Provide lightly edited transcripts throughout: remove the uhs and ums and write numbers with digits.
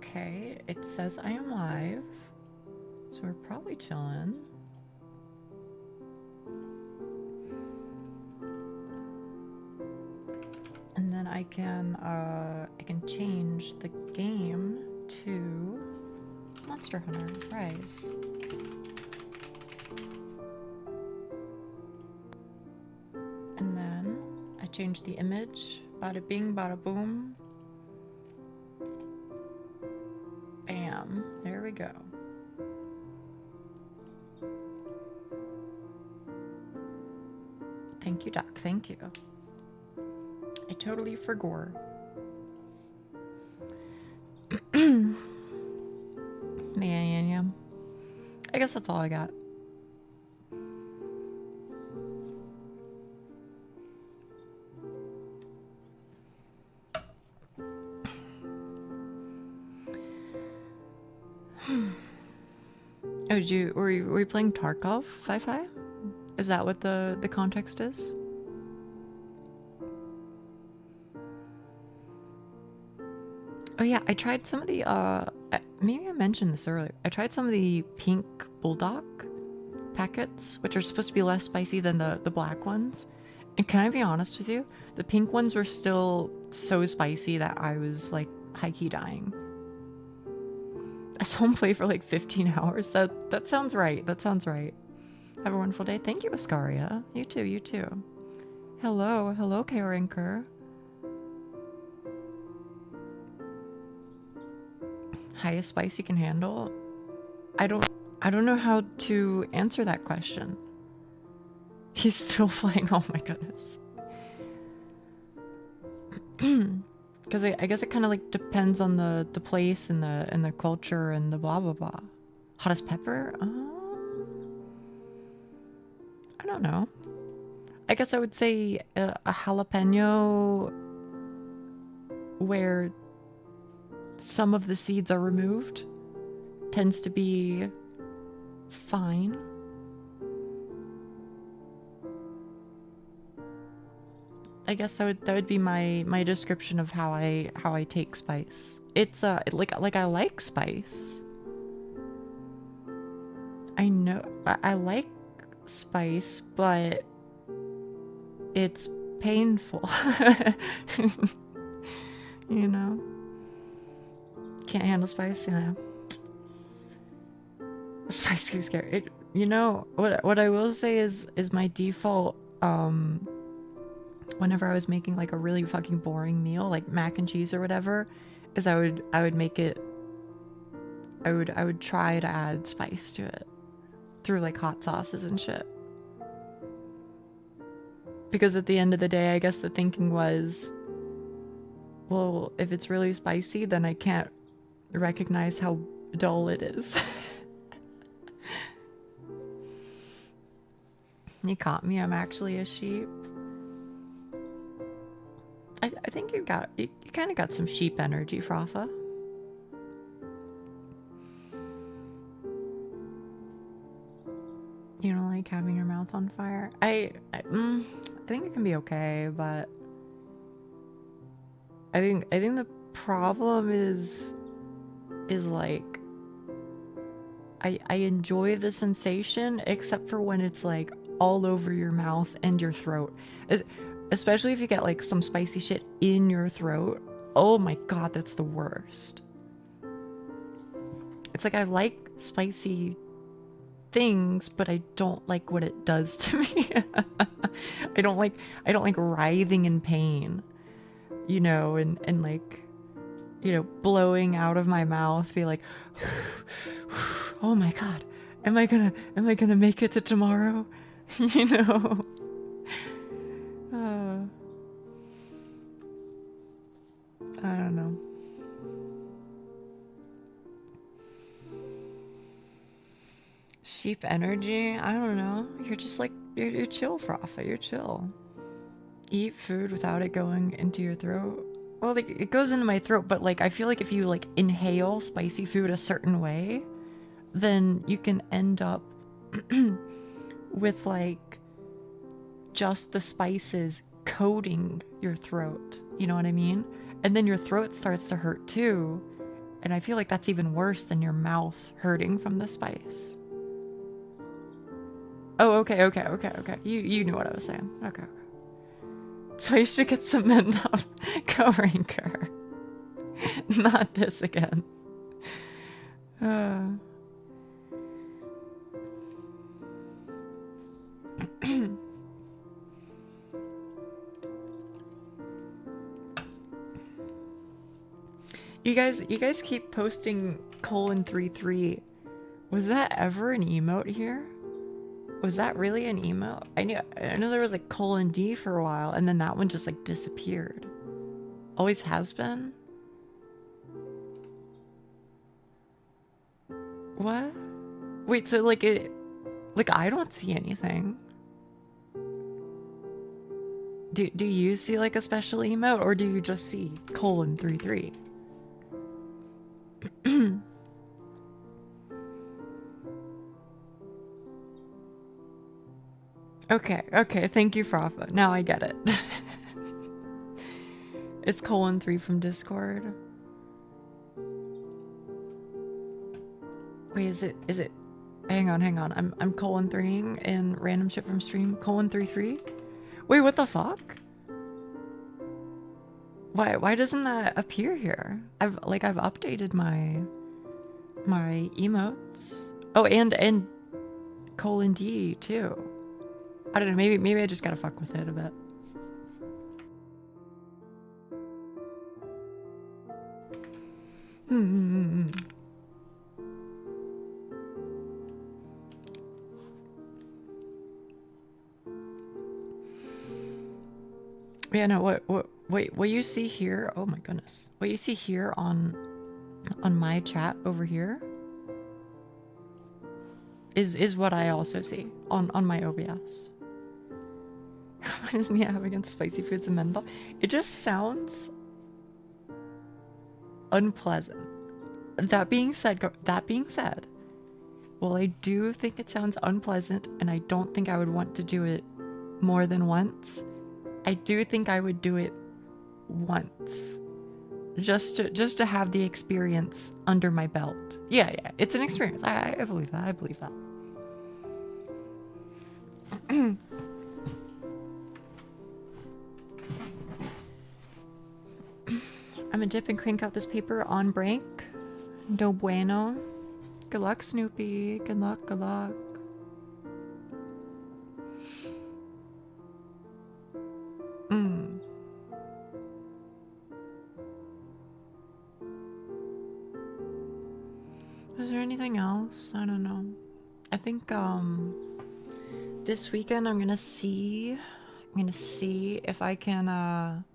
Okay, it says I am live, so we're probably chilling. And then I can change the game to Monster Hunter Rise. And then I change the image. Bada bing, bada boom. Bam. There we go. Thank you, Doc. Thank you. I totally forgot. Yeah. I guess that's all I got. Oh, were you playing Tarkov Fi-Fi? Is that what the context is? Oh yeah, I tried some of the maybe I mentioned this earlier. I tried some of the pink bulldog packets, which are supposed to be less spicy than the black ones. And can I be honest with you? The pink ones were still so spicy that I was like high-key dying. I saw him play for like 15 hours. That sounds right. That sounds right. Have a wonderful day. Thank you, Ascaria. You too, you too. Hello, K-Ranker. Highest spice you can handle? I don't know how to answer that question. He's still playing. Oh my goodness. Because I guess it kind of like depends on the place and the culture and the blah blah blah. Hottest pepper? I don't know. I guess I would say a jalapeno where some of the seeds are removed tends to be fine. I guess that would be my description of how I take spice. It's like I like spice. I know I like spice, but it's painful. You know? Can't handle spice, yeah. Spice keeps scary. You know what I will say is my default whenever I was making like a really fucking boring meal, like mac and cheese or whatever, is I would make it. I would try to add spice to it through like hot sauces and shit. Because at the end of the day, I guess the thinking was, well, if it's really spicy, then I can't recognize how dull it is. You caught me. I'm actually a sheep. I think you kind of got some sheep energy, Frafa. You don't like having your mouth on fire? I think it can be okay, but I think the problem is like I enjoy the sensation, except for when it's like all over your mouth and your throat. Especially if you get like some spicy shit in your throat. Oh my god, that's the worst. It's like I like spicy things, but I don't like what it does to me. I don't like writhing in pain, you know, and like, you know, blowing out of my mouth, be like, oh my god, am I gonna make it to tomorrow? You know. I don't know. Sheep energy? I don't know. You're just like, you're chill, Frafa. You're chill. Eat food without it going into your throat. Well, like, it goes into my throat, but like, I feel like if you like inhale spicy food a certain way, then you can end up with like just the spices coating your throat. You know what I mean? And then your throat starts to hurt too. And I feel like that's even worse than your mouth hurting from the spice. Oh, okay. You knew what I was saying. Okay. So you should get some menthol co-ranker. Not this again. You guys keep posting :33. Was that ever an emote here? Was that really an emote? I know there was like :D for a while, and then that one just like disappeared. Always has been? What? Wait, so like I don't see anything. Do you see like a special emote, or do you just see :33? Okay, thank you, Frafa. Now I get it. It's :3 from Discord. Wait, is it? Hang on. I'm :3ing in random shit from stream. :33? Wait, what the fuck? Why doesn't that appear here? I've updated my emotes. Oh, and :D too. I don't know, maybe I just gotta fuck with it a bit. Yeah, no, wait, what you see here, oh my goodness. What you see here on my chat over here is what I also see on my OBS. What does Nia have against spicy foods and menthol? It just sounds unpleasant. That being said, well, I do think it sounds unpleasant, and I don't think I would want to do it more than once. I do think I would do it once, just to have the experience under my belt. Yeah, it's an experience. I believe that. I believe that. I'm gonna dip and crank out this paper on break. No bueno. Good luck, Snoopy. Good luck. Was there anything else? I don't know. I think this weekend I'm gonna see if I can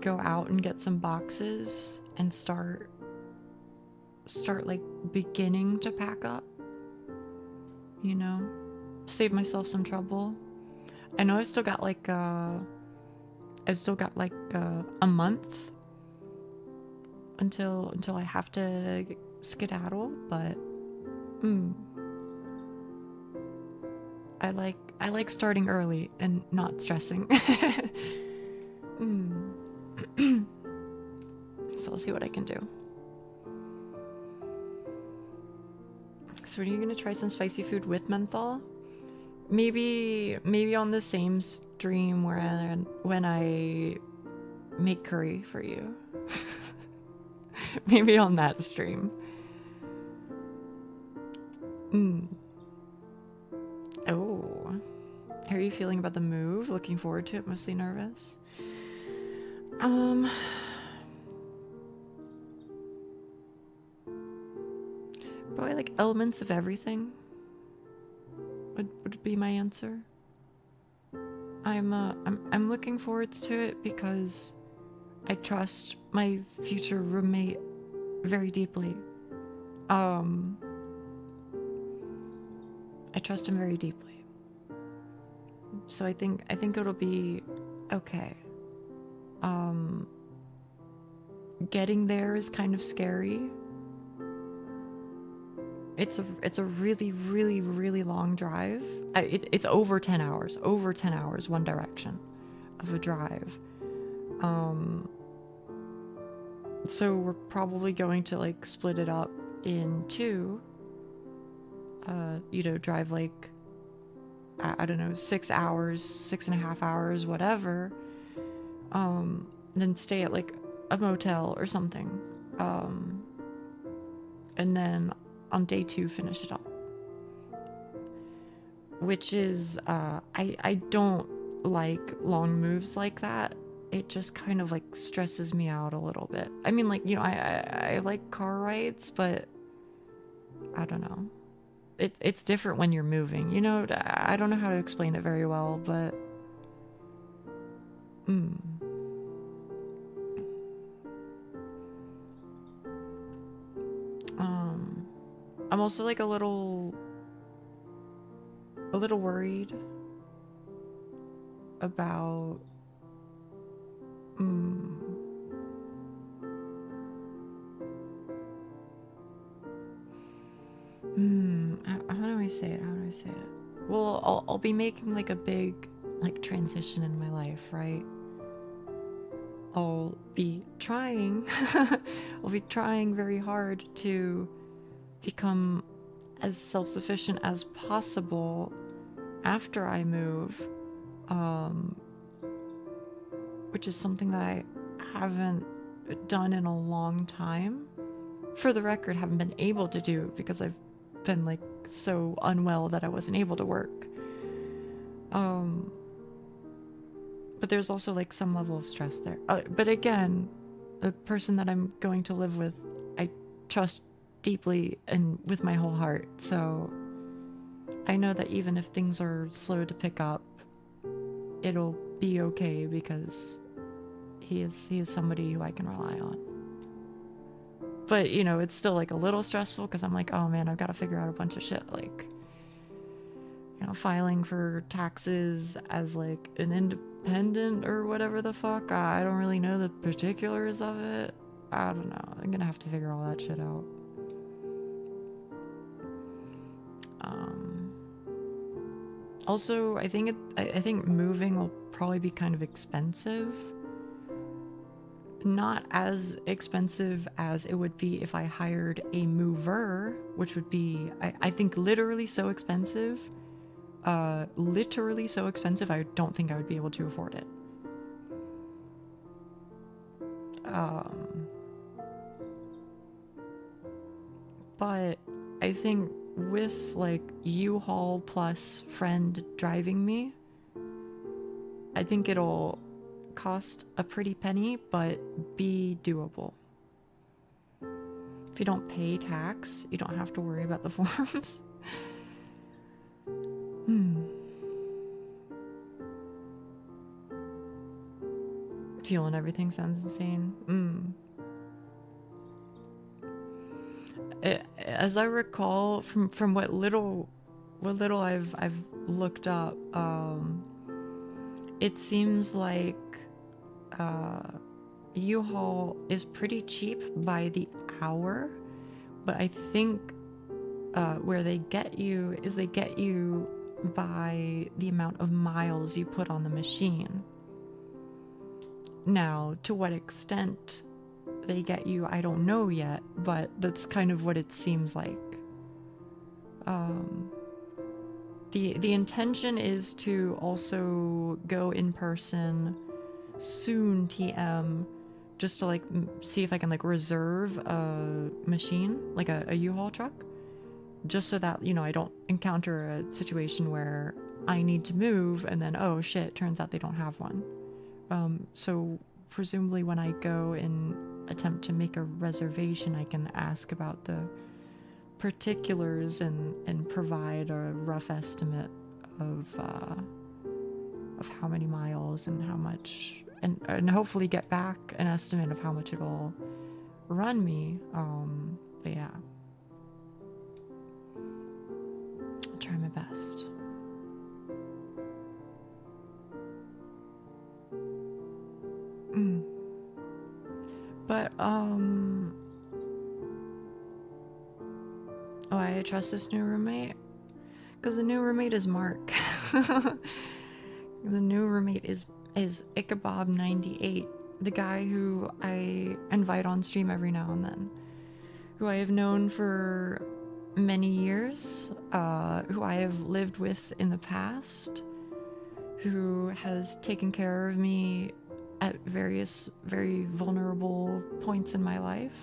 go out and get some boxes and start like beginning to pack up, you know, save myself some trouble. I know I still got like a month until I have to skedaddle, but I like starting early and not stressing. So I'll see what I can do. So are you gonna try some spicy food with menthol? Maybe on the same stream when I make curry for you. Maybe on that stream. Oh. How are you feeling about the move? Looking forward to it, mostly nervous? Probably like elements of everything would be my answer. I'm looking forward to it because I trust my future roommate very deeply. I trust him very deeply. So I think it'll be okay. Getting there is kind of scary. It's a really, really, really long drive. It's over 10 hours. Over 10 hours one direction of a drive. So we're probably going to like split it up in two. Drive like, I don't know, 6 hours, 6.5 hours, whatever. Then stay at like a motel or something. And then on day 2, finish it up. Which is, I don't like long moves like that. It just kind of like stresses me out a little bit. I mean, like, I like car rides, but I don't know. It's different when you're moving, I don't know how to explain it very well, but I'm also like a little worried about how do I say it? Well, I'll be making like a big like transition in my life, right? I'll be trying very hard to become as self-sufficient as possible after I move, which is something that I haven't done in a long time. For the record, haven't been able to do because I've been like so unwell that I wasn't able to work. But there's also like some level of stress there. But again, the person that I'm going to live with, I trust deeply and with my whole heart. So I know that even if things are slow to pick up, it'll be okay because he is somebody who I can rely on. But, it's still like a little stressful because I'm like, oh man, I've got to figure out a bunch of shit. Like, filing for taxes as like an independent or whatever the fuck. I don't really know the particulars of it. I don't know. I'm going to have to figure all that shit out. Also, I think moving will probably be kind of expensive. Not as expensive as it would be if I hired a mover, which would be, I think, literally so expensive. I don't think I would be able to afford it. But I think with like U-Haul plus friend driving me, I think it'll cost a pretty penny, but be doable. If you don't pay tax, you don't have to worry about the forms. Fuel and everything sounds insane. As I recall from what little I've looked up, it seems like U-Haul is pretty cheap by the hour, but I think where they get you is they get you by the amount of miles you put on the machine. Now, to what extent they get you, I don't know yet, but that's kind of what it seems like. The intention is to also go in person soon, TM, just to like see if I can like reserve a machine, like a U-Haul truck, just so that, I don't encounter a situation where I need to move and then, oh shit, turns out they don't have one. So presumably when I go and attempt to make a reservation, I can ask about the particulars and provide a rough estimate of how many miles and how much, and hopefully get back an estimate of how much it'll run me. But yeah, I'll try my best. But why I trust this new roommate? Because the new roommate is Mark. The new roommate is Ichabod 98, the guy who I invite on stream every now and then, who I have known for many years, who I have lived with in the past, who has taken care of me at various very vulnerable points in my life,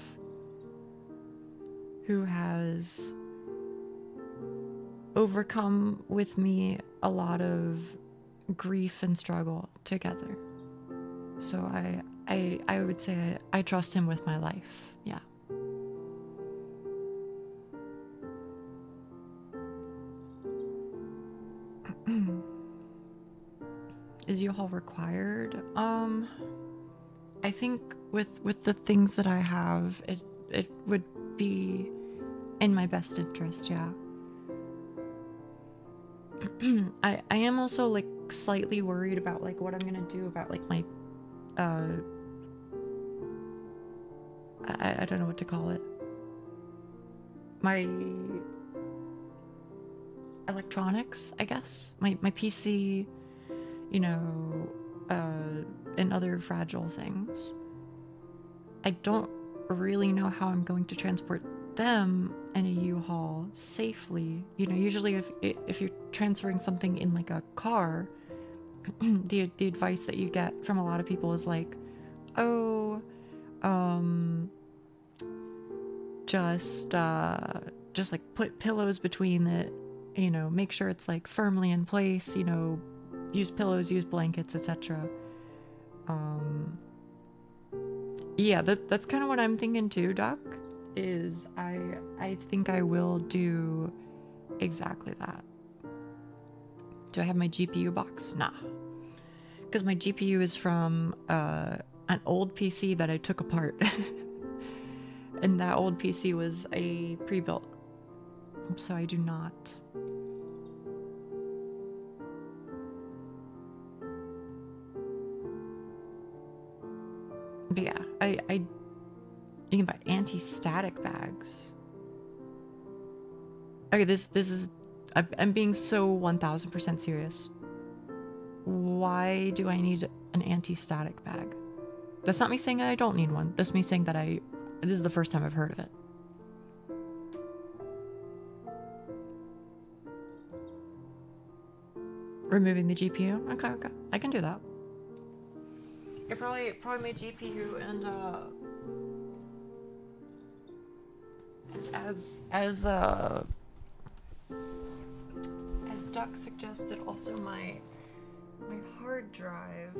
who has overcome with me a lot of grief and struggle together. So I would say I trust him with my life. Yeah. Is U-Haul required? I think with the things that I have, it would be in my best interest, yeah. I am also like slightly worried about like what I'm gonna do about like my I don't know what to call it. My electronics, I guess. My PC, you know, and other fragile things. I don't really know how I'm going to transport them in a U-Haul safely. You know, usually if you're transferring something in like a car, the advice that you get from a lot of people is like, oh, just like put pillows between it, you know, make sure it's like firmly in place, you know, use pillows, use blankets, etc. Yeah, that's kind of what I'm thinking too, Doc, is I think I will do exactly that. Do I have my GPU box? Nah. Because my GPU is from an old PC that I took apart. And that old PC was a pre-built. So I do not. But yeah, you can buy anti-static bags. Okay, this is, I'm being so 1000% serious. Why do I need an anti-static bag? That's not me saying I don't need one. That's me saying that this is the first time I've heard of it. Removing the GPU? Okay, I can do that. Yeah, probably my GPU and as Duck suggested, also my hard drive.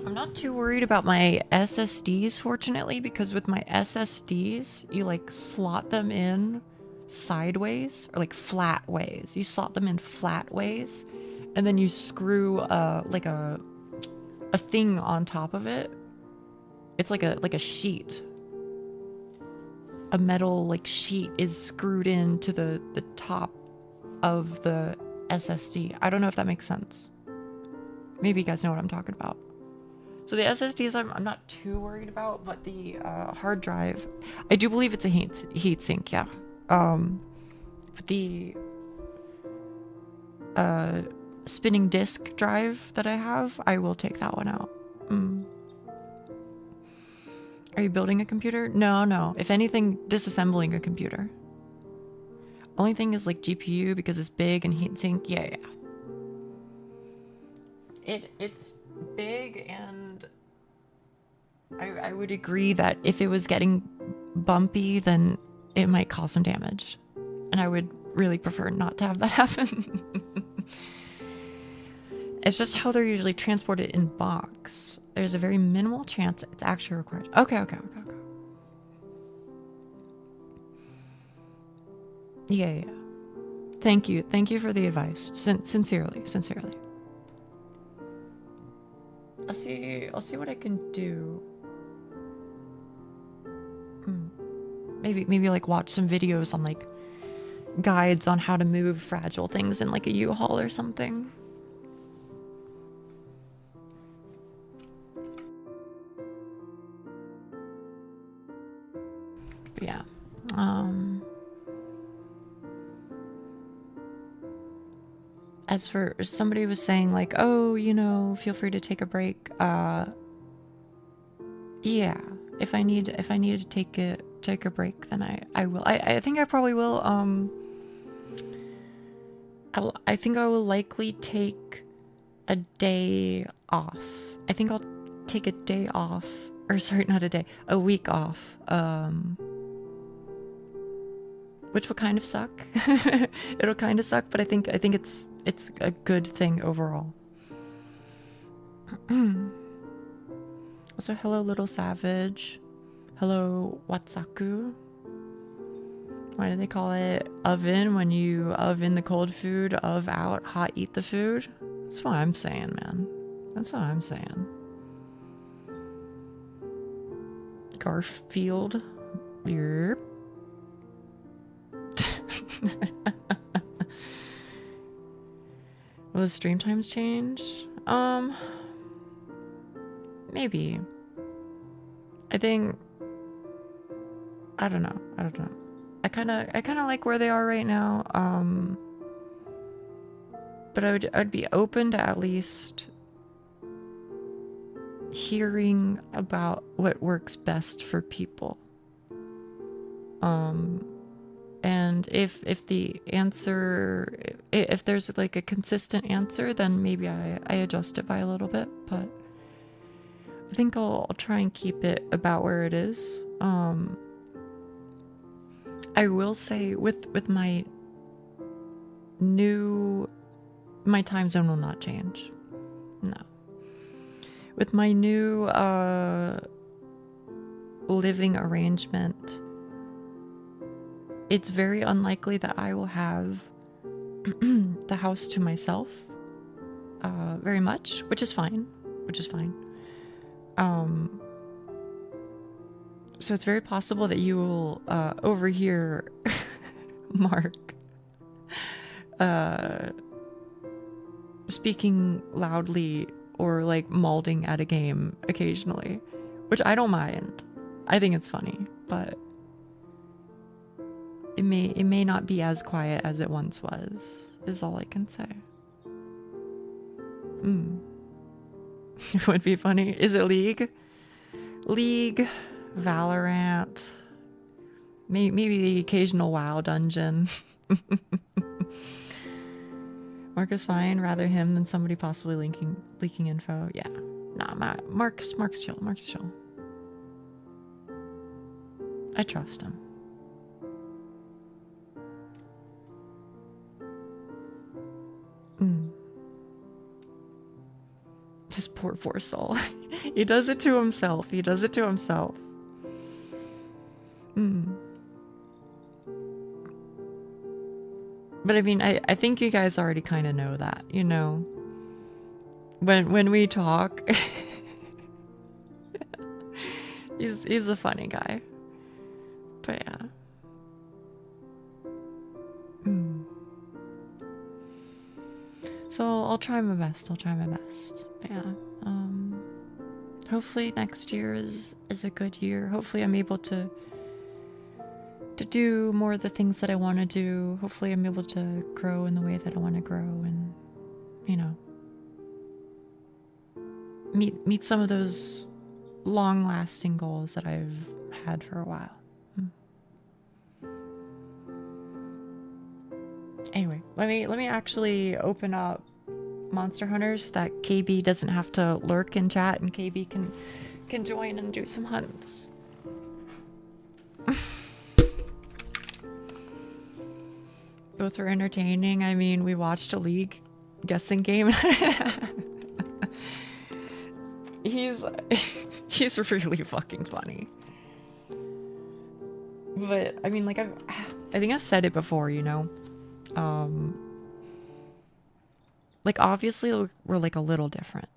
I'm not too worried about my SSDs, fortunately, because with my SSDs, you like slot them in sideways or like flat ways. You slot them in flat ways, and then you screw like a thing on top of it. It's like a sheet. A metal like sheet is screwed into the top of the SSD. I don't know if that makes sense. Maybe you guys know what I'm talking about. So the SSDs I'm not too worried about, but the hard drive, I do believe it's a heat sink, yeah. But the spinning disk drive that I have, I will take that one out. Are you building a computer? No. If anything, disassembling a computer. Only thing is like GPU because it's big and heatsink. Yeah. It's big, and I would agree that if it was getting bumpy, then it might cause some damage. And I would really prefer not to have that happen. It's just how they're usually transported in box. There's a very minimal chance it's actually required. Okay. Yeah. Thank you for the advice. Sincerely. I'll see what I can do. Maybe like watch some videos on like guides on how to move fragile things in like a U-Haul or something. But yeah. as for somebody was saying like, oh, you know, feel free to take a break. Yeah, if I need to take a break, then I will. I think I probably will. I think I will likely take a day off. I think I'll take a day off, or sorry, not a day, a week off. Which will kind of suck. It'll kind of suck, but I think it's a good thing overall. Also, hello, little savage. Hello, Watsaku. Why do they call it oven when you oven the cold food, out, hot eat the food? That's what I'm saying, man. That's what I'm saying. Garfield. Yerp. Will the stream times change? Maybe. I think, I don't know. I kind of like where they are right now. But I'd be open to at least hearing about what works best for people. And if the answer, if there's like a consistent answer, then maybe I adjust it by a little bit, but I think I'll try and keep it about where it is. I will say with my time zone will not change. No. With my new living arrangement, it's very unlikely that I will have the house to myself very much, which is fine. So it's very possible that you will overhear Mark speaking loudly or like malding at a game occasionally, which I don't mind. I think it's funny, but it may not be as quiet as it once was, is all I can say. It would be funny. Is it League? Valorant, maybe the occasional WoW dungeon. Mark is fine. Rather him than somebody possibly leaking info. Yeah, nah, Mark's chill. I trust him. This poor soul. He does it to himself. But I mean, I think you guys already kind of know that, you know. When we talk, he's a funny guy. But yeah. So I'll try my best. But yeah. Hopefully next year is a good year. Hopefully I'm able to do more of the things that I want to do. Hopefully I'm able to grow in the way that I want to grow, and you know, meet some of those long-lasting goals that I've had for a while. Anyway, let me actually open up Monster Hunters that KB doesn't have to lurk in chat, and KB can join and do some hunts. Both are entertaining. I mean, we watched a League guessing game. He's really fucking funny. But I mean, like I think I've said it before, you know. Like obviously we're like a little different.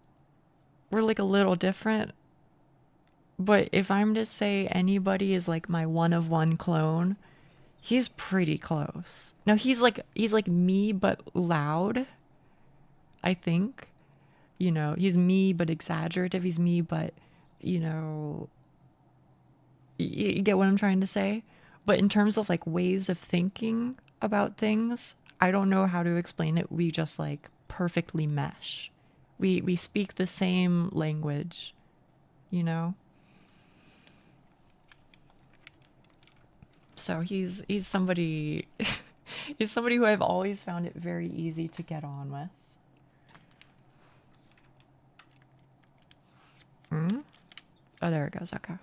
But if I'm to say anybody is like my one of one clone, he's pretty close. Now he's like me but loud, I think. You know, he's me but exaggerative. He's me but, you know, you get what I'm trying to say? But in terms of like ways of thinking about things, I don't know how to explain it. We just like perfectly mesh. We speak the same language, you know? So he's somebody he's somebody who I've always found it very easy to get on with. Hmm? Oh, there it goes. Okay.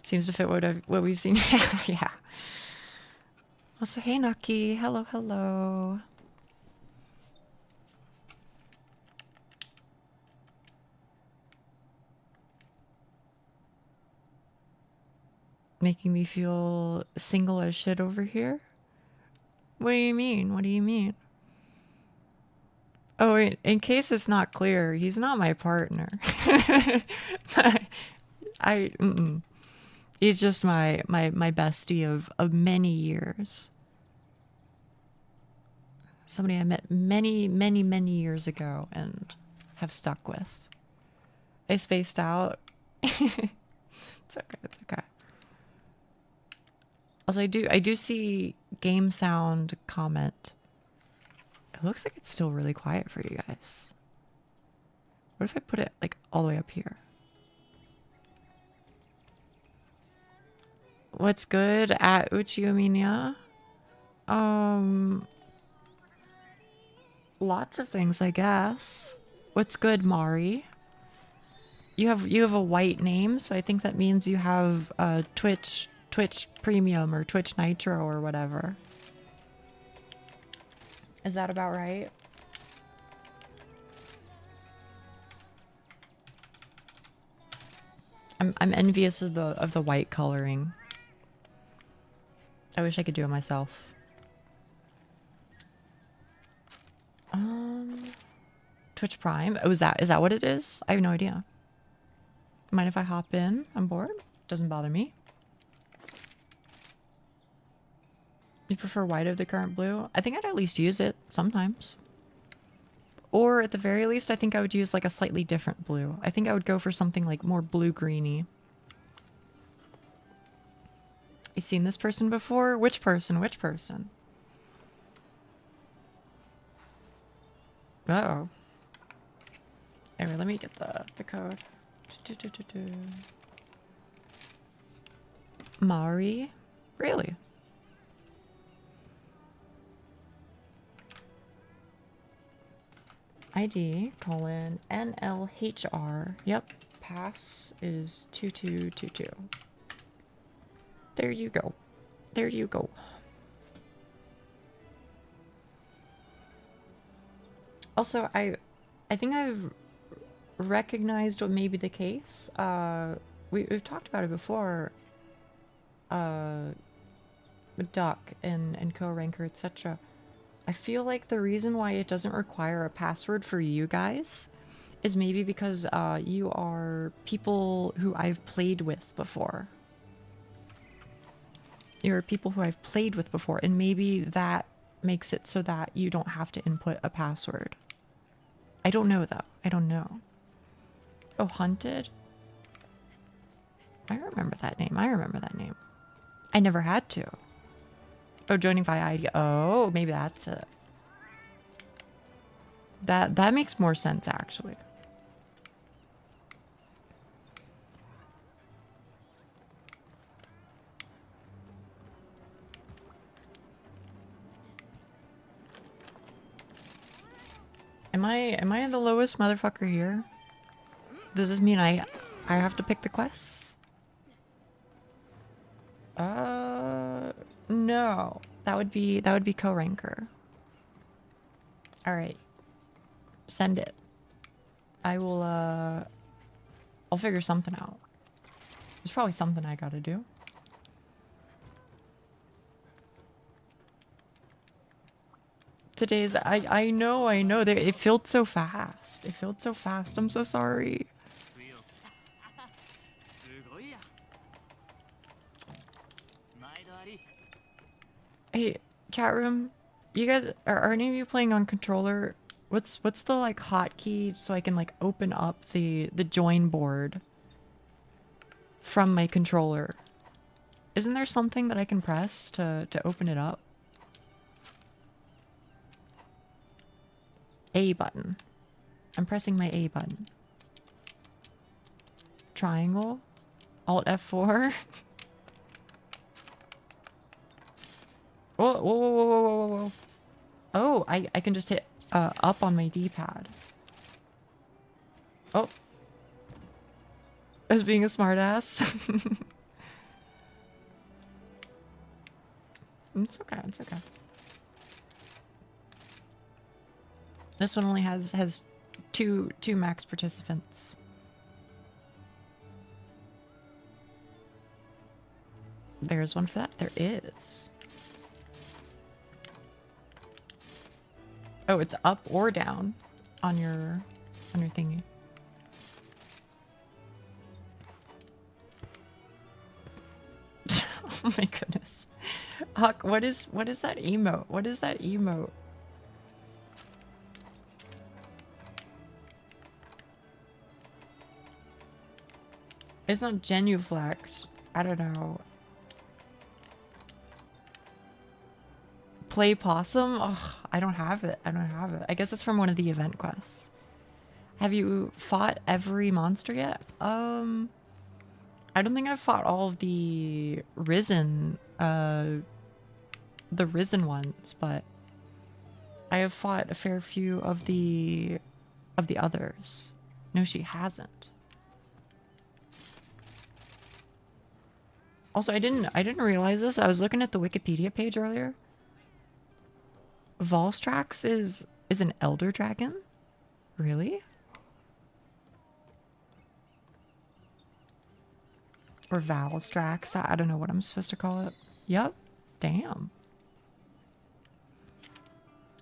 Seems to fit what we've seen. Yeah. Also, hey Nucky. Hello, hello. Making me feel single as shit over here? What do you mean? What do you mean? Oh, in case it's not clear, he's not my partner. He's just my bestie of many years. Somebody I met many years ago and have stuck with. I spaced out. It's okay, it's okay. Also, I do see game sound comment. It looks like it's still really quiet for you guys. What if I put it like all the way up here? What's good at Uchiuminya? Lots of things, I guess. What's good, Mari? You have a white name, so I think that means you have Twitch Premium or Twitch Nitro or whatever. Is that about right? I'm envious of the white coloring. I wish I could do it myself. Twitch Prime. Oh, is that what it is? I have no idea. Mind if I hop in? I'm bored. Doesn't bother me. You prefer white of the current blue? I think I'd at least use it sometimes. Or at the very least, I think I would use like a slightly different blue. I think I would go for something like more blue-greeny. You seen this person before? Which person? Which person? Uh-oh. Anyway, let me get the code. Mari? Really? ID colon NLHR. Yep. Pass is 2222. There you go. There you go. Also, I think I've recognized what may be the case. We've talked about it before. With Duck and co-ranker, etc. I feel like the reason why it doesn't require a password for you guys is maybe because you are people who I've played with before. You're people who I've played with before, and maybe that makes it so that you don't have to input a password. I don't know, though. I don't know. Oh, Hunted? I remember that name. I remember that name. I never had to. Oh, joining via ID. Oh, maybe that's it. That makes more sense, actually. Am I the lowest motherfucker here? Does this mean I have to pick the quests? No. That would be co-ranker. All right. Send it. I will I'll figure something out. There's probably something I got to do. Today's I know. It filled so fast. It filled so fast. I'm so sorry. Hey, chat room. You guys are any of you playing on controller? What's the like hotkey so I can like open up the join board from my controller? Isn't there something that I can press to open it up? A button. I'm pressing my A button. Triangle. Alt F4. Whoa, whoa, whoa, whoa, whoa, whoa, whoa. Oh, I can just hit up on my D-pad. Oh. I was being a smartass. It's okay, it's okay. This one only has two max participants. There's one for that. There is. Oh, it's up or down on your thingy. Oh my goodness. Huck, what is that emote? What is that emote? It's not genuflect. I don't know. Play possum? Oh, I don't have it. I don't have it. I guess it's from one of the event quests. Have you fought every monster yet? I don't think I've fought all of the risen ones, but I have fought a fair few of the others. No, she hasn't. Also, I didn't realize this. I was looking at the Wikipedia page earlier. Volstrax is an elder dragon? Really? Or Valstrax? I don't know what I'm supposed to call it. Yep. Damn.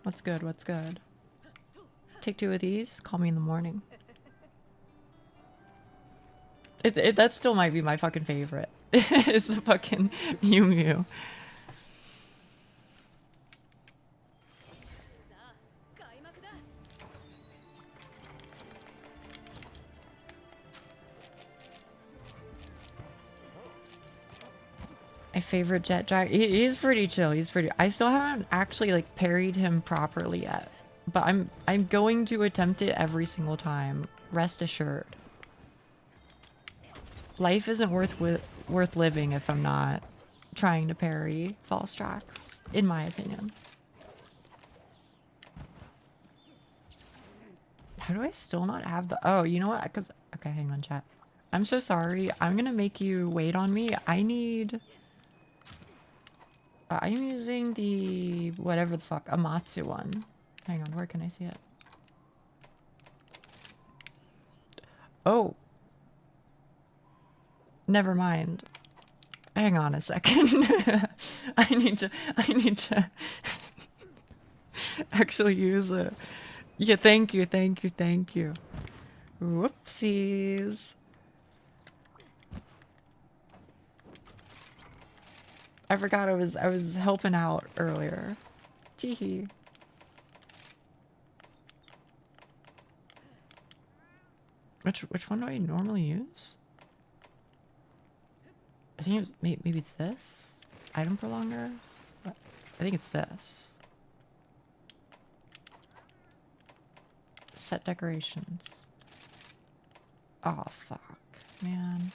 What's good? What's good? Take 2 of these. Call me in the morning. That still might be my fucking favorite. It's the fucking Mew Mew. My favorite jet dragon. He's pretty chill. He's pretty. I still haven't actually like parried him properly yet, but I'm going to attempt it every single time. Rest assured. Life isn't worth living if I'm not trying to parry Volstrax, in my opinion. How do I still not have the... Oh, you know what? Because... Okay, hang on, chat. I'm so sorry. I'm gonna make you wait on me. I need... I'm using the... whatever the fuck. Amatsu one. Hang on, where can I see it? Oh. Never mind. Hang on a second. I need to actually use a... Yeah, thank you. Whoopsies. I forgot I was helping out earlier. Teehee. Which one do I normally use? I think it was, maybe it's this? Item prolonger? I think it's this. Set decorations. Oh, fuck. Man.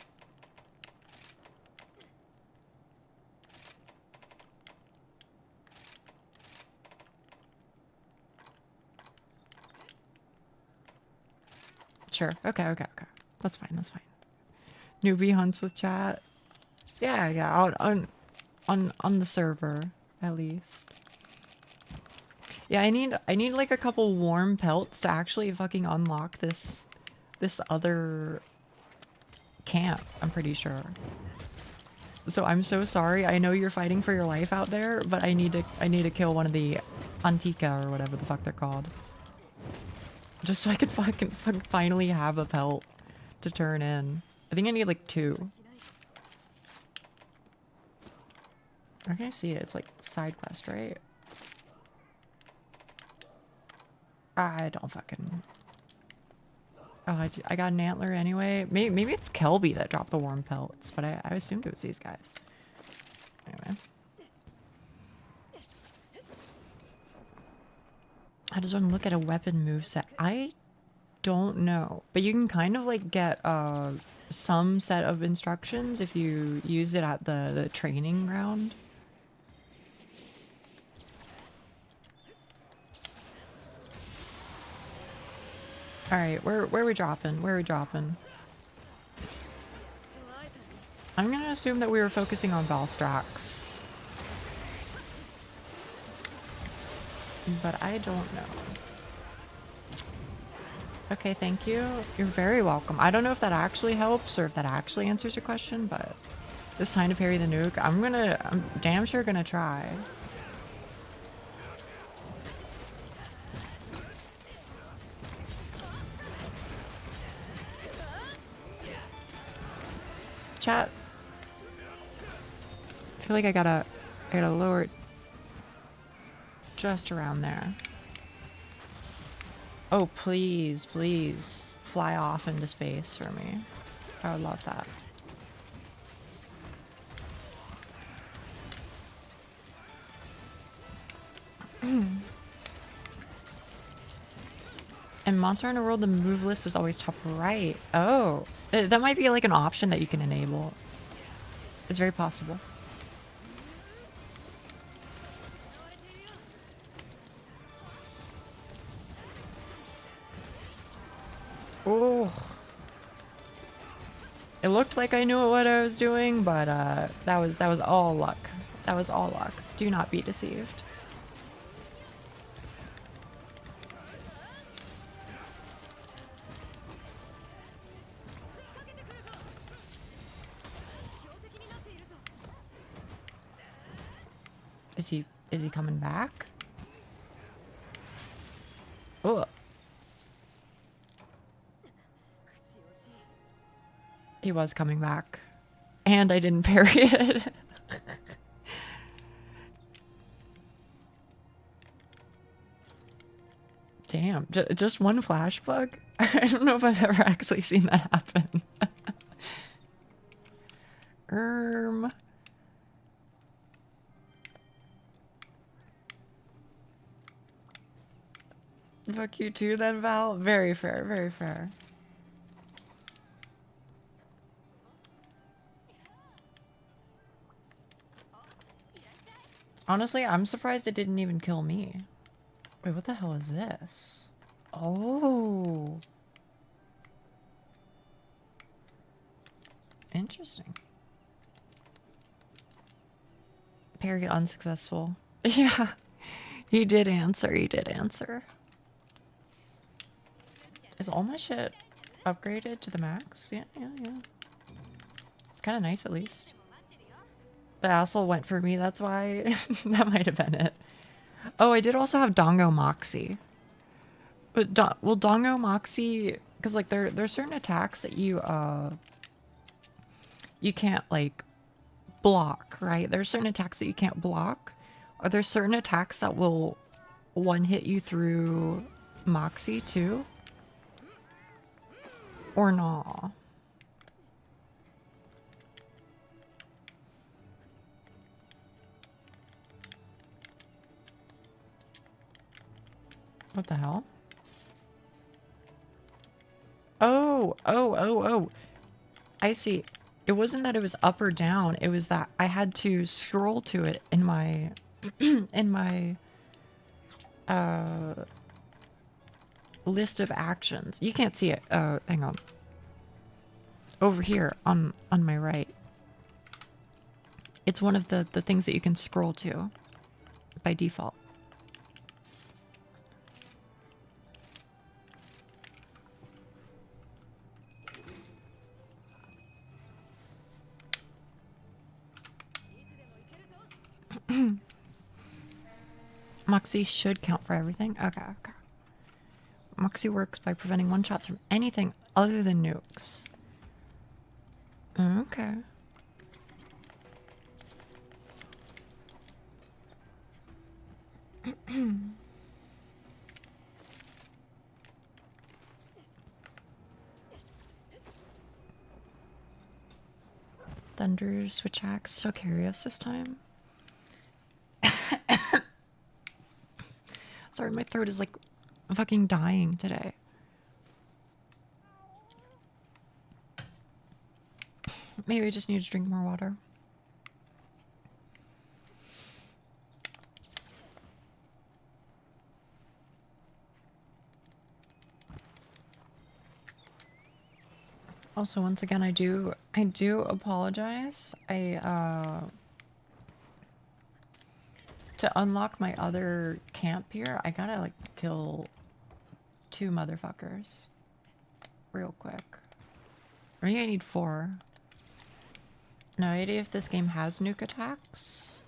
Sure. Okay. That's fine. Newbie hunts with chat. Yeah, out on the server, at least. Yeah, I need like a couple warm pelts to actually fucking unlock this other camp, I'm pretty sure. So I'm so sorry. I know you're fighting for your life out there, but I need to kill one of the Antica or whatever the fuck they're called. Just so I can fucking finally have a pelt to turn in. I think I need like 2. Where can I see it? It's like side quest, right? I don't fucking... Oh, I got an antler anyway. Maybe it's Kelby that dropped the warm pelts, but I assumed it was these guys. Anyway. How does one look at a weapon moveset? I don't know. But you can kind of like get some set of instructions if you use it at the training ground. Alright, where are we dropping? Where are we dropping? I'm gonna assume that we were focusing on Valstrax. But I don't know. Okay, thank you. You're very welcome. I don't know if that actually helps or if that actually answers your question, but this time to parry the nuke, I'm damn sure gonna try. Chat. I feel like I gotta lower it just around there. Oh, please, please fly off into space for me. I would love that. And Monster Hunter World, the move list is always top right. Oh, that might be like an option that you can enable. It's very possible. Oh, it looked like I knew what I was doing, but that was all luck. That was all luck. Do not be deceived. Is he coming back? Oh. He was coming back. And I didn't parry it. Damn, just one flash bug? I don't know if I've ever actually seen that happen. Fuck you too then, Val. Very fair, very fair. Honestly, I'm surprised it didn't even kill me. Wait, what the hell is this? Oh. Interesting. Parry unsuccessful. Yeah. He did answer, he did answer. Is all my shit upgraded to the max? Yeah. It's kind of nice at least. The asshole went for me, that's why. That might have been it. Oh, I did also have Dongo Moxie. But well, Dongo Moxie, because like there's certain attacks that you can't like block, right? There's certain attacks that you can't block. Are there certain attacks that will one hit you through Moxie too? Or not? What the hell? Oh. I see. It wasn't that it was up or down. It was that I had to scroll to it in my in my list of actions. You can't see it. Hang on. Over here on my right. It's one of the things that you can scroll to by default. Moxie should count for everything. Okay. Moxie works by preventing one-shots from anything other than nukes. Okay. Thunder switch axe. So curious this time. Sorry, my throat is like fucking dying today. Maybe I just need to drink more water. Also, once again, I do apologize. To unlock my other camp here, I gotta like kill 2 motherfuckers real quick. Or maybe I need 4. No idea if this game has nuke attacks.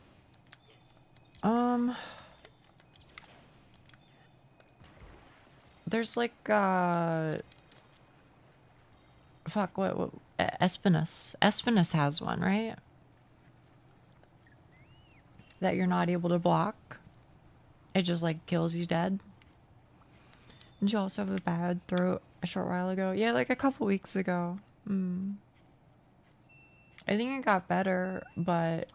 There's like fuck, what Espinus has one, right? That you're not able to block. It just like kills you dead. Did you also have a bad throat a short while ago? Yeah, like a couple weeks ago. I think it got better, but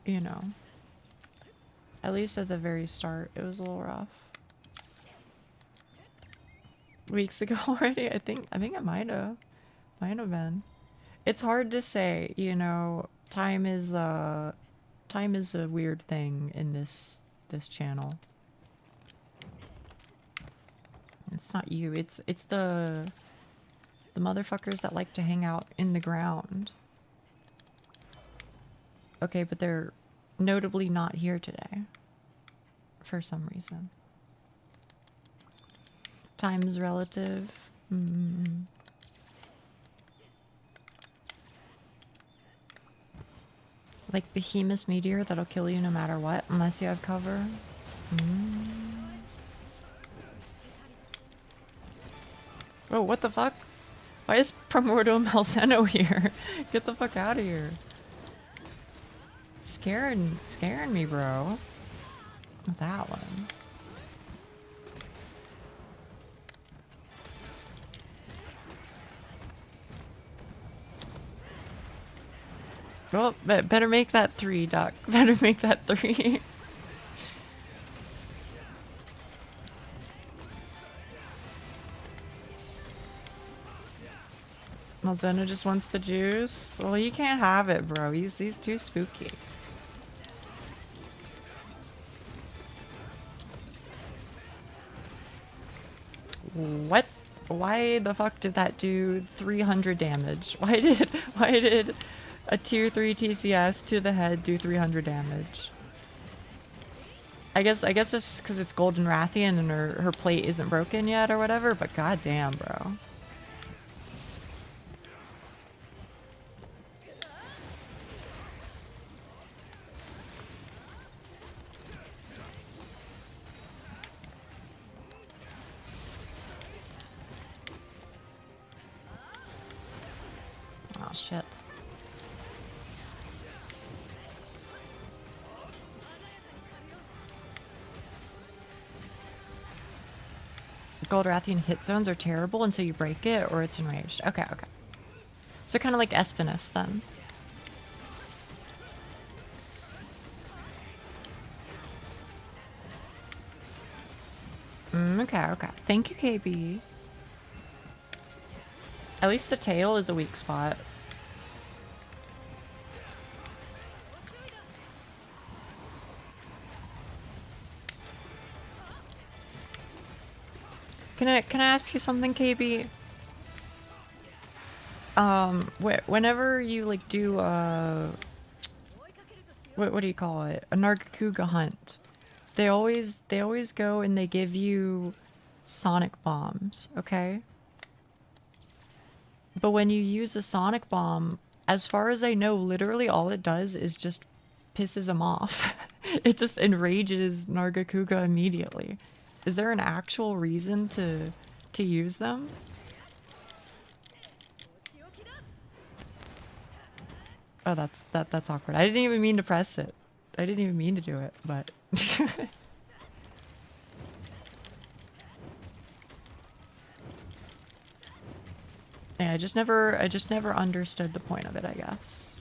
you know, at least at the very start, it was a little rough. Weeks ago already? I think it might have been. It's hard to say, you know. Time is a weird thing in this channel. It's not you. It's the motherfuckers that like to hang out in the ground. Okay, but they're notably not here today for some reason. Time is relative. Like Behemoth meteor that'll kill you no matter what, unless you have cover. Oh, what the fuck? Why is Primordial Malzeno here? Get the fuck out of here. Scaring me, bro. That one. Well, better make that 3, Doc. Better make that 3. Malzeno just wants the juice. Well, you can't have it, bro. He's too spooky. What? Why the fuck did that do 300 damage? Why did a tier 3 TCS to the head do 300 damage? I guess it's just because it's Golden Rathian and her plate isn't broken yet or whatever, but goddamn, bro. Oh shit. Gold Rathian hit zones are terrible until you break it or it's enraged. Okay. So kind of like Espinus then. Okay. Thank you, KB. At least the tail is a weak spot. Can I ask you something, KB? Whenever you like do what do you call it? A Nargacuga hunt. They always go and they give you sonic bombs, okay? But when you use a sonic bomb, as far as I know, literally all it does is just pisses them off. It just enrages Nargacuga immediately. Is there an actual reason to use them? Oh, that's awkward. I didn't even mean to press it. I didn't even mean to do it, but yeah, I just never understood the point of it, I guess.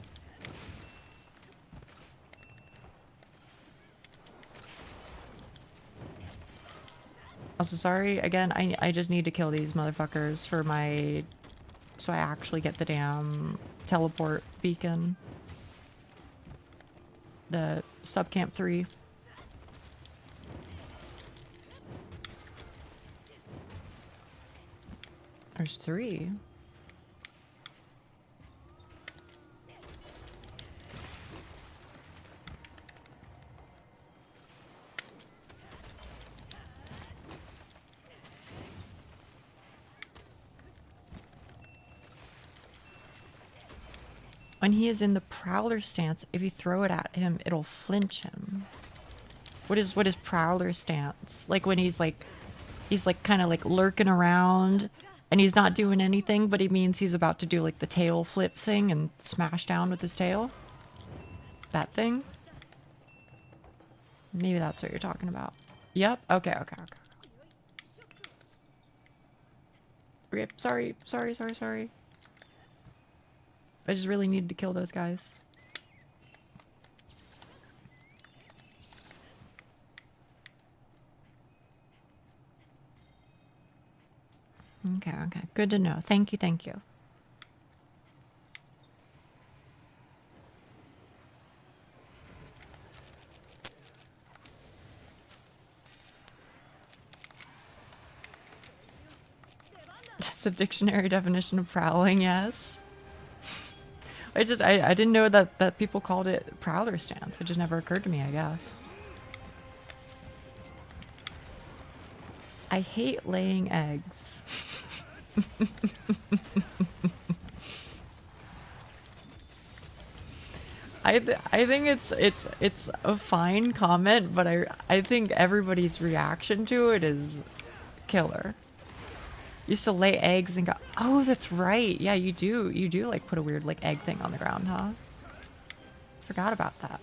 Also, sorry, again, I just need to kill these motherfuckers for my... So I actually get the damn teleport beacon. The subcamp 3. There's 3. When he is in the prowler stance, if you throw it at him, it'll flinch him. What is prowler stance? Like when he's like kind of like lurking around and he's not doing anything, but he means he's about to do like the tail flip thing and smash down with his tail? That thing? Maybe that's what you're talking about. Yep. Okay. Okay, sorry. I just really needed to kill those guys. Okay. Good to know. Thank you. That's the dictionary definition of prowling, yes. I didn't know that people called it prowler stance. It just never occurred to me, I guess. I hate laying eggs. I think it's a fine comment, but I think everybody's reaction to it is killer. Used to lay eggs and go, oh, that's right. Yeah, you do like put a weird like egg thing on the ground, huh? Forgot about that.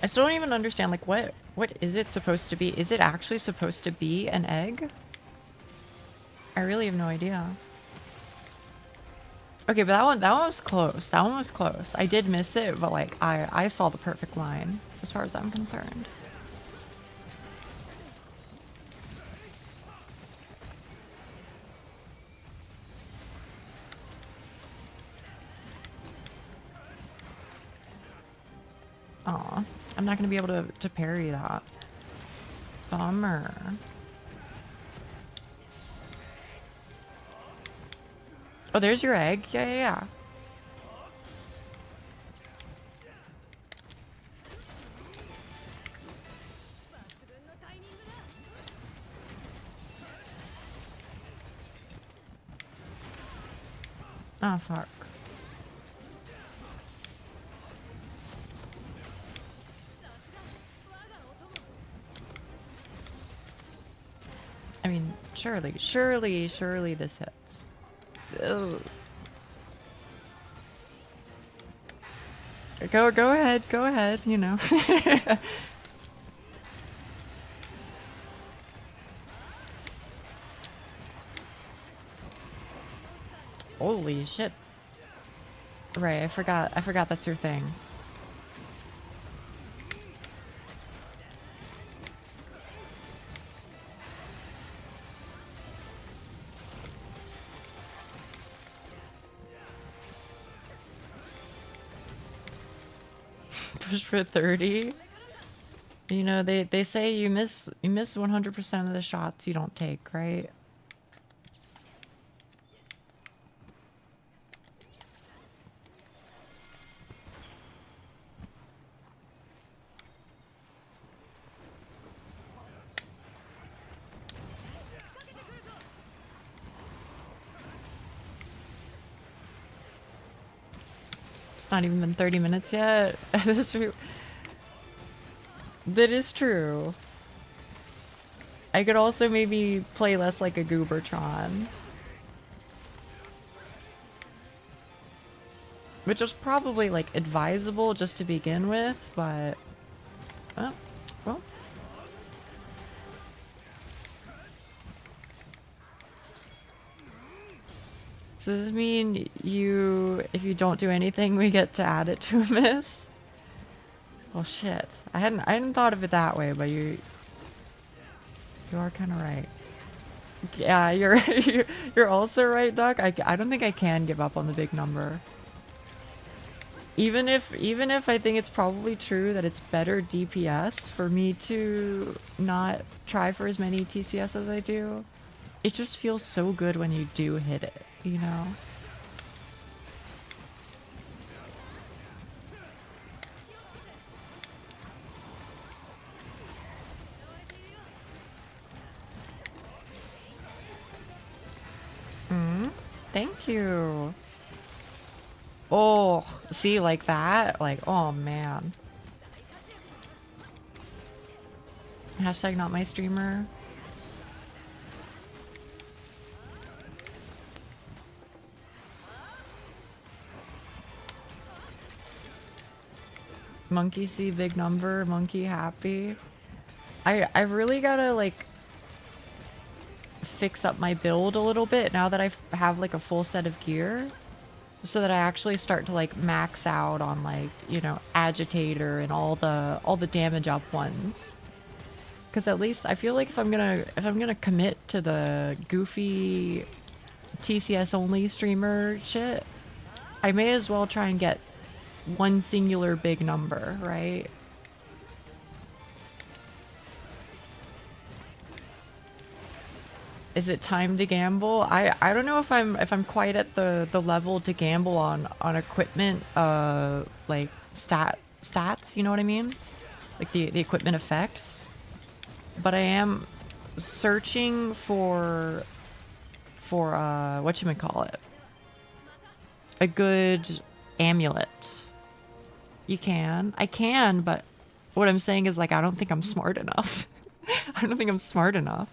I still don't even understand, like, what is it supposed to be? Is it actually supposed to be an egg? I really have no idea. Okay, but that one was close. That one was close. I did miss it, but like I saw the perfect line as far as I'm concerned. Aw, I'm not gonna be able to parry that. Bummer. Oh, there's your egg. Yeah. Oh, fuck. I mean, surely this hits. Ugh. Go ahead, you know. Holy shit. Right, I forgot that's your thing. Push for 30. You know, they say you miss 100% of the shots you don't take, right? Not even been 30 minutes yet. That is true. I could also maybe play less like a Goobertron. which was probably like advisable just to begin with, but well. So does this mean if you don't do anything, we get to add it to a miss? Well, shit. I hadn't thought of it that way, but you are kind of right. Yeah, you're also right, Duck. I don't think I can give up on the big number. Even if I think it's probably true that it's better DPS for me to not try for as many TCS as I do, it just feels so good when you do hit it, you know? Thank you. Oh, see, like that? Like, oh man. Hashtag not my streamer. Monkey see big number, monkey happy. I really gotta like fix up my build a little bit now that I have like a full set of gear, so that I actually start to like max out on like, you know, agitator and all the damage up ones. Because at least I feel like if I'm gonna commit to the goofy TCS only streamer shit, I may as well try and get one singular big number, right? Is it time to gamble? I don't know if I'm quite at the level to gamble on equipment like stats, you know what I mean? Like the equipment effects. But I am searching for whatchamacallit, a good amulet. I can, but what I'm saying is like I don't think I'm smart enough. I don't think I'm smart enough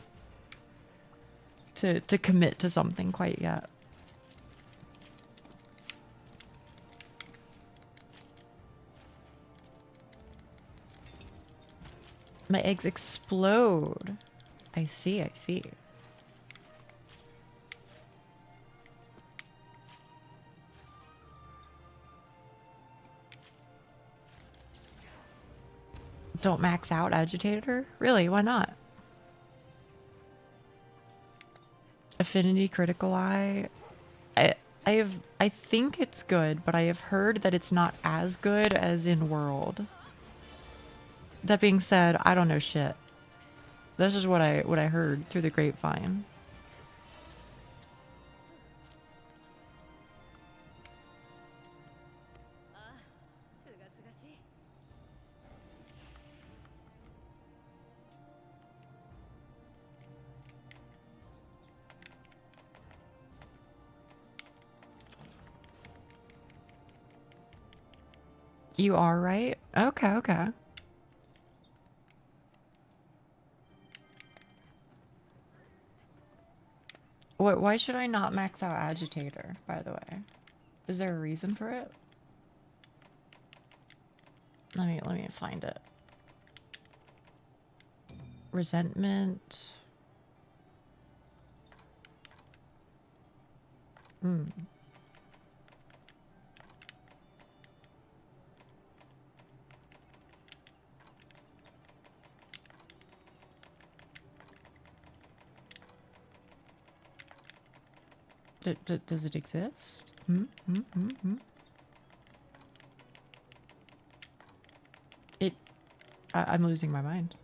to commit to something quite yet. My eggs explode. I see, I see. Don't max out agitator? Really, why not? Affinity critical eye. I think it's good, but I have heard that it's not as good as in World. That being said, I don't know shit. This is what I heard through the grapevine. You are right? Okay, okay. Why should I not max out agitator, by the way? Is there a reason for it? Let me find it. Resentment. Does it exist? I'm losing my mind.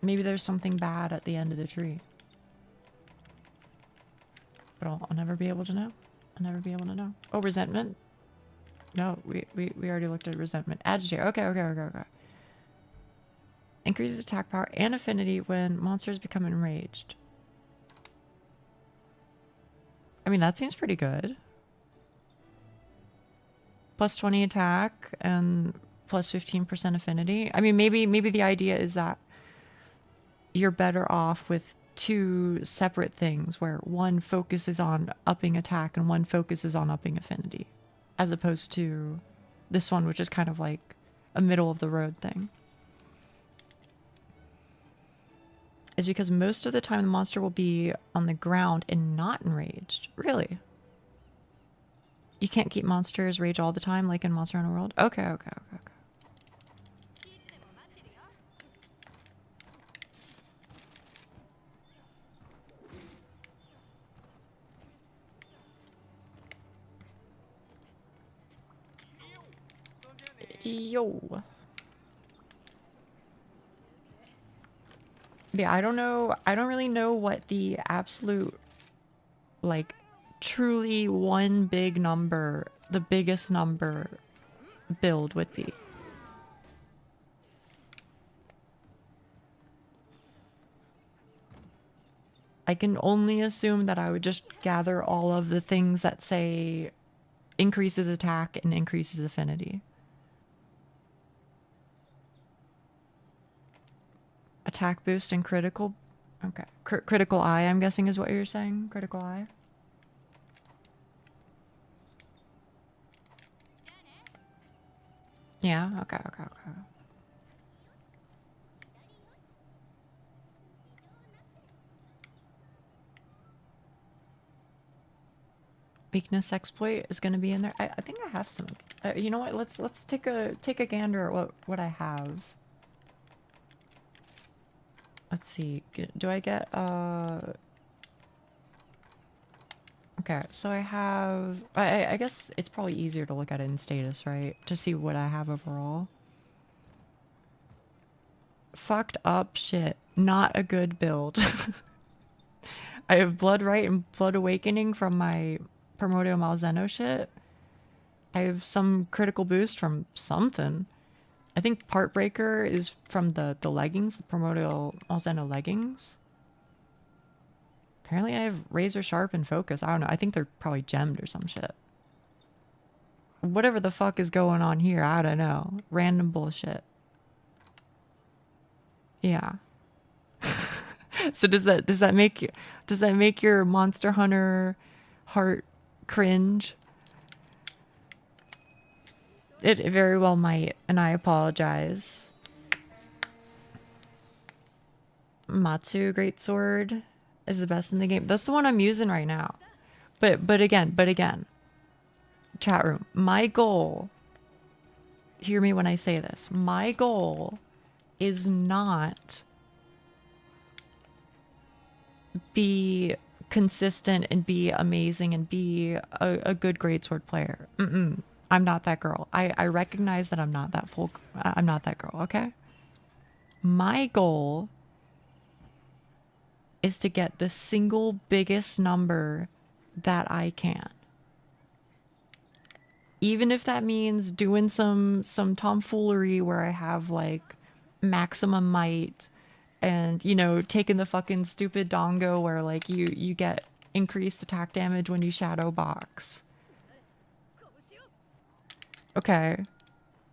Maybe there's something bad at the end of the tree. But I'll never be able to know. I'll never be able to know. Oh, resentment? No, we already looked at resentment. Agitator. Okay. Increases attack power and affinity when monsters become enraged. I mean, that seems pretty good. Plus 20 attack and plus 15% affinity. I mean, maybe the idea is that you're better off with two separate things where one focuses on upping attack and one focuses on upping affinity, as opposed to this one, which is kind of like a middle of the road thing. Is because most of the time the monster will be on the ground and not enraged. Really? You can't keep monsters rage all the time like in Monster Hunter World? Okay, okay, okay, okay. Yo. Yeah, I don't know. I don't really know what the absolute, like, truly one big number, the biggest number build would be. I can only assume that I would just gather all of the things that say increases attack and increases affinity. Attack boost and critical. Okay. Critical eye, I'm guessing, is what you're saying? Critical eye? Yeah? Okay, okay, okay. Weakness exploit is going to be in there. I think I have some. You know what? Let's take a gander at what I have. Let's see. Do I get Okay, so I have I guess it's probably easier to look at it in status, right? To see what I have overall. Fucked up shit. Not a good build. I have Blood Right and Blood Awakening from my Primordial Malzeno shit. I have some critical boost from something. I think Part Breaker is from the leggings, the Primordial Malzeno leggings. Apparently I have Razor Sharp and Focus. I don't know. I think they're probably gemmed or some shit. Whatever the fuck is going on here, I don't know. Random bullshit. Yeah. So does that make your Monster Hunter heart cringe? It very well might, and I apologize. Matsu Greatsword is the best in the game. That's the one I'm using right now. But again, chat room, my goal, hear me when I say this, my goal is not be consistent and be amazing and be a good greatsword player. I'm not that girl. I recognize that I'm not that girl, okay? My goal is to get the single biggest number that I can. Even if that means doing some tomfoolery where I have like maximum might and, you know, taking the fucking stupid dongo where like you get increased attack damage when you shadow box. Okay.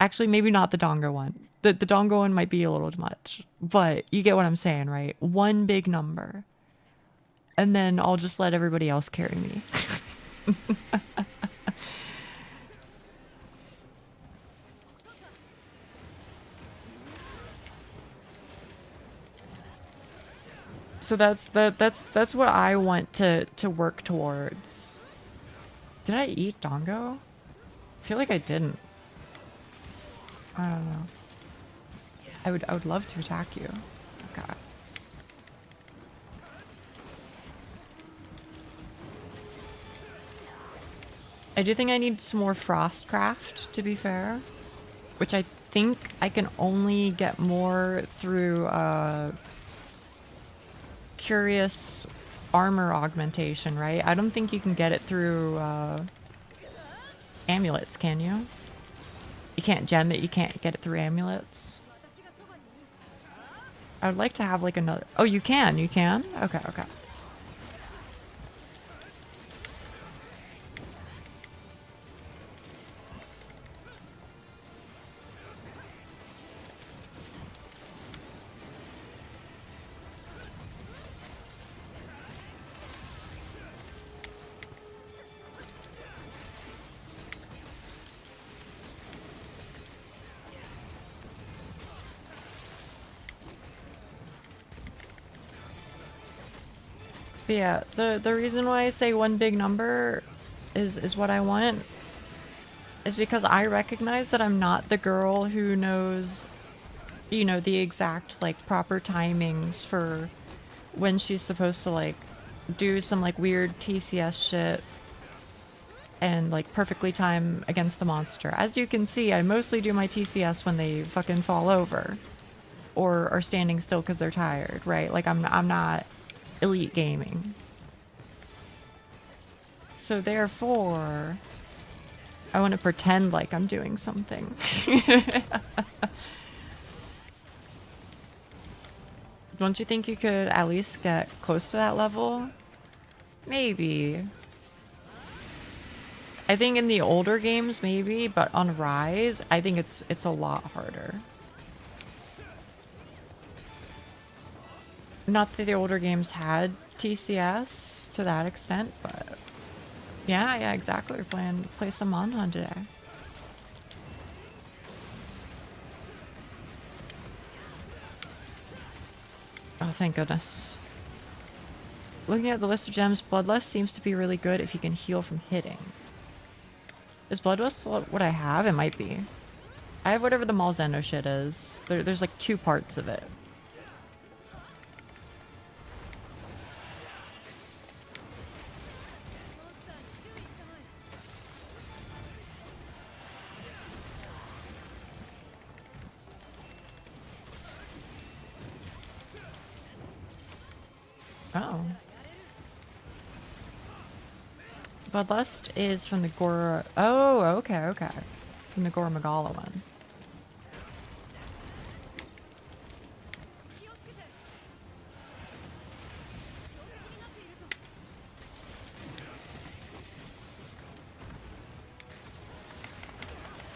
Actually, maybe not the dongo one. The dongo one might be a little too much, but you get what I'm saying, right? One big number. And then I'll just let everybody else carry me. So that's what I want to work towards. Did I eat dongo? I feel like I didn't. I don't know. I would love to attack you. Okay. I do think I need some more Frostcraft, to be fair. Which I think I can only get more through Curious armor augmentation, right? I don't think you can get it through amulets, can you? You can't gem it, you can't get it through amulets. I would like to have like another... Oh, you can? Okay, okay. But yeah, the reason why I say one big number is what I want is because I recognize that I'm not the girl who knows, you know, the exact like proper timings for when she's supposed to like do some like weird TCS shit and like perfectly time against the monster. As you can see, I mostly do my TCS when they fucking fall over or are standing still because they're tired, right? Like I'm not elite gaming. So therefore, I want to pretend like I'm doing something. Don't you think you could at least get close to that level? Maybe. I think in the older games, maybe, but on Rise, I think it's a lot harder. Not that the older games had TCS to that extent, but yeah, exactly. We're play some Monhun today. Oh, thank goodness. Looking at the list of gems, Bloodlust seems to be really good if you can heal from hitting. Is Bloodlust what I have? It might be. I have whatever the Malzeno shit is. There's like 2 parts of it. Oh. Bloodlust is from the Gora... Oh, okay. From the Gora Magala one.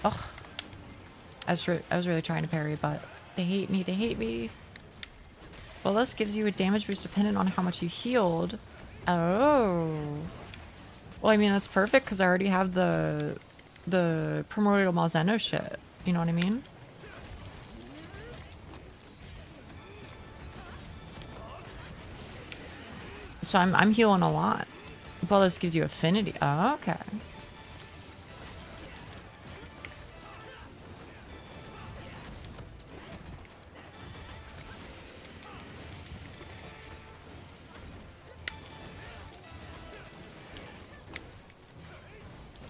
Ugh. I was really trying to parry, but they hate me. Bloodlust gives you a damage boost dependent on how much you healed. Oh. Well, I mean, that's perfect because I already have the primordial Malzeno shit. You know what I mean? So I'm healing a lot. Bloodlust gives you affinity. Oh, okay.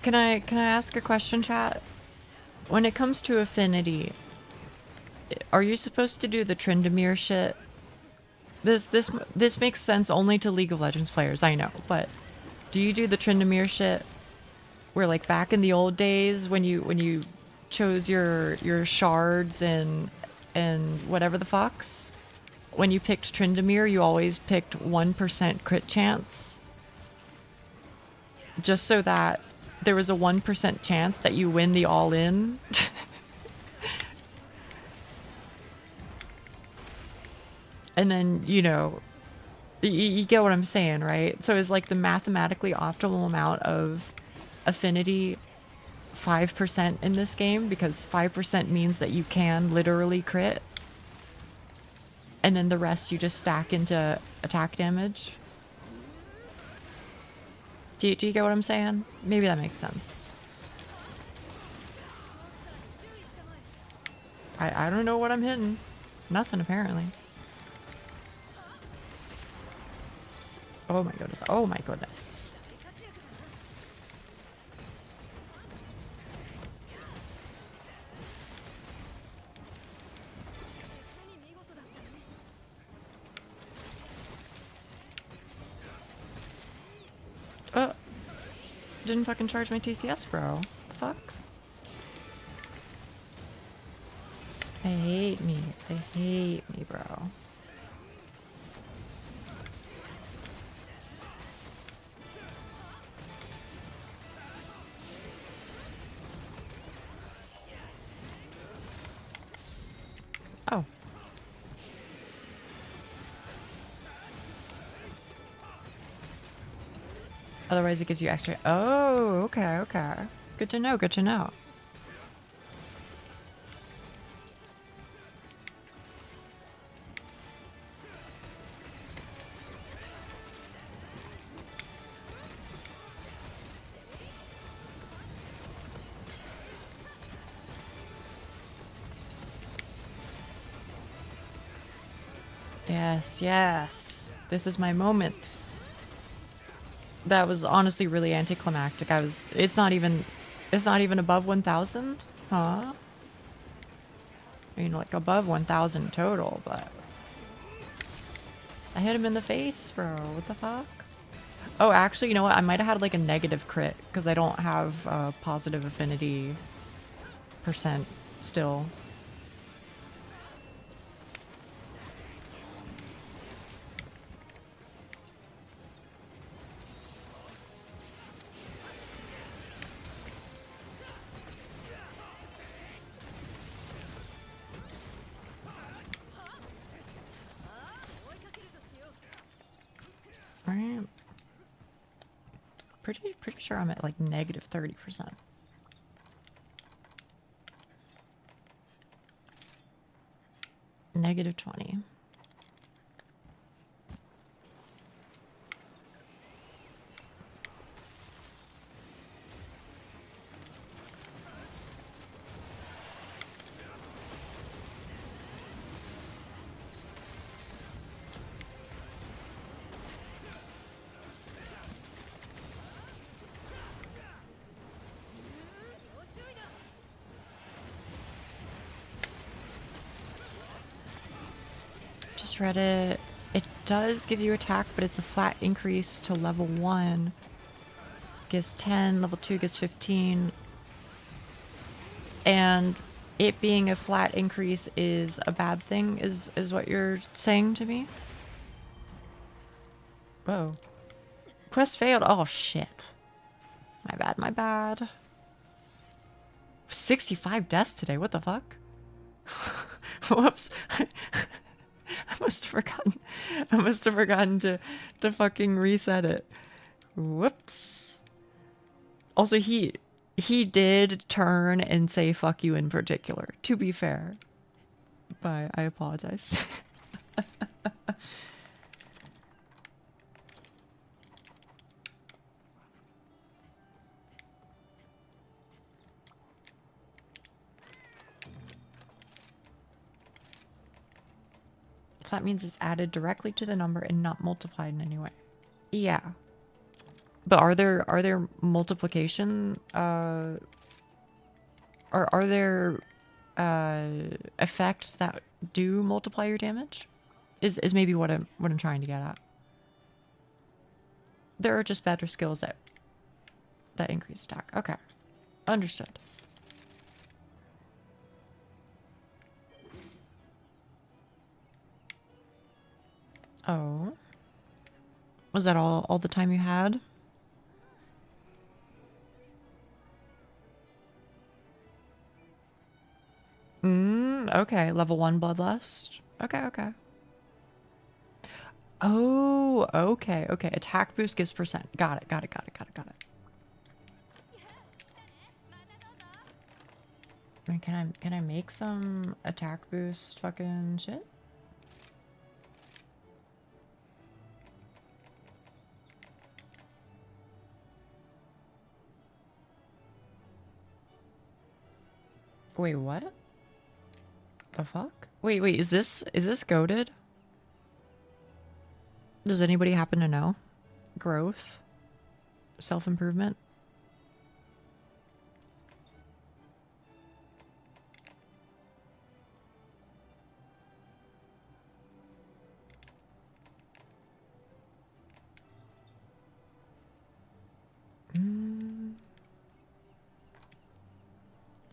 Can I ask a question, chat? When it comes to affinity, are you supposed to do the Tryndamere shit? This makes sense only to League of Legends players, I know, but do you do the Tryndamere shit where like back in the old days when you chose your shards and whatever the fucks, when you picked Tryndamere, you always picked 1% crit chance? Just so that there was a 1% chance that you win the all-in. And then, you know, you get what I'm saying, right? So is like the mathematically optimal amount of affinity 5% in this game? Because 5% means that you can literally crit. And then the rest you just stack into attack damage. Do you get what I'm saying? Maybe that makes sense. I don't know what I'm hitting. Nothing, apparently. Oh my goodness. Oh my goodness. Didn't fucking charge my TCS, bro. The fuck? They hate me. They hate me, bro. Oh. Otherwise it gives you extra... Oh, okay. Good to know. Yes, yes. This is my moment. That was honestly really anticlimactic. It's not even above 1,000? Huh? I mean, like above 1,000 total, but I hit him in the face, bro. What the fuck? Oh, actually, you know what? I might have had like a negative crit because I don't have positive affinity percent still. Alright. Pretty sure I'm at like negative 30%. Negative 20. Just read it. It does give you attack, but it's a flat increase to level 1. Gives 10, level 2 gives 15. And it being a flat increase is a bad thing, is what you're saying to me? Whoa. Quest failed. Oh, shit. My bad, my bad. 65 deaths today. What the fuck? Whoops. I must have forgotten to fucking reset it. Whoops. Also, he did turn and say fuck you in particular, to be fair. But I apologize. That means it's added directly to the number and not multiplied in any way. Yeah. But are there multiplication are there effects that do multiply your damage? Is maybe what I'm trying to get at. There are just better skills that increase attack. Okay. Understood. Oh. Was that all the time you had? Okay. Level 1 bloodlust. Okay. Oh, okay. Attack boost gives percent. Got it. I mean, can I make some attack boost fucking shit? Wait, what? The fuck? Wait, is this goated? Does anybody happen to know? Growth? Self-improvement?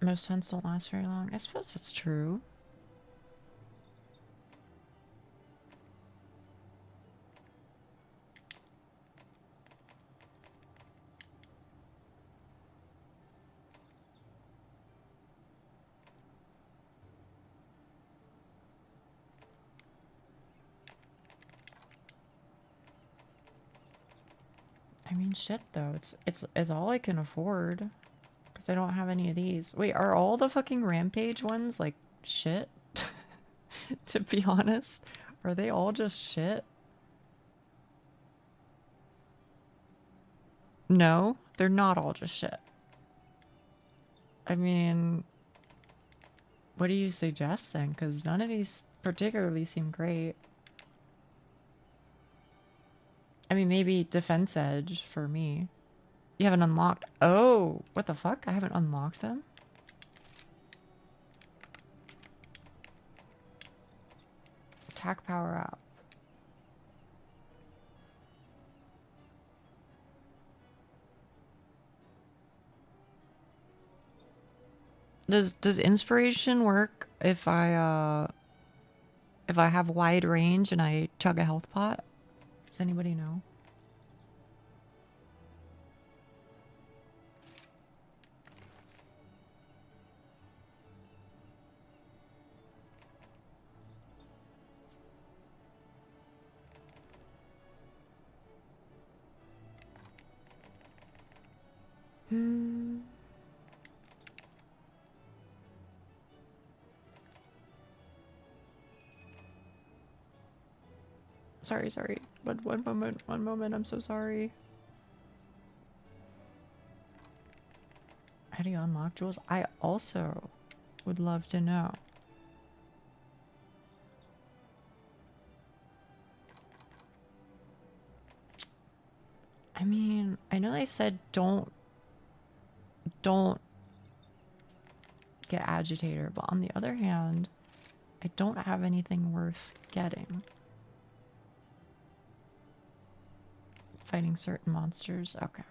Most hunts don't last very long. I suppose that's true. I mean, shit though. It's all I can afford. Because I don't have any of these. Wait, are all the fucking rampage ones like shit? To be honest, are they all just shit? No, they're not all just shit. I mean, what do you suggest then? Because none of these particularly seem great. I mean, maybe defense edge for me. You haven't unlocked. Oh, what the fuck? I haven't unlocked them? Attack power up. Does inspiration work if I have wide range and I chug a health pot? Does anybody know? Sorry. One moment, I'm so sorry. How do you unlock jewels? I also would love to know. I mean, I know they said don't get agitator, but on the other hand, I don't have anything worth getting. Fighting certain monsters. Okay.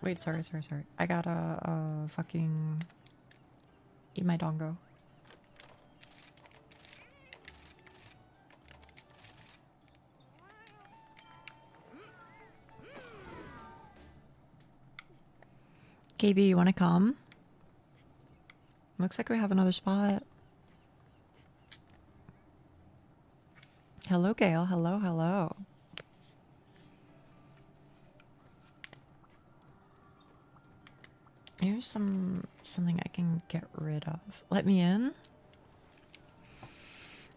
Wait, sorry. I gotta fucking eat my dongo. KB, you wanna come? Looks like we have another spot. Hello, Gail. Hello. Here's something I can get rid of. Let me in.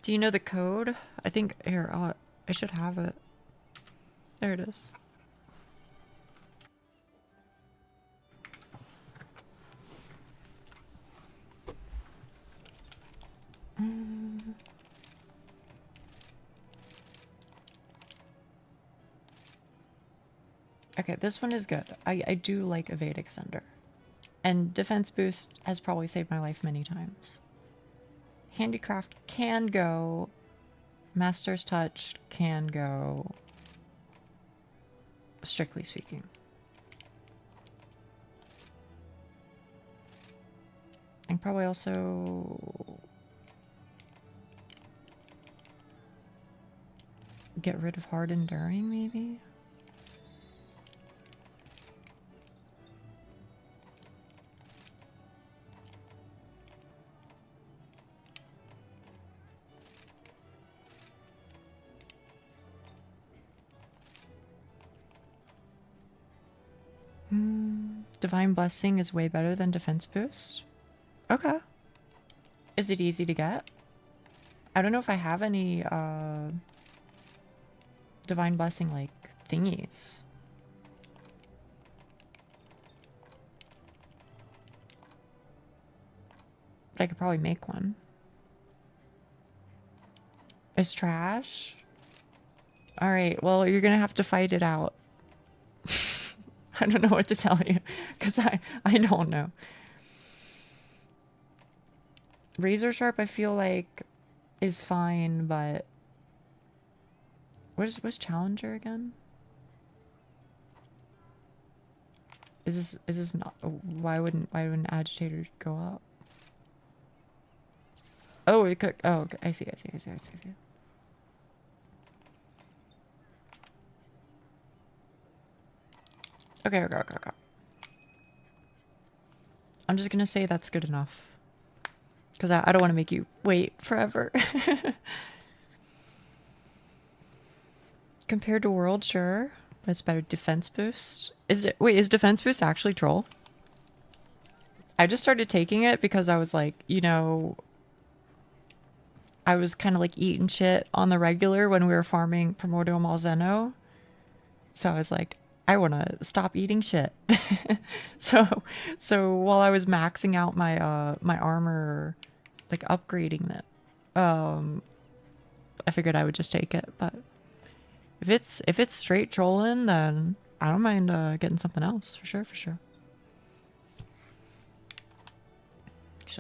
Do you know the code? I think here, I should have it. There it is. Okay, this one is good. I do like evade extender. And defense boost has probably saved my life many times. Handicraft can go. Master's touch can go. Strictly speaking. And probably also get rid of hard enduring, maybe? Divine Blessing is way better than defense boost. Okay. Is it easy to get? I don't know if I have any Divine Blessing like thingies. But I could probably make one. It's trash? Alright, well, you're gonna have to fight it out. I don't know what to tell you, because I don't know. Razor Sharp, I feel like, is fine, but... What's Challenger again? Is this not... Why wouldn't Agitator go up? Oh, it could... Oh, okay. I see. Okay. I'm just gonna say that's good enough. Because I don't want to make you wait forever. Compared to World, sure. But it's better defense boost. Is defense boost actually troll? I just started taking it because I was like, you know... I was kind of like eating shit on the regular when we were farming Primordial Malzeno. So I was like, I want to stop eating shit. So while I was maxing out my my armor, like upgrading it, I figured I would just take it. But if it's straight trolling, then I don't mind getting something else for sure, for sure.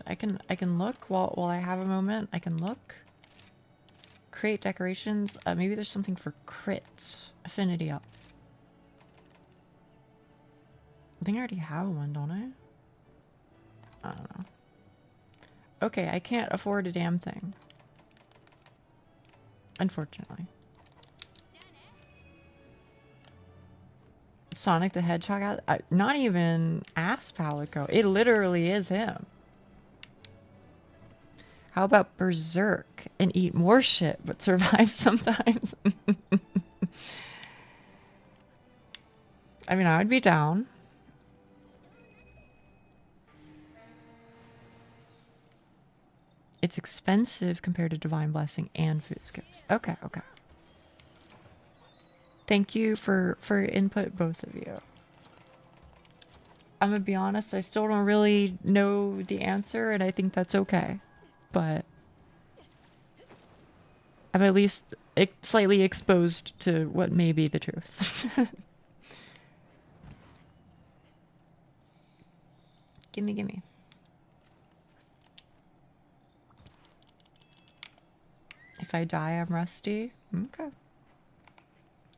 I can look while I have a moment. I can look. Create decorations. Maybe there's something for crit affinity up. I think I already have one, don't I? I don't know. Okay, I can't afford a damn thing. Unfortunately. Sonic the Hedgehog. Not even Ass Palico. It literally is him. How about berserk and eat more shit but survive sometimes? I mean, I would be down. It's expensive compared to Divine Blessing and Food Skips. Okay, okay. Thank you for input, both of you. I'm gonna be honest, I still don't really know the answer, and I think that's okay. But I'm at least slightly exposed to what may be the truth. Gimme, gimme. If I die, I'm rusty. Okay.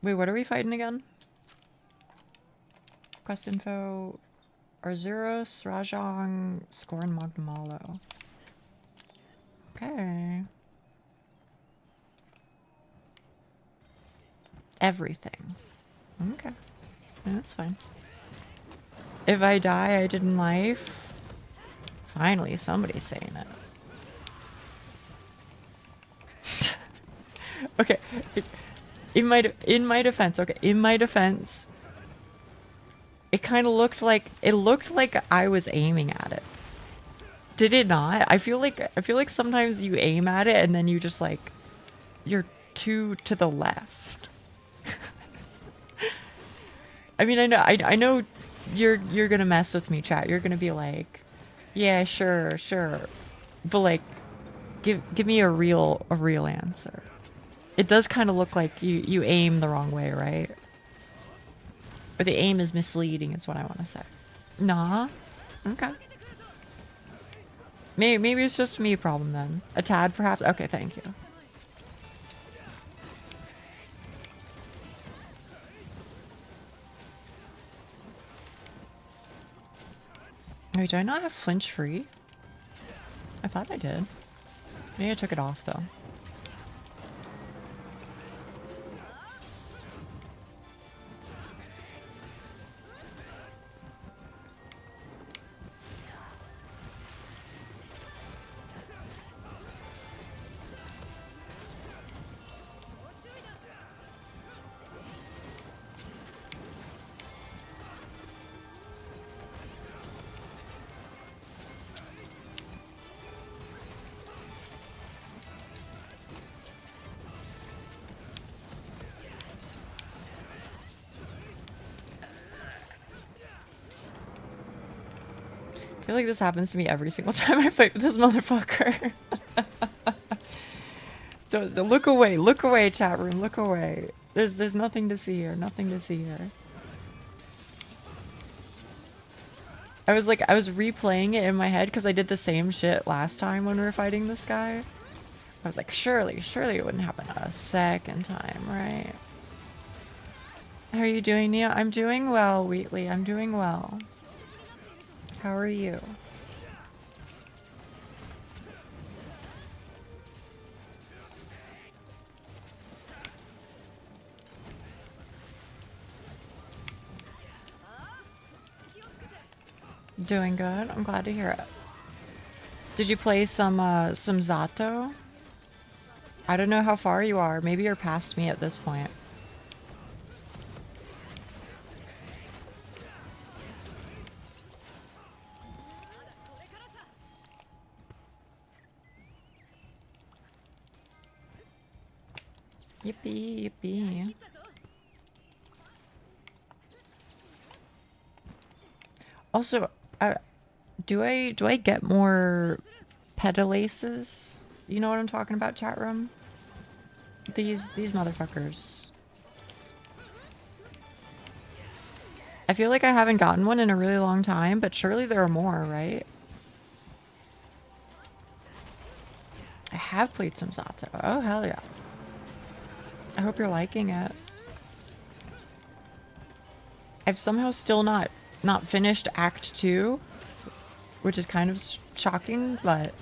Wait, what are we fighting again? Quest info. Arzuros, Rajang, Scorn, Magnamalo. Okay. Everything. Okay. Yeah, that's fine. If I die, I did in life. Finally, somebody's saying it. Okay. In my defense, okay, in my defense, it kind of looked like I was aiming at it. Did it not? I feel like sometimes you aim at it and then you just like you're too to the left. I mean, I know you're gonna mess with me, chat. You're gonna be like, yeah, sure, but like, give me a real answer. It does kind of look like you aim the wrong way, right? Or the aim is misleading, is what I want to say. Nah. Okay. Maybe it's just me problem then. A tad, perhaps. Okay, thank you. Wait, do I not have flinch free? I thought I did. Maybe I took it off though. I feel like this happens to me every single time I fight with this motherfucker. Look away, chat room, look away. There's nothing to see here, nothing to see here. I was replaying it in my head because I did the same shit last time when we were fighting this guy. I was like, surely it wouldn't happen a second time, right? How are you doing, Nia? I'm doing well, Wheatley. I'm doing well. How are you? Doing good. I'm glad to hear it. Did you play some Zato? I don't know how far you are. Maybe you're past me at this point. Yippee, yippee. Also, do I get more pedalaces? You know what I'm talking about, chat room? These motherfuckers. I feel like I haven't gotten one in a really long time, but surely there are more, right? I have played some Zato. Oh, hell yeah. I hope you're liking it. I've somehow still not finished Act 2, which is kind of shocking, but...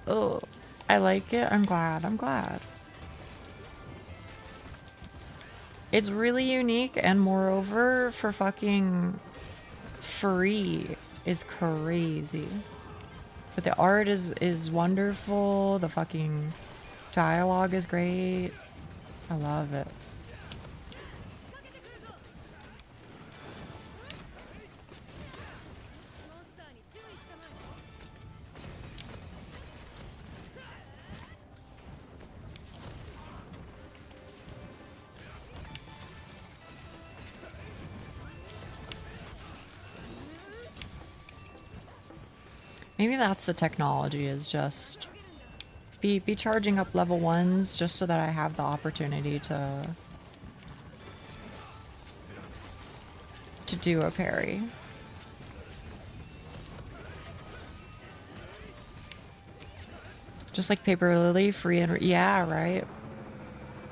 Oh, I like it. I'm glad. I'm glad. It's really unique, and moreover, for fucking free is crazy. But the art is wonderful. The fucking dialogue is great. I love it. Maybe that's the technology, is just be charging up level 1s just so that I have the opportunity to do a parry. Just like Paper Lily, free and... yeah, right?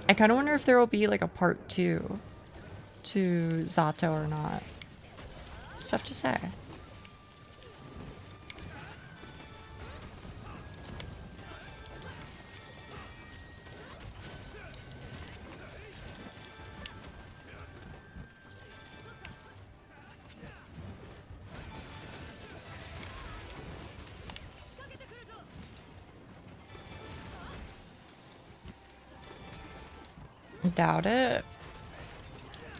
I kind of wonder if there will be like a part 2 to Zato or not. It's tough to say. Doubt it.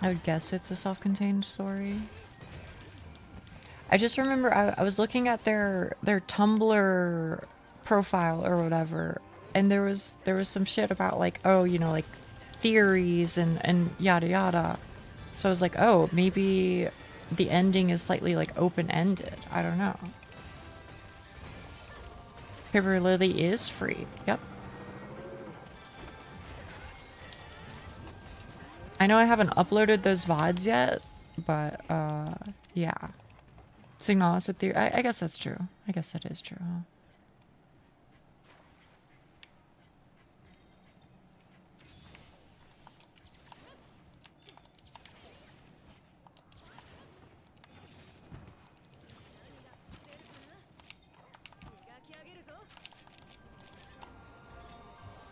I would guess it's a self-contained story. I just remember I was looking at their Tumblr profile or whatever, and there was some shit about like, oh, you know, like theories and yada yada. So I was like, oh, maybe the ending is slightly like open-ended. I don't know. Paper Lily is free. Yep. I know I haven't uploaded those VODs yet, but yeah. Signal is a theory. I guess that's true. I guess that is true. Huh?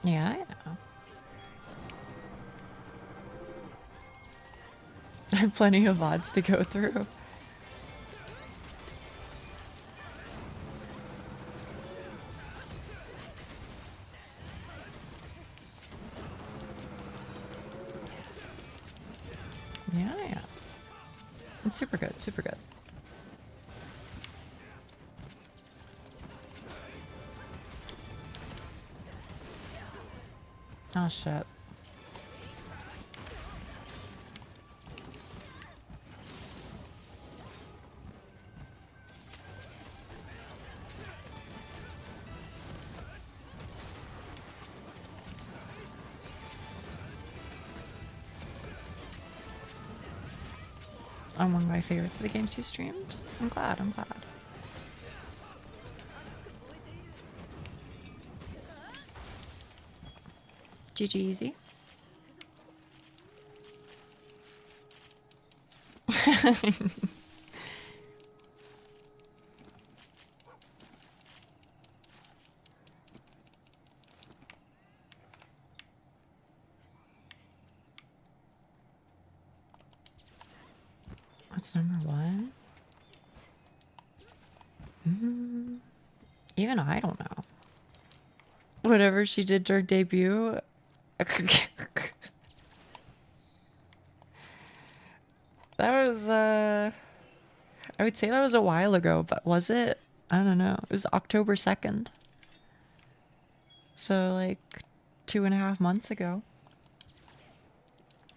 Yeah, I know. I have plenty of VODs to go through. Yeah, yeah. It's super good, super good. Oh shit. One of my favorites of the games you streamed. I'm glad, I'm glad. GG easy. What's number 1? Even I don't know. Whatever she did during debut. That was, I would say that was a while ago, but was it? I don't know. It was October 2nd. So, like, 2.5 months ago.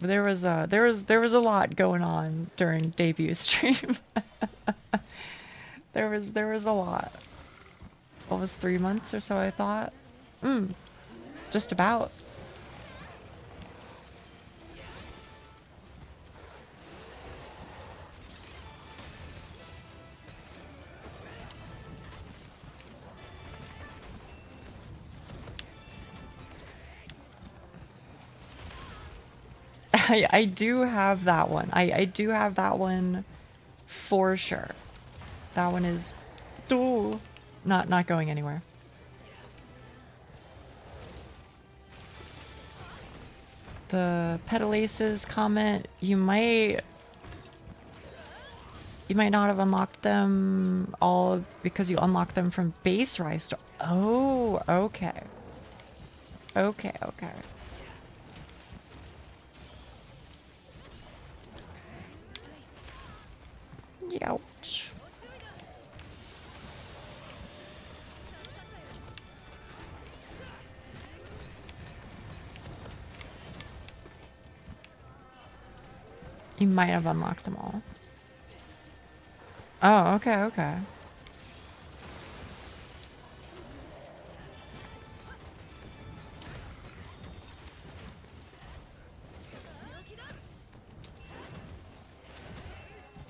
there was a lot going on during debut stream. there was a lot. Almost 3 months or so, I thought. Just about. I do have that one. I do have that one for sure. That one is not going anywhere. The Petalaces comment, you might not have unlocked them all because you unlocked them from base rise to... Oh, okay. Okay. Ouch. You might have unlocked them all. Oh, okay.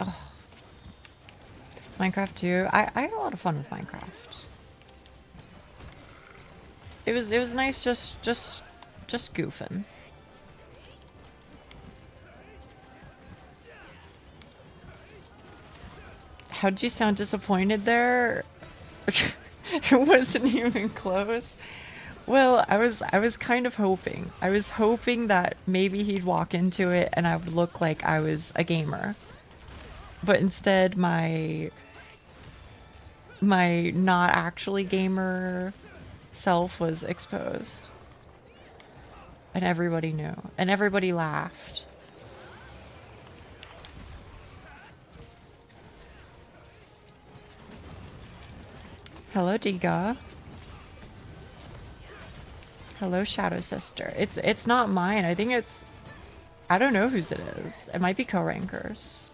Oh. Minecraft 2. I had a lot of fun with Minecraft. It was nice just goofing. How'd you sound disappointed there? It wasn't even close. Well, I was kind of hoping. I was hoping that maybe he'd walk into it and I would look like I was a gamer. But instead my not actually gamer self was exposed. And everybody knew. And everybody laughed. Hello, Diga. Hello, Shadow Sister. It's not mine. I think it's... I don't know whose it is. It might be co-rankers.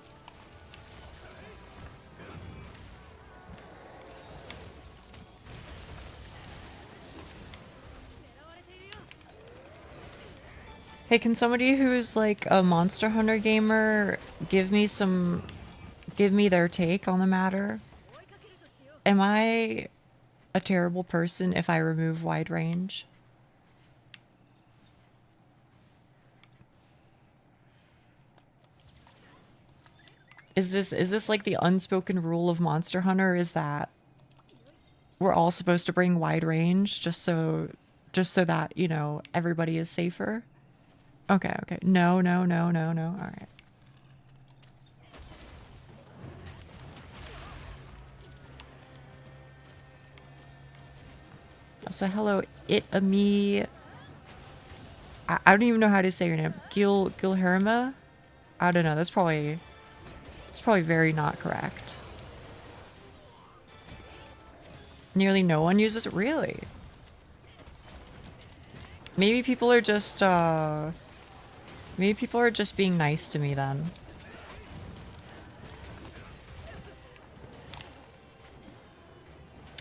Hey, can somebody who's like a Monster Hunter gamer give me their take on the matter? Am I a terrible person if I remove wide range? Is this like the unspoken rule of Monster Hunter, is that we're all supposed to bring wide range just so that, you know, everybody is safer? Okay. No. All right. So hello, me. I don't even know how to say your name. Gilherma? I don't know. It's probably very not correct. Nearly no one uses it. Really? Maybe people are just being nice to me then.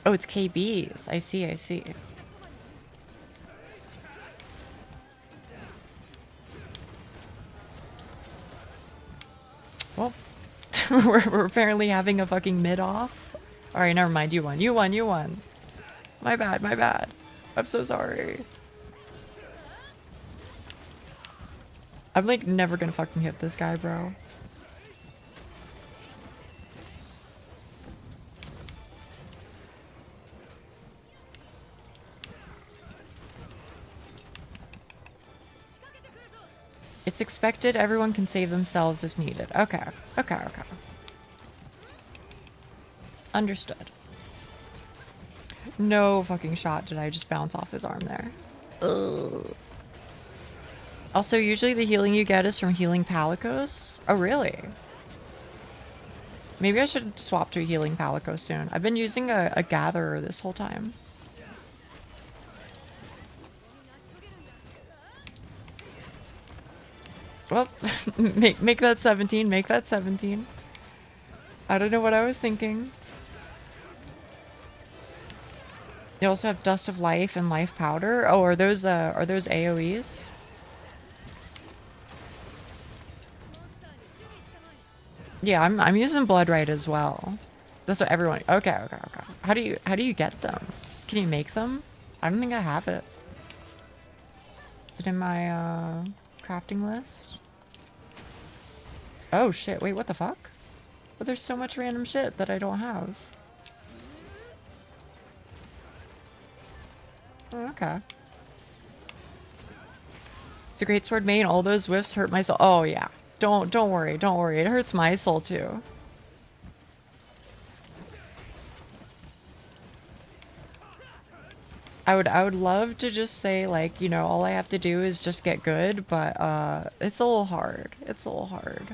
Oh, it's KBs. I see. Well, we're apparently having a fucking mid-off. Alright, never mind. You won. My bad. I'm so sorry. I'm like never gonna fucking hit this guy, bro. It's expected. Everyone can save themselves if needed. Okay. Understood. No fucking shot did I just bounce off his arm there. Ugh. Also, usually the healing you get is from healing Palicos. Oh, really? Maybe I should swap to a healing Palico soon. I've been using a gatherer this whole time. Well, make that 17. Make that 17. I don't know what I was thinking. You also have Dust of Life and Life Powder. Oh, are those AoEs? Yeah, I'm using Blood Right as well. That's what everyone. Okay. How do you get them? Can you make them? I don't think I have it. Is it in my crafting list? Oh shit! Wait, what the fuck? But there's so much random shit that I don't have. Oh, okay. It's a great sword main. All those whiffs hurt my soul. Oh yeah. Don't worry. Don't worry. It hurts my soul too. I would love to just say, like, you know, all I have to do is just get good, but it's a little hard. It's a little hard.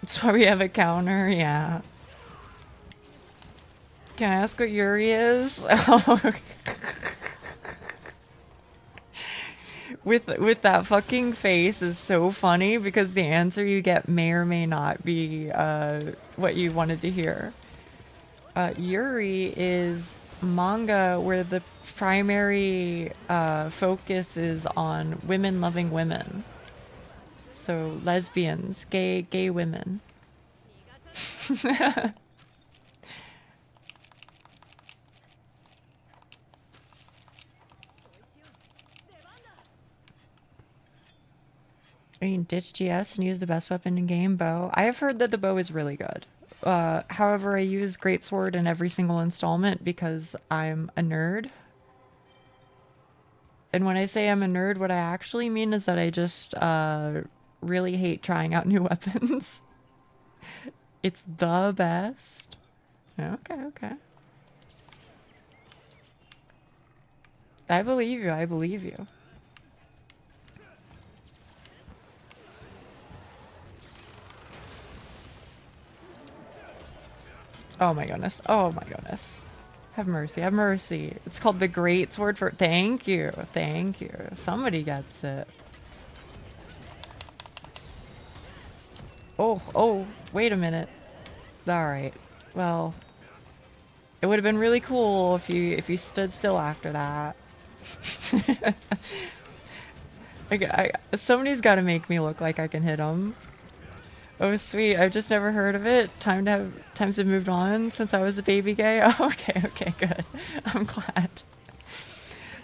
That's why we have a counter, yeah. Can I ask what Yuri is? With that fucking face is so funny because the answer you get may or may not be what you wanted to hear. Yuri is manga where the primary focus is on women loving women. So lesbians, gay women. I mean, ditch GS and use the best weapon in game, bow. I have heard that the bow is really good. However, I use Greatsword in every single installment because I'm a nerd. And when I say I'm a nerd, what I actually mean is that I just really hate trying out new weapons. It's the best. Okay. I believe you, I believe you. Oh my goodness. Oh my goodness. Have mercy. Have mercy. It's called the Great Sword for... Thank you. Thank you. Somebody gets it. Oh. Wait a minute. Alright. Well... It would have been really cool if you stood still after that. Somebody's got to make me look like I can hit him. Oh sweet, I've just never heard of it. Times have moved on since I was a baby gay. Oh, okay, good. I'm glad.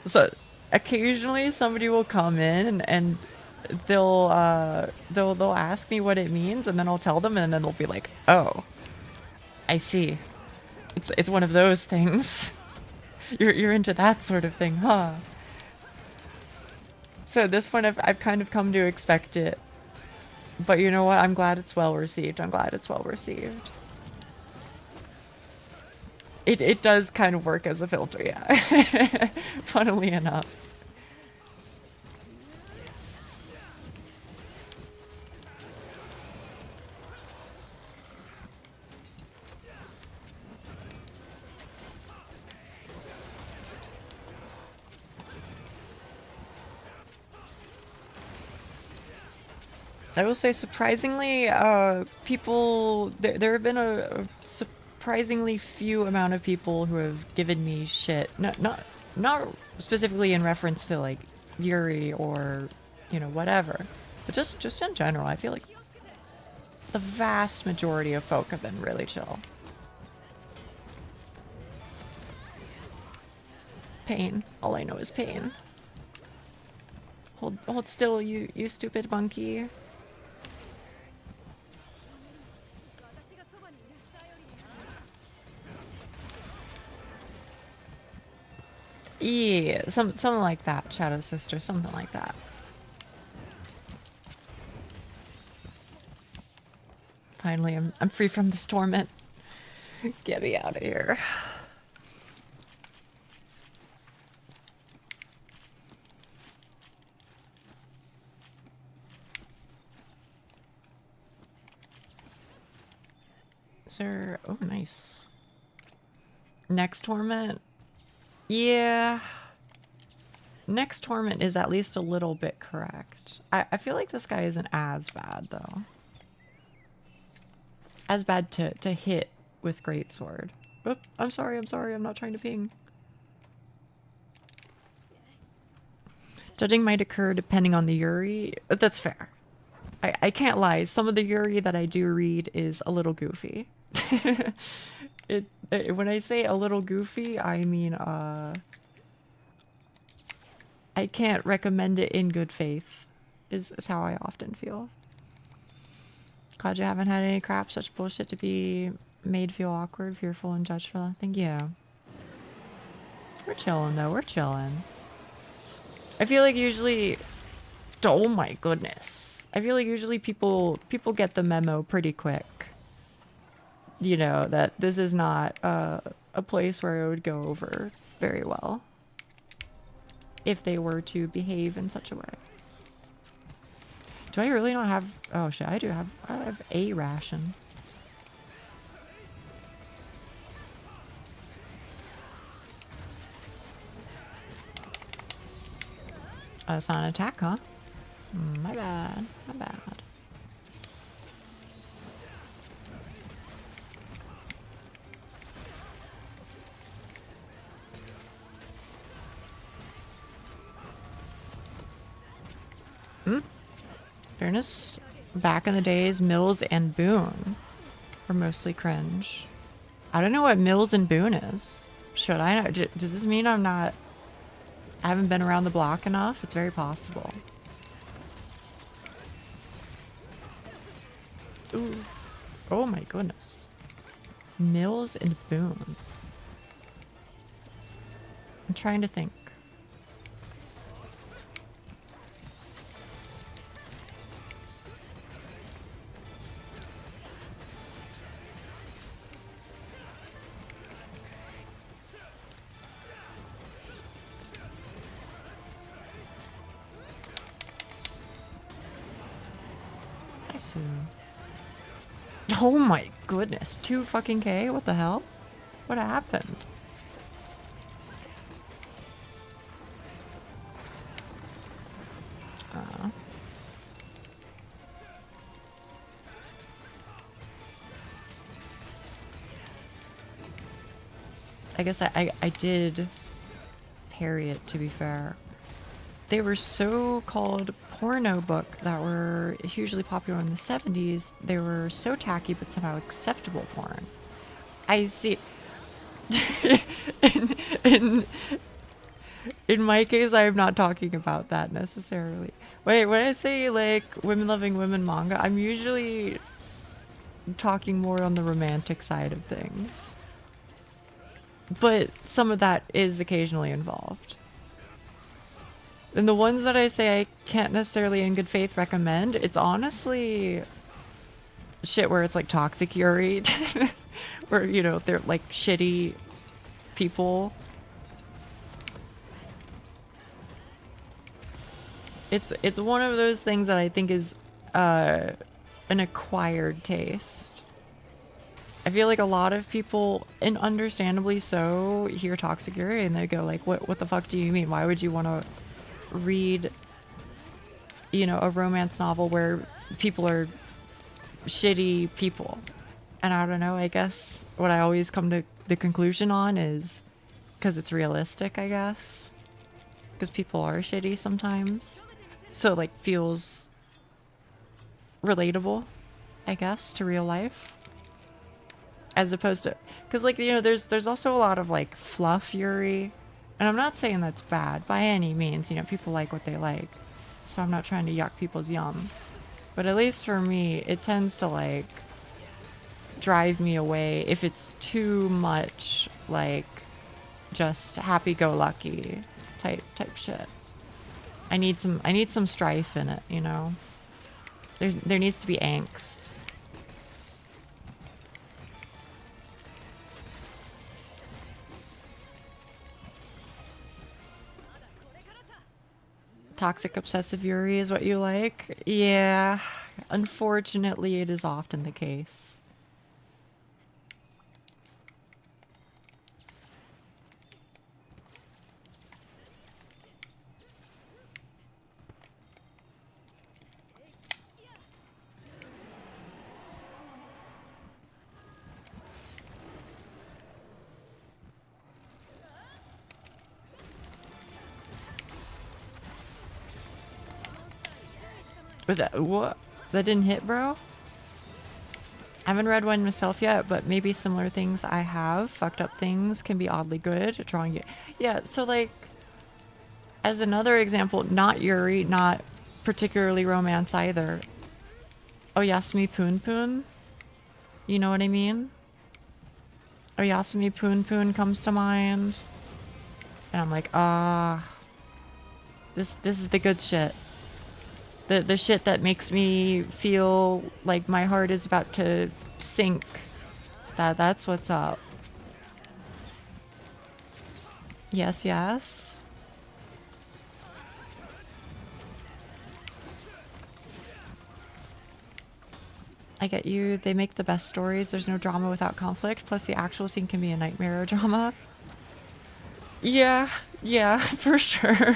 So occasionally somebody will come in and they'll ask me what it means, and then I'll tell them, and then they'll be like, "Oh, I see. It's one of those things. You're into that sort of thing, huh?" So at this point, I've kind of come to expect it. But you know what? I'm glad it's well received. I'm glad it's well received. It does kind of work as a filter, yeah. Funnily enough. I will say, surprisingly, there have been a surprisingly few amount of people who have given me shit. Not specifically in reference to like Yuri or, you know, whatever, but just in general. I feel like the vast majority of folk have been really chill. Pain. All I know is pain. Hold still, you stupid monkey. Yeah, something like that, Shadow Sister, something like that. Finally, I'm free from this torment. Get me out of here. Sir, oh nice. Next torment. Yeah. next torment is at least a little bit correct. I feel like this guy isn't as bad, though. As bad to hit with greatsword. Oop, I'm sorry, I'm not trying to ping. Judging might occur depending on the Yuri. That's fair. I can't lie. Some of the Yuri that I do read is a little goofy. When I say a little goofy, I mean, I can't recommend it in good faith, is how I often feel. Glad you haven't had any crap, such bullshit to be made feel awkward, fearful, and judged for nothing. Yeah. We're chilling, though. We're chilling. I feel like usually... Oh my goodness. I feel like usually people get the memo pretty quick. You know, that this is not a place where it would go over very well. If they were to behave in such a way. Do I really not have... Oh shit, I have a ration. Oh, that's not an attack, huh? My bad. My bad. Fairness, back in the days, Mills and Boone were mostly cringe. I don't know what Mills and Boone is. Should I know? Does this mean I haven't been around the block enough? It's very possible. Ooh. Oh my goodness. Mills and Boone. I'm trying to think. Oh my goodness, 2 fucking K? What the hell? What happened? I guess I did parry it, to be fair. They were so-called porno book that were hugely popular in the 70s. They were so tacky but somehow acceptable porn. I see. in my case, I am not talking about that necessarily. Wait, when I say like women loving women manga, I'm usually talking more on the romantic side of things. But some of that is occasionally involved. And the ones that I say I can't necessarily in good faith recommend, it's honestly shit where it's like toxic Yuri. Where, you know, they're like shitty people. It's one of those things that I think is an acquired taste. I feel like a lot of people, and understandably so, hear toxic Yuri and they go like, what the fuck do you mean? Why would you want to read, you know, a romance novel where people are shitty people? And I don't know, I guess what I always come to the conclusion on is because it's realistic, I guess. Because people are shitty sometimes. So it like feels relatable, I guess, to real life. As opposed to, because like, you know, there's also a lot of like fluff Yuri. And I'm not saying that's bad by any means, you know, people like what they like. So I'm not trying to yuck people's yum. But at least for me, it tends to like drive me away if it's too much like just happy-go-lucky type shit. I need some strife in it, you know. There needs to be angst. Toxic obsessive Yuri is what you like? Yeah, unfortunately it is often the case. But that, what? That didn't hit, bro? I haven't read one myself yet, but maybe similar things I have. Fucked up things can be oddly good. Drawing it. Yeah, so like, as another example, not Yuri, not particularly romance either. Oyasumi Poon Poon? You know what I mean? Oyasumi Poon Poon comes to mind. And I'm like, this is the good shit. The shit that makes me feel like my heart is about to sink. That's what's up. Yes, yes. I get you. They make the best stories. There's no drama without conflict. Plus the actual scene can be a nightmare drama. Yeah, for sure.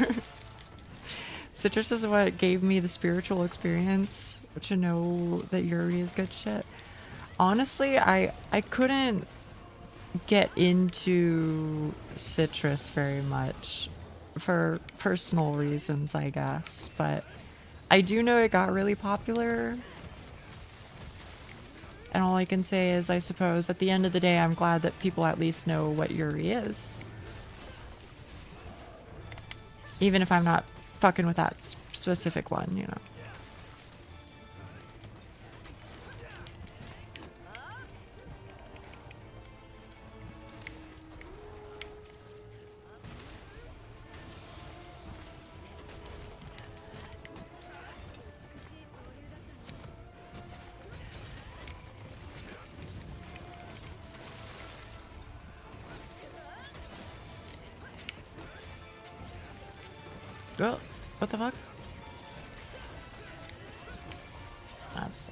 Citrus is what gave me the spiritual experience to know that Yuri is good shit. Honestly, I couldn't get into Citrus very much for personal reasons, I guess. But I do know it got really popular. And all I can say is, I suppose, at the end of the day, I'm glad that people at least know what Yuri is. Even if I'm not fucking with that specific one, you know. Oh, what the fuck? That's...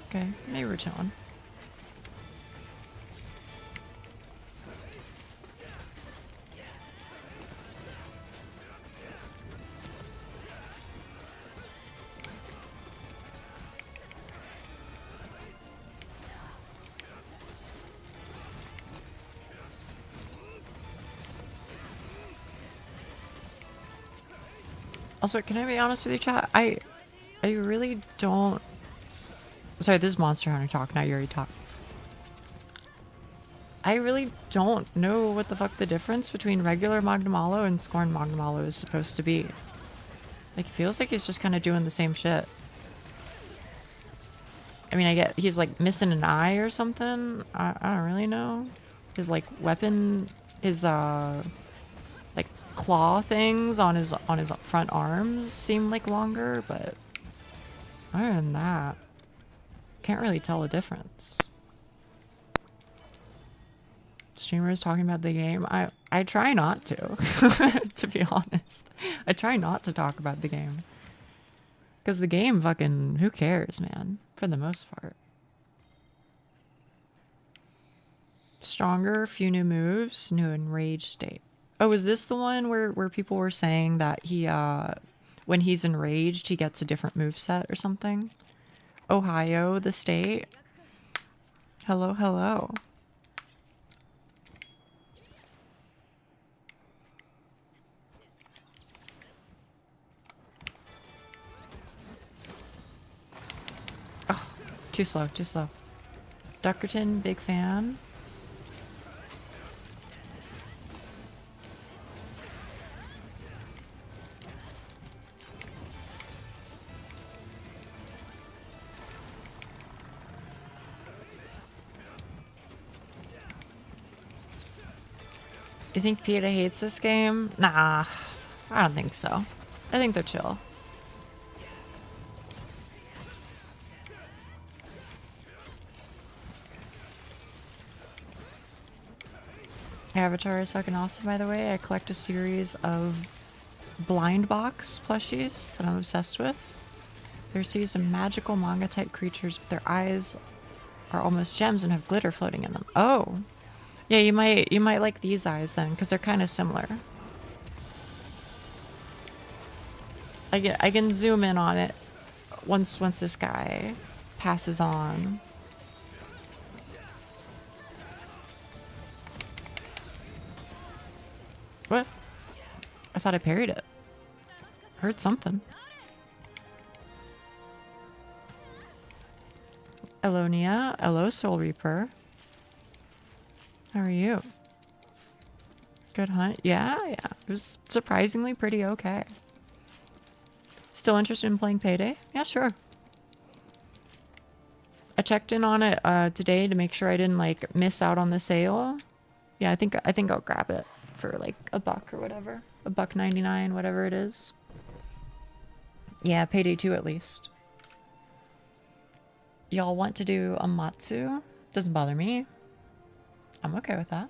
okay, maybe we're chilling. Also, can I be honest with you, chat? I really don't... Sorry, this is Monster Hunter talk, not Yuri talk. I really don't know what the fuck the difference between regular Magnamalo and Scorn Magnamalo is supposed to be. Like, it feels like he's just kind of doing the same shit. I mean, I get he's like missing an eye or something. I don't really know. His like weapon, his like claw things on his front arms seem like longer, but other than that, can't really tell a difference. Streamers talking about the game. I try not to, to be honest. I try not to talk about the game. Because the game fucking, who cares, man? For the most part. Stronger, few new moves, new enraged state. Oh, is this the one where people were saying that he, when he's enraged, he gets a different moveset or something? Ohio, the state? Hello, hello. Oh, too slow, too slow. Duckerton, big fan. You think PETA hates this game? Nah, I don't think so. I think they're chill. Avatar is fucking awesome, by the way. I collect a series of blind box plushies that I'm obsessed with. They're a series of magical manga type creatures, but their eyes are almost gems and have glitter floating in them. Oh. Yeah, you might like these eyes then, because they're kind of similar. I can zoom in on it once this guy passes on. What? I thought I parried it. Heard something. Hello, Nia. Hello, Soul Reaper. How are you? Good hunt? Yeah. It was surprisingly pretty okay. Still interested in playing Payday? Yeah, sure. I checked in on it today to make sure I didn't like miss out on the sale. Yeah, I think I'll grab it for like $1 or whatever. $1.99, whatever it is. Yeah, Payday 2 at least. Y'all want to do a Matsu? Doesn't bother me. I'm okay with that.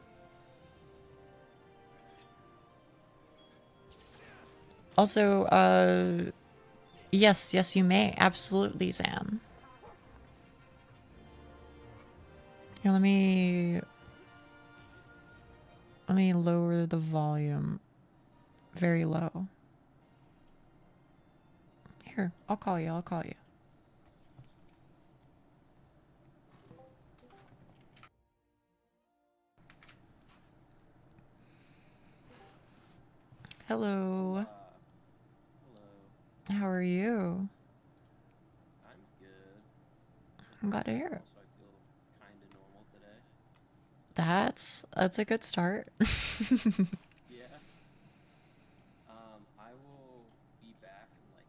Also, yes, you may. Absolutely, Zan. Here, let me lower the volume very low. Here, I'll call you. Hello. How are you? I'm good. I'm glad to hear it. Also, I feel kind of normal today. That's a good start. Yeah. I will be back in like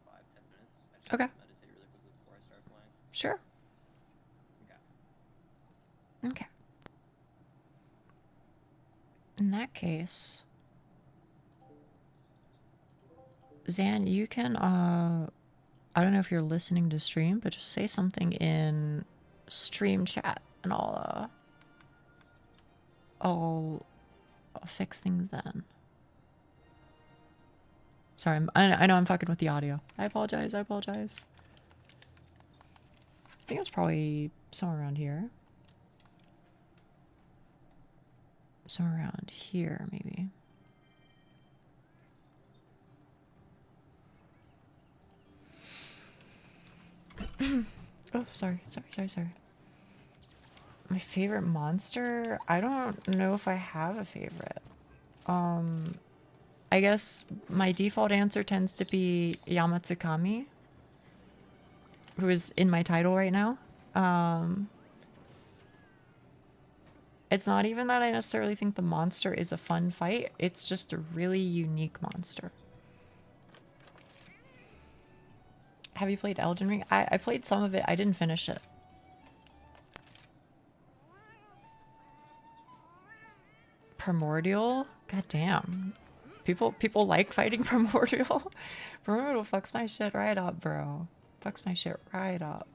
5-10 minutes. I just Okay. have to meditate really quickly before I start playing. Sure. Okay. Okay. In that case, Zan, you can I don't know if you're listening to stream, but just say something in stream chat and I'll fix things then. Sorry, I know I'm fucking with the audio. I apologize. I think it's probably somewhere around here. Somewhere around here, maybe. Oh, sorry. My favorite monster? I don't know if I have a favorite. I guess my default answer tends to be Yama Tsukami, who is in my title right now. It's not even that I necessarily think the monster is a fun fight. It's just a really unique monster. Have you played Elden Ring? I played some of it. I didn't finish it. Primordial? God damn. People like fighting Primordial? Primordial fucks my shit right up, bro. Fucks my shit right up.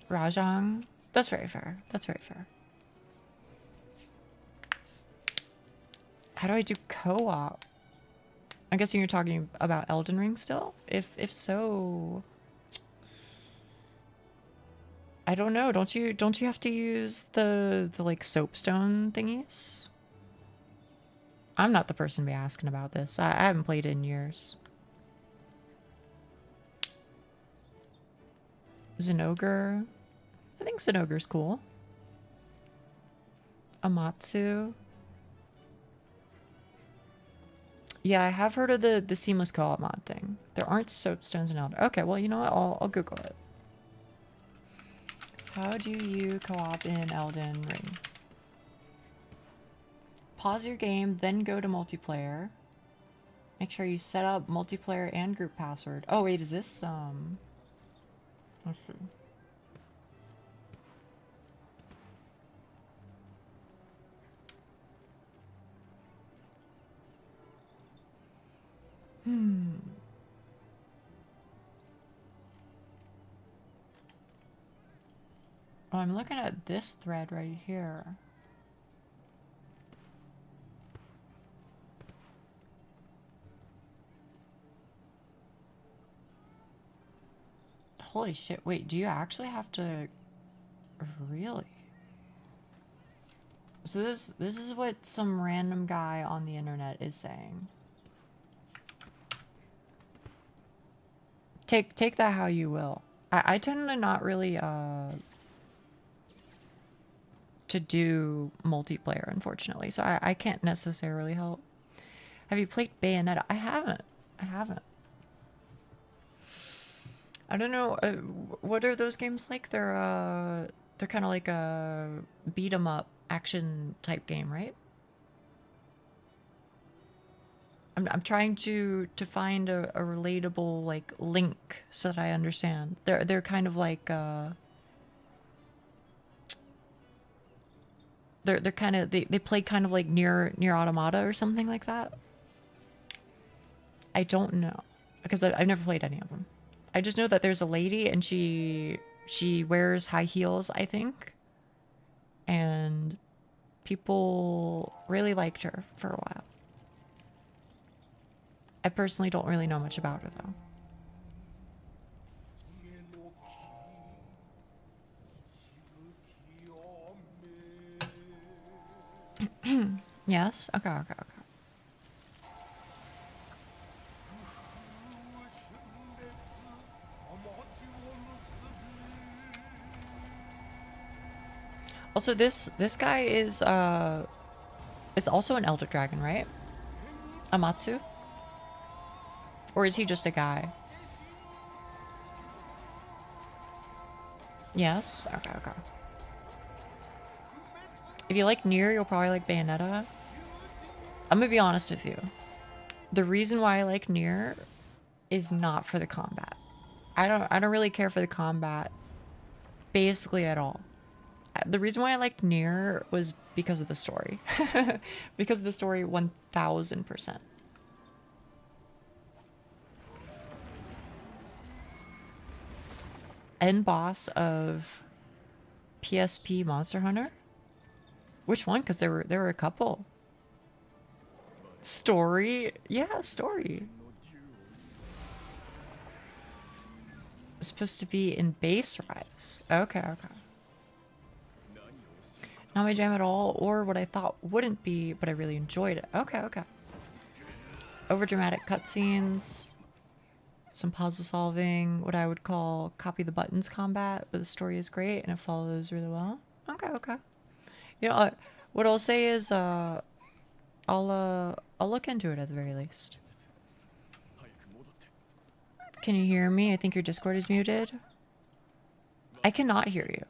Rajang? That's very fair. How do I do co-op? I'm guessing you're talking about Elden Ring still? If so, I don't know. Don't you have to use the like soapstone thingies? I'm not the person to be asking about this. I haven't played it in years. Zinogre. I think Zinogre's cool. Amatsu. Yeah, I have heard of the seamless co-op mod thing. There aren't soapstones in Elden. Okay, well, you know what? I'll Google it. How do you co-op in Elden Ring? Pause your game, then go to multiplayer. Make sure you set up multiplayer and group password. Oh wait, is this let's see. Oh, I'm looking at this thread right here. Holy shit, wait, do you actually have to... Really? So this is what some random guy on the internet is saying. Take that how you will. I tend to not really to do multiplayer, unfortunately, so I can't necessarily help. Have you played Bayonetta? I haven't. I don't know. What are those games like? They're kind of like a beat 'em up action type game, right? I'm trying to find a relatable like link so that I understand. They're kind of like they're kind of they play kind of like near Automata or something like that. I don't know because I've never played any of them. I just know that there's a lady and she wears high heels, I think, and people really liked her for a while. I personally don't really know much about her though. Yes? Okay, okay, okay. Also, this guy is also an Elder Dragon, right? Amatsu? Or is he just a guy? Yes? Okay, okay. If you like Nier, you'll probably like Bayonetta. I'm gonna be honest with you. The reason why I like Nier is not for the combat. I don't really care for the combat basically at all. The reason why I liked Nier was because of the story. Because of the story 1000%. End boss of PSP Monster Hunter? Which one? Because there were a couple. Story? Yeah, story. It's supposed to be in base rise. Okay, okay. Not my jam at all, or what I thought wouldn't be, but I really enjoyed it. Okay, okay. Overdramatic cutscenes. Some puzzle solving, what I would call copy the buttons combat, but the story is great and it follows really well. Okay, okay. You know, what I'll say is, I'll look into it at the very least. Can you hear me? I think your Discord is muted. I cannot hear you.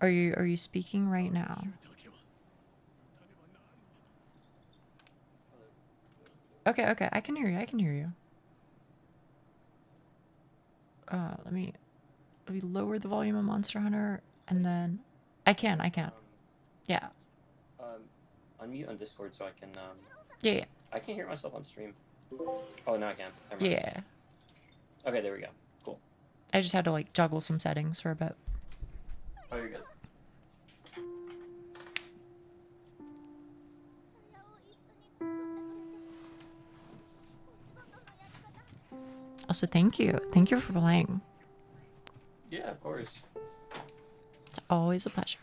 Are you speaking right now? Okay, okay, I can hear you. I can hear you. Let me lower the volume of Monster Hunter, and then I can. Yeah. Unmute on Discord so I can. Yeah. I can't hear myself on stream. Oh, now I can. Yeah. Okay, there we go. Cool. I just had to like juggle some settings for a bit. Oh, you're good. Also, thank you. Thank you for playing. Yeah, of course. It's always a pleasure.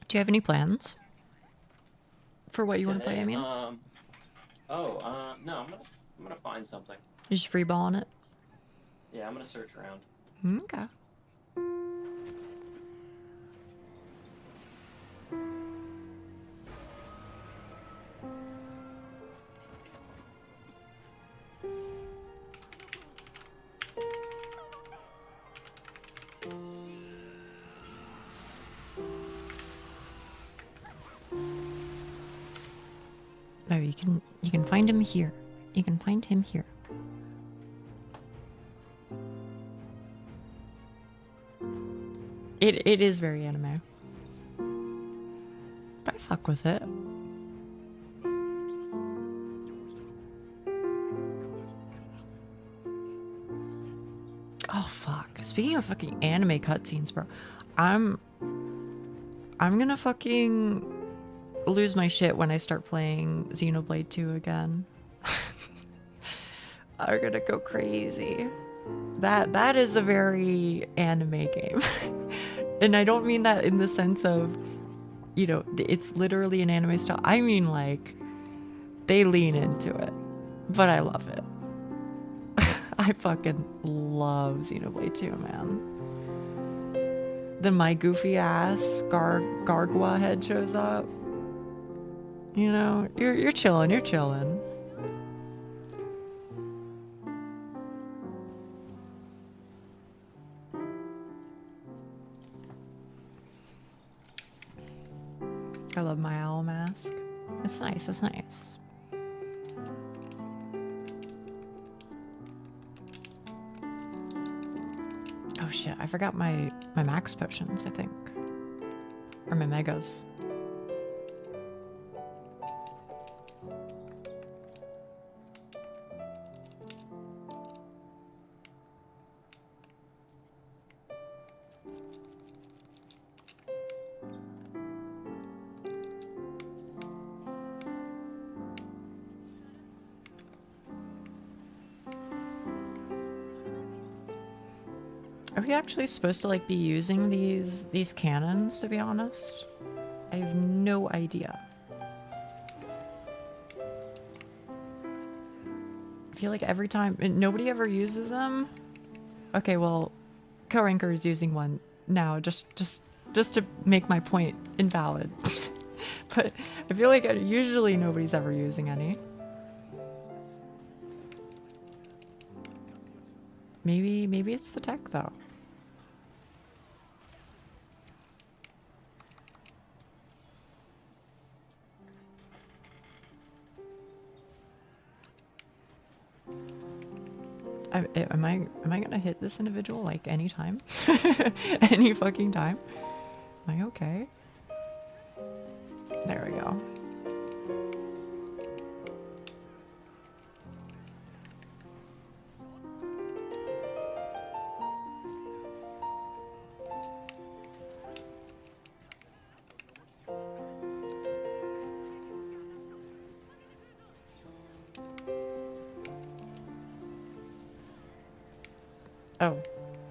Do you have any plans for what you want to play? I mean, no, I'm gonna find something. you're just freeballing it. Yeah, I'm gonna search around. Okay. Oh, you can find him here. You can find him here. It is very anime. But I fuck with it. Oh fuck. Speaking of fucking anime cutscenes, bro. I'm gonna fucking lose my shit when I start playing Xenoblade 2 again. I'm gonna go crazy. That is a very anime game. And I don't mean that in the sense of, you know, it's literally an anime style. I mean like they lean into it. But I love it. I fucking love Xenoblade 2, man. Then my goofy ass Gargwa head shows up. You know, you're chilling, you're chilling. I love my owl mask. It's nice, it's nice. Oh shit, I forgot my max potions, I think. Or my megas. Are we actually supposed to like be using these cannons, to be honest? I have no idea. I feel like every time nobody ever uses them. Okay, well, Co-Ranker is using one now just to make my point invalid. But I feel like usually nobody's ever using any. Maybe it's the tech though. Am I gonna hit this individual like any time? Any fucking time? Am I okay? There we go. Oh,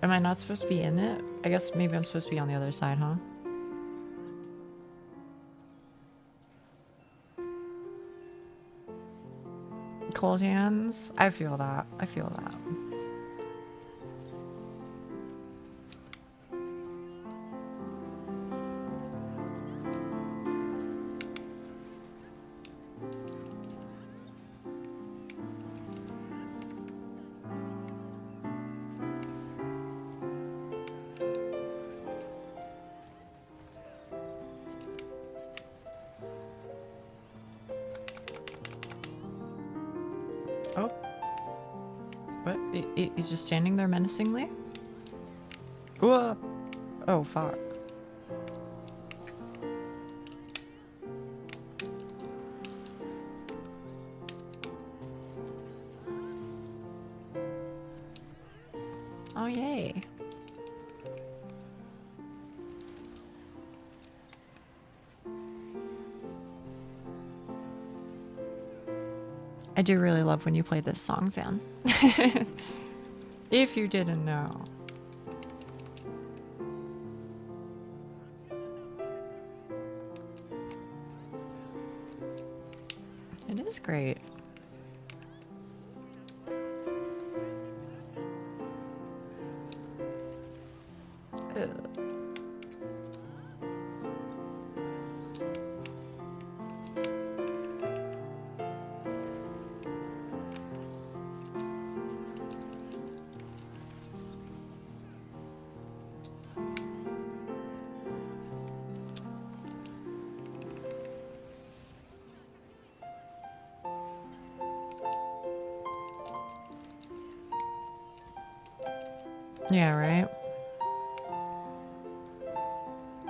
am I not supposed to be in it? I guess maybe I'm supposed to be on the other side, huh? Cold hands? I feel that. I feel that. Oh. What? He's just standing there menacingly? Whoa! Oh, fuck. Oh, yay. I do really love when you play this song, Zan. If you didn't know. It is great. Ugh. Yeah, right?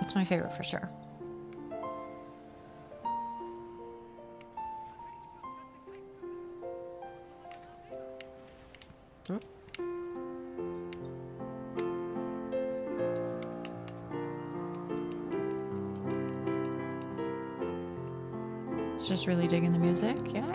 It's my favorite for sure. Oop. It's just really digging the music. Yeah.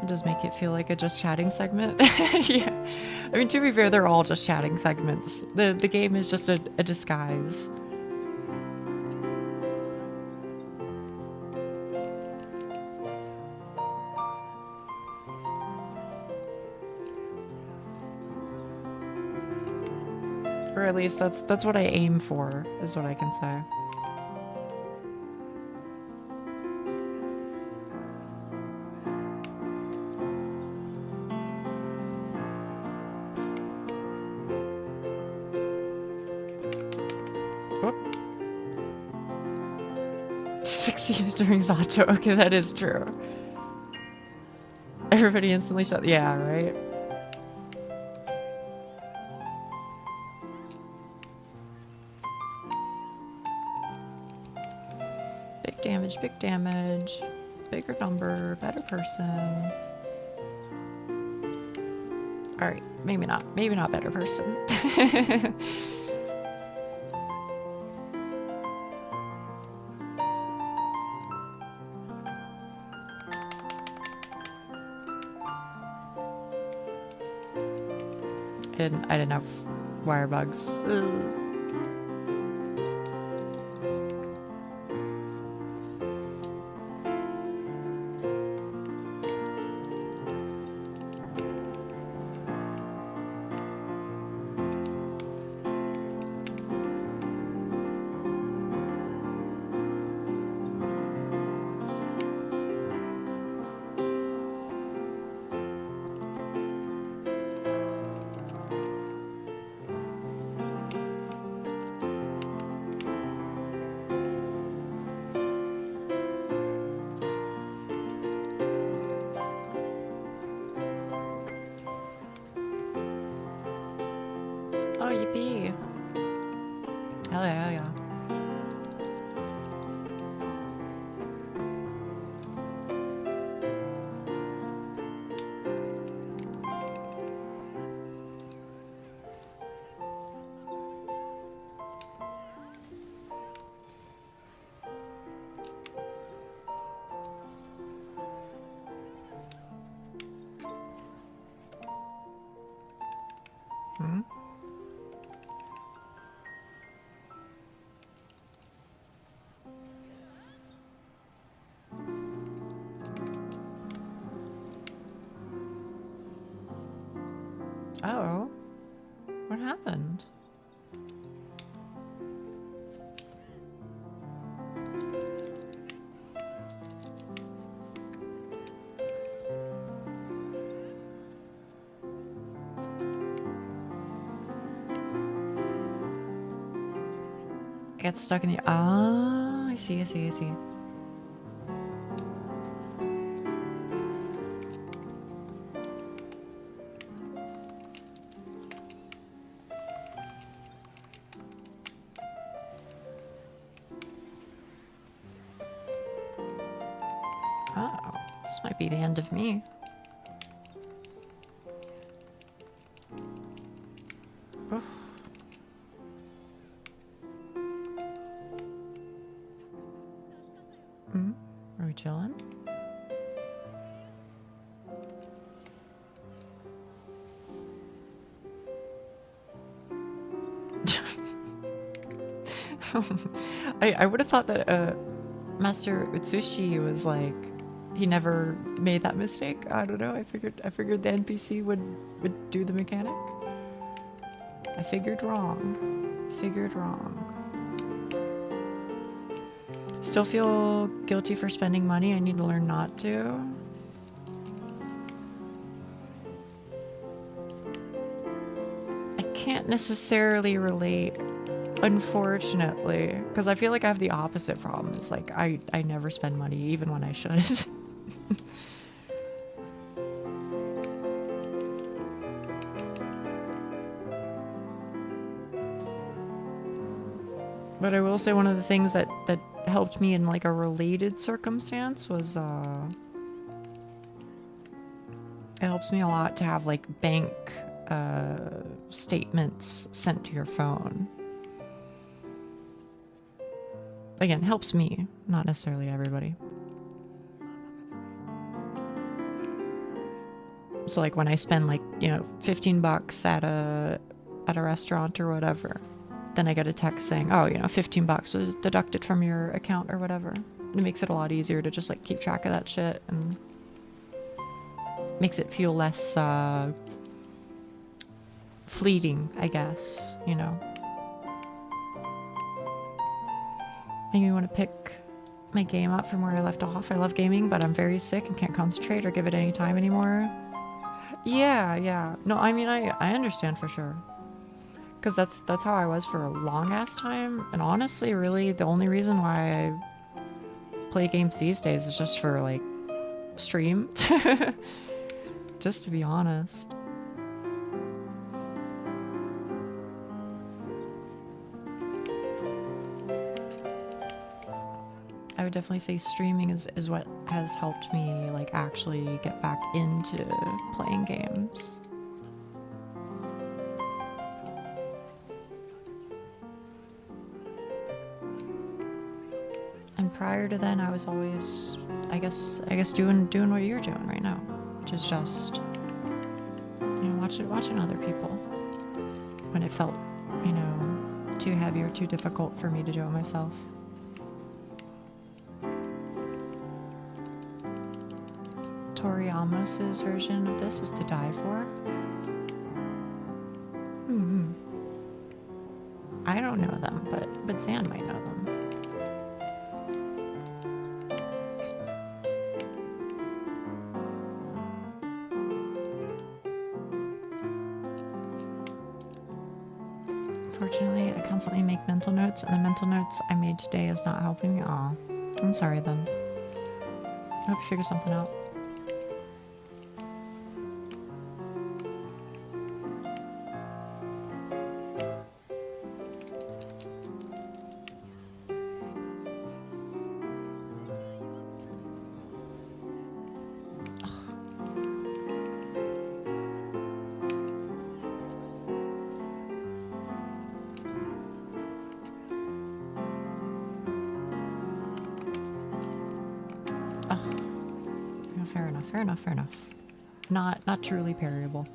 It does make it feel like a just chatting segment. Yeah. I mean, to be fair, they're all just chatting segments. The game is just a disguise. Or at least that's what I aim for, is what I can say. Succeeded during Zato. Okay, that is true. Everybody instantly shut. Yeah, right? Big damage, big damage. Bigger number, better person. Alright, maybe not. Maybe not better person. I didn't have wire bugs. Ugh. Oh, yippee. Hell yeah, hell yeah. Hmm? Oh, what happened? I got stuck in the. Ah, I see, I see, I see. Oh, this might be the end of me. Oof. Are we chilling? I would have thought that Master Utsushi was like, he never made that mistake. I don't know. I figured the NPC would do the mechanic. I figured wrong. Figured wrong. Still feel guilty for spending money. I need to learn not to. I can't necessarily relate, unfortunately, because I feel like I have the opposite problem. It's like I never spend money even when I should. But I will say one of the things that helped me in like a related circumstance was it helps me a lot to have like bank statements sent to your phone. Again, helps me, not necessarily everybody. So like when I spend like, you know, $15 at a restaurant or whatever, then I get a text saying, oh, you know, $15 was deducted from your account or whatever. And it makes it a lot easier to just like keep track of that shit, and makes it feel less fleeting, I guess, you know. Maybe you want to pick my game up from where I left off. I love gaming, but I'm very sick and can't concentrate or give it any time anymore. Yeah. No, I mean, I understand for sure. Because that's how I was for a long ass time. And honestly, really, the only reason why I play games these days is just for, like, stream. Just to be honest. I would definitely say streaming is what has helped me, like, actually get back into playing games. And prior to then, I was always, I guess doing what you're doing right now, which is just, you know, watching other people when it felt, you know, too heavy or too difficult for me to do it myself. Toriyama's version of this is To Die For. I don't know them, but Zan might know them. Unfortunately, I constantly make mental notes, and the mental notes I made today is not helping me. Aw, I'm sorry then. I hope you figure something out. Fair enough. Not truly parryable.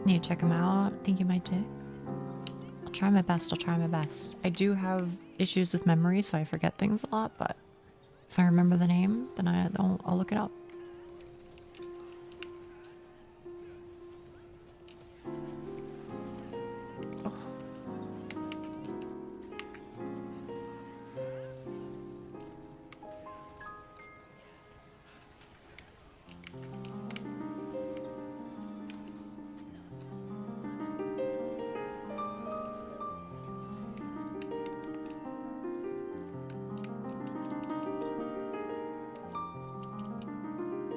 Need to check them out. Think you might too. I'll try my best. I do have issues with memory, so I forget things a lot, but if I remember the name, then I'll look it up. Oh.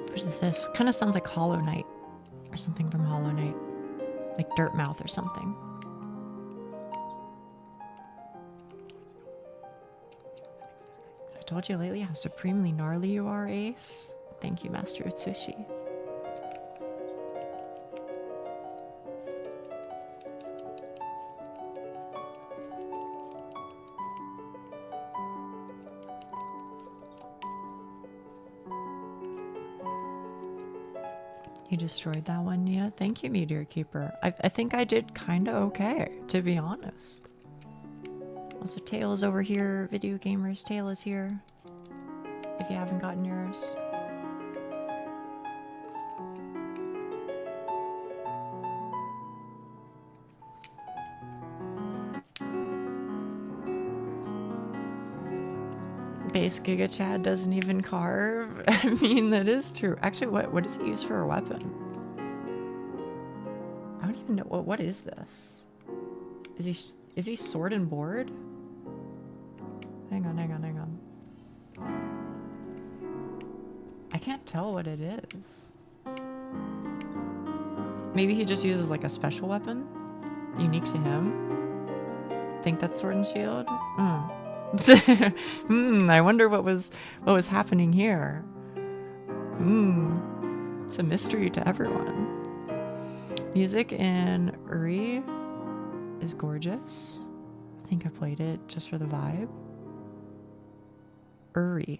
What is this? Kind of sounds like Hollow Knight or something from Hollow Knight, like Dirt Mouth or something. I told you lately how supremely gnarly you are, Ace. Thank you, Master Utsushi. You destroyed that one, yeah? Thank you, Meteor Keeper. I think I did kind of okay, to be honest. Also, Tail is over here. Video Gamers, Tail is here. If you haven't gotten yours. Base Giga Chad doesn't even carve. I mean, that is true. Actually, what does he use for a weapon? I don't even know. What is this? Is he sword and board? Hang on. I can't tell what it is. Maybe he just uses like a special weapon? unique to him. Think that's Sword and Shield? I wonder what was happening here. It's a mystery to everyone. Music in Uri is gorgeous. I think I played it just for the vibe. Uri.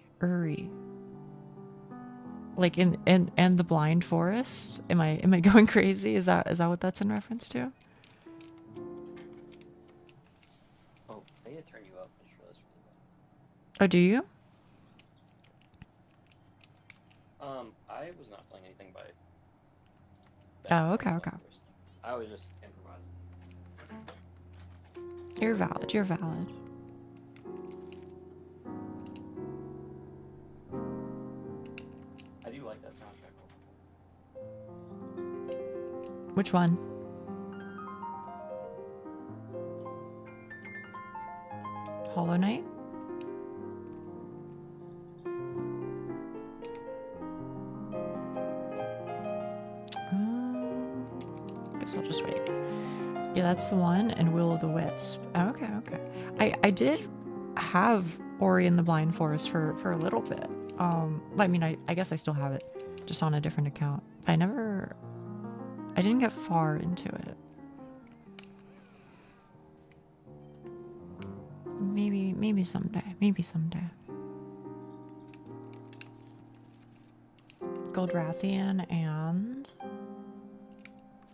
Like in the Blind Forest. Am I going crazy? Is that what that's in reference to? Oh, they had turned you up. I just realized really well. Oh, do you? I was not playing anything by. Oh, okay. I was just improvising. You're valid. I do like that soundtrack. Which one? Hollow Knight? Guess I'll just wait. Yeah, that's the one, and Will o' the Wisp. Okay. I did have Ori and the Blind Forest for a little bit. I mean, I guess I still have it, just on a different account. I didn't get far into it. Maybe someday. Goldrathian and...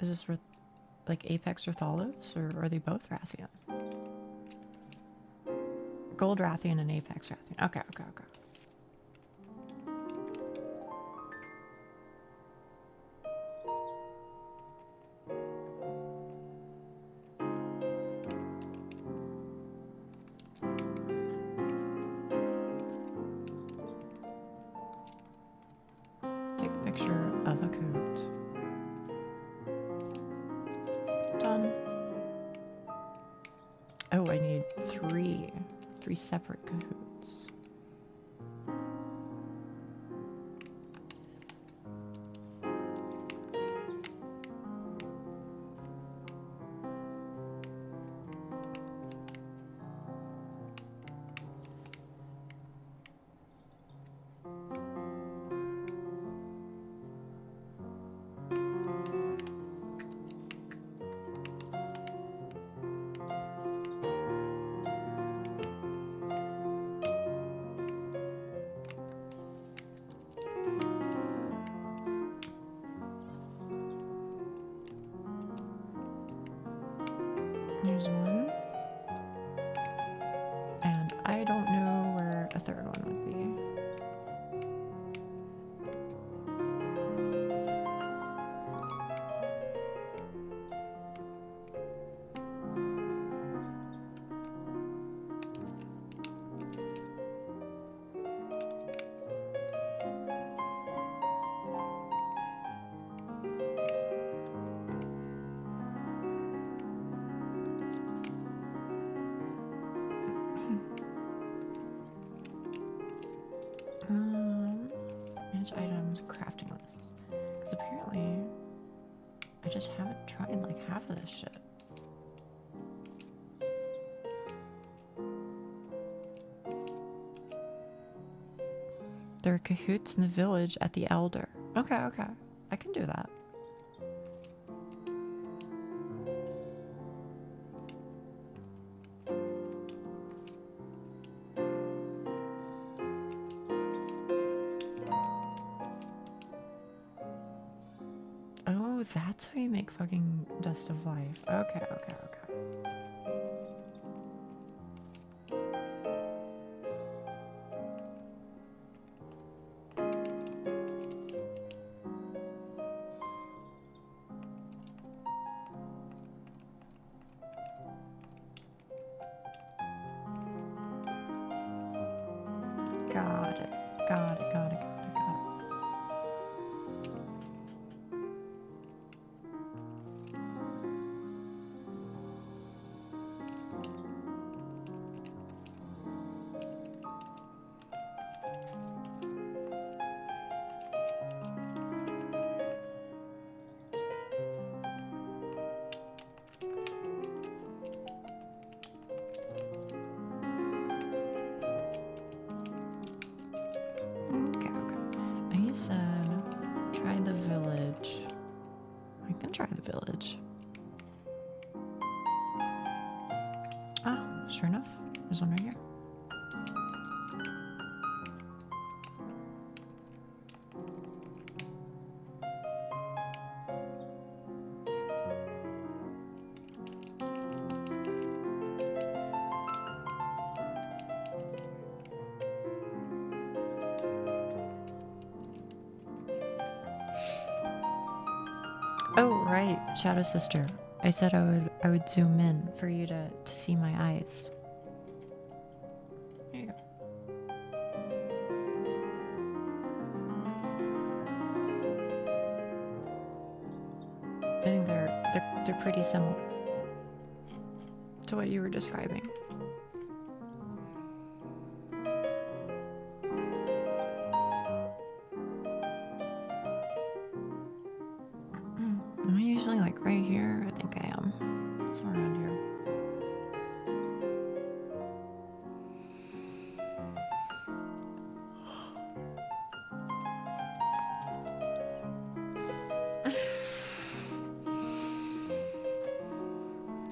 Is this like Apex or Thalos, or are they both Rathian? Goldrathian and Apex Rathian. Okay. Take a picture of a coot. Done. Oh, I need three separate cahoots. There's one. And I don't know where a third one would be. Manage items, crafting list. Because apparently, I just haven't tried like half of this shit. There are cahoots in the village at the Elder. Okay. I can do that. Oh, that's how you make fucking Dust of Life. Okay. Got it. You said try the village. I can try the village. Oh, sure enough. There's one right here. Oh, right, Shadow Sister. I said I would zoom in for you to see my eyes. There you go. I think they're pretty similar to what you were describing. Am I usually like right here? I think I am. Somewhere around here.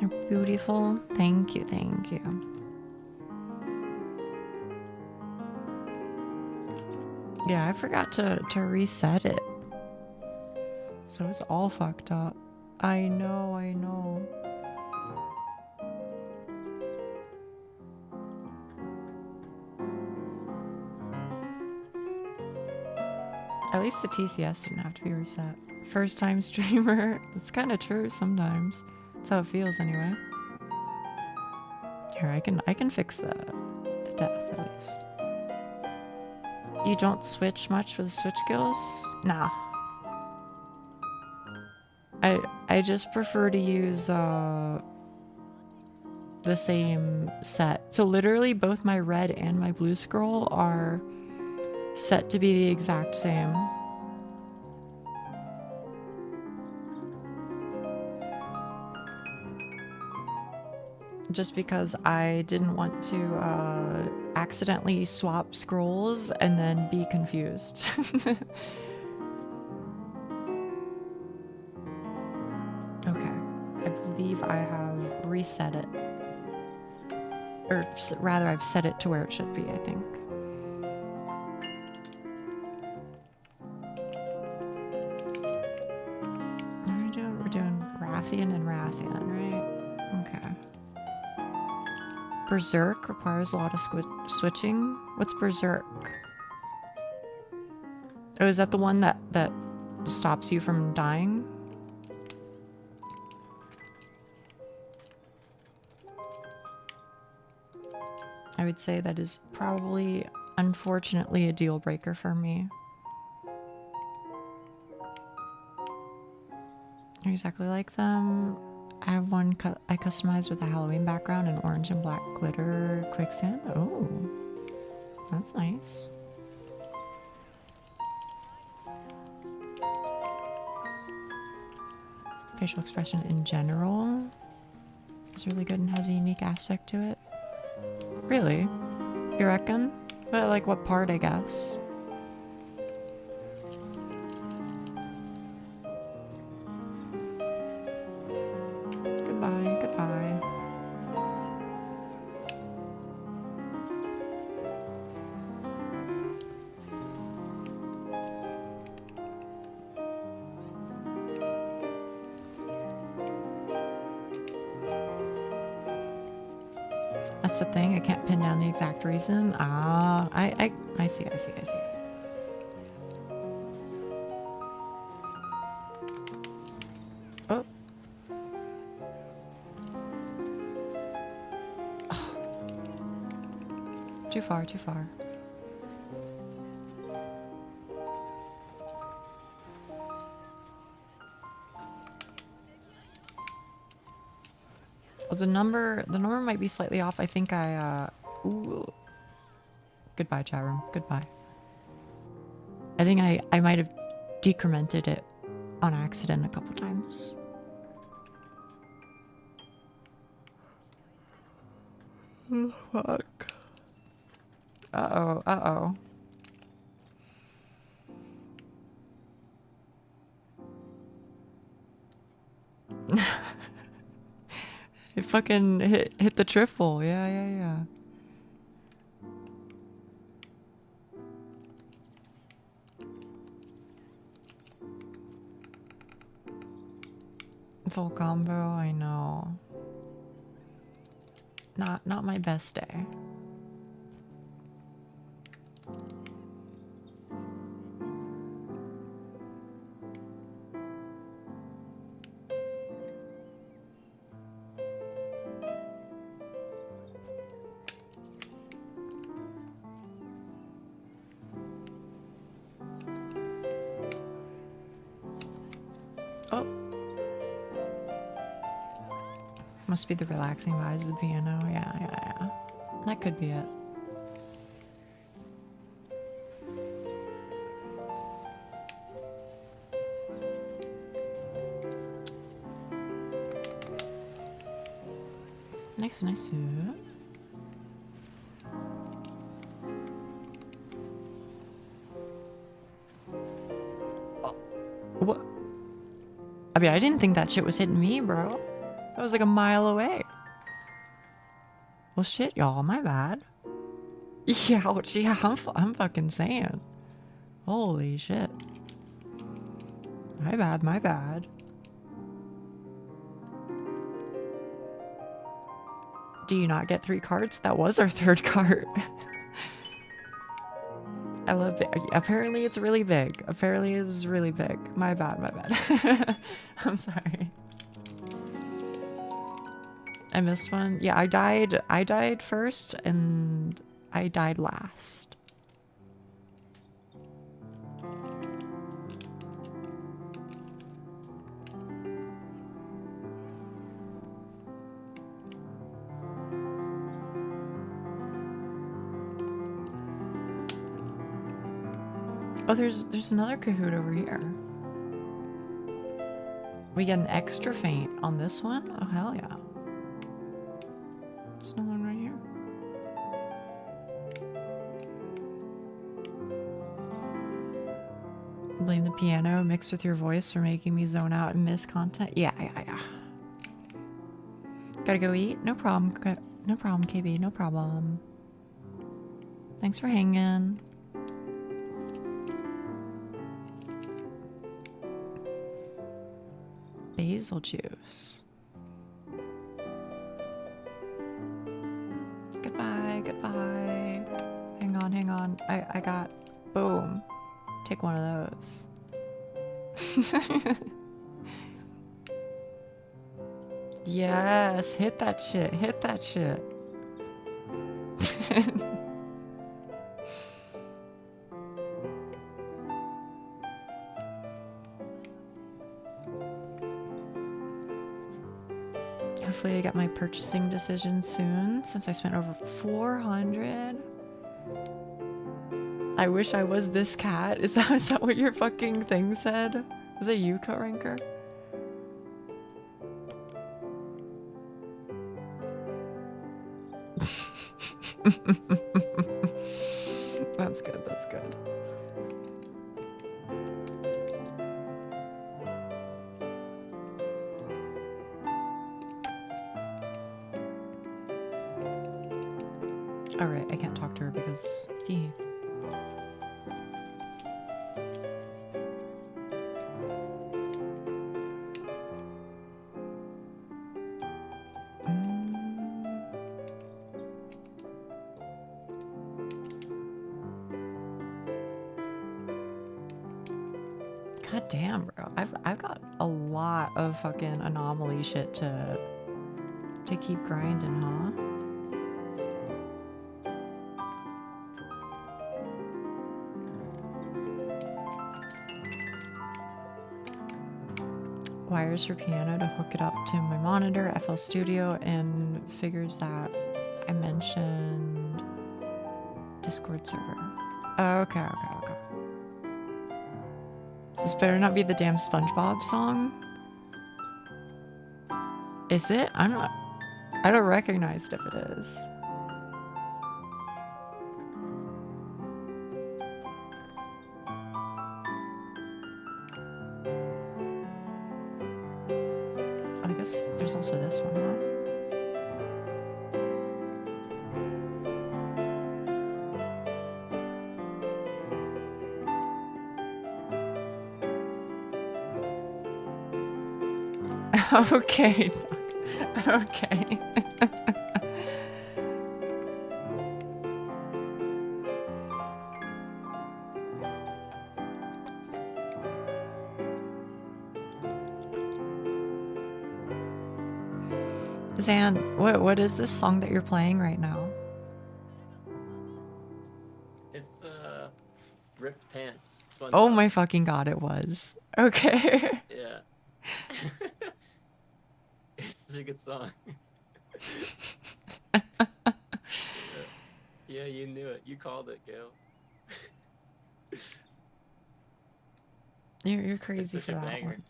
They're beautiful. Thank you, thank you. Yeah, I forgot to reset it. So it's all fucked up. I know, I know. At least the TCS didn't have to be reset. First time streamer. It's kind of true sometimes. That's how it feels anyway. Here, I can fix the death at least. You don't switch much with switch skills? Nah. I just prefer to use the same set. So literally both my red and my blue scroll are set to be the exact same. Just because I didn't want to accidentally swap scrolls and then be confused. Okay, I believe I have reset it. Or rather, I've set it to where it should be, I think. We're doing Rathian and Rathian, right? Okay. Berserk requires a lot of switching. What's Berserk? Oh, is that the one that stops you from dying? I would say that is probably, unfortunately, a deal breaker for me. Exactly like them. I have one I customized with a Halloween background and orange and black glitter quicksand. Oh, that's nice. Facial expression in general is really good and has a unique aspect to it. Really? You reckon? But like what part, I guess? Goodbye, goodbye. That's the thing, I can't pin down the exact reason. Ah, I see. Oh. Oh. Too far. Was the number might be slightly off. I think ooh. Goodbye, chat room. Goodbye. I think I might have decremented it on accident a couple times. Oh, fuck. Uh-oh. It fucking hit the triple. Yeah. Full combo, I know. Not my best day. Oh. Must be the relaxing vibes of the piano. Yeah. That could be it. Nice. Oh, what? I mean, I didn't think that shit was hitting me, bro. That was like a mile away. Well, shit, y'all. My bad. Yeah, I'm fucking saying. Holy shit. My bad. Do you not get 3 cards? That was our 3rd card. I love it. Apparently it's really big. Apparently it was really big. My bad. I'm sorry. I missed one. Yeah, I died first and I died last. Oh, there's another Kahoot over here. We get an extra feint on this one? Oh, hell yeah. There's no one right here. Blame the piano mixed with your voice for making me zone out and miss content. Yeah. Gotta go eat? No problem. No problem, KB. No problem. Thanks for hanging. Basil juice. Goodbye. Hang on. I got... Boom. Take one of those. Yes, hit that shit. Hopefully I get my purchasing decision soon, since I spent over 400. I wish I was this cat. Is that what your fucking thing said? Was it you, Cut Ranker? That's good. Alright, I can't talk to her because... God damn, bro. I've got a lot of fucking anomaly shit to keep grinding, huh? Wires for piano to hook it up to my monitor, FL Studio, and figures that I mentioned Discord server. Okay. This better not be the damn SpongeBob song. Is it? I don't recognize it if it is. I guess there's also this one, huh? Okay. Okay. Zan, what is this song that you're playing right now? It's Ripped Pants. Oh my fucking god, it was. Okay. Yeah. It's such a good song. Yeah, you knew it. You called it, Gail. You're crazy It's for such a that banger. one.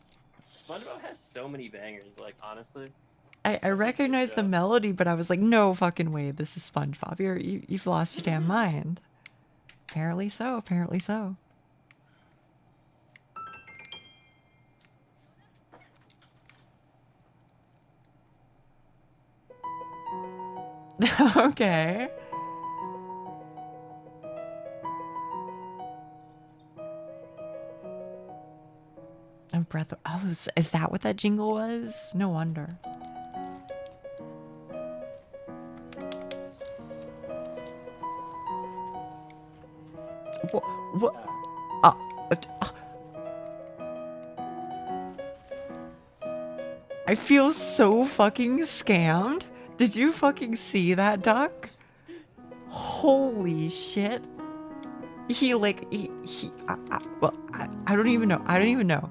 SpongeBob has so many bangers, like, honestly. I recognized the melody, but I was like, no fucking way, this is SpongeBob. You've lost your damn mind. Apparently so, apparently so. Okay. Oh, Breath of... Oh, is that what that jingle was? No wonder. What? I feel so fucking scammed. Did you fucking see that, Duck? Holy shit. Well, I don't even know. I don't even know.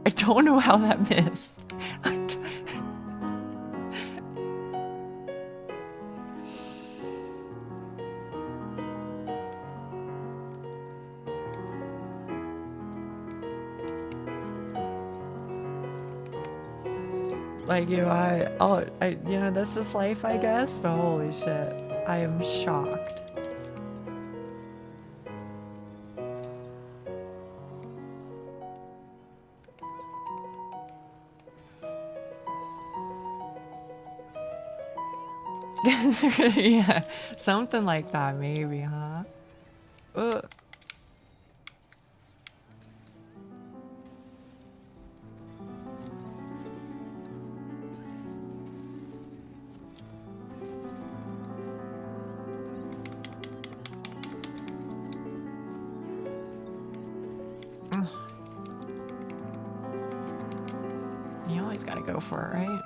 I don't know how that missed. Like, you know, you know, that's just life, I guess, but holy shit. I am shocked. Yeah, something like that, maybe, huh? Ugh. You always gotta go for it, right?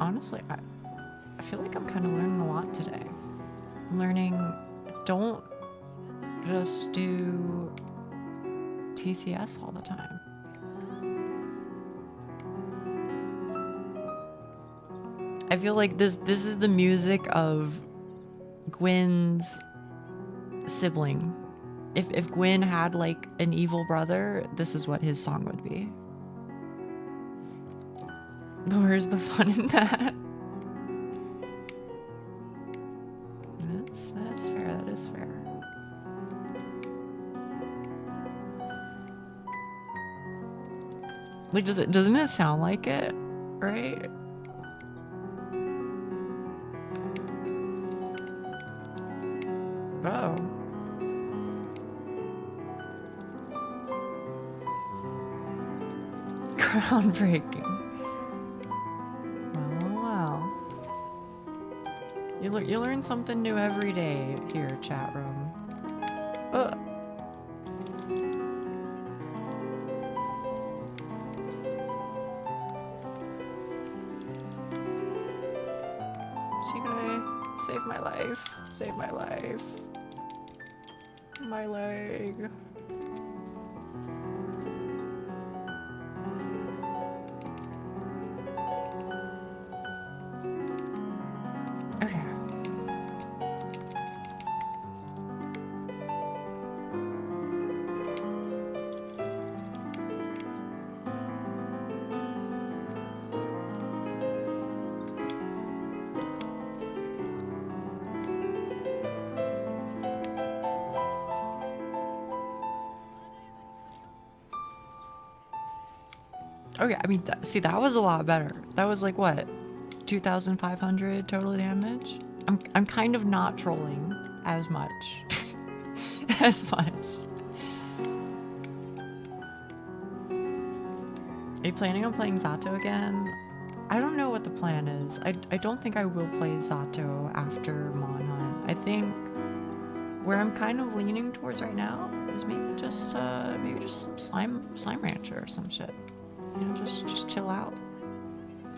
Honestly, I feel like I'm kind of learning a lot today. I'm learning, don't just do TCS all the time. I feel like this is the music of Gwen's sibling. If Gwen had like an evil brother, this is what his song would be. But where's the fun in that? That's fair, that is fair. Like, doesn't it sound like it? Right? Oh. Groundbreaking. You learn something new every day here, chat room. Save my life. Save my life. My leg. Okay. Okay, I mean, see, that was a lot better. That was like, what, 2,500 total damage? I'm kind of not trolling as much. As much. Are you planning on playing Zato again? I don't know what the plan is. I don't think I will play Zato after Monhunt. I think where I'm kind of leaning towards right now is maybe just some slime rancher or some shit. You know, just chill out.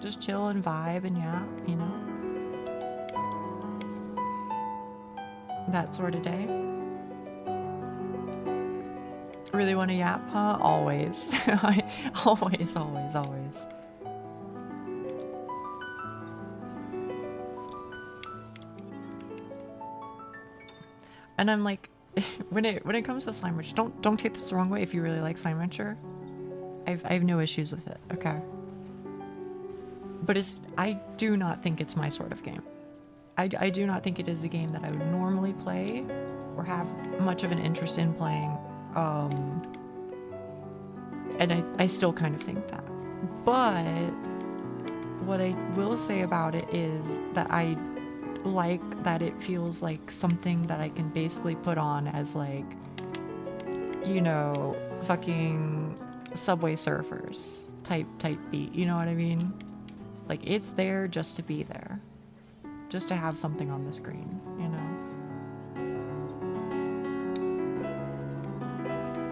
Just chill and vibe and yap, you know? That sort of day. Really want to yap, huh? Always. Always, always, always. And I'm like, when it comes to Slime Rancher, don't take this the wrong way if you really like Slime Rancher. I have no issues with it, okay? But I do not think it's my sort of game. I do not think it is a game that I would normally play or have much of an interest in playing. And I still kind of think that. But what I will say about it is that I like that it feels like something that I can basically put on as like, you know, fucking Subway Surfers type beat, you know what I mean? Like, it's there just to be there, just to have something on the screen, you know?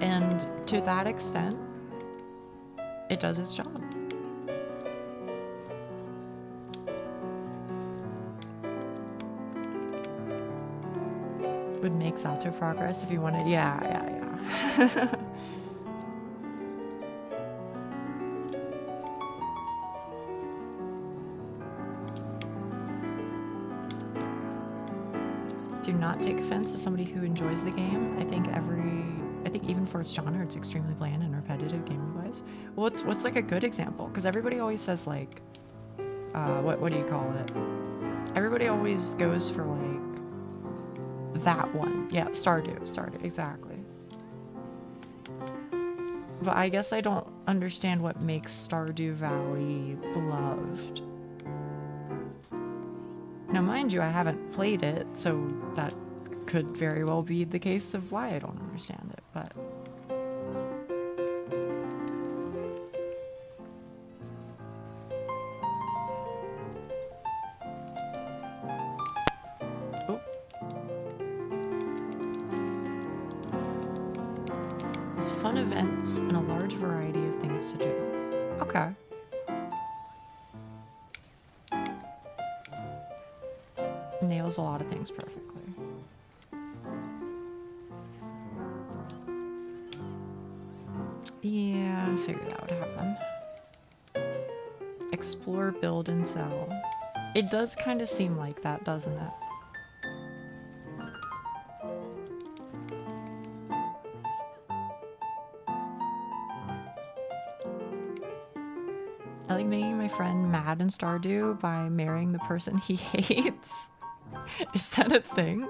And to that extent, it does its job. Would make Zato progress if you wanted. Yeah. Do not take offense to somebody who enjoys the game. I think even for its genre, it's extremely bland and repetitive gaming-wise. Well, what's like a good example? Because everybody always says like, what do you call it? Everybody always goes for like that one. Yeah, Stardew, exactly. But I guess I don't understand what makes Stardew Valley beloved. Now, mind you, I haven't played it, so that could very well be the case of why I don't understand it, but... Oh. There's fun events and a large variety of things to do. Okay. Nails a lot of things perfectly. Yeah, I figured that would happen. Explore, build, and sell. It does kind of seem like that, doesn't it? I like making my friend mad in Stardew by marrying the person he hates. Is that a thing?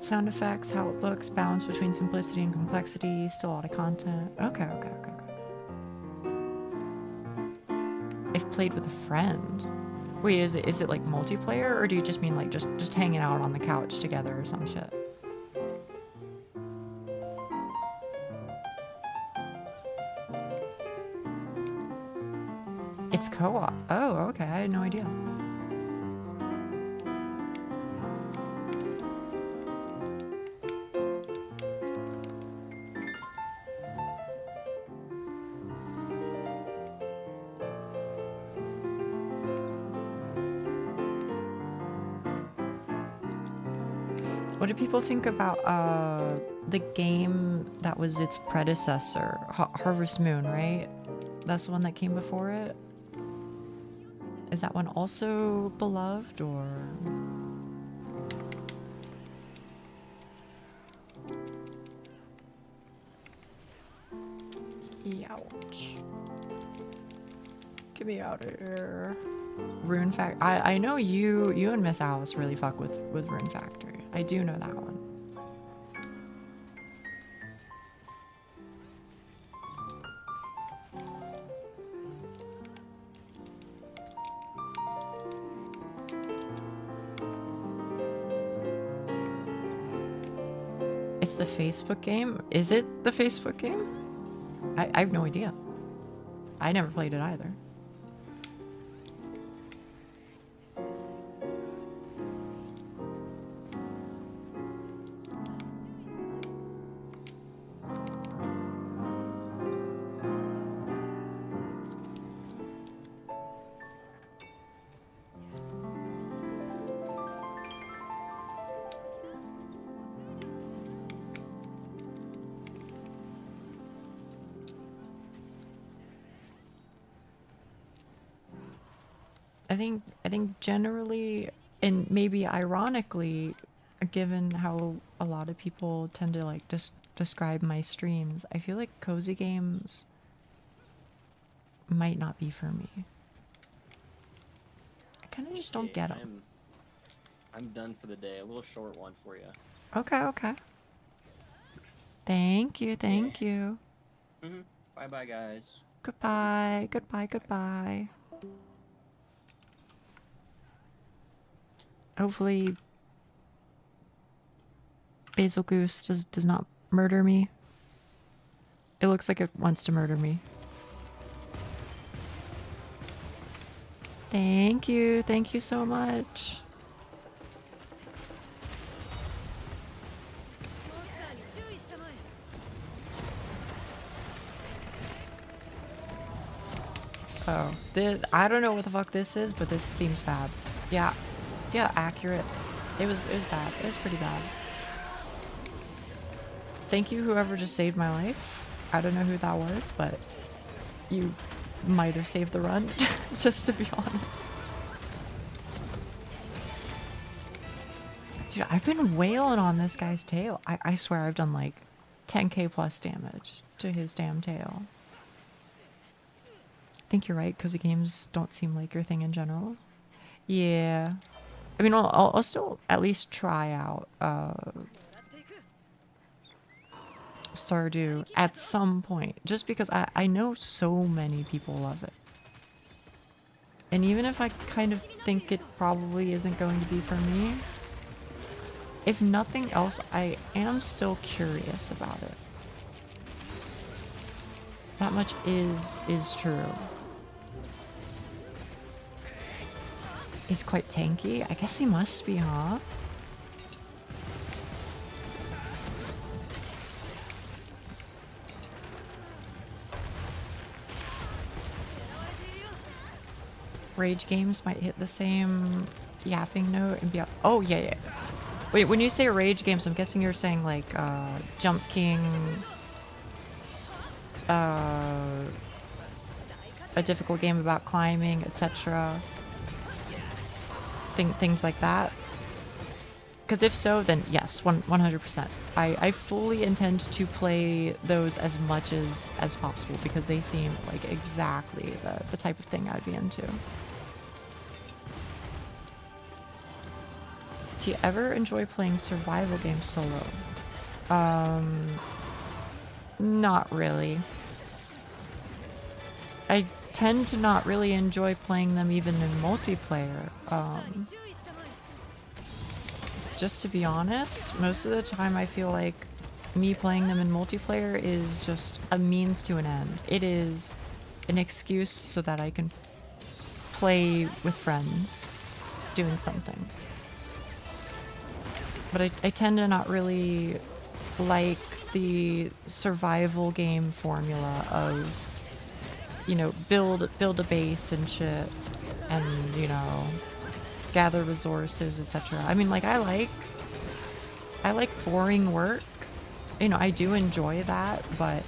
Sound effects, how it looks, balance between simplicity and complexity, still a lot of content. Okay. If played with a friend. Wait, is it like multiplayer, or do you just mean like just hanging out on the couch together or some shit? It's co-op. Oh, okay. I had no idea. What do people think about the game that was its predecessor, Harvest Moon, right? That's the one that came before it. Is that one also beloved, or? Ouch. Get me out of here. Rune Factory. I know you and Miss Alice really fuck with Rune Factory. I do know that one. It's the Facebook game? Is it the Facebook game? I have no idea. I never played it either. I think generally, and maybe ironically, given how a lot of people tend to like describe my streams, I feel like cozy games might not be for me. I kind of just don't get them. I'm done for the day. A little short one for you. Okay, okay. Thank you, thank you. Bye bye, guys. Goodbye, goodbye, goodbye. Hopefully Basil Goose does not murder me. It looks like it wants to murder me. Thank you so much. Oh, I don't know what the fuck this is, but this seems bad. Yeah, accurate. It was bad. It was pretty bad. Thank you, whoever just saved my life. I don't know who that was, but you might have saved the run, just to be honest. Dude, I've been wailing on this guy's tail. I swear I've done like 10k plus damage to his damn tail. I think you're right, because the games don't seem like your thing in general. Yeah. I mean, I'll still at least try out Stardew at some point, just because I know so many people love it. And even if I kind of think it probably isn't going to be for me, if nothing else, I am still curious about it. That much is true. He's quite tanky. I guess he must be, huh? Rage games might hit the same yapping note and be up. Oh, yeah. Wait, when you say rage games, I'm guessing you're saying like Jump King, a difficult game about climbing, etc. Things like that. Because if so, then yes, 100%. I fully intend to play those as much as possible, because they seem like exactly the type of thing I'd be into. Do you ever enjoy playing survival games solo? Not really. I tend to not really enjoy playing them even in multiplayer. Just to be honest, most of the time I feel like me playing them in multiplayer is just a means to an end. It is an excuse so that I can play with friends doing something. But I tend to not really like the survival game formula of, you know, build a base and shit, and, you know, gather resources, etc. I mean, like, I like I like boring work. You know, I do enjoy that, but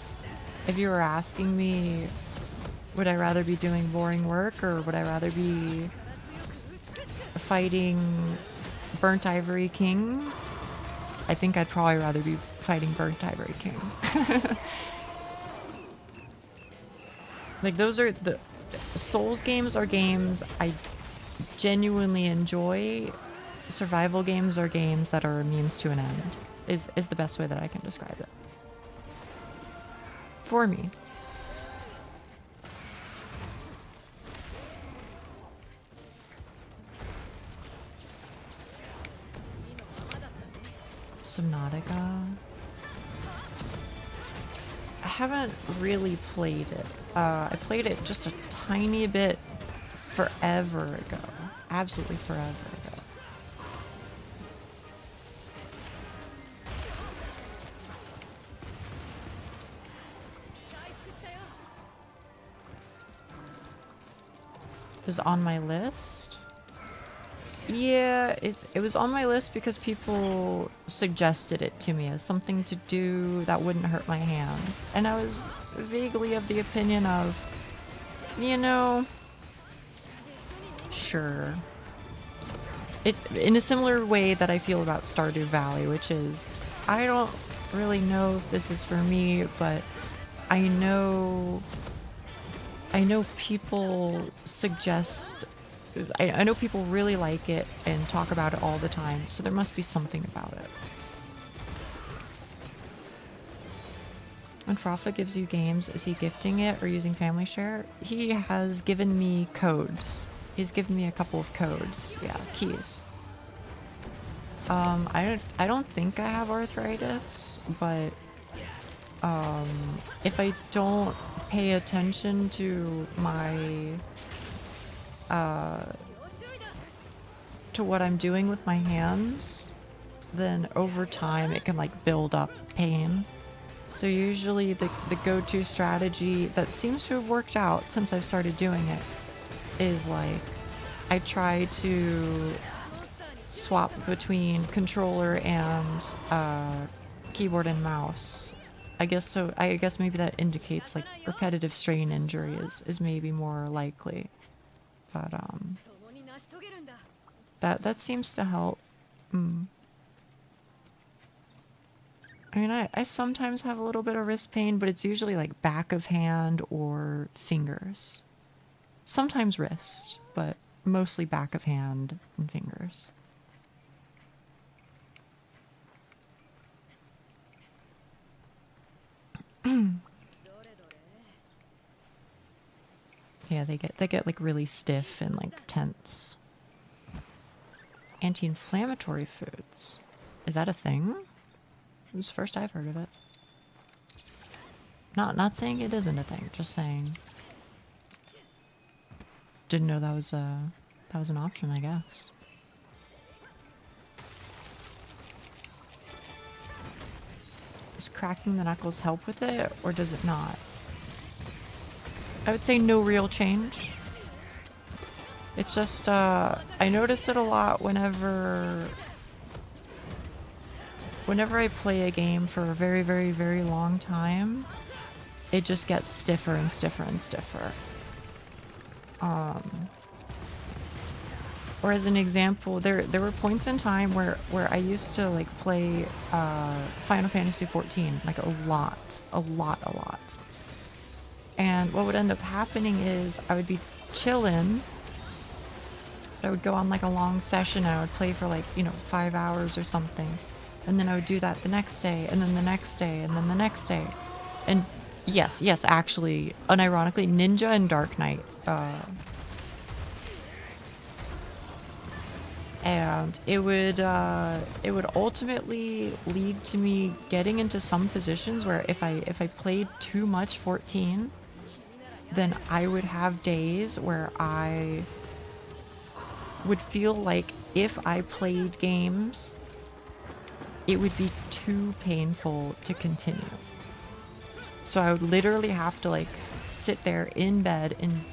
if you were asking me, would I rather be doing boring work or would I rather be fighting Burnt Ivory King? I think I'd probably rather be fighting Burnt Ivory King. Like, those are the Souls games are games I genuinely enjoy. Survival games are games that are a means to an end, is the best way that I can describe it. For me. Subnautica. I haven't really played it. I played it just a tiny bit forever ago. Absolutely forever ago. It was on my list. Yeah, it was on my list because people suggested it to me as something to do that wouldn't hurt my hands. And I was vaguely of the opinion of, you know, sure. In a similar way that I feel about Stardew Valley, which is, I don't really know if this is for me, but I know people suggest, I know people really like it and talk about it all the time, so there must be something about it. When Frafa gives you games, is he gifting it or using family share? He has given me codes. He's given me a couple of codes. Yeah, keys. I don't think I have arthritis, but if I don't pay attention to my to what I'm doing with my hands, then over time it can like build up pain. So usually the go-to strategy that seems to have worked out since I've started doing it is like I try to swap between controller and keyboard and mouse. I guess maybe that indicates like repetitive strain injury is maybe more likely. But that seems to help. I mean, I sometimes have a little bit of wrist pain, but it's usually like back of hand or fingers. Sometimes wrist, but mostly back of hand and fingers. Yeah, they get like really stiff and like tense. Anti-inflammatory foods. Is that a thing? It was the first I've heard of it. Not saying it isn't a thing, just saying. Didn't know that was an option, I guess. Does cracking the knuckles help with it, or does it not? I would say no real change. It's just, I notice it a lot whenever I play a game for a very, very, very long time. It just gets stiffer and stiffer and stiffer. Or as an example, there were points in time where I used to like play Final Fantasy XIV like a lot. And what would end up happening is I would be chilling. I would go on like a long session and I would play for like, 5 hours or something. And then I would do that the next day, and then the next day, and then the next day. And yes, actually, unironically, Ninja and Dark Knight. And it would ultimately lead to me getting into some positions where if I played too much 14, then I would have days where I would feel like if I played games, it would be too painful to continue. So I would literally have to like sit there in bed and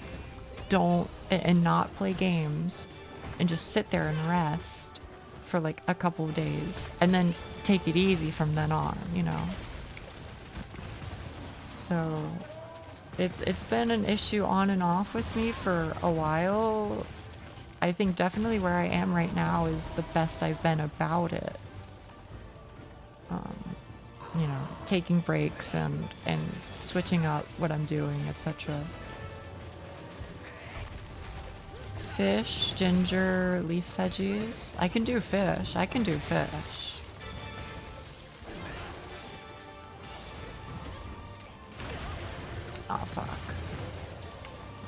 not play games and just sit there and rest for like a couple of days and then take it easy from then on, you know. So it's been an issue on and off with me for a while. I think definitely where I am right now is the best I've been about it. You know, taking breaks and switching up what I'm doing, etc. Fish, ginger, leaf veggies. I can do fish. I can do fish. Oh, fuck.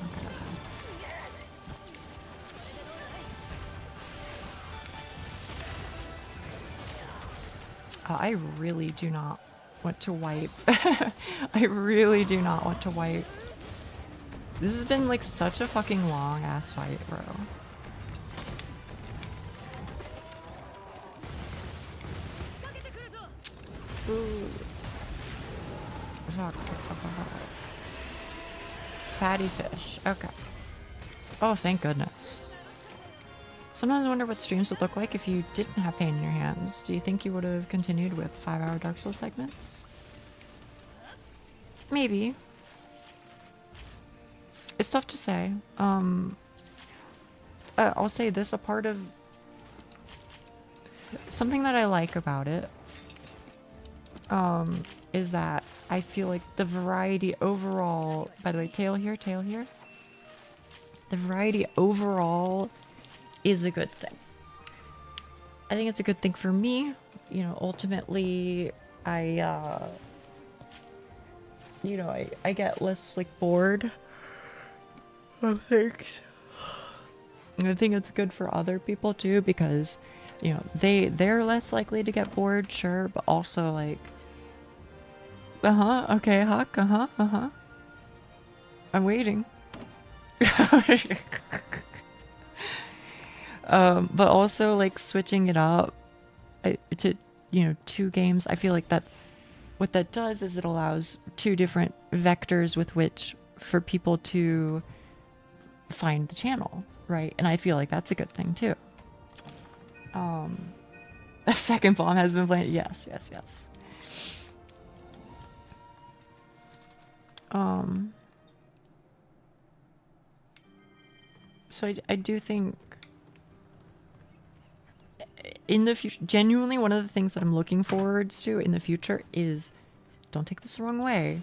Okay. I really do not want to wipe. I really do not want to wipe. This has been like such a fucking long ass fight, bro. Ooh. Fuck. Fatty fish. Okay. Oh, thank goodness. Sometimes I wonder what streams would look like if you didn't have pain in your hands. Do you think you would have continued with 5-hour Dark Souls segments? Maybe. It's tough to say. I'll say this, a part of something that I like about it is that I feel like the variety overall, by the way, tail here, the variety overall is a good thing. I think it's a good thing for me. You know, ultimately, I get less like bored of things. And I think it's good for other people too, because you know they're less likely to get bored, sure, but also like, okay, Huck, I'm waiting. But also like switching it up to, you know, 2 games. I feel like that what that does is it allows 2 different vectors with which for people to find the channel, right? And I feel like that's a good thing too. A second bomb has been planted. Yes. So I do think in the future, genuinely one of the things that I'm looking forward to in the future is, don't take this the wrong way,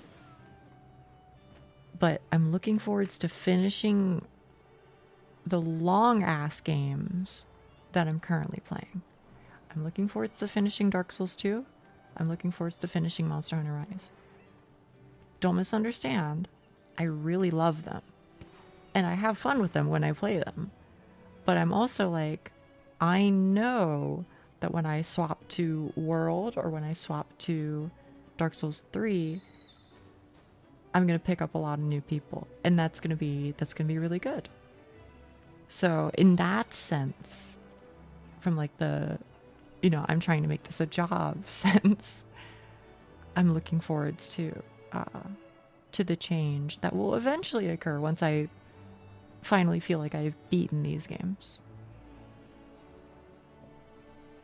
but I'm looking forwards to finishing the long ass games that I'm currently playing. I'm looking forwards to finishing Dark Souls 2. I'm looking forwards to finishing Monster Hunter Rise. Don't misunderstand. I really love them. And I have fun with them when I play them. But I'm also like, I know that when I swap to World or when I swap to Dark Souls 3, I'm going to pick up a lot of new people. And that's going to be really good. So in that sense, from like the, you know, I'm trying to make this a job sense, I'm looking forwards to the change that will eventually occur once I finally feel like I've beaten these games.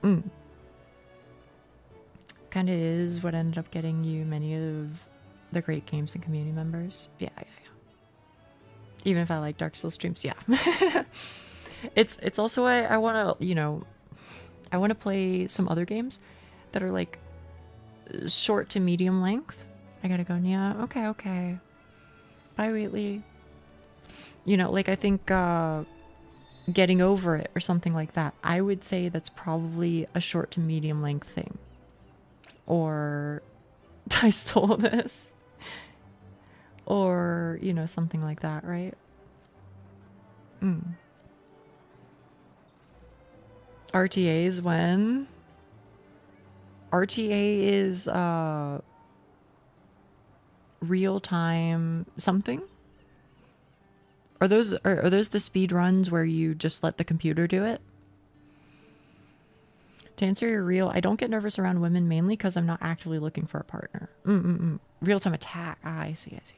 Kind of is what ended up getting you many of the great games and community members. Yeah. Even if I like Dark Souls streams, yeah. It's also why I want to, you know, I want to play some other games that are like short to medium length. I gotta go, yeah, okay. Bye, Wheatley. You know, like I think Getting Over It or something like that. I would say that's probably a short to medium length thing. Or I Stole This. Or, you know, something like that, right? RTAs when? RTA is real time something? Are those the speed runs where you just let the computer do it? To answer your real, I don't get nervous around women mainly because I'm not actively looking for a partner. Real-time attack. Ah, I see. It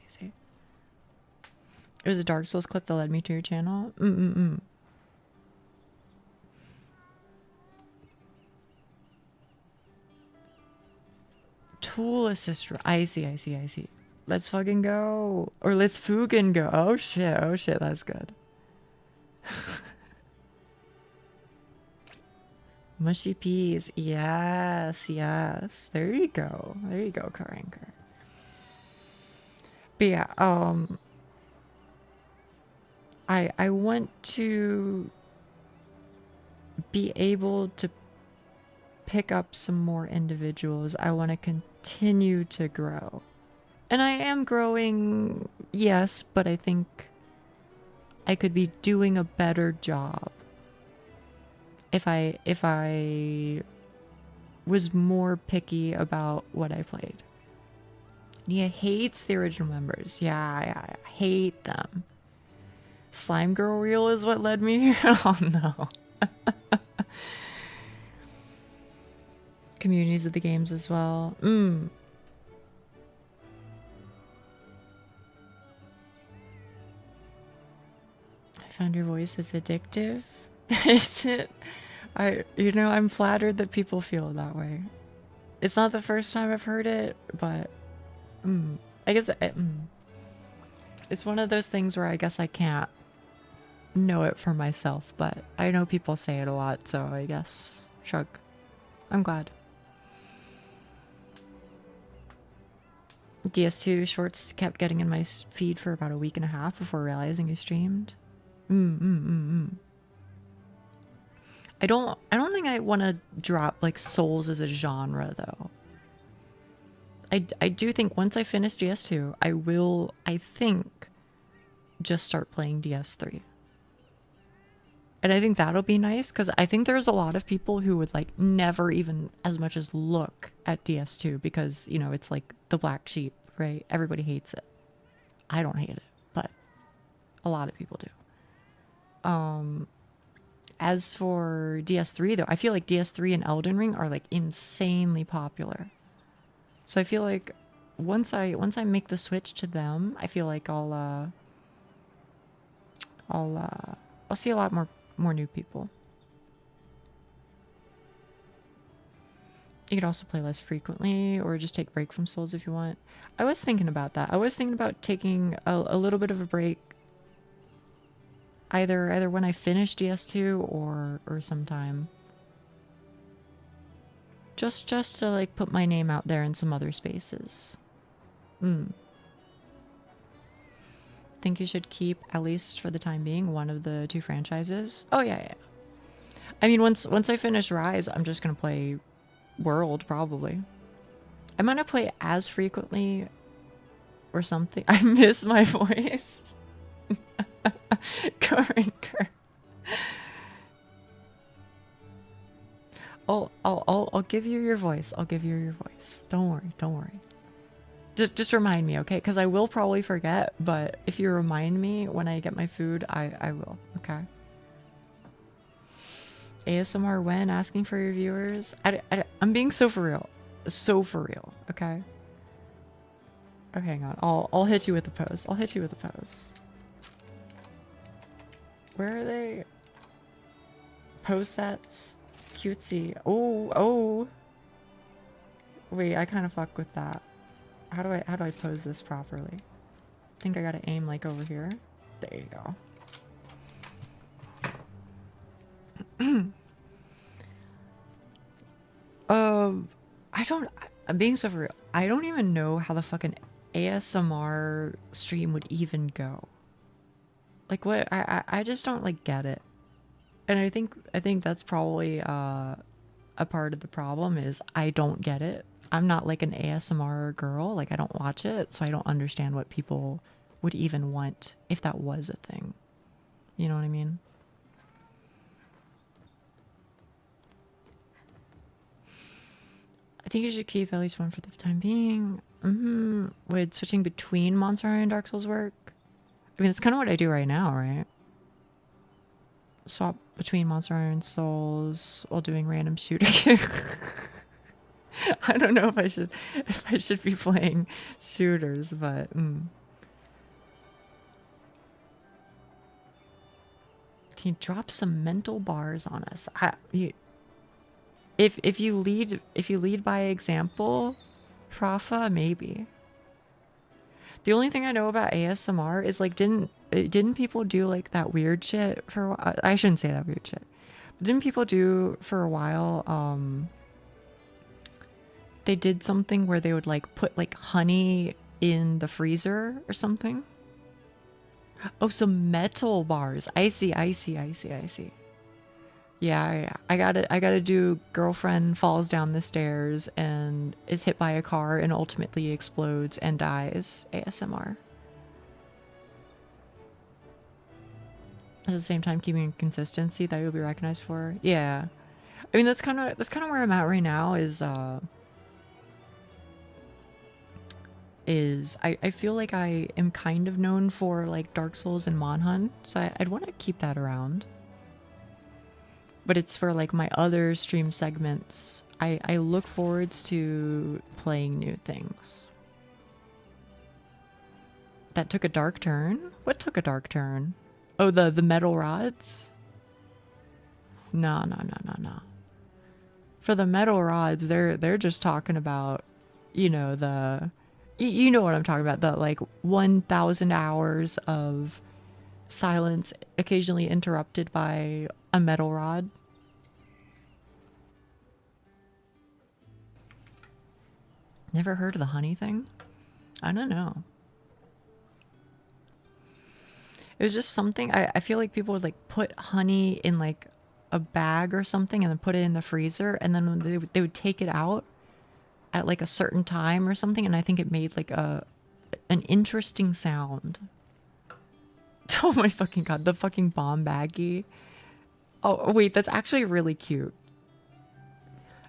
was a Dark Souls clip that led me to your channel. tool assist. I see. Let's fucking go. Or let's fucking go. Oh shit, that's good. Mushy peas. Yes. There you go, Karanker. But yeah, I want to be able to pick up some more individuals. I want to continue to grow. And I am growing, yes, but I think I could be doing a better job if I was more picky about what I played. Nia hates the original members. Yeah, I hate them. Slime Girl Reel is what led me here. Oh no. Communities of the games as well. I found your voice is addictive. Is it? I'm flattered that people feel that way. It's not the first time I've heard it, but I guess it's one of those things where I guess I can't know it for myself, but I know people say it a lot, so I guess shrug. I'm glad. DS2 shorts kept getting in my feed for about a week and a half before realizing you streamed. I don't think I want to drop like Souls as a genre though. I do think once I finish DS2, I will, I think, just start playing DS3. And I think that'll be nice because I think there's a lot of people who would like never even as much as look at DS2 because, you know, it's like the black sheep, right? Everybody hates it. I don't hate it, but a lot of people do. As for DS3 though, I feel like DS3 and Elden Ring are like insanely popular. So I feel like once I make the switch to them, I feel like I'll see a lot more new people. You could also play less frequently or just take a break from Souls if you want. I was thinking about that. I was thinking about taking a little bit of a break either when I finish DS2 or sometime. Just to like put my name out there in some other spaces. Think you should keep, at least for the time being, one of the two franchises? Oh yeah. I mean, once I finish Rise, I'm just gonna play World probably. I might not play as frequently or something. I miss my voice. Corinker. I'll give you your voice. I'll give you your voice. Don't worry. Just remind me, okay? Because I will probably forget, but if you remind me when I get my food, I will, okay? ASMR when asking for your viewers? I'm being so for real. So for real, okay? Okay, hang on. I'll hit you with the pose. I'll hit you with the pose. Where are they? Pose sets? Cutesy. Oh. Wait, I kind of fuck with that. How do I pose this properly? I think I gotta aim like over here. There you go. I'm being so for real. I don't even know how the fucking ASMR stream would even go. Like what? I just don't like get it. And I think that's probably a part of the problem is I don't get it. I'm not like an ASMR girl. Like I don't watch it, so I don't understand what people would even want if that was a thing. You know what I mean? I think you should keep at least one for the time being. Would switching between Monster Hunter and Dark Souls work? I mean, that's kind of what I do right now, right? Swap between Monster Hunter and Souls while doing random shooter. I don't know if I should be playing shooters, but Can you drop some mental bars on us? If you lead by example, Profa, maybe. The only thing I know about ASMR is like, didn't people do like that weird shit for a while? I shouldn't say that weird shit. Didn't people do for a while, they did something where they would like put like honey in the freezer or something? Oh, some metal bars. I see. Yeah. I gotta do girlfriend falls down the stairs and is hit by a car and ultimately explodes and dies. ASMR. At the same time, keeping consistency that you'll be recognized for. Yeah. I mean, that's kind of where I'm at right now is I feel like I am kind of known for like Dark Souls and Monhunt, so I'd want to keep that around. But it's for like my other stream segments. I look forwards to playing new things. That took a dark turn? What took a dark turn? Oh, the metal rods? No. For the metal rods, they're just talking about, you know, you know what I'm talking about, the like 1,000 hours of silence occasionally interrupted by a metal rod. Never heard of the honey thing? I don't know. It was just something, I feel like people would like put honey in like a bag or something and then put it in the freezer, and then when they would take it out at like a certain time or something, and I think it made like an interesting sound. Oh my fucking god, the fucking bomb baggie. Oh wait, that's actually really cute.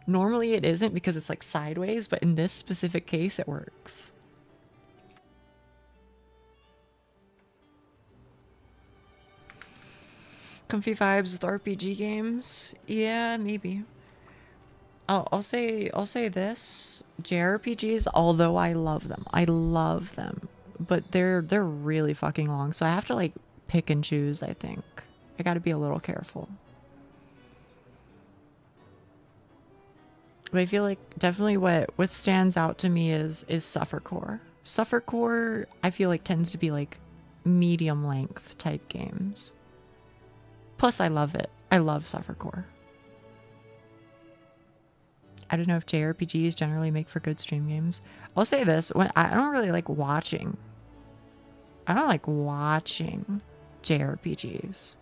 Normally it isn't because it's like sideways, but in this specific case it works. Comfy vibes with RPG games? Yeah, maybe. I'll say this. JRPGs, although I love them, but they're really fucking long, so I have to like pick and choose, I think. I gotta be a little careful. But I feel like definitely what stands out to me is Suffercore. Suffercore, I feel like tends to be like medium length type games. Plus I love it. I love Suffercore. I don't know if JRPGs generally make for good stream games. I'll say this, when I don't really like watching. I don't like watching JRPGs.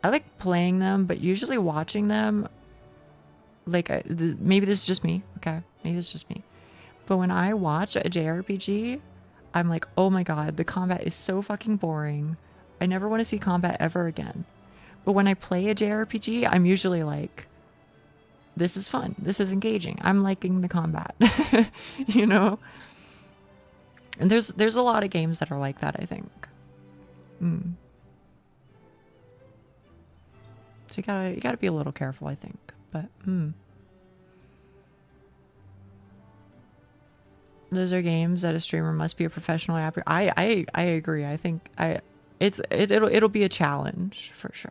I like playing them, but usually watching them, like, maybe this is just me, okay? Maybe it's just me. But when I watch a JRPG, I'm like, oh my god, the combat is so fucking boring. I never want to see combat ever again. But when I play a JRPG, I'm usually like, this is fun. This is engaging. I'm liking the combat. You know? And there's a lot of games that are like that, I think. So you gotta be a little careful, I think. But those are games that a streamer must be a professional at. I agree. I think it'll be a challenge for sure.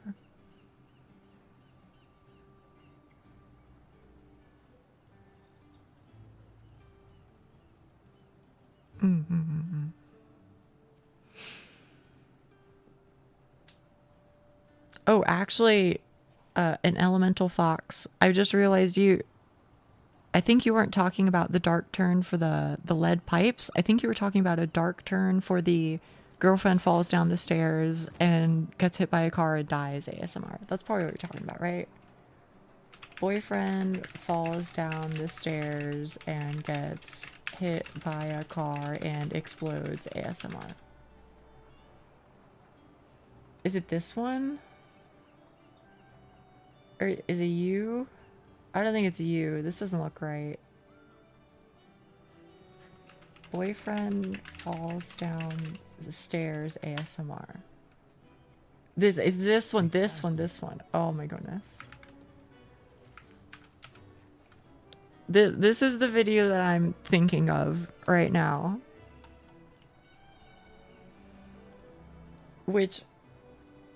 Oh, actually, an elemental fox. I just realized I think you weren't talking about the dark turn for the lead pipes. I think you were talking about a dark turn for the girlfriend falls down the stairs and gets hit by a car and dies ASMR. That's probably what you're talking about, right? Boyfriend falls down the stairs and gets hit by a car and explodes ASMR. Is it this one? Or is it you? I don't think it's you. This doesn't look right. Boyfriend falls down the stairs ASMR. It's this one, this one. Oh my goodness. This is the video that I'm thinking of right now. Which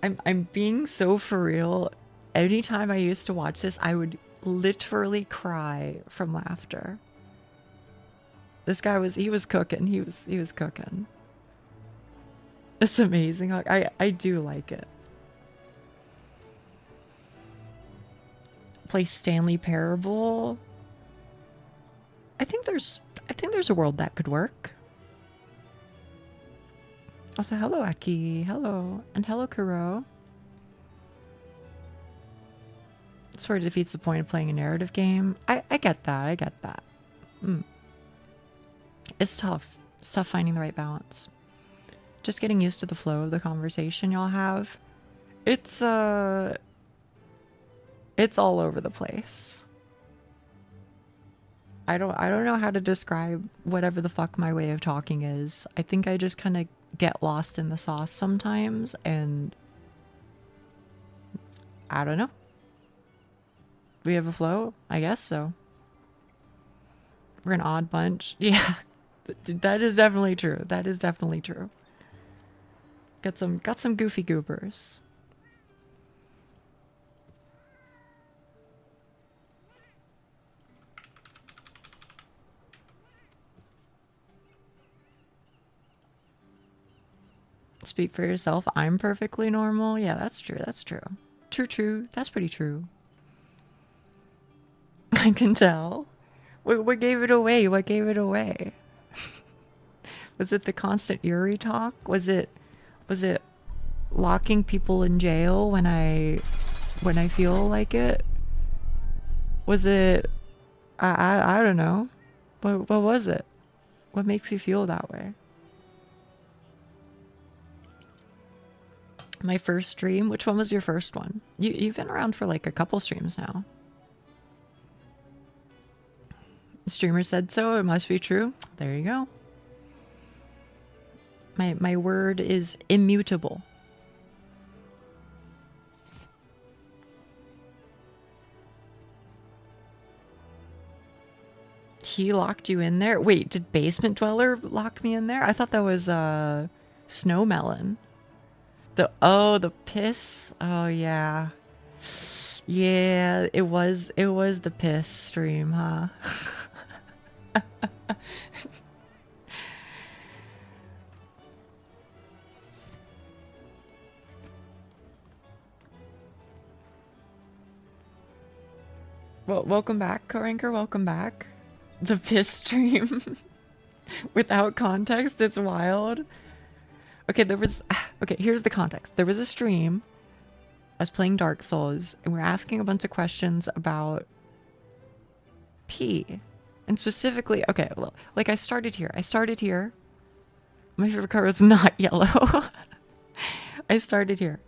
I'm being so for real. Anytime I used to watch this, I would literally cry from laughter. This guy he was cooking. He was cooking. It's amazing. I do like it. Play Stanley Parable. I think there's a world that could work. Also, hello Aki, hello, and hello Kuro. It sort of defeats the point of playing a narrative game. I get that. I get that. It's tough. It's tough finding the right balance. Just getting used to the flow of the conversation y'all have. It's all over the place. I don't know how to describe whatever the fuck my way of talking is. I think I just kind of get lost in the sauce sometimes, and I don't know. We have a flow? I guess so. We're an odd bunch. Yeah. That is definitely true. That is definitely true. Got some goofy goobers. Speak for yourself. I'm perfectly normal. Yeah, that's true. That's true. True. That's pretty true. I can tell. What gave it away? What gave it away? Was it the constant Yuri talk? Was it locking people in jail when I feel like it? Was it I don't know. What was it? What makes you feel that way? My first stream? Which one was your first one? You've been around for like a couple streams now. The streamer said so, it must be true. There you go. My word is immutable. He locked you in there? Wait, did Basement Dweller lock me in there? I thought that was Snowmelon. The piss? Oh yeah. Yeah, it was the piss stream, huh? Well, welcome back, Koranker, welcome back. The piss stream. Without context, it's wild. Okay, here's the context. There was a stream. I was playing Dark Souls, and we were asking a bunch of questions about pee. And specifically, okay, well, like I started here. My favorite color is not yellow. I started here.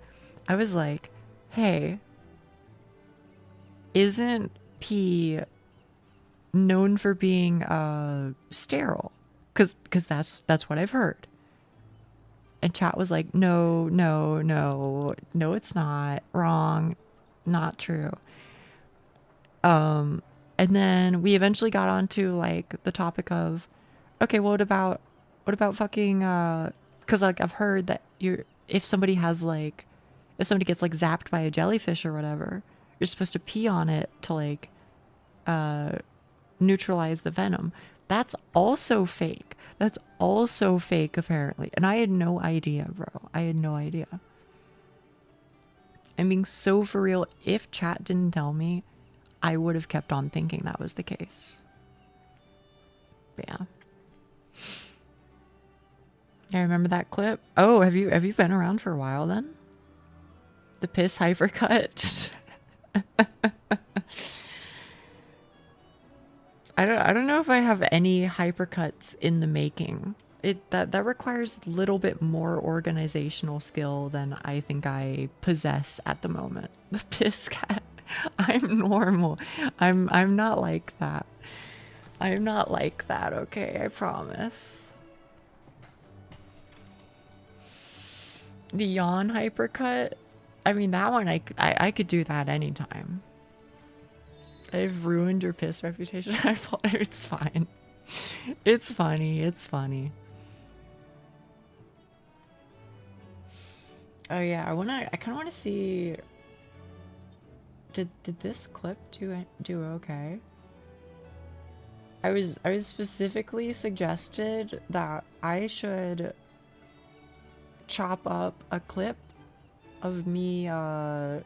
I was like, hey, isn't pee known for being sterile? Because that's what I've heard. And chat was like, no, it's not. Wrong. Not true. And then we eventually got onto like the topic of, okay, what about fucking, because like I've heard that if somebody gets like zapped by a jellyfish or whatever, you're supposed to pee on it to like neutralize the venom. That's also fake. Apparently. And I had no idea, bro. I had no idea. I'm being so for real. If chat didn't tell me, I would have kept on thinking that was the case. But yeah. I remember that clip. Oh, have you been around for a while then? The piss hypercut. I don't know if I have any hypercuts in the making. That requires a little bit more organizational skill than I think I possess at the moment. The piss cat. I'm normal. I'm not like that. I'm not like that, okay? I promise. The yawn hypercut? I mean, that one I could do that anytime. I've ruined your piss reputation. It's fine. It's funny. It's funny. Oh yeah, I kind of want to see Did this clip do okay? I was specifically suggested that I should chop up a clip of me of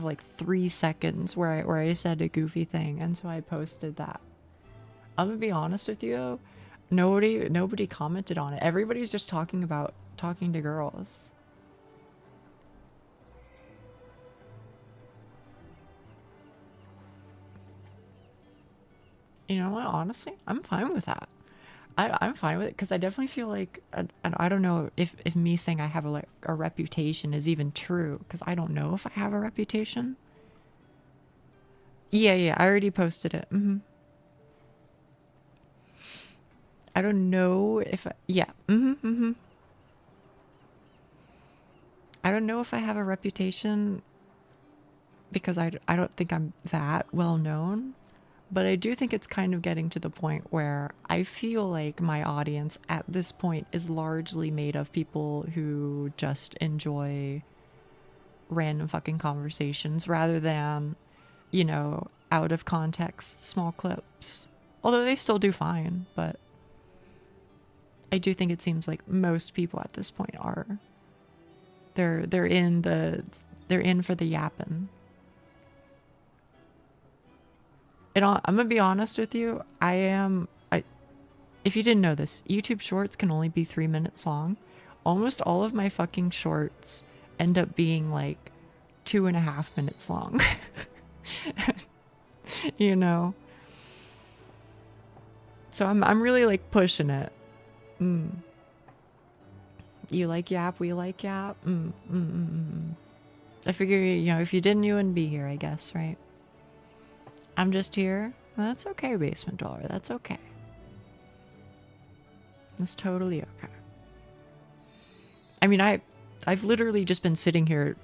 like 3 seconds where I said a goofy thing, and so I posted that. I'm gonna be honest with you, nobody commented on it. Everybody's just talking about talking to girls. You know what? Honestly, I'm fine with that. I'm fine with it because I definitely feel like I don't know if me saying I have a reputation is even true, because I don't know if I have a reputation. Yeah, I already posted it. I don't know if yeah. I don't know if I have a reputation because I don't think I'm that well known. But I do think it's kind of getting to the point where I feel like my audience at this point is largely made of people who just enjoy random fucking conversations rather than, you know, out of context small clips. Although they still do fine, but I do think it seems like most people at this point are they're in for the yapping. And I'm gonna be honest with you, if you didn't know this, YouTube shorts can only be 3 minutes long. Almost all of my fucking shorts end up being like 2.5 minutes long. You know? So I'm really like pushing it. You like yap, we like yap. I figure, you know, if you didn't, you wouldn't be here, I guess, right? I'm just here. That's okay, basement dweller. That's okay. That's totally okay. I mean, I've literally just been sitting here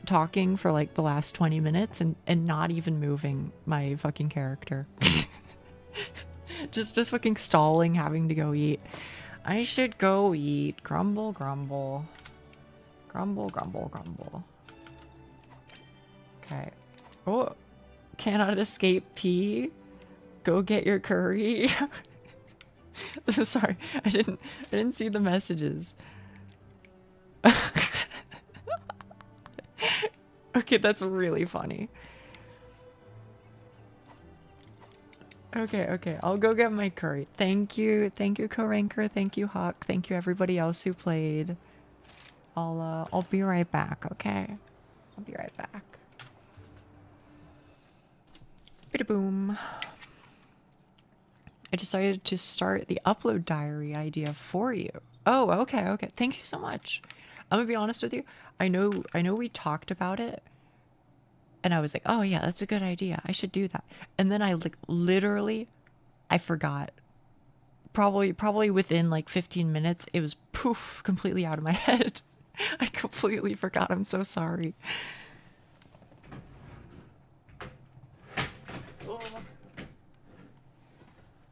talking for like the last 20 minutes and not even moving my fucking character. just fucking stalling, having to go eat. I should go eat. Grumble, grumble. Grumble, grumble, grumble. Okay. Oh, cannot escape pee. Go get your curry. Sorry, I didn't see the messages. Okay, that's really funny. Okay, I'll go get my curry. Thank you, Co-Ranker. Thank you, Hawk. Thank you, everybody else who played. I'll be right back. Okay, I'll be right back. Bida boom. I decided to start the upload diary idea for you. Oh, okay. Thank you so much. I'm gonna be honest with you. I know we talked about it, and I was like, oh yeah, that's a good idea. I should do that. And then I like literally, I forgot. Probably within like 15 minutes, it was poof, completely out of my head. I completely forgot. I'm so sorry.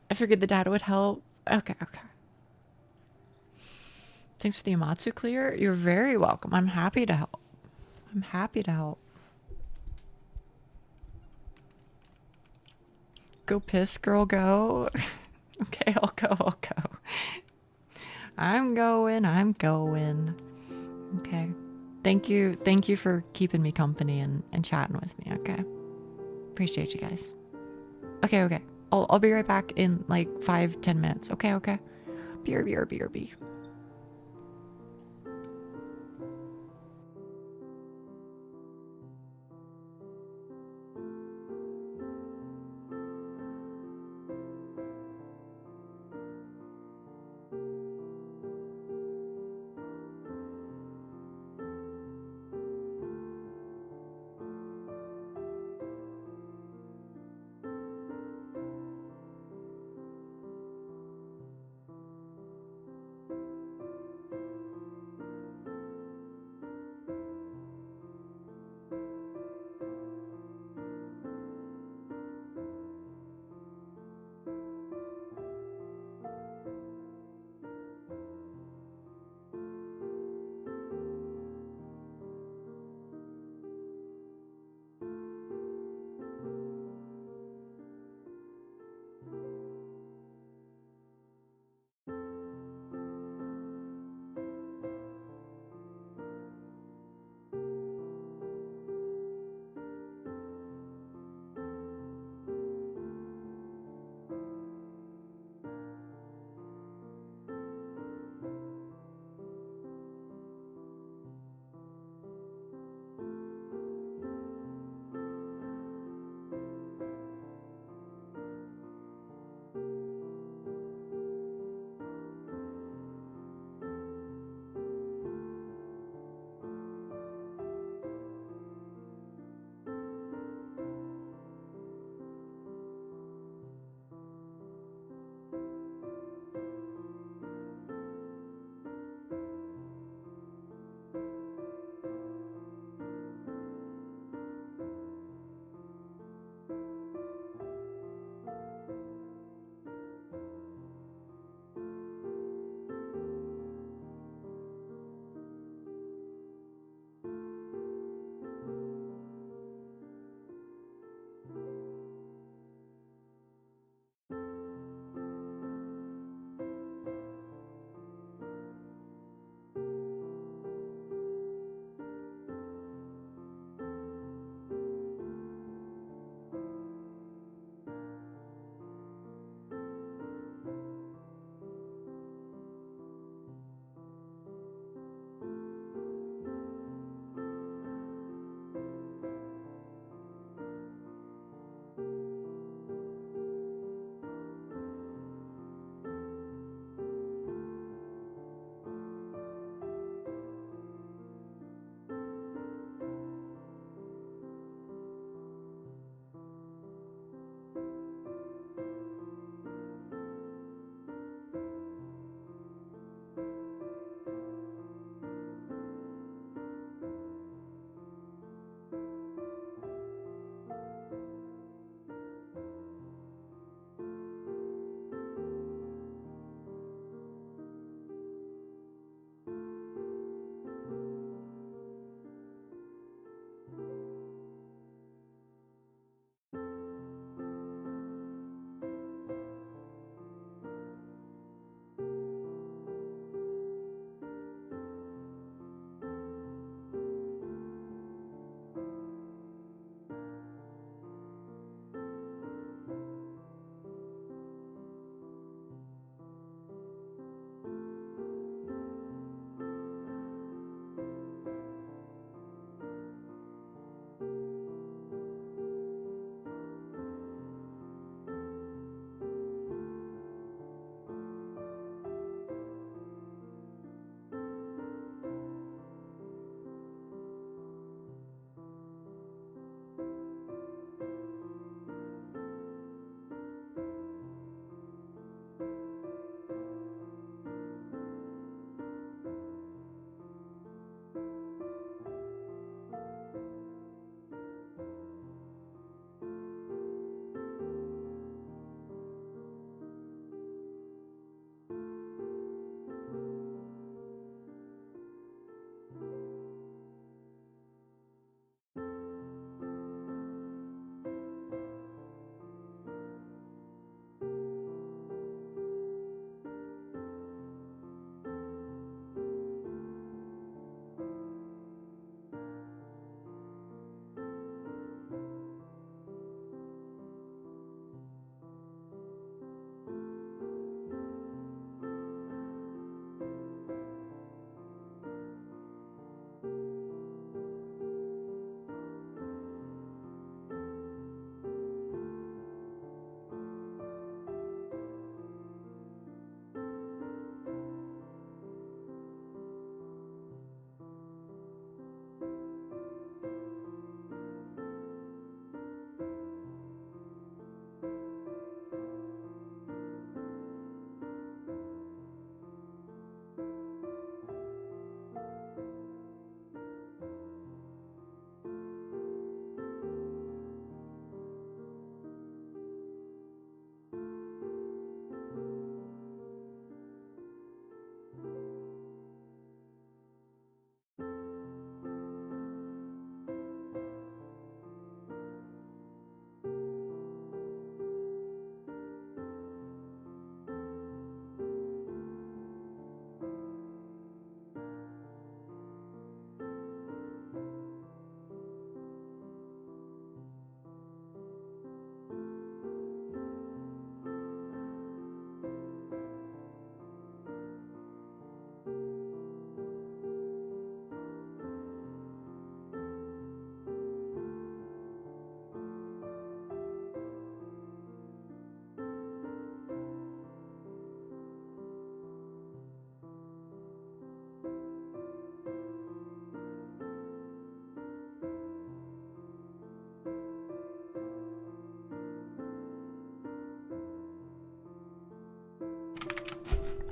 I figured the data would help. Okay. Thanks for the Amatsu clear. You're very welcome. I'm happy to help. Go piss, girl, go. Okay, I'll go. I'm going. Okay. Thank you for keeping me company and chatting with me, okay? Appreciate you guys. Okay. I'll be right back in like 5-10 minutes. Okay. BRB.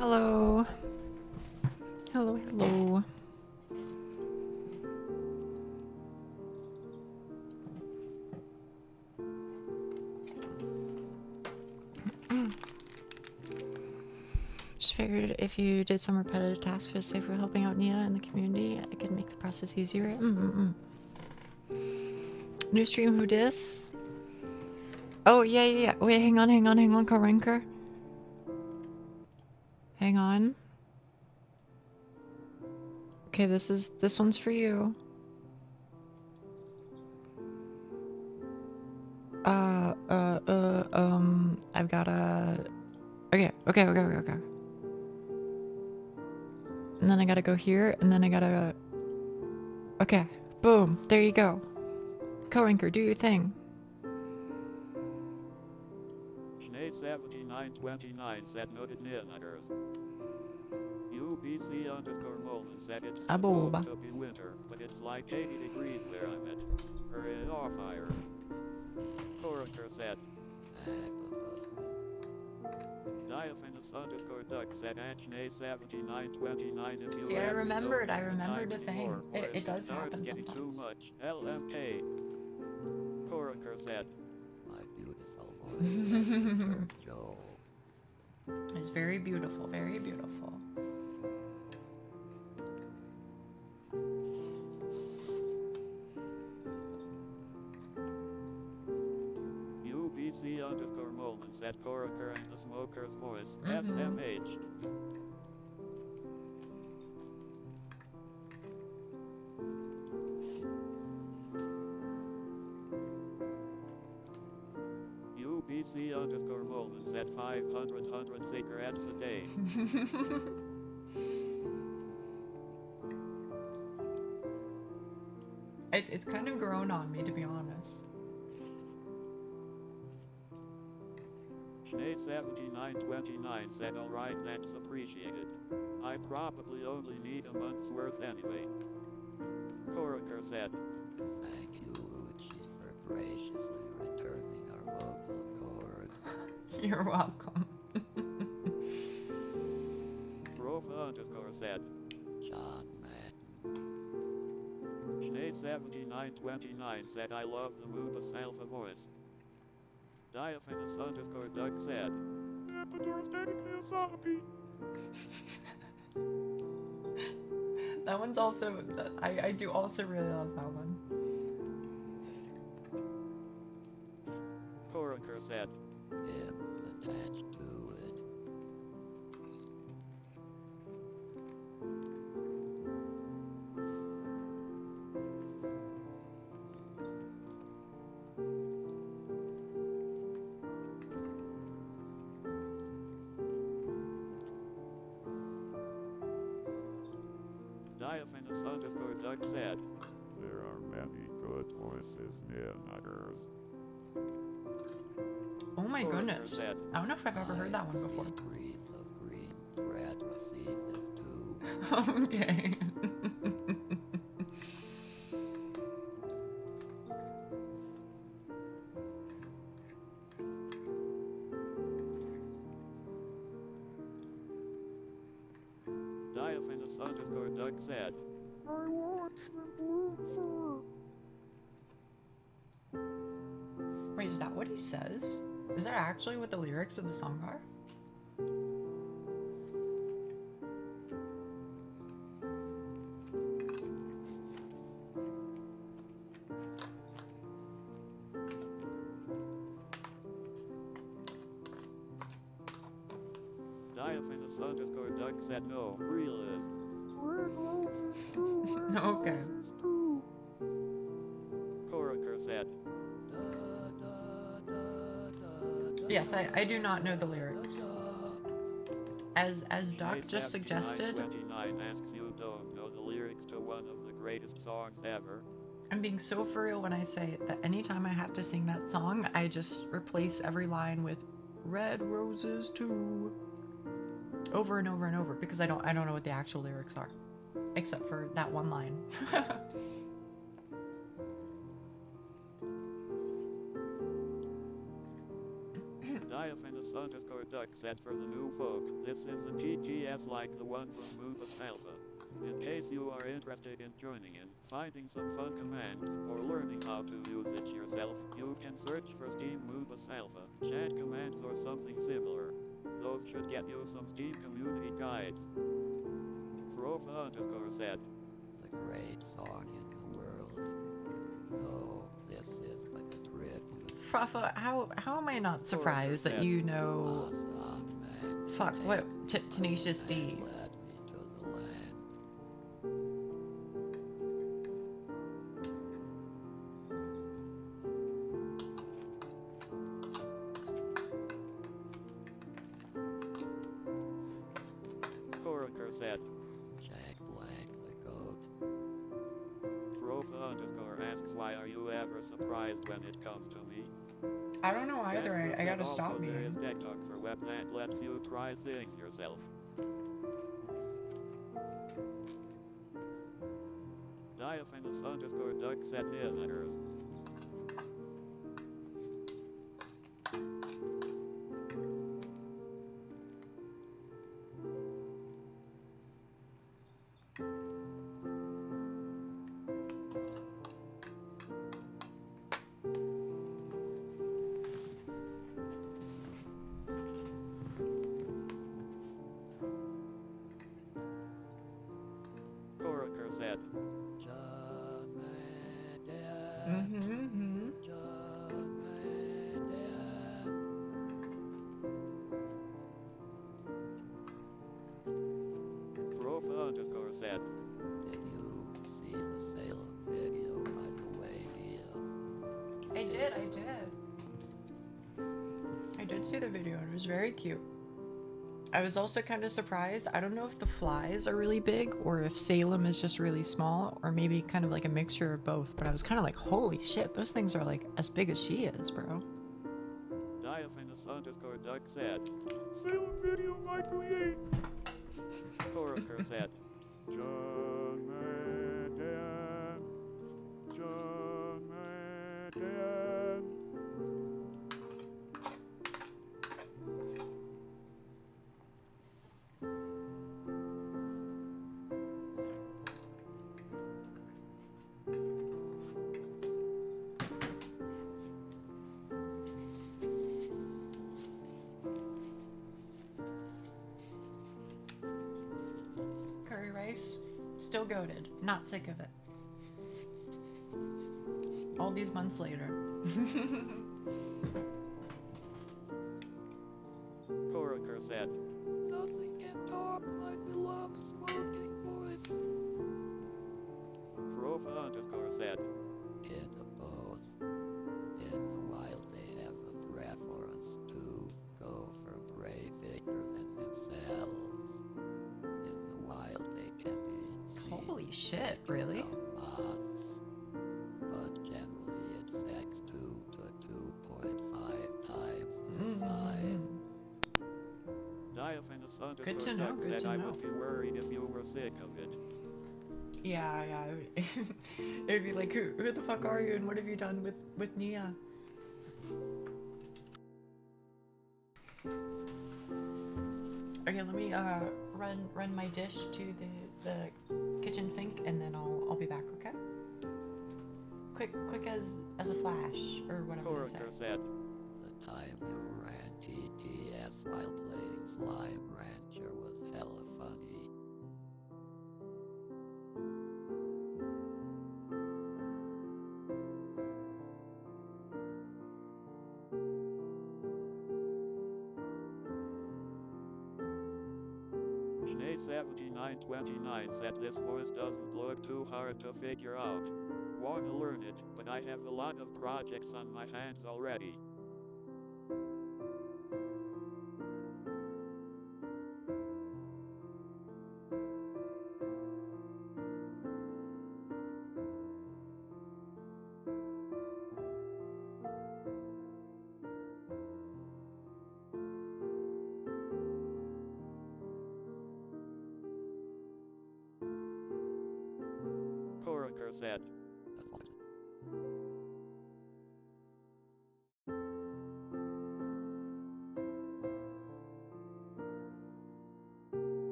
Hello. Hello, hello. Just figured if you did some repetitive tasks for the sake of helping out Nia and the community, it could make the process easier. New stream, who dis? Oh, yeah. Wait, hang on, Karenker. Hang on. Okay, this one's for you. I've gotta... Okay. And then I gotta go here, and then I gotta... Okay, boom, there you go. Co-anchor, do your thing. 7929 said noted near-nuggers. UBC underscore Molden said it's Aboba. supposed to be winter, but it's like 80 degrees where I'm at. Hurry off fire. Coraker said. Diaphanous underscore duck said Anchine 7929 if you See, I remembered the thing. It does happen getting sometimes. too much. LMK. Coraker said. My beautiful voice. Joe. It's very beautiful, very beautiful. UBC underscore Molden said Coraker and the smoker's voice. SMH. UBC underscore Molden said 500 cigarettes a day. It's kind of grown on me, to be honest. Schnee 7929 said alright, that's appreciated. I probably only need a month's worth anyway. Coraker said. Thank you, Uchi, for graciously returning our vocal cords. You're welcome. Rofa underscore said. John Madden. Schnee 7929 said I love the Moobas alpha voice. Diaphanous underscore Doug said. Epidore's technically a soppy. That one's also... I do also really love that one. Coraker said. Him attached to it. Diaphanous underscore Doug said. There are many good voices near nuggers. Oh my Coraker goodness. said. I don't know if I've ever heard that one before. Degrees of green parentheses too. Okay. Diaphanous underscore Doug said. I watched the blue Wait, is that what he says? Is that actually what the lyrics of the song are? Diaphanous underscore Doug said no, real is. Red roses too, red Okay. roses too. Coraker said. Yes, I do not know the lyrics. As Doc just suggested, 29 asks you don't know the lyrics to one of the greatest songs ever. I'm being so for real when I say that anytime I have to sing that song, I just replace every line with red roses too. Over and over and over, because I don't know what the actual lyrics are. Except for that one line. Diaphanous Diaphanous_duck said for the new folk, this is a TTS like the one from Moobus Alpha. In case you are interested in joining in, finding some fun commands, or learning how to use it yourself, you can search for Steam Moobus Alpha, chat commands or something similar. Those should get you some Steam community guides. Frofa_said. The great song in the world. Oh, this is but a tribute. Frafa, how am I not surprised that you know... Awesome, man. Fuck, what? Tenacious D. And led me to the land. Koraker said. Jack Black the goat. Frofa_asks why are you ever surprised when it comes to me? I don't know either. I gotta stop me. There is TikTok for web that lets you try things yourself. Diaphanous_duck said letters. Koraker said. Frofa_said. Did you see the Salem video, by the way, Mia? I did. I did see the video and it was very cute. I was also kind of surprised. I don't know if the flies are really big or if Salem is just really small or maybe kind of like a mixture of both, but I was kind of like, holy shit, those things are like as big as she is, bro. Diaphanous_duck said. Salem video I create. Koraker said. John Madden. John Madden. Curry rice, still goated, not sick of it. All these months later. Koraker said. Nothing can talk like beloved smoking voice. Frofa_said. In the both. In the wild they have a preference to go for prey bigger than themselves. In the wild they can be seen Holy shit, really? moths. But generally it's X2 to 2.5 times the size. Diaphanous_duck Good to know, good said to I know. would be worried if you were sick of it. Yeah. It'd be like, who the fuck are you and what have you done with Nia? Okay, let me run my dish to the kitchen sink and then I'll be back, okay? Quick as a flash or whatever they Koraker say. said. The time you ran TTS while playing Slime Rancher was hella funny. Schnee7929 said this voice doesn't look too hard to figure out. Wanna learn it, but I have a lot of projects on my hands already. Koraker said.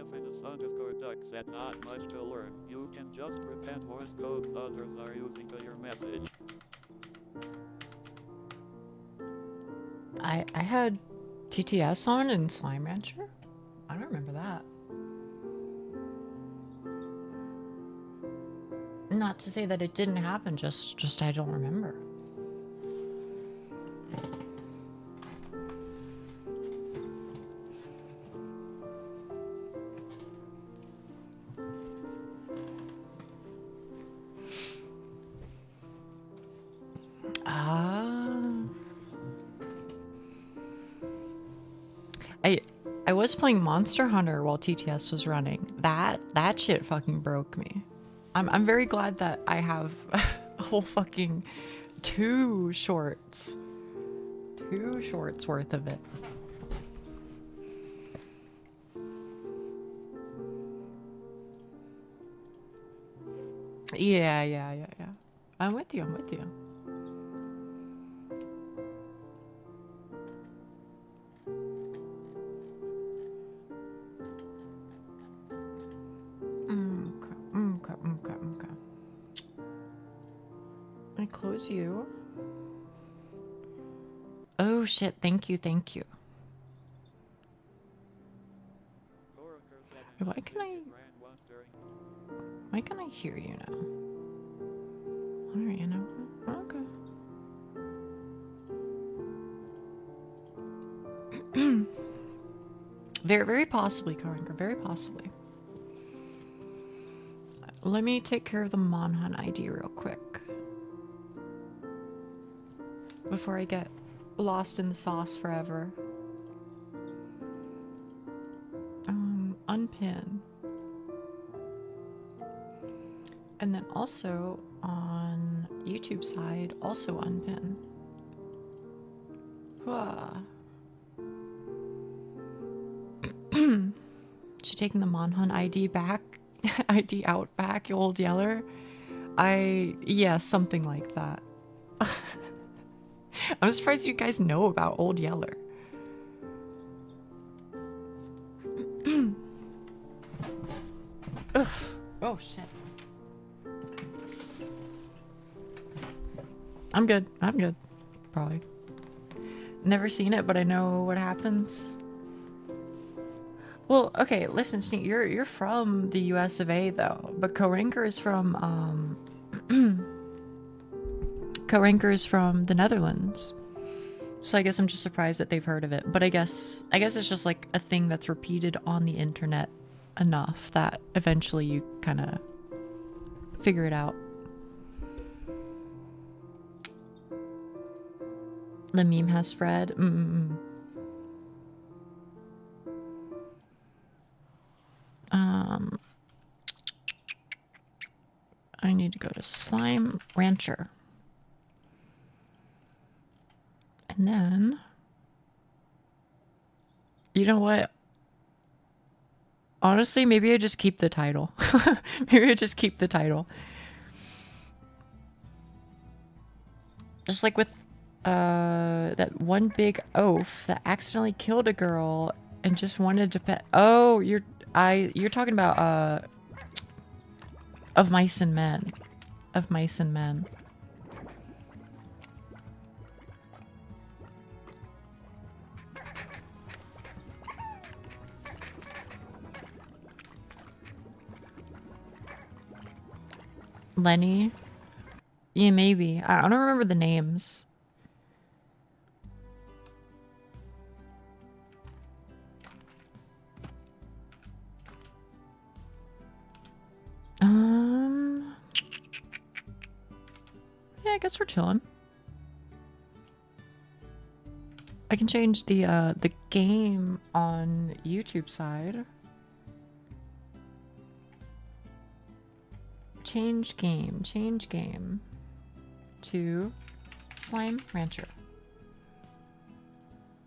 If in a underscore duck said not much to learn, you can just repent Morse codes others are using to your message. I had TTS on in Slime Rancher? I don't remember that. Not to say that it didn't happen, just I don't remember. I was playing Monster Hunter while TTS was running. That shit fucking broke me. I'm very glad that I have a whole fucking two shorts worth of it. Yeah. I'm with you. Okay. I close you. Oh shit, thank you. Why can I hear you now? Alright, you know. Okay. Very possibly, Karinka, very possibly. Let me take care of the Monhan ID real quick. Before I get lost in the sauce forever. Unpin. And then also on YouTube side, also unpin. She taking the Monhan ID back? ID out back, you old yeller? Yeah, something like that. I'm surprised you guys know about Old Yeller. Ugh. Oh shit. I'm good. Probably. Never seen it, but I know what happens. Well, okay, listen, Sneak, you're from the US of A though, but Korinker is from Korinker is from the Netherlands. So I guess I'm just surprised that they've heard of it. But I guess it's just like a thing that's repeated on the internet enough that eventually you kind of figure it out. The meme has spread. I need to go to Slime Rancher. And then, you know what? Honestly, maybe I just keep the title. Just like with that one big oaf that accidentally killed a girl and just wanted to pet. Oh, you're talking about Of Mice and Men. Lenny? Yeah, maybe. I don't remember the names. Yeah, I guess we're chilling. I can change the game on YouTube side. Change game to Slime Rancher.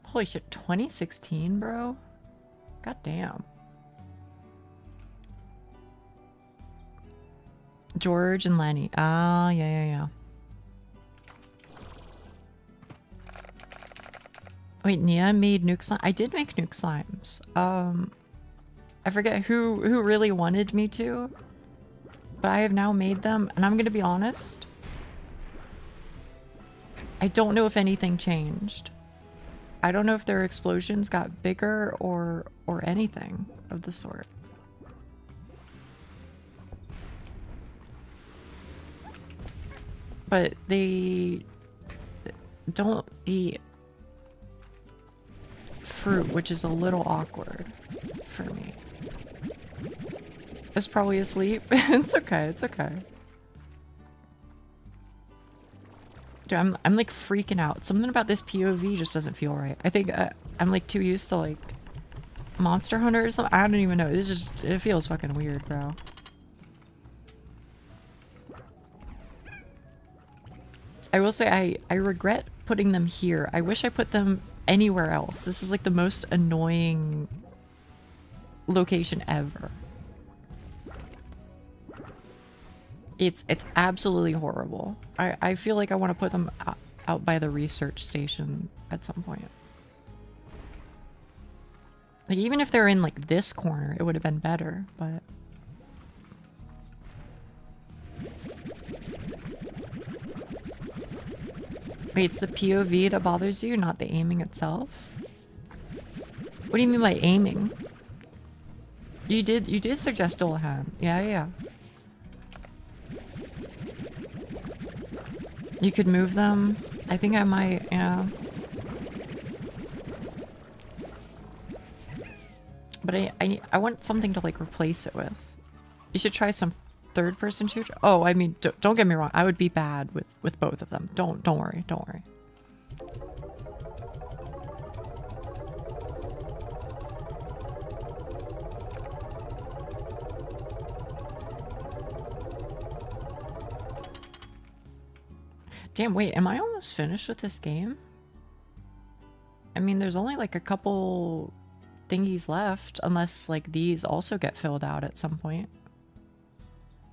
Holy shit, 2016, bro? God damn. George and Lenny. Ah, yeah. Wait, Nia made nuke slime? I did make nuke slimes. I forget who really wanted me to, but I have now made them, and I'm gonna be honest. I don't know if anything changed. I don't know if their explosions got bigger or anything of the sort. But they don't eat fruit, which is a little awkward for me. It's probably asleep. It's okay, it's okay. Dude, I'm like freaking out. Something about this POV just doesn't feel right. I think I'm like too used to like Monster Hunter or something. I don't even know. It feels fucking weird, bro. I will say I regret putting them here. I wish I put them anywhere else. This is like the most annoying location ever. It's absolutely horrible. I feel like I want to put them out by the research station at some point. Like even if they're in like this corner, it would have been better, but wait, it's the POV that bothers you, not the aiming itself? What do you mean by aiming? You did suggest dual hand. Yeah. You could move them. I think I might, yeah. But I want something to like replace it with. You should try some third-person shooter. Oh, I mean, don't get me wrong. I would be bad with both of them. Don't worry. Don't worry. Damn, wait, am I almost finished with this game? I mean, there's only like a couple thingies left, unless like these also get filled out at some point.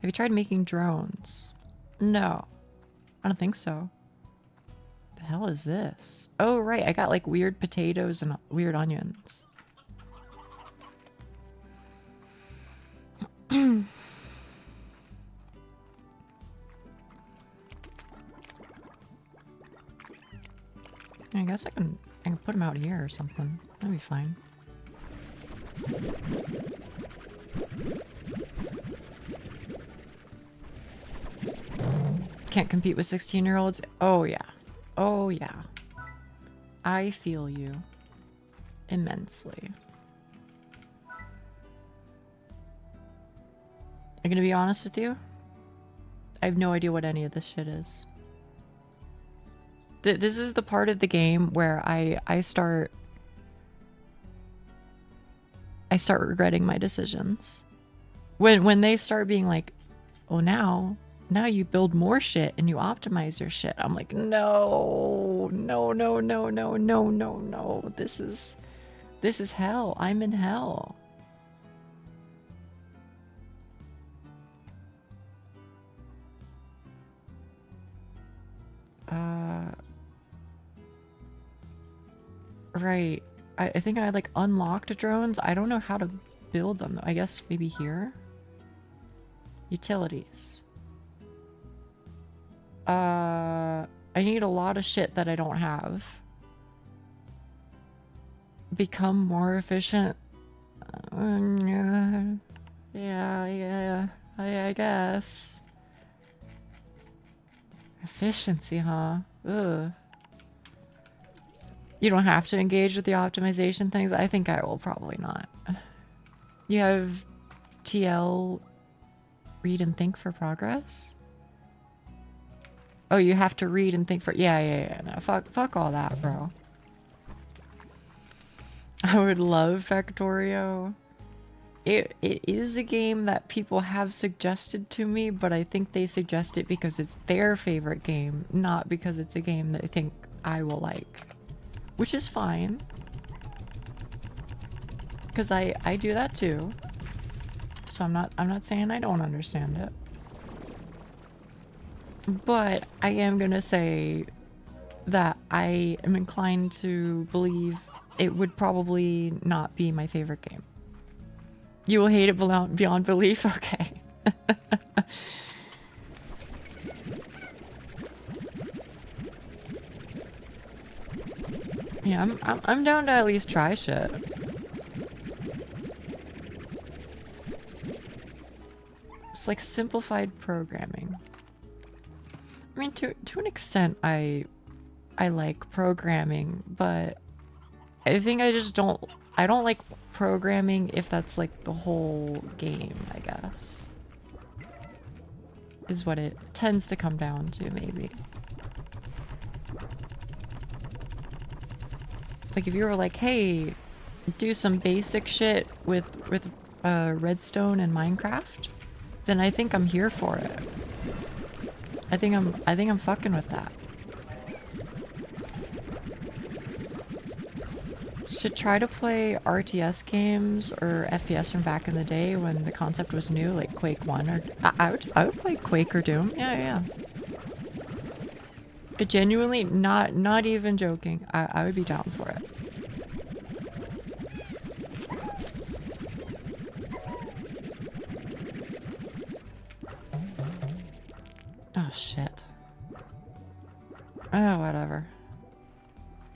Have you tried making drones? No, I don't think so. The hell is this? Oh, right, I got like weird potatoes and weird onions. I guess I can put them out here or something. That'd be fine. Can't compete with 16-year-olds. Oh yeah. Oh yeah. I feel you immensely. I'm gonna be honest with you. I have no idea what any of this shit is. This is the part of the game where I start regretting my decisions. When they start being like, oh now you build more shit and you optimize your shit. I'm like, no. This is hell. I'm in hell. Right. I think I like unlocked drones. I don't know how to build them though. I guess maybe here. Utilities. I need a lot of shit that I don't have. Become more efficient. Yeah, I guess. Efficiency, huh? Ugh. You don't have to engage with the optimization things. I think I will probably not. You have TL read and think for progress? Oh, you have to read and think for... Yeah. No, fuck all that, bro. I would love Factorio. It is a game that people have suggested to me, but I think they suggest it because it's their favorite game, not because it's a game that they think I will like. Which is fine. Because I do that too. So I'm not saying I don't understand it. But I am gonna say that I am inclined to believe it would probably not be my favorite game. You will hate it beyond belief? Okay. Yeah, I'm down to at least try shit. It's like simplified programming. I mean, to an extent, I like programming, but I think I just don't. I don't like programming if that's like the whole game, I guess. Is what it tends to come down to, maybe. Like if you were like, hey, do some basic shit with redstone and Minecraft, then I think I'm here for it. I think I'm fucking with that. Should try to play RTS games or FPS from back in the day when the concept was new, like Quake 1 or I would play Quake or Doom. Yeah. It genuinely, not even joking. I would be down for it. Oh shit. Oh, whatever.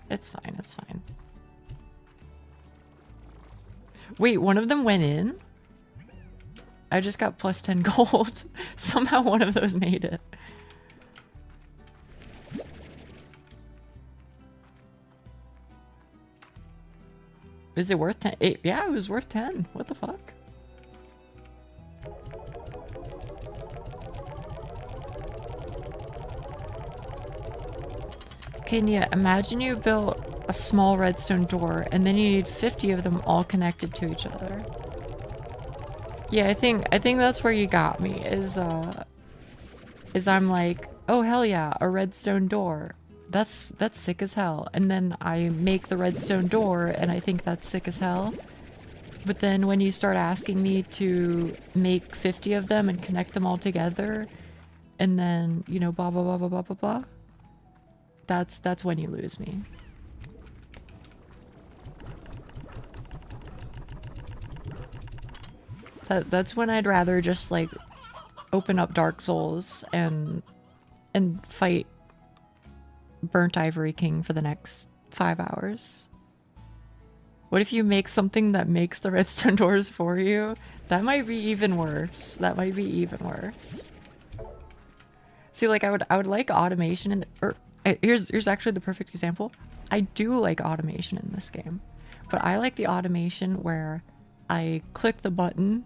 It's fine, it's fine. Wait, one of them went in? I just got plus 10 gold. Somehow one of those made it. Is it worth 10? Yeah, it was worth 10. What the fuck? Okay, Nia, imagine you built a small redstone door and then you need 50 of them all connected to each other. Yeah, I think that's where you got me, is I'm like, oh hell yeah, a redstone door. That's sick as hell. And then I make the redstone door and I think that's sick as hell. But then when you start asking me to make 50 of them and connect them all together, and then, you know, blah blah blah blah blah blah blah, that's when you lose me. That's when I'd rather just like open up Dark Souls and fight Burnt Ivory King for the next 5 hours. What if you make something that makes the redstone doors for you? That might be even worse. That might be even worse. See, like I would like automation in here's actually the perfect example. I do like automation in this game, but I like the automation where I click the button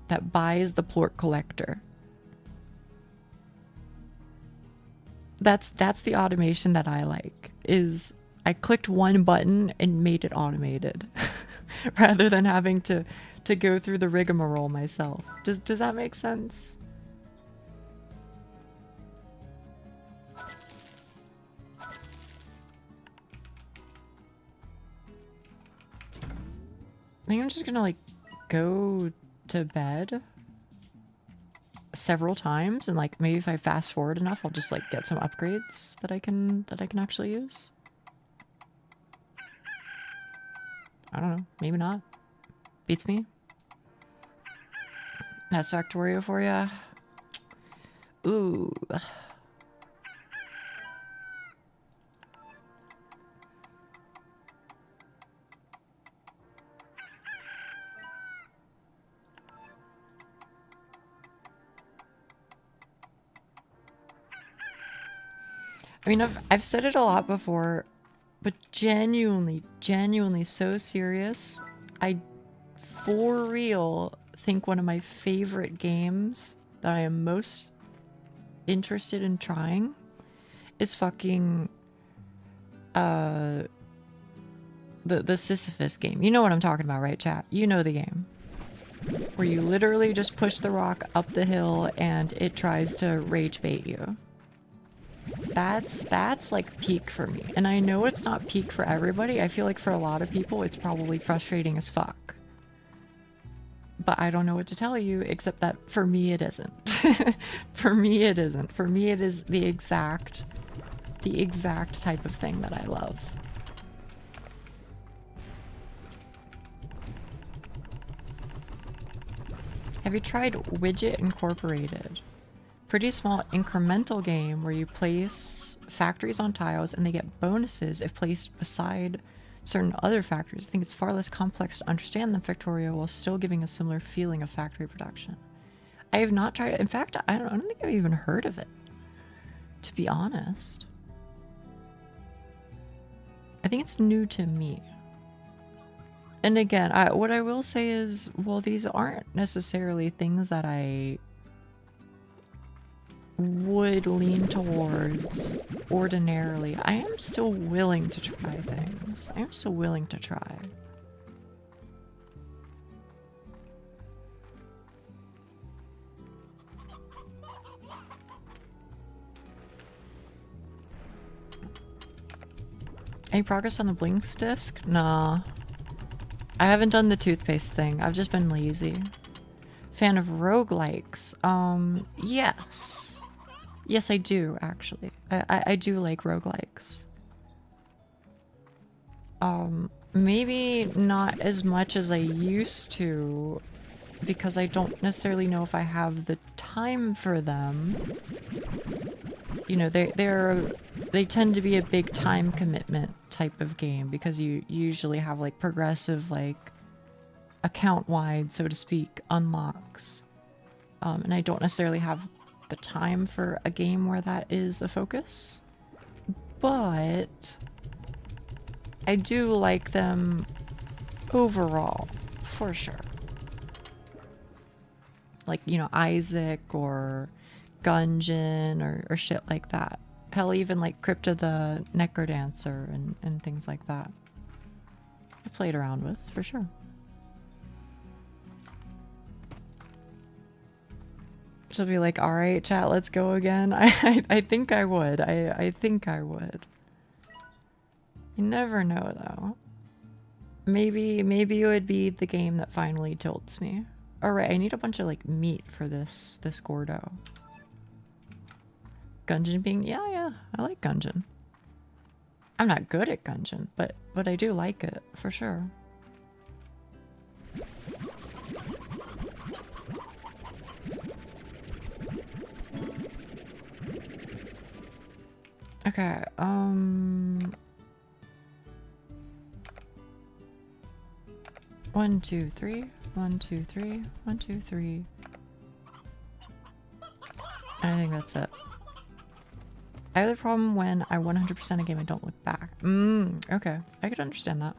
that buys the plort collector. That's the automation that I like, is I clicked one button and made it automated rather than having to go through the rigmarole myself. Does that make sense? I think I'm just gonna like go to bed several times, and like maybe if I fast forward enough, I'll just like get some upgrades that I can actually use. I don't know, maybe not. Beats me. That's Factorio for ya. Ooh. I mean, I've said it a lot before, but genuinely so serious. I, for real, think one of my favorite games that I am most interested in trying is fucking the Sisyphus game. You know what I'm talking about, right, chat? You know the game. Where you literally just push the rock up the hill and it tries to rage bait you. That's like peak for me. And I know it's not peak for everybody. I feel like for a lot of people it's probably frustrating as fuck. But I don't know what to tell you except that for me it isn't. For me it isn't. For me it is the exact type of thing that I love. Have you tried Widget Incorporated? Pretty small incremental game where you place factories on tiles and they get bonuses if placed beside certain other factories. I think it's far less complex to understand than Factorio while still giving a similar feeling of factory production. I have not tried it. In fact, I don't think I've even heard of it, to be honest. I think it's new to me. And again, what I will say is, well, these aren't necessarily things that I would lean towards ordinarily. I am still willing to try things. I am still willing to try. Any progress on the Blinks disc? Nah. I haven't done the toothpaste thing. I've just been lazy. Fan of roguelikes? Yes. Yes, I do, actually. I do like roguelikes. Maybe not as much as I used to, because I don't necessarily know if I have the time for them. You know, they tend to be a big time commitment type of game because you usually have like progressive, like account-wide, so to speak, unlocks. And I don't necessarily have the time for a game where that is a focus. But I do like them overall, for sure. Like, you know, Isaac or Gungeon or shit like that. Hell, even like Crypta the Necrodancer and things like that. I played around with, for sure. So be like, alright, chat, let's go again. I think I would. I think I would. You never know, though. Maybe it would be the game that finally tilts me. Alright, I need a bunch of, like, meat for this Gordo. Gungeon being... Yeah, I like Gungeon. I'm not good at Gungeon, but I do like it, for sure. Okay, 1, 2, 3. 1, 2, 3. 1, 2, 3. I think that's it. I have the problem when I 100% a game and don't look back. Okay. I could understand that.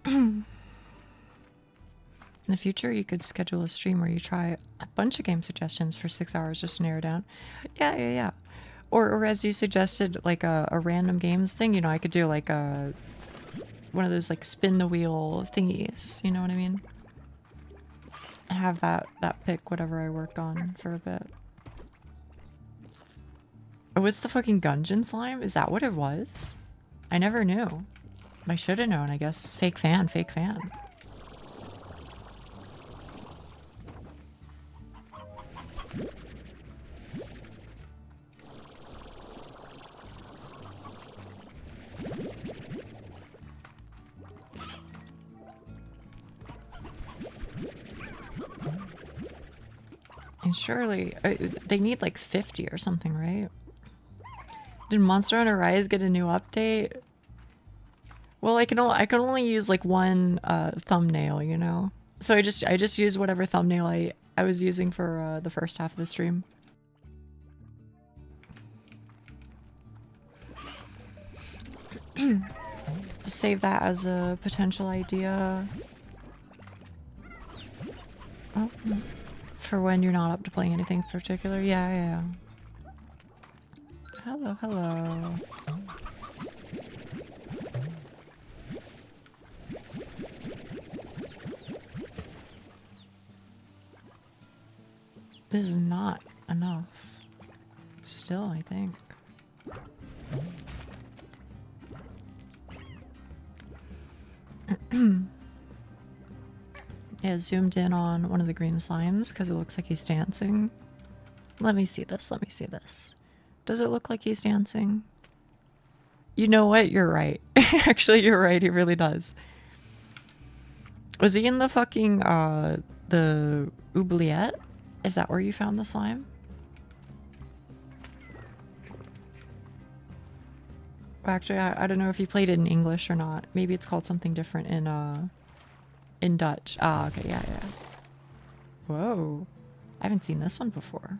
In the future, you could schedule a stream where you try a bunch of game suggestions for 6 hours just to narrow down. Yeah. Or as you suggested, like a random games thing, you know, I could do like one of those like spin the wheel thingies, you know what I mean? Have that pick whatever I work on for a bit. Oh, what's the fucking Gungeon slime? Is that what it was? I never knew. I should have known, I guess. Fake fan. And surely, they need like 50 or something, right? Did Monster Hunter Rise get a new update? Well, I can only use like one thumbnail, you know? So I just use whatever thumbnail I was using for the first half of the stream. Save that as a potential idea. Oh, for when you're not up to playing anything particular. Yeah. Hello. This is not enough. Still, I think. Yeah, zoomed in on one of the green slimes because it looks like he's dancing. Let me see this. Does it look like he's dancing? You know what? You're right. Actually, you're right. He really does. Was he in the fucking, the oubliette? Is that where you found the slime? Actually, I don't know if you played it in English or not. Maybe it's called something different in Dutch. Ah, okay, yeah. Whoa. I haven't seen this one before.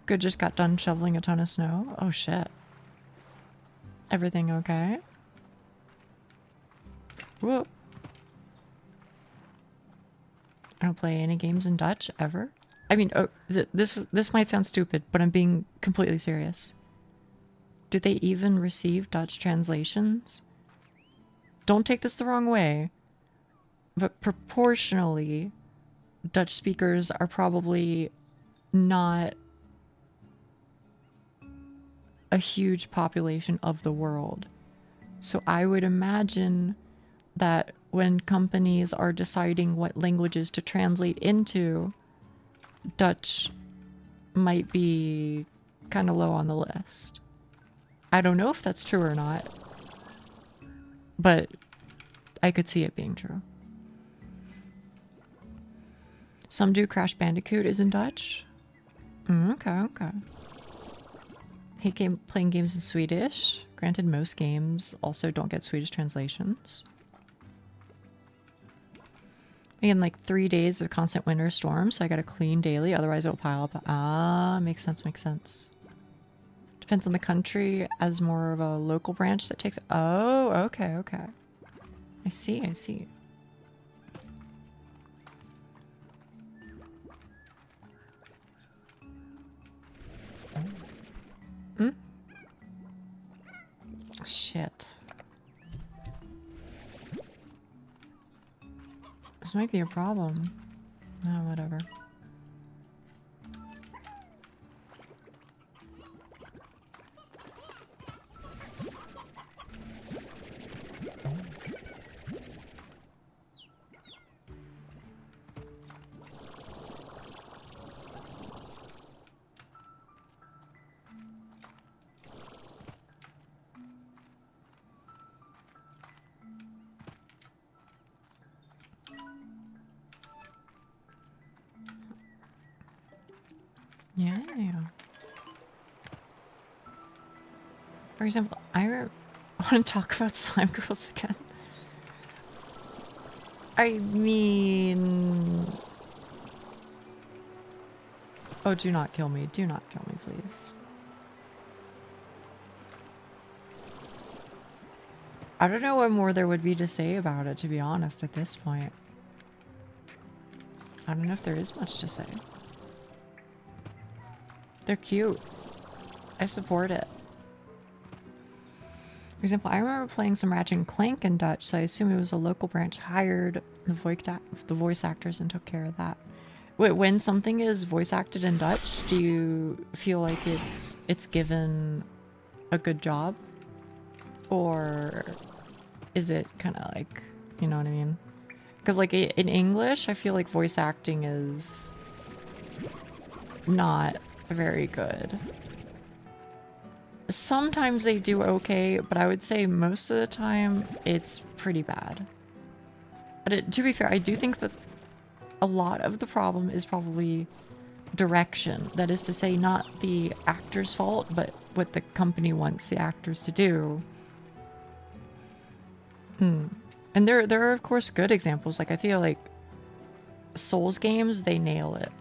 Good, just got done shoveling a ton of snow. Oh, shit. Everything okay? Whoa. I don't play any games in Dutch, ever. I mean, oh, this might sound stupid, but I'm being completely serious. Do they even receive Dutch translations? Don't take this the wrong way, but proportionally, Dutch speakers are probably not a huge population of the world. So I would imagine that when companies are deciding what languages to translate into, Dutch might be kind of low on the list. I don't know if that's true or not, but I could see it being true. Some do Crash Bandicoot is in Dutch. Okay. Hate playing games in Swedish. Granted, most games also don't get Swedish translations. Again, like 3 days of constant winter storm, so I gotta clean daily, otherwise it'll pile up. Ah, makes sense. Depends on the country, as more of a local branch that takes... Oh, okay. I see. Shit. This might be a problem. Oh, whatever. Yeah. For example, I want to talk about slime girls again. I mean... Oh, do not kill me. Do not kill me, please. I don't know what more there would be to say about it, to be honest, at this point. I don't know if there is much to say. They're cute. I support it. For example, I remember playing some Ratchet and Clank in Dutch, so I assume it was a local branch hired the voice actors and took care of that. Wait, when something is voice acted in Dutch, do you feel like it's given a good job? Or is it kind of like, you know what I mean? Because like in English, I feel like voice acting is not very good. Sometimes they do okay, but I would say most of the time it's pretty bad. But to be fair, I do think that a lot of the problem is probably direction. That is to say, not the actor's fault, but what the company wants the actors to do. And there are of course good examples. Like I feel like Souls games, they nail it.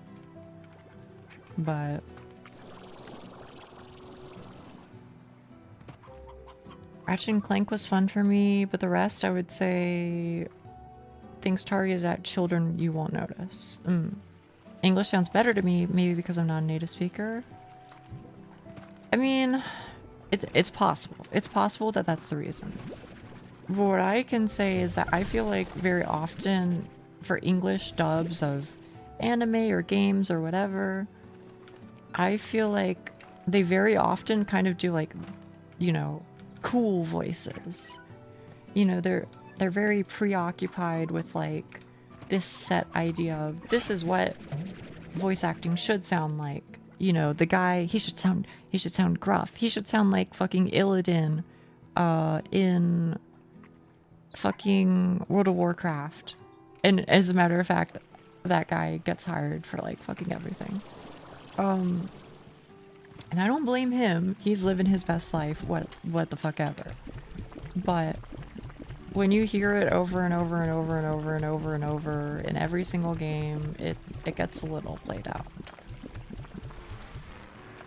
But Ratchet and Clank was fun for me, but the rest I would say things targeted at children you won't notice. English sounds better to me, maybe because I'm not a native speaker. I mean, it's possible. It's possible that that's the reason. But what I can say is that I feel like very often for English dubs of anime or games or whatever, I feel like they very often kind of do like, you know, cool voices. You know, they're very preoccupied with like this set idea of this is what voice acting should sound like. you know, the guy, he should sound gruff. He should sound like fucking Illidan in fucking World of Warcraft. And as a matter of fact, that guy gets hired for like fucking everything. And I don't blame him. He's living his best life. What the fuck ever. But when you hear it over and over and over and over and over and over in every single game, it gets a little played out.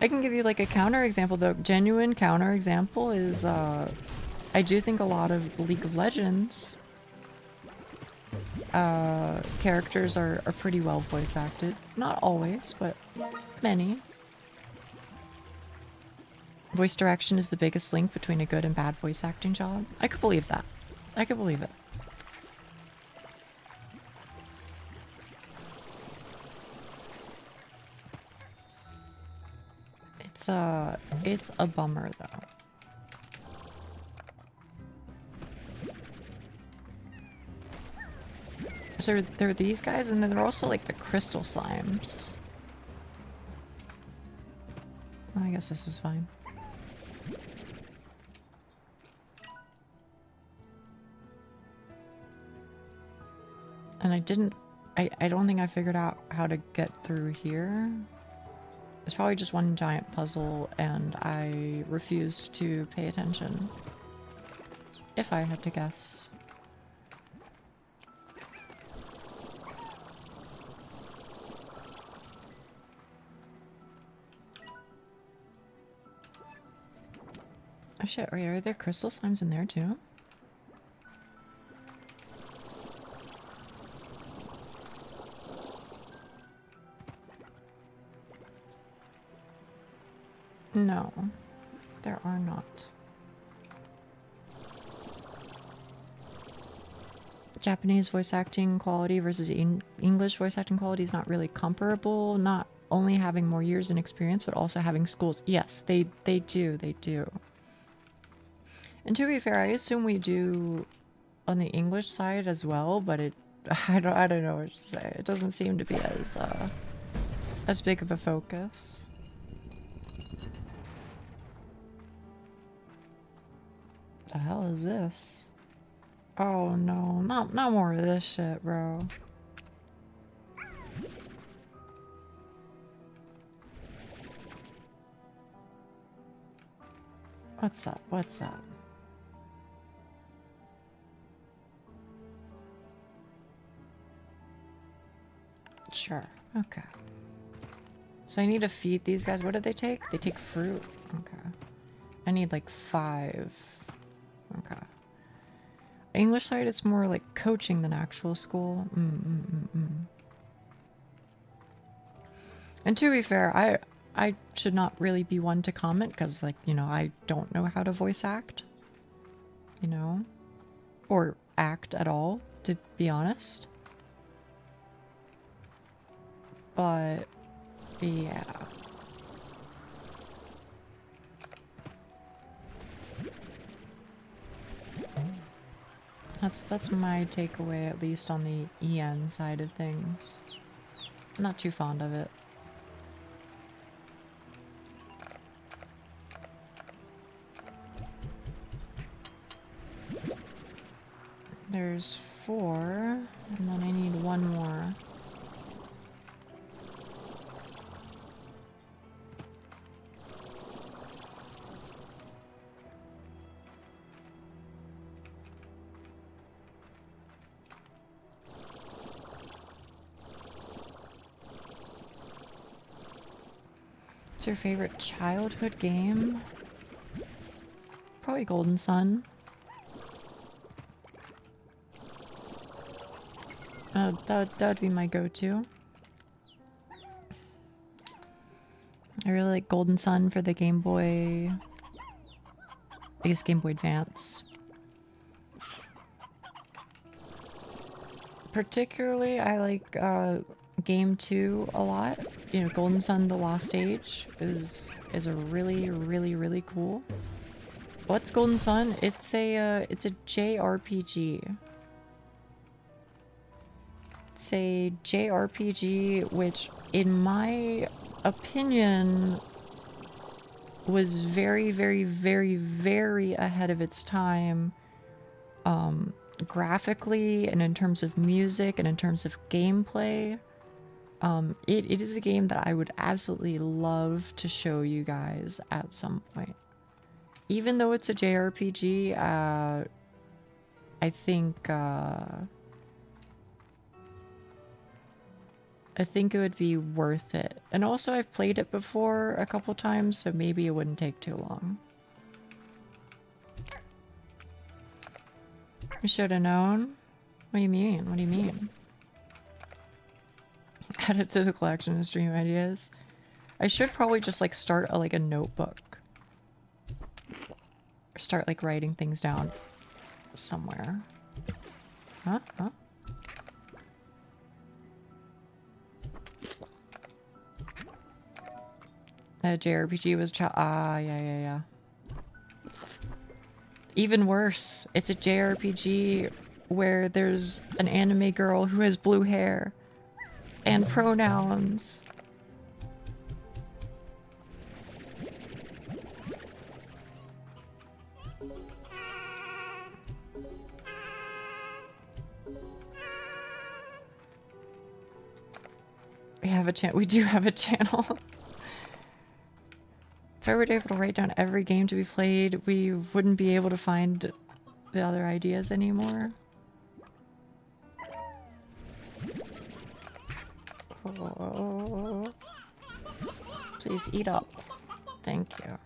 I can give you like a counter example though. Genuine counter example is I do think a lot of League of Legends characters are pretty well voice acted. Not always, but many. Voice direction is the biggest link between a good and bad voice acting job. I could believe that. I could believe it. It's a bummer though. So there are these guys, and then there are also like the crystal slimes. Well, I guess this is fine. And I don't think I figured out how to get through here. It's probably just one giant puzzle, and I refused to pay attention. If I had to guess. Oh shit, are there crystal slimes in there too? No, there are not. Japanese voice acting quality versus English voice acting quality is not really comparable. Not only having more years in experience, but also having schools. Yes, they do. And to be fair, I assume we do on the English side as well, but I don't know what to say. It doesn't seem to be as big of a focus. The hell is this? Oh no, not more of this shit, bro. What's up? What's up? Sure. Okay. So I need to feed these guys. What do they take? They take fruit. Okay. I need like 5. Okay. English side, it's more like coaching than actual school. And to be fair, I should not really be one to comment because, like, you know, I don't know how to voice act. You know? Or act at all, to be honest. But, yeah. That's my takeaway, at least on the EN side of things. I'm not too fond of it. There's 4, and then I need 1 more. What's your favorite childhood game? Probably Golden Sun. That would be my go-to. I really like Golden Sun for the Game Boy. I guess Game Boy Advance. Particularly, I like Game 2 a lot. You know, Golden Sun: The Lost Age is a really cool. What's Golden Sun? It's a JRPG. It's a JRPG which, in my opinion was very, very, very, very ahead of its time, graphically and in terms of music and in terms of gameplay. It is a game that I would absolutely love to show you guys at some point. Even though it's a JRPG, I think it would be worth it. And also I've played it before a couple times, so maybe it wouldn't take too long. I should have known. What do you mean? What do you mean? Add it to the collection of stream ideas. I should probably just like start a notebook. Or start like writing things down somewhere. Huh? Huh? That JRPG was yeah. Even worse, it's a JRPG where there's an anime girl who has blue hair and pronouns. We do have a channel. If I were able to write down every game to be played, we wouldn't be able to find the other ideas anymore. Oh. Please eat up. Thank you.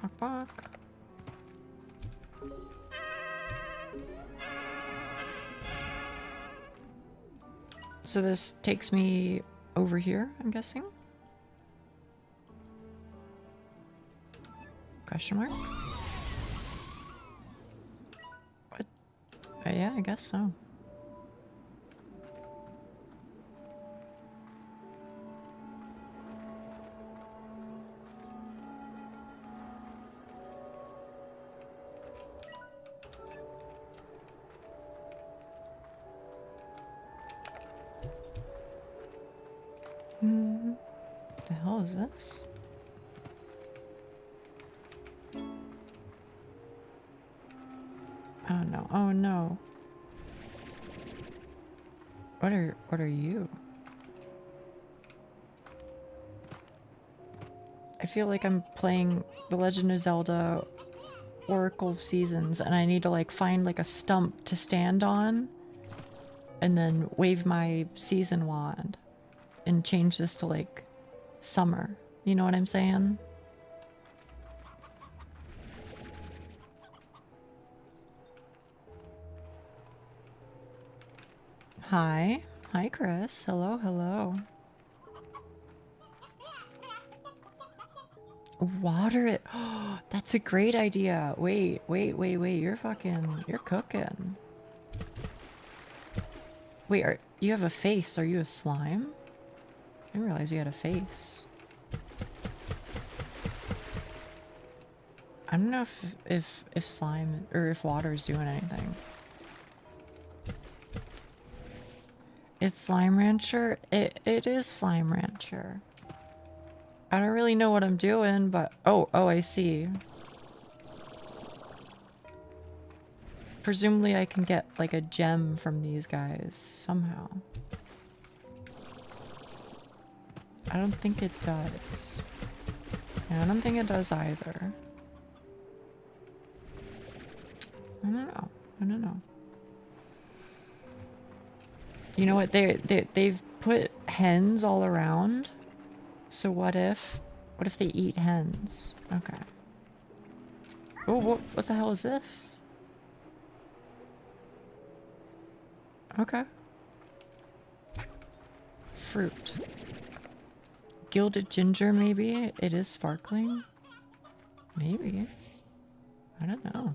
Bok bok. So this takes me over here, I'm guessing? Question mark? What? Yeah, I guess so. What the hell is this? Oh no, oh no. What are you? I feel like I'm playing The Legend of Zelda Oracle of Seasons and I need to like find like a stump to stand on and then wave my season wand and change this to like summer. You know what I'm saying? Hi. Hi, Chris. Hello, hello. Water it. Oh, that's a great idea. Wait. You're cooking. Wait, you have a face. Are you a slime? I didn't realize you had a face. I don't know if slime or if water's doing anything. It's Slime Rancher? It is Slime Rancher. I don't really know what I'm doing, but oh, I see. Presumably I can get like a gem from these guys somehow. I don't think it does. Yeah, I don't think it does either. I don't know. You know what? They've put hens all around. So what if they eat hens? Okay. Oh, what the hell is this? Okay. Fruit. Gilded ginger, maybe? It is sparkling? Maybe. I don't know.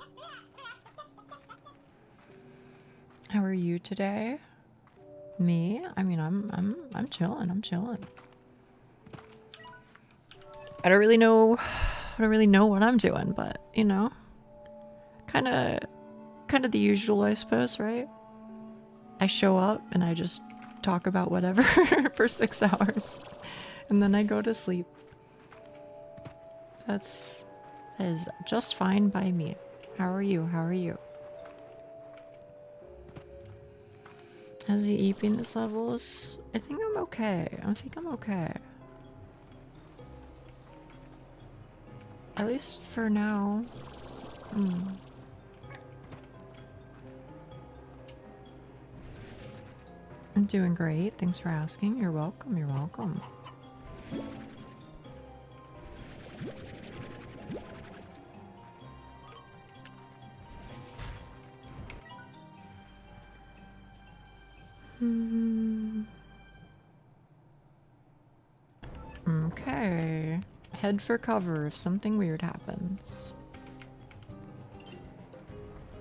How are you today? Me? I mean, I'm chilling. I don't really know what I'm doing, but you know, kind of the usual, I suppose, right? I show up and I just talk about whatever for 6 hours. And then I go to sleep. That is just fine by me. How are you? How are you? How's the eepiness levels? I think I'm okay. I think I'm okay. At least for now. I'm doing great. Thanks for asking. You're welcome. You're welcome. Okay. Head for cover if something weird happens.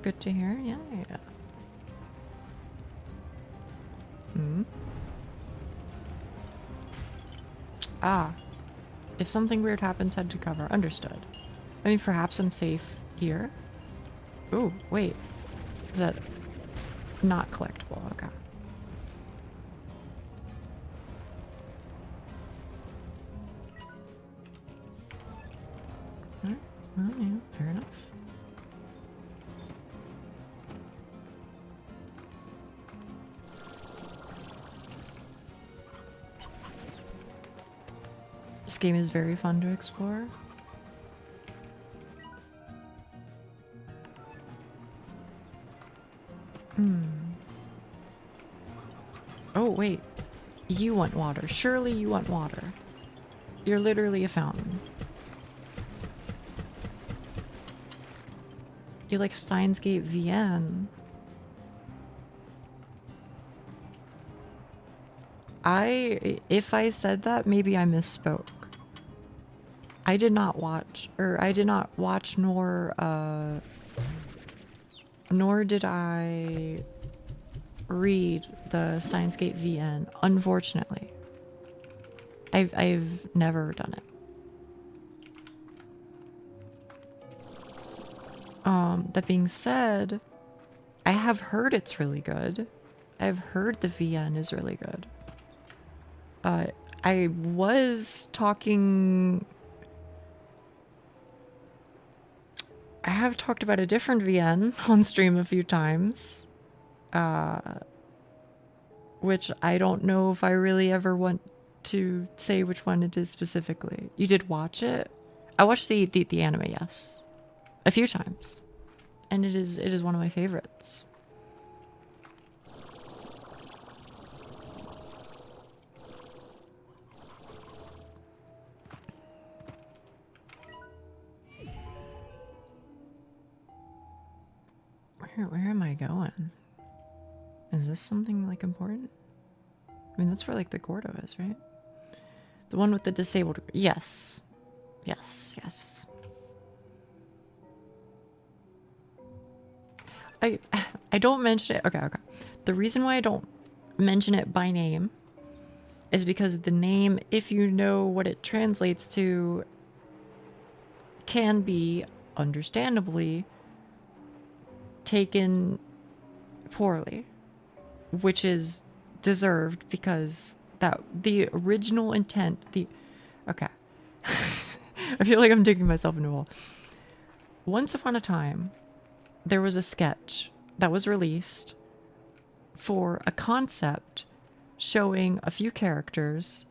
Good to hear. Yeah. Ah. If something weird happens, head to cover. Understood. I mean, perhaps I'm safe here. Ooh, wait. Is that not collectible? Okay. Alright, well, yeah, fair enough. This game is very fun to explore. Oh, wait. You want water. Surely you want water. You're literally a fountain. You like Steins Gate VN. If I said that, maybe I misspoke. I did not watch nor did I read the Steins Gate VN, unfortunately. I've never done it. That being said, I have heard it's really good. I've heard the VN is really good. I was talking... I have talked about a different VN on stream a few times. Which I don't know if I really ever want to say which one it is specifically. You did watch it? I watched the anime, yes. A few times. And it is one of my favorites. Where am I going? Is this something like important? I mean, that's where like the Gordo is, right? The one with the disabled. Yes. Yes, yes. I don't mention it. Okay. The reason why I don't mention it by name is because the name, if you know what it translates to, can be, understandably, taken poorly, which is deserved because the original intent, okay. I feel like I'm digging myself into a hole. Once upon a time, there was a sketch that was released for a concept showing a few characters,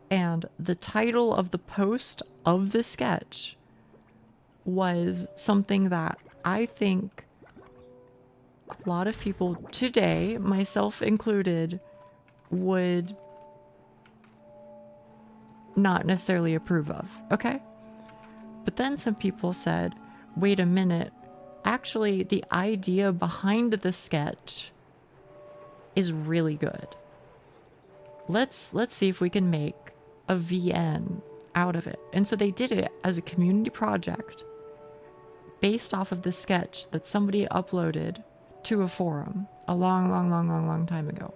and the title of the post of the sketch was something that I think a lot of people today, myself included, would not necessarily approve of, okay? But then some people said, wait a minute, actually the idea behind the sketch is really good. Let's see if we can make a VN out of it. And so they did it as a community project based off of the sketch that somebody uploaded to a forum a long time ago.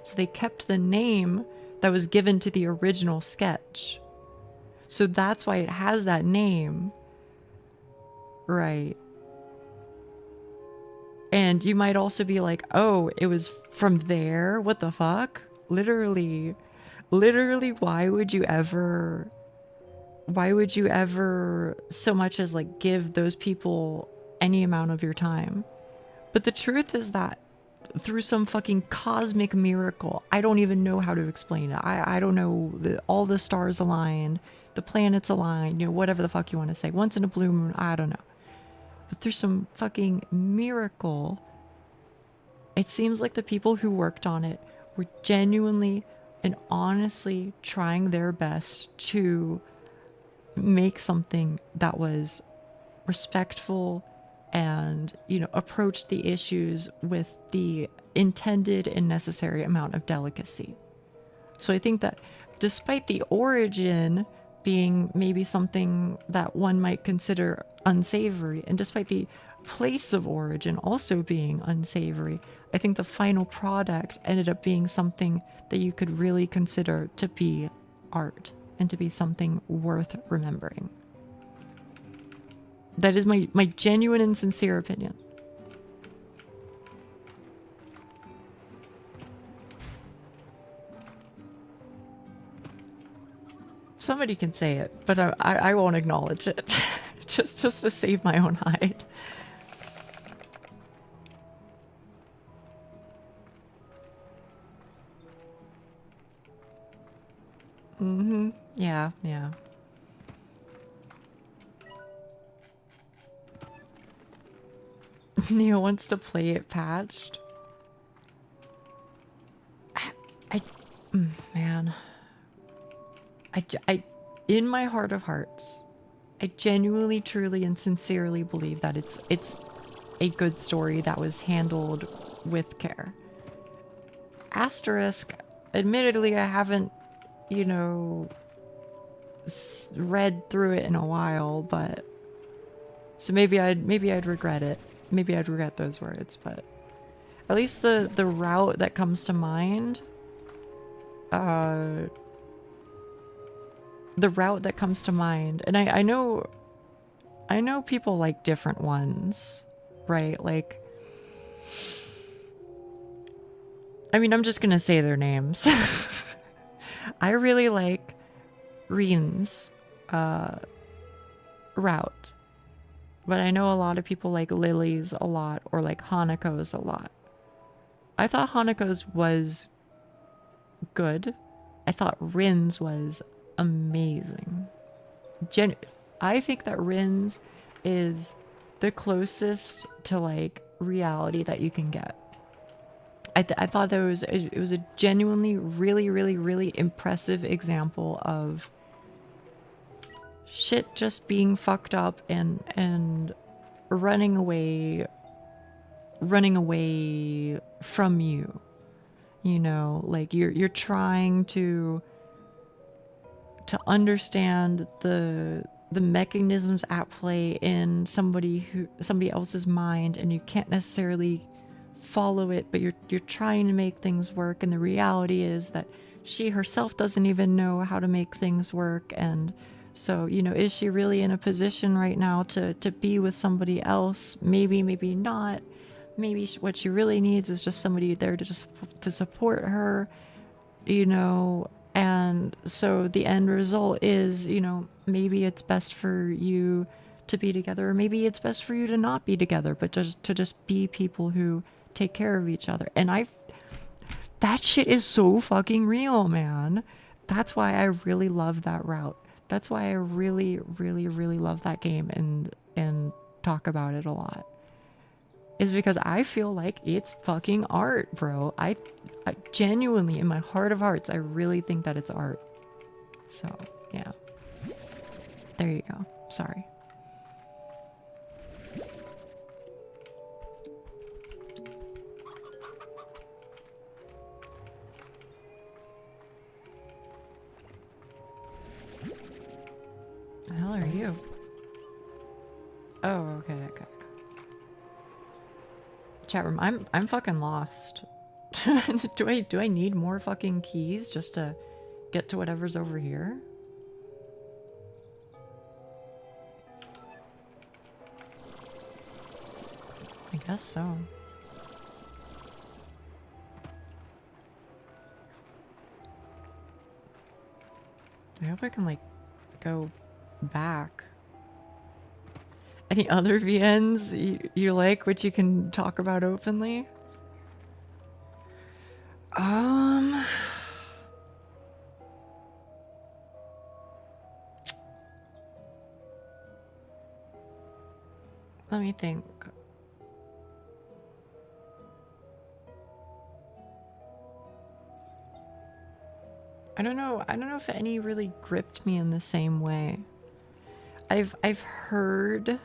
So they kept the name that was given to the original sketch. So that's why it has that name. Right. And you might also be like, oh, it was from there? What the fuck? Literally, why would you ever so much as like give those people any amount of your time? But the truth is that through some fucking cosmic miracle, I don't even know how to explain it. I don't know, all the stars aligned, the planets aligned, you know, whatever the fuck you want to say. Once in a blue moon, I don't know. But through some fucking miracle, it seems like the people who worked on it were genuinely and honestly trying their best to make something that was respectful and, you know, approach the issues with the intended and necessary amount of delicacy. So I think that despite the origin being maybe something that one might consider unsavory, and despite the place of origin also being unsavory, I think the final product ended up being something that you could really consider to be art and to be something worth remembering. That is my genuine and sincere opinion. Somebody can say it, but I won't acknowledge it. just to save my own hide. Mm-hmm. Yeah, yeah. Neo wants to play it patched. Man. I, in my heart of hearts, I genuinely, truly, and sincerely believe that it's a good story that was handled with care. Asterisk, admittedly, I haven't, you know, read through it in a while, but so maybe I'd regret it. Maybe I'd regret those words, but at least the route that comes to mind, and I know people like different ones, right? Like, I mean, I'm just gonna say their names. I really like Rin's route, but I know a lot of people like Lily's a lot, or like Hanako's a lot. I thought Hanako's was good. I thought Rin's was amazing. I think that Rin's is the closest to like reality that you can get. I thought that it was a genuinely really impressive example of shit just being fucked up and running away from you. You know, like you're trying to understand the mechanisms at play in somebody else's mind, and you can't necessarily follow it, but you're trying to make things work, and the reality is that she herself doesn't even know how to make things work. And so, you know, is she really in a position right now to be with somebody else? Maybe not. Maybe what she really needs is just somebody there to support her, you know. And so the end result is, you know, maybe it's best for you to be together, or maybe it's best for you to not be together, but just be people who take care of each other. And that shit is so fucking real, man. That's why I really love that route. That's why I really love that game and talk about it a lot. Is because I feel like it's fucking art, bro. I genuinely, in my heart of hearts, I really think that it's art. So, yeah. There you go. Sorry. The hell are you? Oh, okay. Chat room, I'm fucking lost. do I need more fucking keys just to get to whatever's over here? I guess so. I hope I can, like, go back. Any other VNs you like, which you can talk about openly? Let me think. I don't know if any really gripped me in the same way. I've heard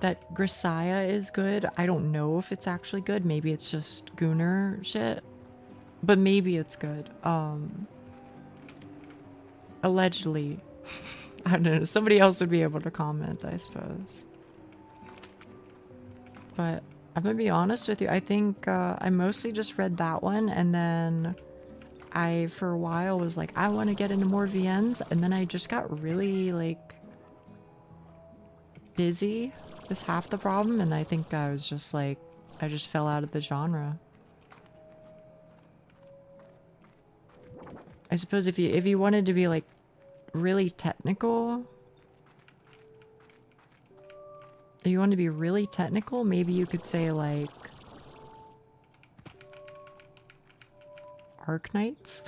that Grisaya is good. I don't know if it's actually good. Maybe it's just Gooner shit. But maybe it's good. Allegedly. I don't know. Somebody else would be able to comment, I suppose. But I'm gonna be honest with you. I think I mostly just read that one, and then I, for a while, was like, I want to get into more VNs, and then I just got really, like, busy. Is half the problem, and I think I was just like, I just fell out of the genre. I suppose if you wanted to be, like, really technical, if you want to be really technical, maybe you could say, like, Arknights?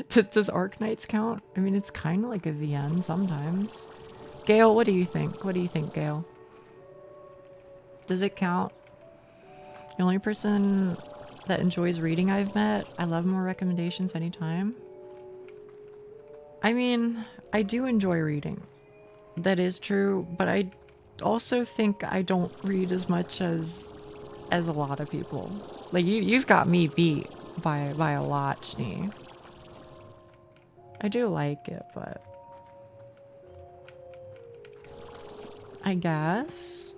Does Arknights count? I mean, it's kind of like a VN sometimes. Gail, what do you think? What do you think, Gail? Does it count? The only person that enjoys reading I've met. I love more recommendations anytime. I mean, I do enjoy reading. That is true, but I also think I don't read as much as a lot of people. Like, you've got me beat by a lot, Schnee. I do like it, but I guess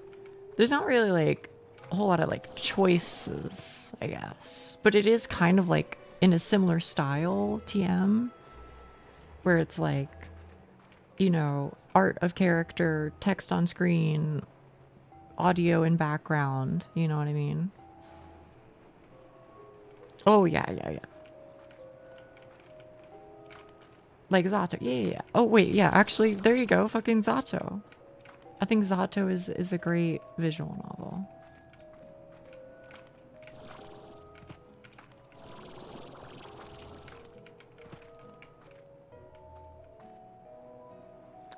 there's not really, like, a whole lot of, like, choices, I guess. But it is kind of, like, in a similar style, TM, where it's, like, you know, art of character, text on screen, audio in background, you know what I mean? Oh, yeah. Like Zato, yeah. Oh, wait, yeah, actually, there you go, fucking Zato. I think Zato is a great visual novel.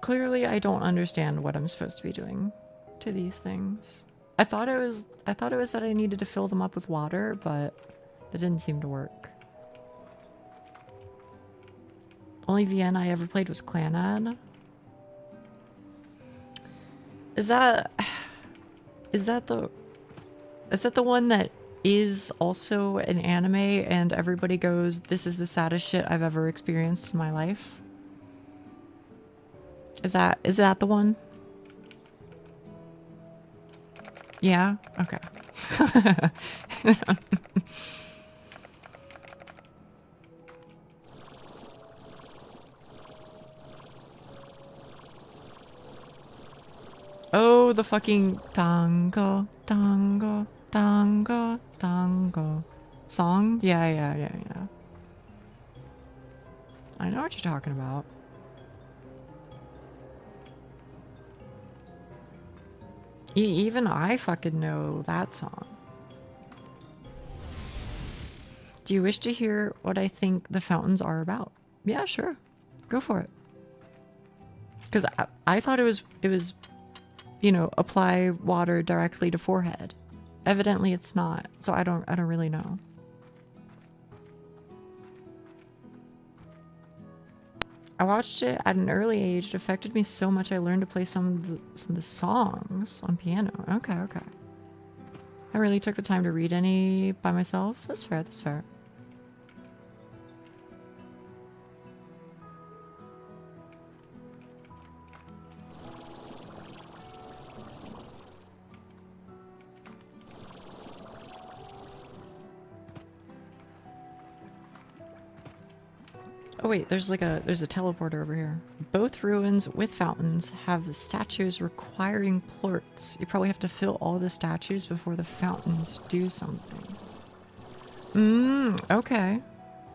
Clearly, I don't understand what I'm supposed to be doing to these things. I thought it was that I needed to fill them up with water, but that didn't seem to work. Only VN I ever played was Clanad. Is that the one that is also an anime and everybody goes, "This is the saddest shit I've ever experienced in my life"? Is that the one? Yeah? Okay. Oh, the fucking tango, tango, tango, tango song? Yeah. I know what you're talking about. Even I fucking know that song. Do you wish to hear what I think the fountains are about? Yeah, sure. Go for it. Because I thought it was, you know, apply water directly to forehead. Evidently it's not, so I don't really know. I watched it at an early age. It affected me so much I learned to play some of the songs on piano. Okay. I really took the time to read any by myself. That's fair. Oh wait, there's a teleporter over here. Both ruins with fountains have statues requiring plorts. You probably have to fill all the statues before the fountains do something. Okay.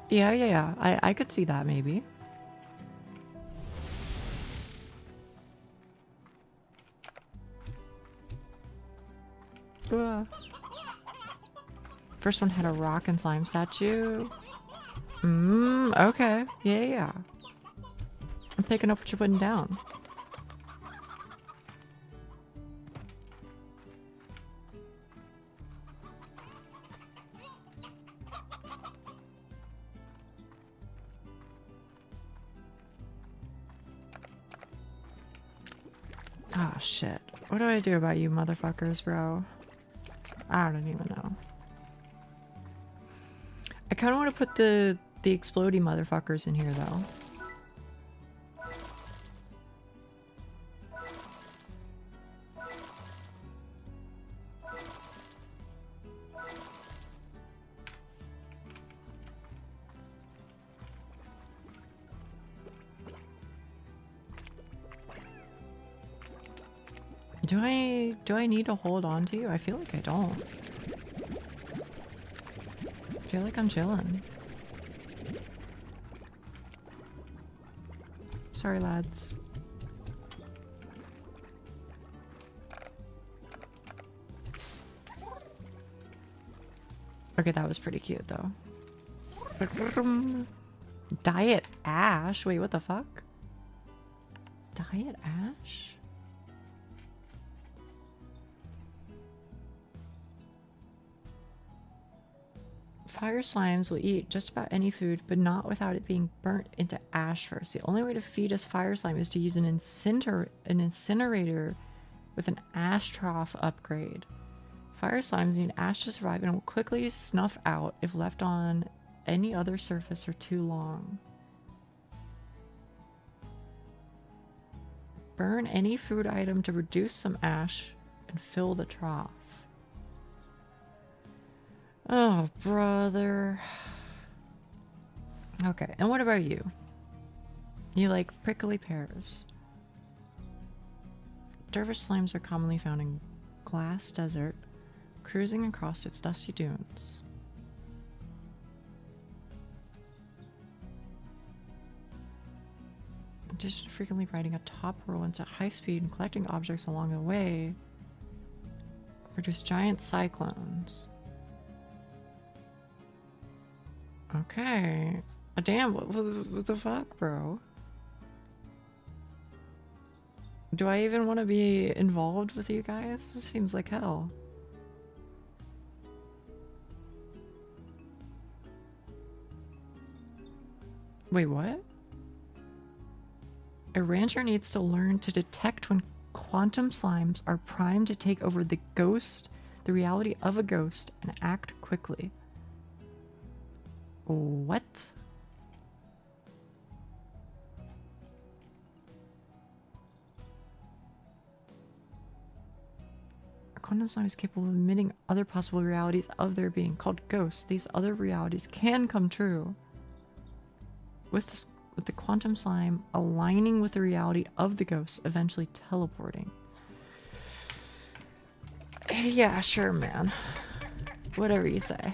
Yeah. I could see that maybe. First one had a rock and slime statue. Okay. Yeah. I'm picking up what you're putting down. Oh shit. What do I do about you motherfuckers, bro? I don't even know. I kind of want to put the explodey motherfuckers in here though. Do I need to hold on to you? I feel like I don't. I feel like I'm chilling. Sorry, lads. Okay, that was pretty cute though. Diet Ash? Wait, what the fuck? Diet Ash? Fire slimes will eat just about any food, but not without it being burnt into ash first. The only way to feed a fire slime is to use an incinerator with an ash trough upgrade. Fire slimes need ash to survive and will quickly snuff out if left on any other surface for too long. Burn any food item to reduce some ash and fill the trough. Oh, brother. Okay, and what about you? You like prickly pears. Dervish slimes are commonly found in Glass Desert, cruising across its dusty dunes. In addition to frequently riding atop whirlwinds at high speed and collecting objects along the way, produce giant cyclones. Okay. Damn, what the fuck, bro? Do I even want to be involved with you guys? This seems like hell. Wait, what? A rancher needs to learn to detect when quantum slimes are primed to take over the reality of a ghost, and act quickly. What? A quantum slime is capable of emitting other possible realities of their being, called ghosts. These other realities can come true with the quantum slime aligning with the reality of the ghosts, eventually teleporting. Yeah, sure, man. Whatever you say.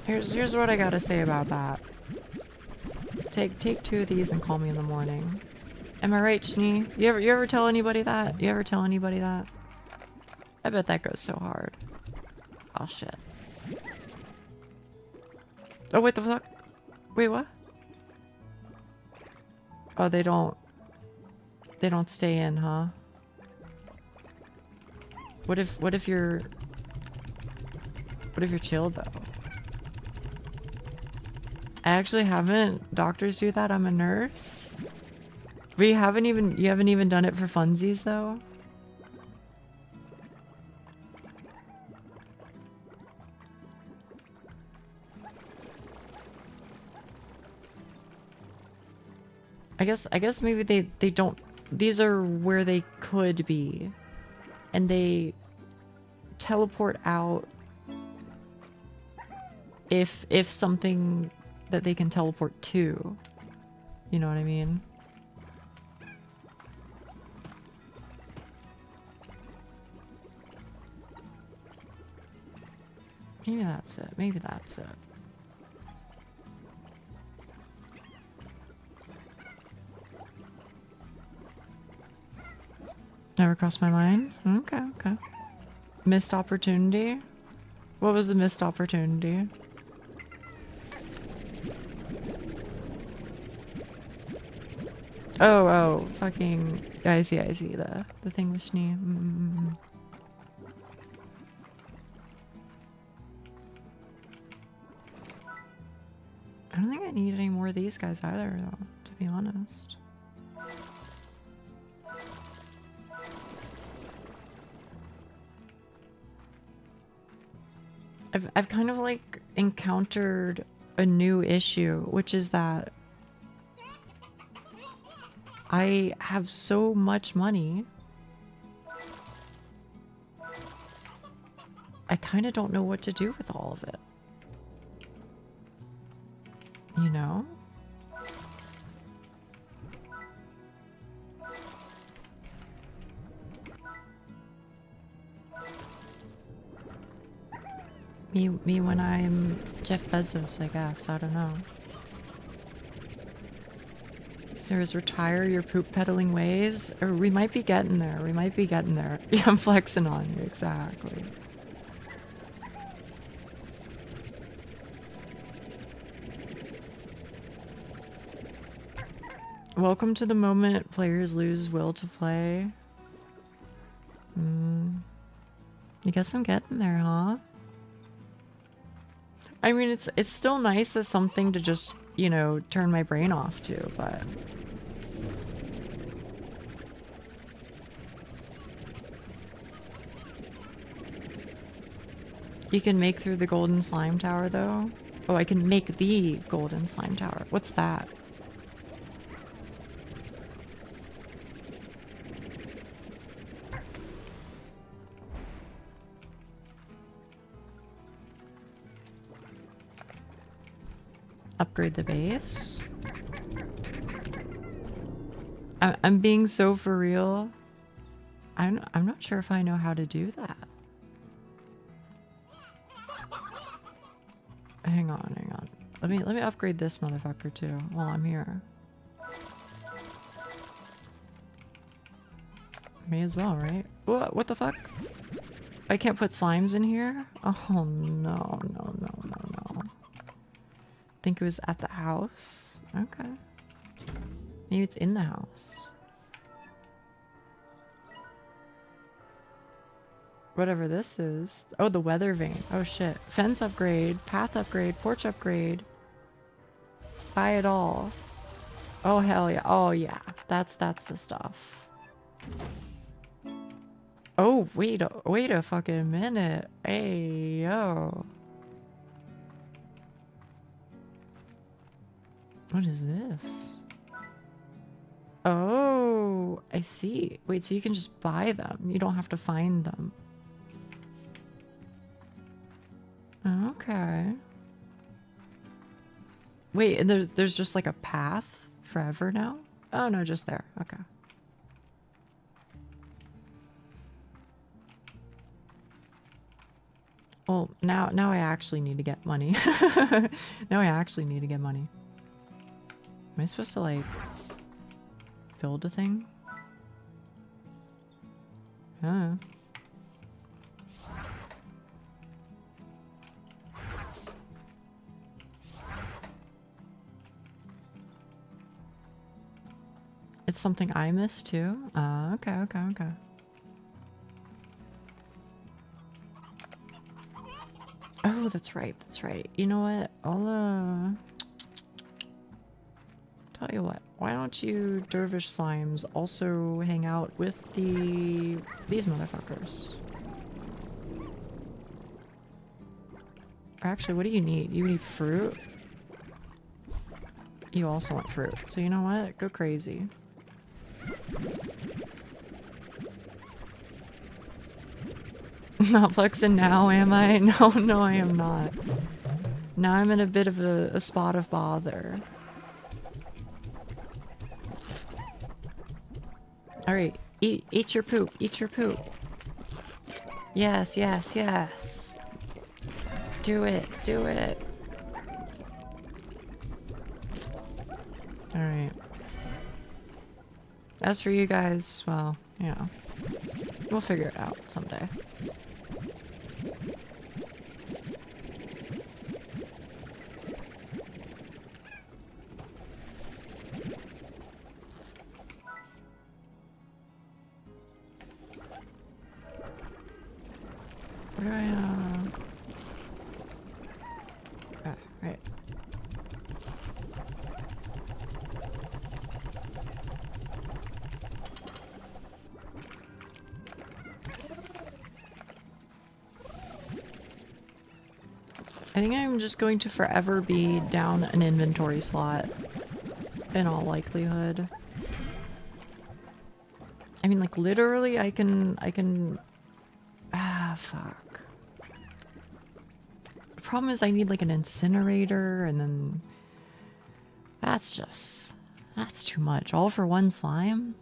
Here's what I gotta say about that. Take 2 of these and call me in the morning. Am I right, Schnee? You ever tell anybody that? You ever tell anybody that? I bet that goes so hard. Oh shit. Oh wait, the fuck? Wait, what? Oh, they don't stay in, huh? What if you're chilled though? I actually haven't. Doctors do that. I'm a nurse. But you haven't even done it for funsies though? I guess maybe they don't. These are where they could be, and they teleport out if something that they can teleport to. You know what I mean? Maybe that's it. Maybe that's it. Never crossed my mind. Okay, okay. Missed opportunity? What was the missed opportunity? Oh, fucking... I see, the thing with Schnee. I don't think I need any more of these guys either, though, to be honest. I've kind of like encountered a new issue, which is that I have so much money. I kind of don't know what to do with all of it. You know? Me when I'm Jeff Bezos, I guess. I don't know. Sarah's retire your poop peddling ways. Or we might be getting there. We might be getting there. Yeah, I'm flexing on you. Exactly. Welcome to the moment players lose will to play. I guess I'm getting there, huh? I mean, it's still nice as something to just, you know, turn my brain off to, but... You can make through the golden slime tower, though? Oh, I can make the golden slime tower. What's that? Upgrade the base. I'm being so for real. I'm not sure if I know how to do that. Hang on. Let me upgrade this motherfucker too while I'm here. May as well, right? What the fuck? I can't put slimes in here? Oh no. Think it was at the house? Okay. Maybe it's in the house. Whatever this is. Oh, the weather vane. Oh shit. Fence upgrade, path upgrade, porch upgrade. Buy it all. Oh hell yeah. Oh yeah. That's the stuff. Oh, wait a fucking minute. Hey, yo. What is this? Oh, I see. Wait, so you can just buy them. You don't have to find them. Okay. Wait, and there's just like a path forever now? Oh no, just there. Okay. Well, now I actually need to get money. Now I actually need to get money. Am I supposed to like build a thing? Huh. It's something I missed too? Okay. Oh, that's right. You know what? I'll, tell you what. Why don't you dervish slimes also hang out with these motherfuckers? Or actually, what do you need? You need fruit? You also want fruit. So you know what? Go crazy. Not flexing now, am I? No, I am not. Now I'm in a bit of a spot of bother. Alright, eat your poop, Yes. Do it. Alright. As for you guys, well, Yeah. We'll figure it out someday. Where do I, right. I think I'm just going to forever be down an inventory slot, in all likelihood. I mean, like, literally, I can... Ah, fuck. The problem is I need, like, an incinerator, and then... That's too much. All for one slime?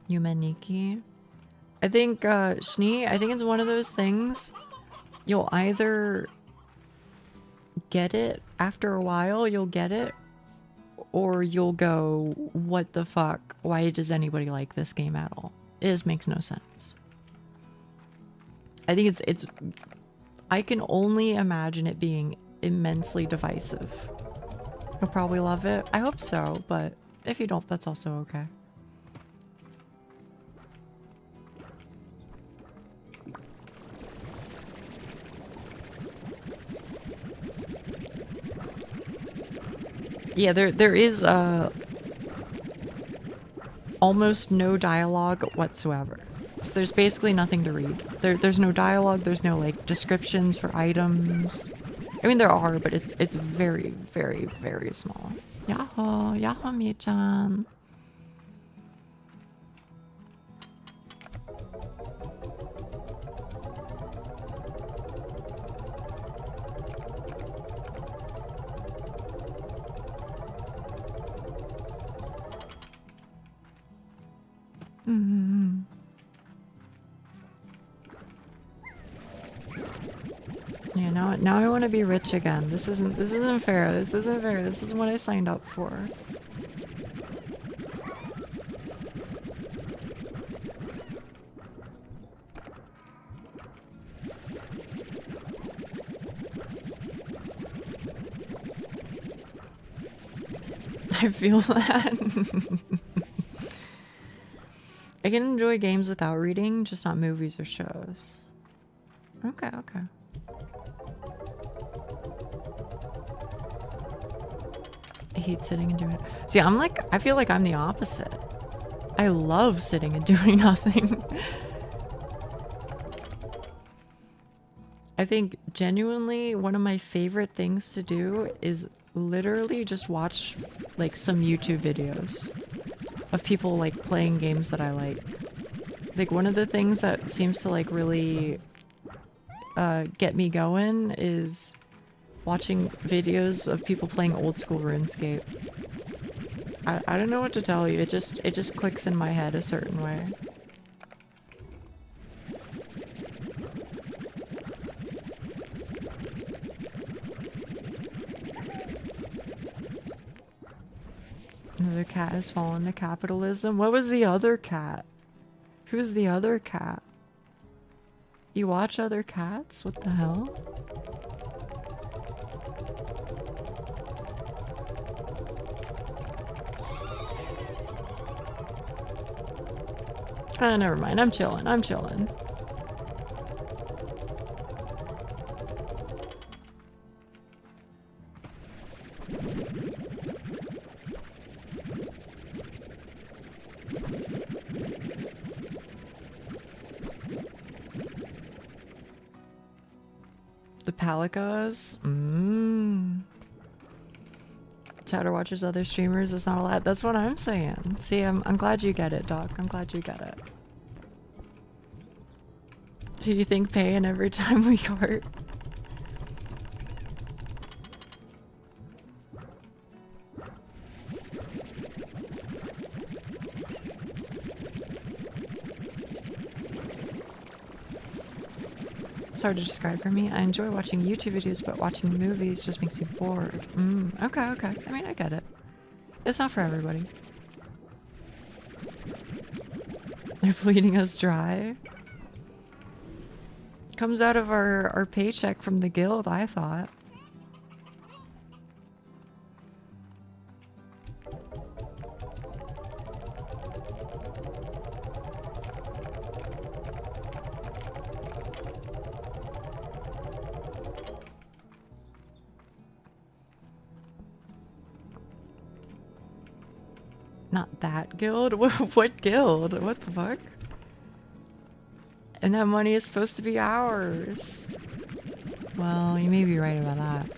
Yumeniki. I think, Schnee, I think it's one of those things. You'll either get it after a while, you'll get it, or you'll go, what the fuck? Why does anybody like this game at all? It just makes no sense. I think it's I can only imagine it being immensely divisive. You'll probably love it. I hope so, but if you don't, that's also okay. Yeah, there is almost no dialogue whatsoever. So there's basically nothing to read. There's no dialogue, there's no like descriptions for items. I mean there are, but it's very, very, very small. Yahoo, Yahoo Mi-chan. Yeah, now I want to be rich again. This isn't fair. This isn't fair. This isn't what I signed up for. I feel that. I can enjoy games without reading, just not movies or shows. Okay, okay. I hate sitting and doing it. See, I feel like I'm the opposite. I love sitting and doing nothing. I think genuinely one of my favorite things to do is literally just watch like some YouTube videos of people like playing games that I like. Like one of the things that seems to like really get me going is watching videos of people playing old school RuneScape. I don't know what to tell you. It just clicks in my head a certain way. Another cat has fallen to capitalism. What was the other cat? Who's the other cat? You watch other cats? What the hell? Oh, never mind. I'm chilling. I'm chilling. The Palicas? Chatter watches other streamers is not allowed. That's what I'm saying. See, I'm glad you get it, Doc. I'm glad you get it. Do you think paying every time we cart? It's hard to describe for me. I enjoy watching YouTube videos, but watching movies just makes me bored. Okay, okay. I mean, I get it. It's not for everybody. They're bleeding us dry. Comes out of our paycheck from the guild, I thought. Not that guild? What guild? What the fuck? And that money is supposed to be ours. Well, you may be right about that.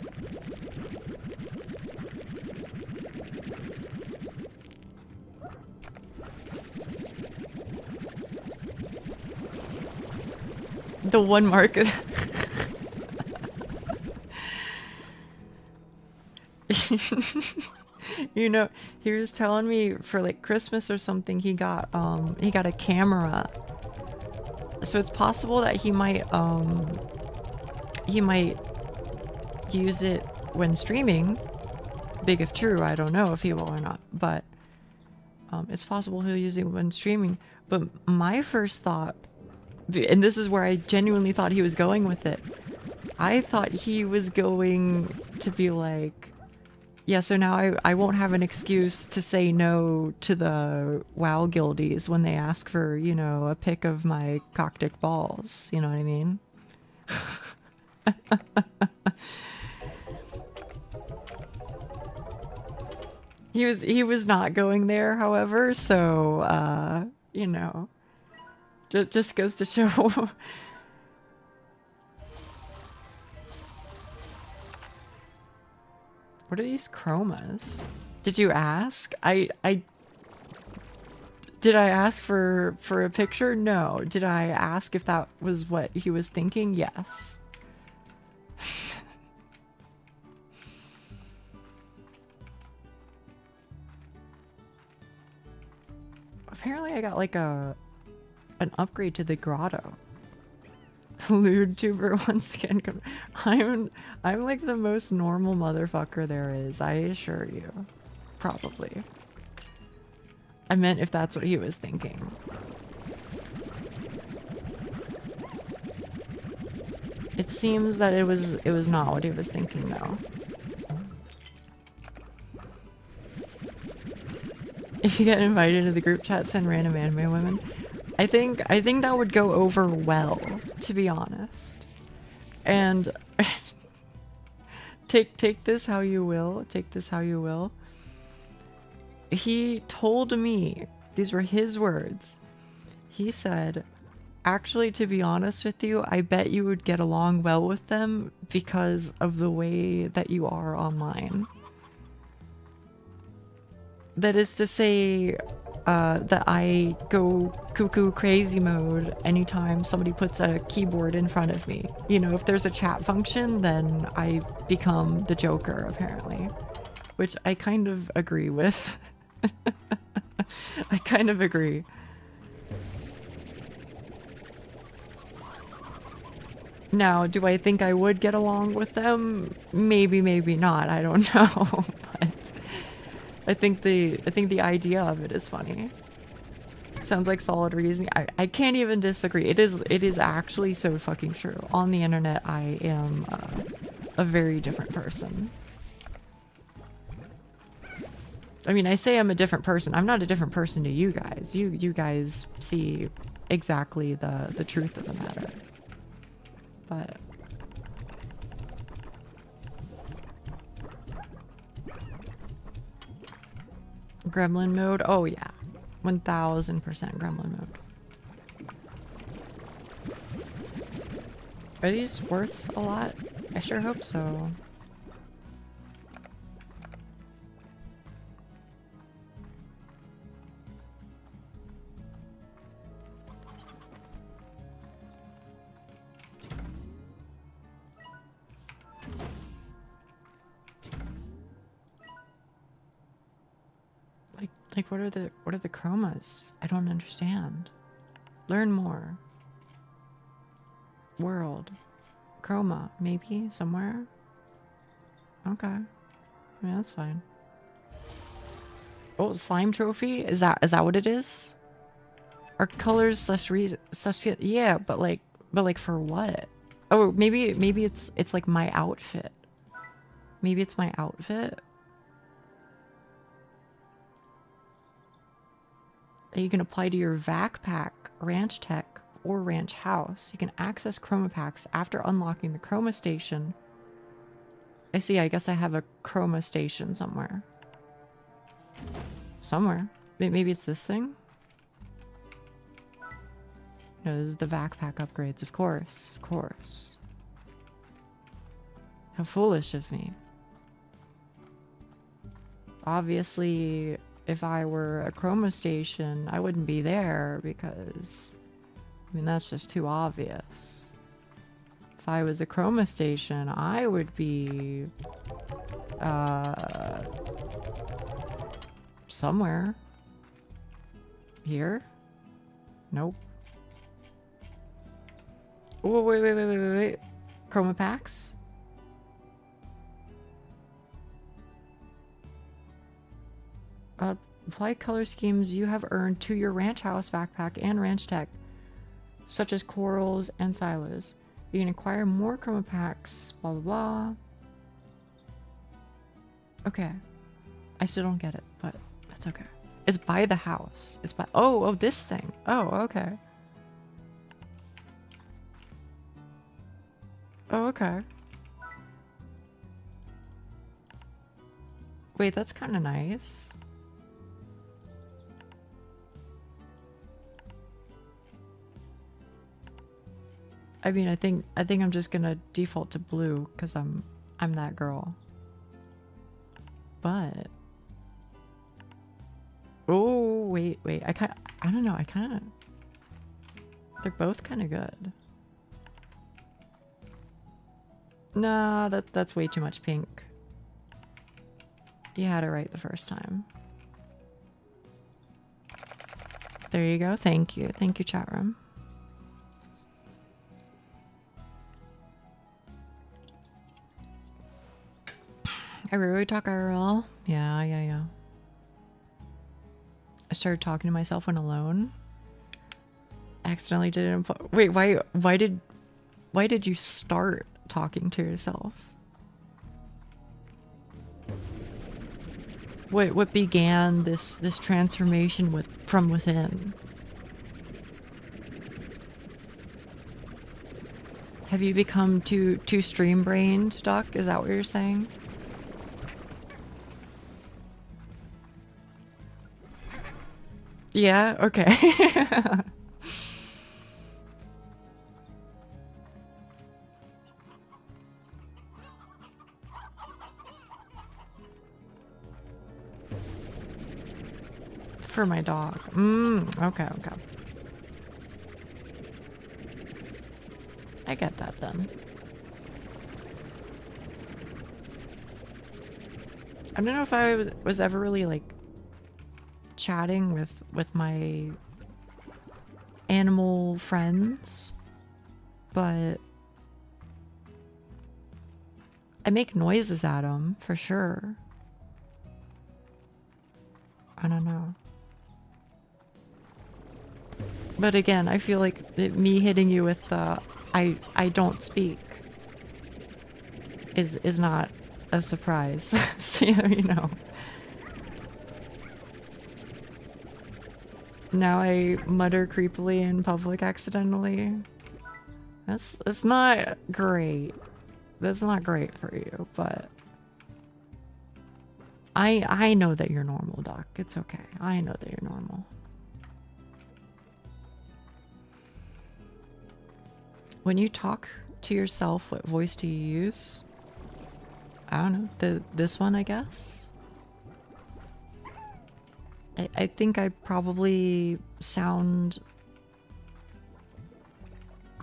The one market. You know, he was telling me for like Christmas or something he got a camera. So it's possible that he might use it when streaming. Big if true, I don't know if he will or not, but it's possible he'll use it when streaming. But my first thought, and this is where I genuinely thought he was going with it, I thought he was going to be like, yeah, so now I won't have an excuse to say no to the WoW guildies when they ask for, you know, a pic of my coccyx balls. You know what I mean? He was not going there, however, so, you know, just goes to show... What are these chromas? Did you ask? Did I ask for a picture? No. Did I ask if that was what he was thinking? Yes. Apparently I got like an upgrade to the grotto. Lewd tuber once again. I'm like the most normal motherfucker there is, I assure you. Probably. I meant if that's what he was thinking. It seems that it was not what he was thinking though. If you get invited to the group chat, send random anime women. I think that would go over well, to be honest. And take this how you will. Take this how you will. He told me, these were his words. He said, actually, to be honest with you, I bet you would get along well with them because of the way that you are online. That is to say, that I go cuckoo crazy mode anytime somebody puts a keyboard in front of me. You know, if there's a chat function, then I become the Joker, apparently. Which I kind of agree with. I kind of agree. Now, do I think I would get along with them? Maybe, maybe not. I don't know. But I think the idea of it is funny. Sounds like solid reasoning. I can't even disagree. It is actually so fucking true. On the internet, I am a very different person. I mean, I say I'm a different person. I'm not a different person to you guys. You guys see exactly the truth of the matter. But gremlin mode? Oh yeah. 1000% gremlin mode. Are these worth a lot? I sure hope so. Like what are the chromas? I don't understand. Learn more. World. Chroma, maybe somewhere? Okay. I mean, that's fine. Oh, slime trophy? Is that what it is? Are colors such reason such yeah, but like for what? Oh, maybe it's like my outfit. Maybe it's my outfit. That you can apply to your vac pack, ranch tech, or ranch house. You can access chroma packs after unlocking the chroma station. I see, I guess I have a chroma station somewhere. Somewhere. Maybe it's this thing? No, this is the vac pack upgrades, of course. Of course. How foolish of me. Obviously, if I were a chroma station, I wouldn't be there because, I mean, that's just too obvious. If I was a chroma station, I would be, somewhere. Here? Nope. Oh, wait. Chroma packs? Apply color schemes you have earned to your ranch house backpack and ranch tech, such as corals and silos. You can acquire more chroma packs, blah blah blah. Okay. I still don't get it, but that's okay. It's by the house. It's by oh, this thing. Oh, okay. Oh, okay. Wait, that's kind of nice. I mean, I think I'm just gonna default to blue because I'm that girl. But oh, wait. I don't know. They're both kind of good. Nah, that's way too much pink. You had it right the first time. There you go. Thank you, chat room. I really talk IRL. Yeah. I started talking to myself when alone. Accidentally did it. Wait, why did you start talking to yourself? What began this transformation from within? Have you become too stream-brained, Doc? Is that what you're saying? Yeah, okay. For my dog. Okay. I get that then. I don't know if I was ever really like chatting with my animal friends, but I make noises at them for sure. I don't know. But again, I feel like me hitting you with I don't speak is not a surprise. So, you know. Now I mutter creepily in public accidentally. That's not great. That's not great for you, but I know that you're normal, Doc. It's okay. I know that you're normal. When you talk to yourself, what voice do you use? I don't know. This one, I guess. I think I probably sound...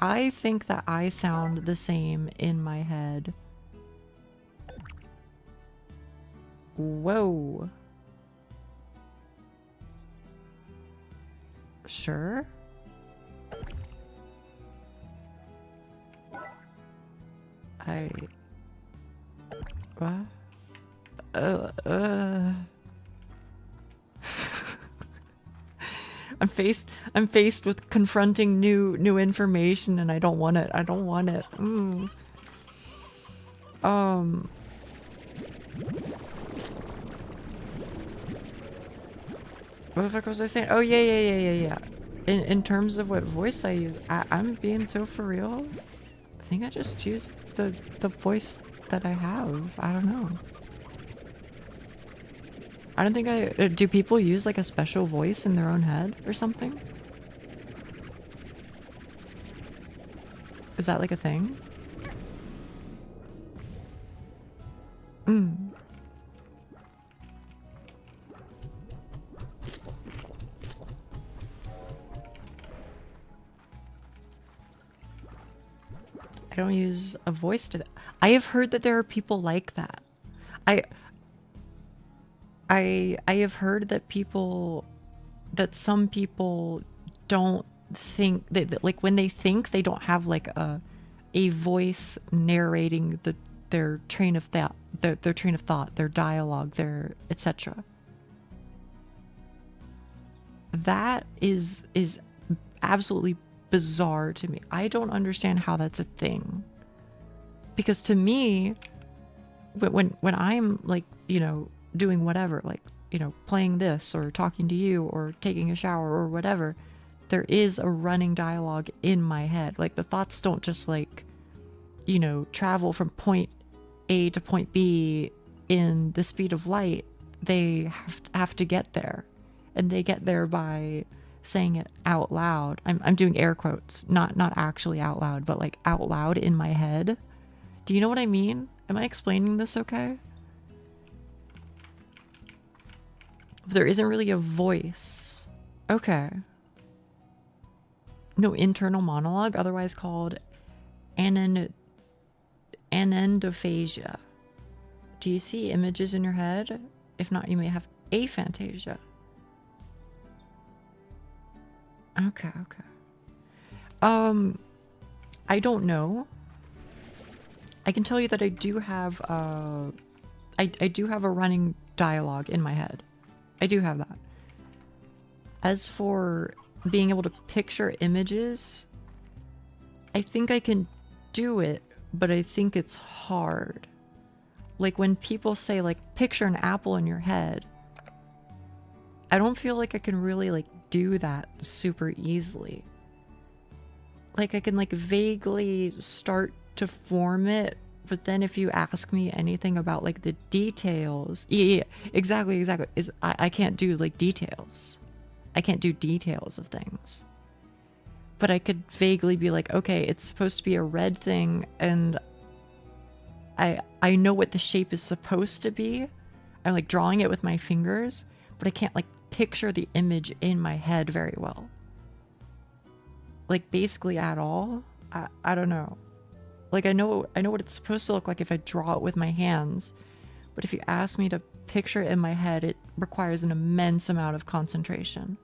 I think that I sound the same in my head. Whoa. Sure. What? I'm faced with confronting new information, and I don't want it. I don't want it. What the fuck was I saying? Oh yeah. In terms of what voice I use, I'm being so for real. I think I just use the voice that I have. I don't know. I don't think do people use like a special voice in their own head or something? Is that like a thing? I don't use a voice to that. I have heard that there are people like that. I have heard that some people don't think that, like, when they think, they don't have like a voice narrating their train of thought, their train of thought, their dialogue, their etc. That is absolutely bizarre to me. I don't understand how that's a thing. Because to me, when I'm like, you know, doing whatever, like, you know, playing this or talking to you or taking a shower or whatever, there is a running dialogue in my head. Like, the thoughts don't just, like, you know, travel from point A to point B in the speed of light. They have to get there, and they get there by saying it out loud. I'm doing air quotes, not actually out loud, but like out loud in my head. Do you know what I mean? Am I explaining this okay? There isn't really a voice. Okay. No internal monologue, otherwise called anendophasia. Do you see images in your head? If not, you may have aphantasia. Okay. I don't know. I can tell you that I do have I do have a running dialogue in my head. I do have that. As for being able to picture images, I think I can do it, but I think it's hard. Like, when people say, like, picture an apple in your head, I don't feel like I can really, like, do that super easily. Like, I can, like, vaguely start to form it, but then if you ask me anything about, like, the details, yeah, exactly, I can't do, like, details. I can't do details of things. But I could vaguely be like, okay, it's supposed to be a red thing, and I know what the shape is supposed to be. I'm, like, drawing it with my fingers, but I can't, like, picture the image in my head very well. Like, basically at all. I don't know. Like, I know what it's supposed to look like if I draw it with my hands, but if you ask me to picture it in my head, it requires an immense amount of concentration.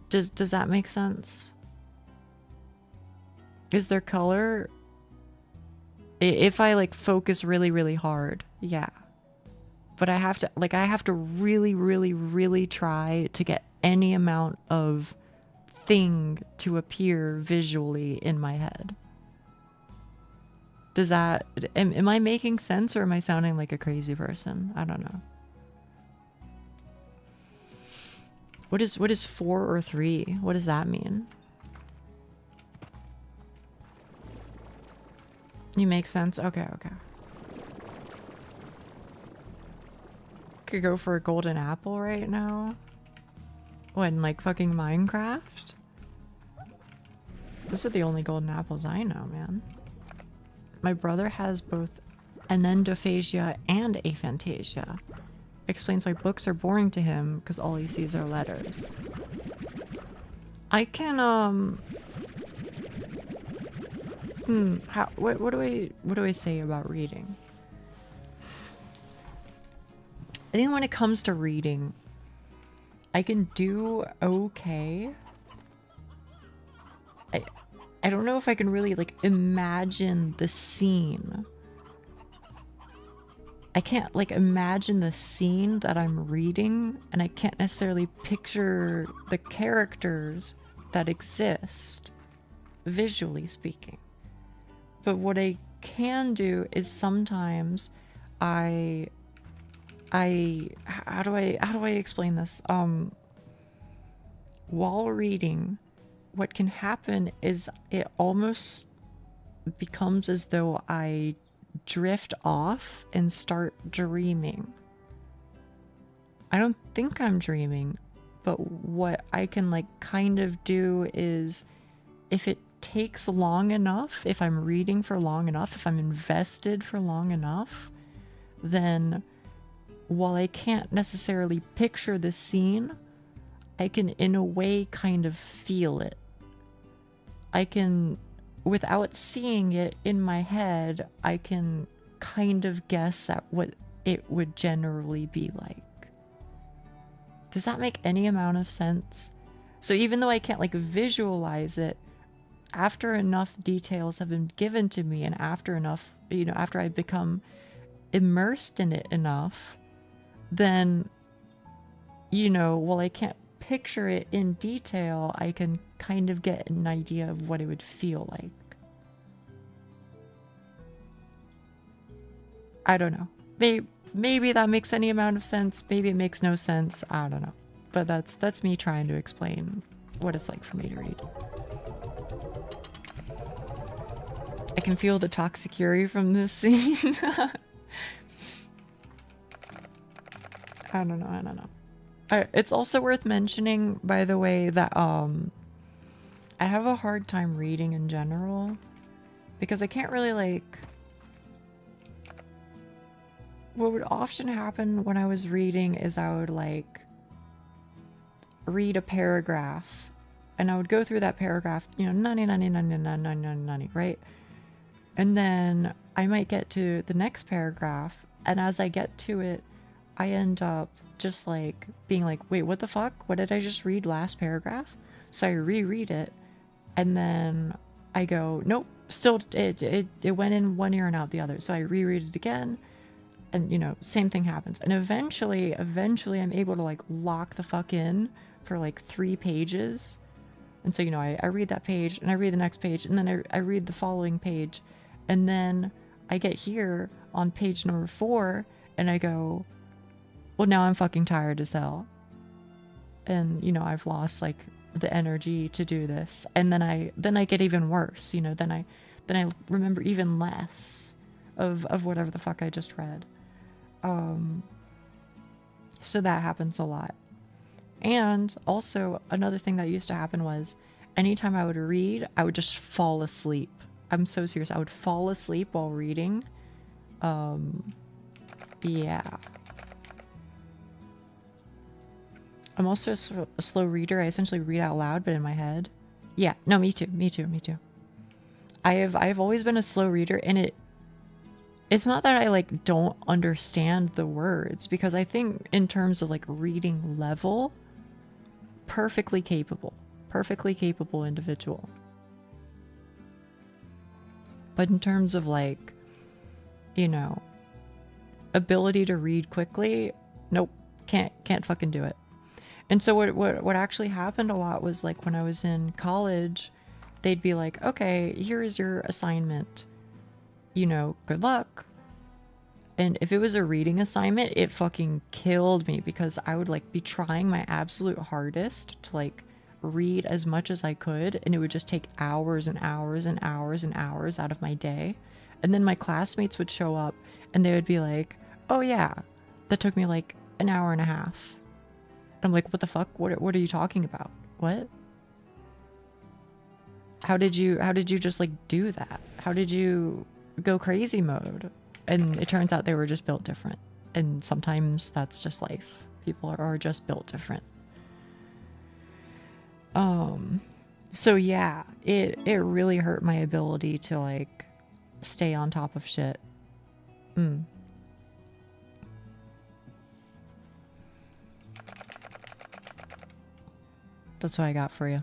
Does that make sense? Is there color? If I, like, focus really, really hard, yeah. But I have to really, really, really try to get any amount of thing to appear visually in my head. Does that, am I making sense, or am I sounding like a crazy person? I don't know. What is 4 or 3? What does that mean? You make sense? Okay. Could go for a golden apple right now. What, in, like, fucking Minecraft? Those are the only golden apples I know, man. My brother has both anendophagia and aphantasia. Explains why books are boring to him, because all he sees are letters. I can, what do I say about reading? I think when it comes to reading, I can do okay. I don't know if I can really, like, imagine the scene I can't like imagine the scene that I'm reading, and I can't necessarily picture the characters that exist, visually speaking. But what I can do is sometimes how do I explain this? While reading, what can happen is it almost becomes as though I drift off and start dreaming. I don't think I'm dreaming, but what I can like kind of do is, if it takes long enough, if I'm reading for long enough, if I'm invested for long enough, then while I can't necessarily picture the scene, I can in a way kind of feel it. I can, without seeing it in my head, I can kind of guess at what it would generally be like. Does that make any amount of sense? So even though I can't like visualize it, after enough details have been given to me, and after enough, after I become immersed in it enough, then, while I can't picture it in detail, I can kind of get an idea of what it would feel like. I don't know. Maybe that makes any amount of sense. Maybe it makes no sense. I don't know. But that's me trying to explain what it's like for me to read. I can feel the toxic Yuri from this scene. I don't know. It's also worth mentioning, by the way, that I have a hard time reading in general, because I can't really like... What would often happen when I was reading is I would like read a paragraph, and I would go through that paragraph, 90, right? And then I might get to the next paragraph, and as I get to it, I end up just like being like, wait, what the fuck? What did I just read last paragraph? So I reread it, and then I go, nope, still it went in one ear and out the other. So I reread it again, and same thing happens. And eventually I'm able to like lock the fuck in for like 3 pages. And so, I read that page, and I read the next page, and then I read the following page, and then I get here on page number 4, and I go, well, now I'm fucking tired as hell. And, I've lost like the energy to do this. And then I get even worse, then I remember even less of whatever the fuck I just read. So that happens a lot. And also another thing that used to happen was anytime I would read, I would just fall asleep. I'm so serious. I would fall asleep while reading. Yeah. I'm also a slow reader. I essentially read out loud, but in my head. Yeah, no, me too. I've always been a slow reader, and it's not that I like don't understand the words, because I think in terms of like reading level, perfectly capable individual. But in terms of like, ability to read quickly, nope, can't fucking do it. And so what actually happened a lot was like when I was in college, they'd be like, okay, here's your assignment, good luck. And if it was a reading assignment, it fucking killed me, because I would like be trying my absolute hardest to like read as much as I could, and it would just take hours and hours and hours and hours out of my day. And then my classmates would show up, and they would be like, oh yeah, that took me like an hour and a half. I'm like, what the fuck? What are you talking about? What? How did you just like do that? How did you go crazy mode? And it turns out they were just built different. And sometimes that's just life. People are just built different. So yeah, it really hurt my ability to like stay on top of shit. That's what I got for you.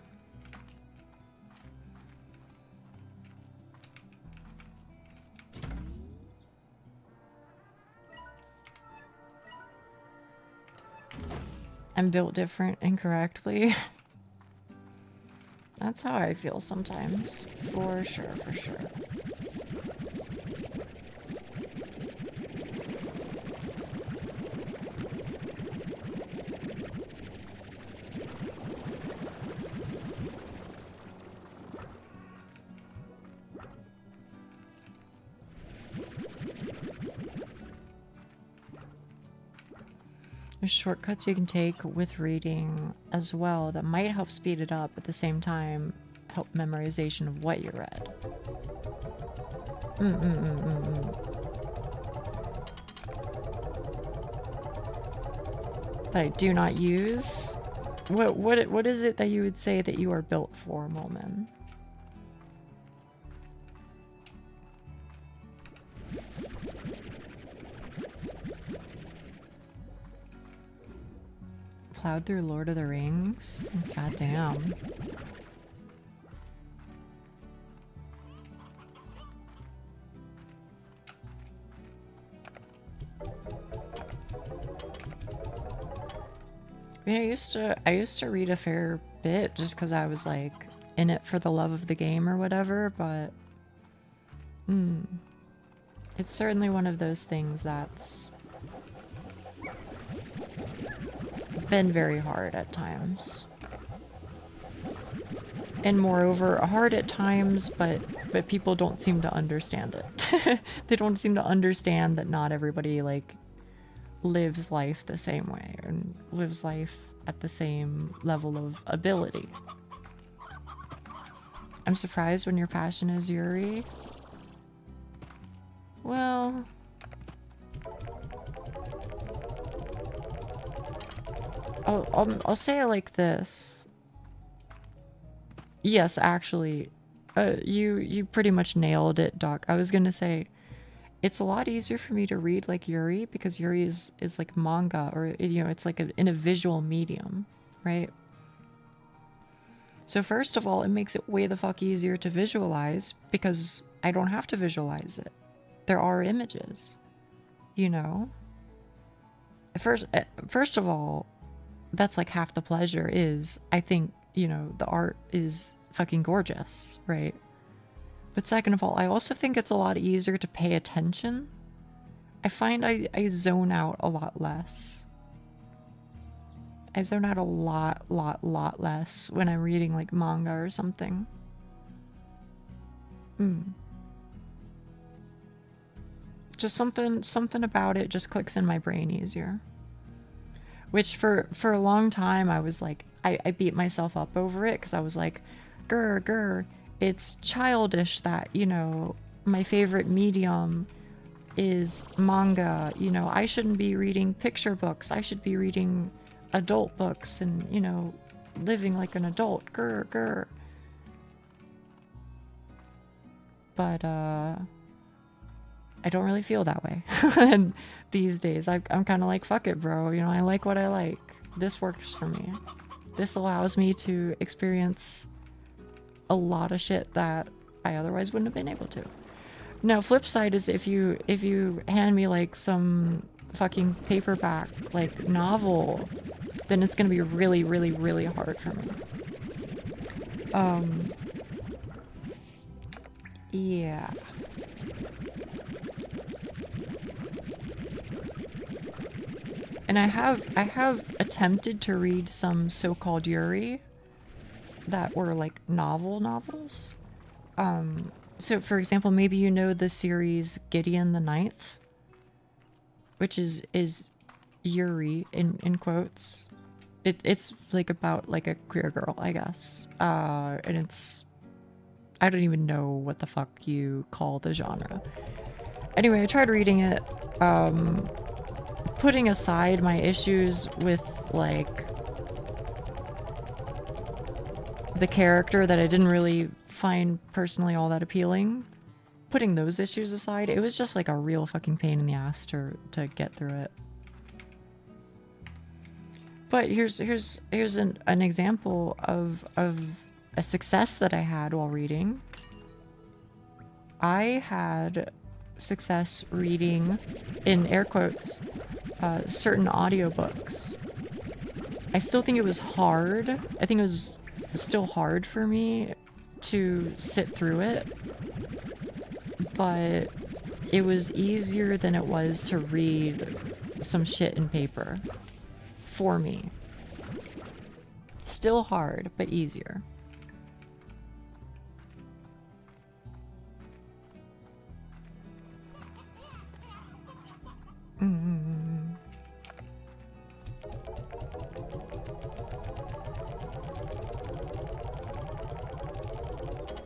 I'm built different incorrectly. That's how I feel sometimes. For sure, for sure. There's shortcuts you can take with reading as well that might help speed it up, at the same time help memorization of what you read. That I do not use? What is it that you would say that you are built for, Molman? Plowed through Lord of the Rings? God damn. I mean, I used to read a fair bit just because I was like in it for the love of the game or whatever, but it's certainly one of those things that's been very hard at times. And moreover, hard at times, but people don't seem to understand it. They don't seem to understand that not everybody like lives life the same way and lives life at the same level of ability. I'm surprised when your passion is Yuri. Well, I'll say it like this. Yes, actually, you pretty much nailed it, Doc. I was gonna say, it's a lot easier for me to read like Yuri because Yuri is like manga, or you know, it's like in a visual medium, right? So first of all, it makes it way the fuck easier to visualize because I don't have to visualize it. There are images, you know? First of all, that's like half the pleasure is, I think, you know, the art is fucking gorgeous, right? But second of all, I also think it's a lot easier to pay attention. I find I zone out a lot less. I zone out a lot less when I'm reading like manga or something. Just something about it just clicks in my brain easier. Which for a long time I was like, I beat myself up over it because I was like, grr, it's childish that, you know, my favorite medium is manga. You know, I shouldn't be reading picture books. I should be reading adult books and, you know, living like an adult. Grr. But, I don't really feel that way. And these days, I'm kind of like, fuck it, bro. You know, I like what I like. This works for me. This allows me to experience a lot of shit that I otherwise wouldn't have been able to. Now, flip side is if you hand me like some fucking paperback like novel, then it's gonna be really hard for me. Yeah. And I have attempted to read some so-called Yuri that were like novels. So for example, maybe you know the series Gideon the Ninth, which is Yuri in quotes. It's like about like a queer girl, I guess. And it's, I don't even know what the fuck you call the genre. Anyway, I tried reading it. Putting aside my issues with like the character that I didn't really find personally all that appealing, putting those issues aside, it was just like a real fucking pain in the ass to get through it. But here's an example of a success that I had while reading. I had success reading, in air quotes, certain audiobooks. I still think it was hard. I think it was still hard for me to sit through it, but it was easier than it was to read some shit in paper for me. Still hard, but easier.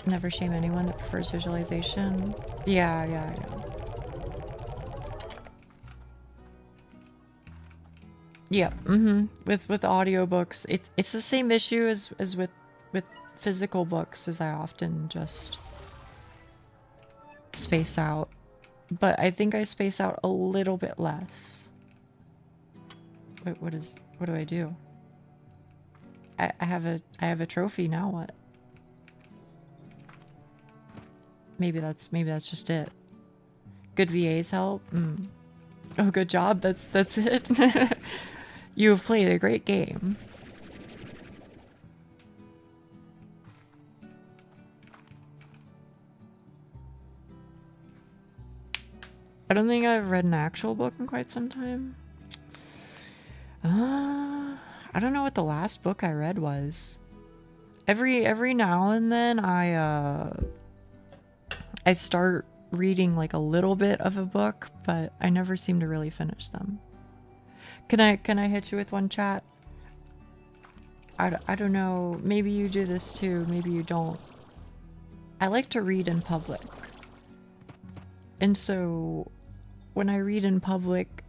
Never shame anyone that prefers visualization. Yeah. Yeah, with audiobooks, it's the same issue as with physical books, as I often just space out. But I think I space out a little bit less. Wait, what do I do? I have a trophy, now what? Maybe that's just it. Good VAs help? Oh, good job. That's it. You have played a great game. I don't think I've read an actual book in quite some time. I don't know what the last book I read was. Every now and then I start reading like a little bit of a book, but I never seem to really finish them. Can I hit you with one, chat? I don't know, maybe you do this too, maybe you don't. I like to read in public. And so when I read in public,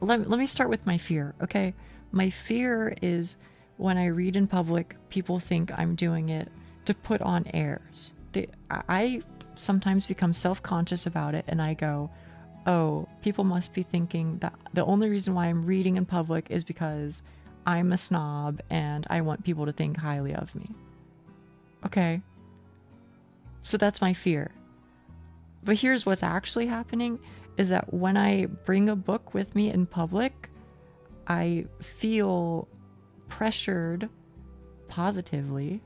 let me start with my fear, okay? My fear is when I read in public, people think I'm doing it to put on airs. I sometimes become self-conscious about it, and I go, oh, people must be thinking that the only reason why I'm reading in public is because I'm a snob and I want people to think highly of me. Okay. So that's my fear. But here's what's actually happening, is that when I bring a book with me in public, I feel pressured positively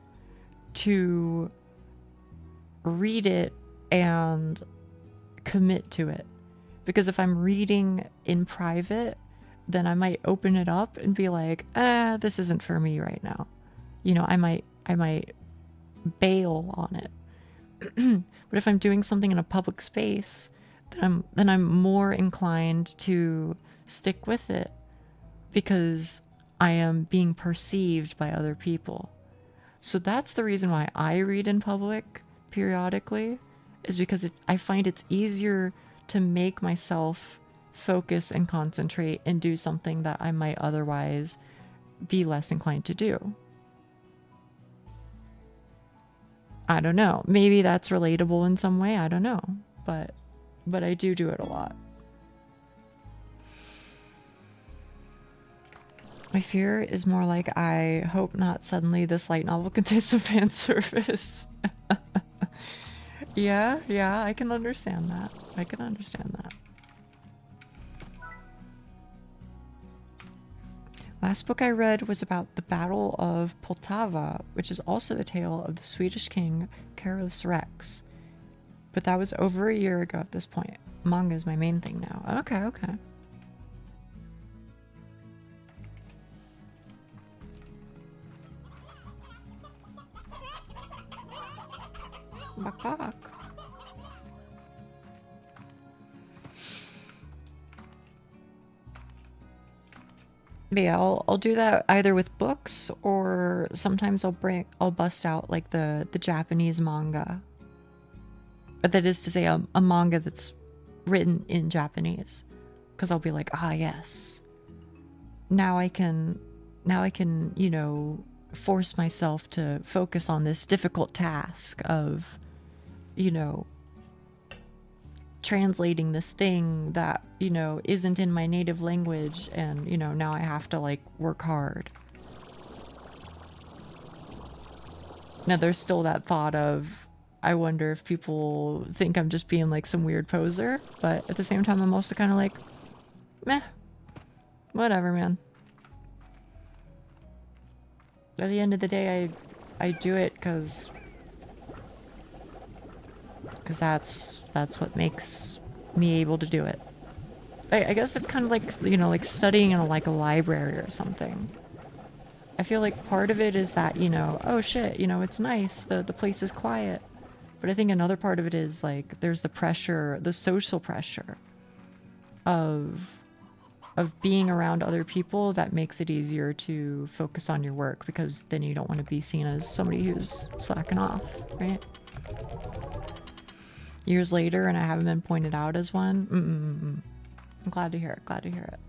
to read it and commit to it. Because if I'm reading in private, then I might open it up and be like, this isn't for me right now. You know, I might bail on it. But if I'm doing something in a public space, then I'm more inclined to stick with it because I am being perceived by other people. So that's the reason why I read in public periodically, is because I find it's easier to make myself focus and concentrate and do something that I might otherwise be less inclined to do. I don't know. Maybe that's relatable in some way. I don't know. But I do it a lot. My fear is more like, I hope not suddenly this light novel contains some fan service. Yeah, I can understand that. Last book I read was about the Battle of Poltava, which is also the tale of the Swedish king Carolus Rex. But that was over a year ago at this point. Manga is my main thing now. Okay. Bak. But yeah, I'll do that either with books, or sometimes I'll bust out like the Japanese manga. But that is to say, a manga that's written in Japanese, because I'll be like, yes, now I can, you know, force myself to focus on this difficult task of, you know, translating this thing that, you know, isn't in my native language, and, you know, now I have to like work hard. Now there's still that thought of, I wonder if people think I'm just being like some weird poser, but at the same time I'm also kind of like, meh, whatever, man. At the end of the day, I do it because that's what makes me able to do it. I guess it's kind of like, you know, like studying in like a library or something. I feel like part of it is that, you know, oh shit, you know, it's nice, the place is quiet. But I think another part of it is like there's the pressure, the social pressure of being around other people that makes it easier to focus on your work, because then you don't want to be seen as somebody who's slacking off, right? Years later, and I haven't been pointed out as one. I'm glad to hear it. Glad to hear it.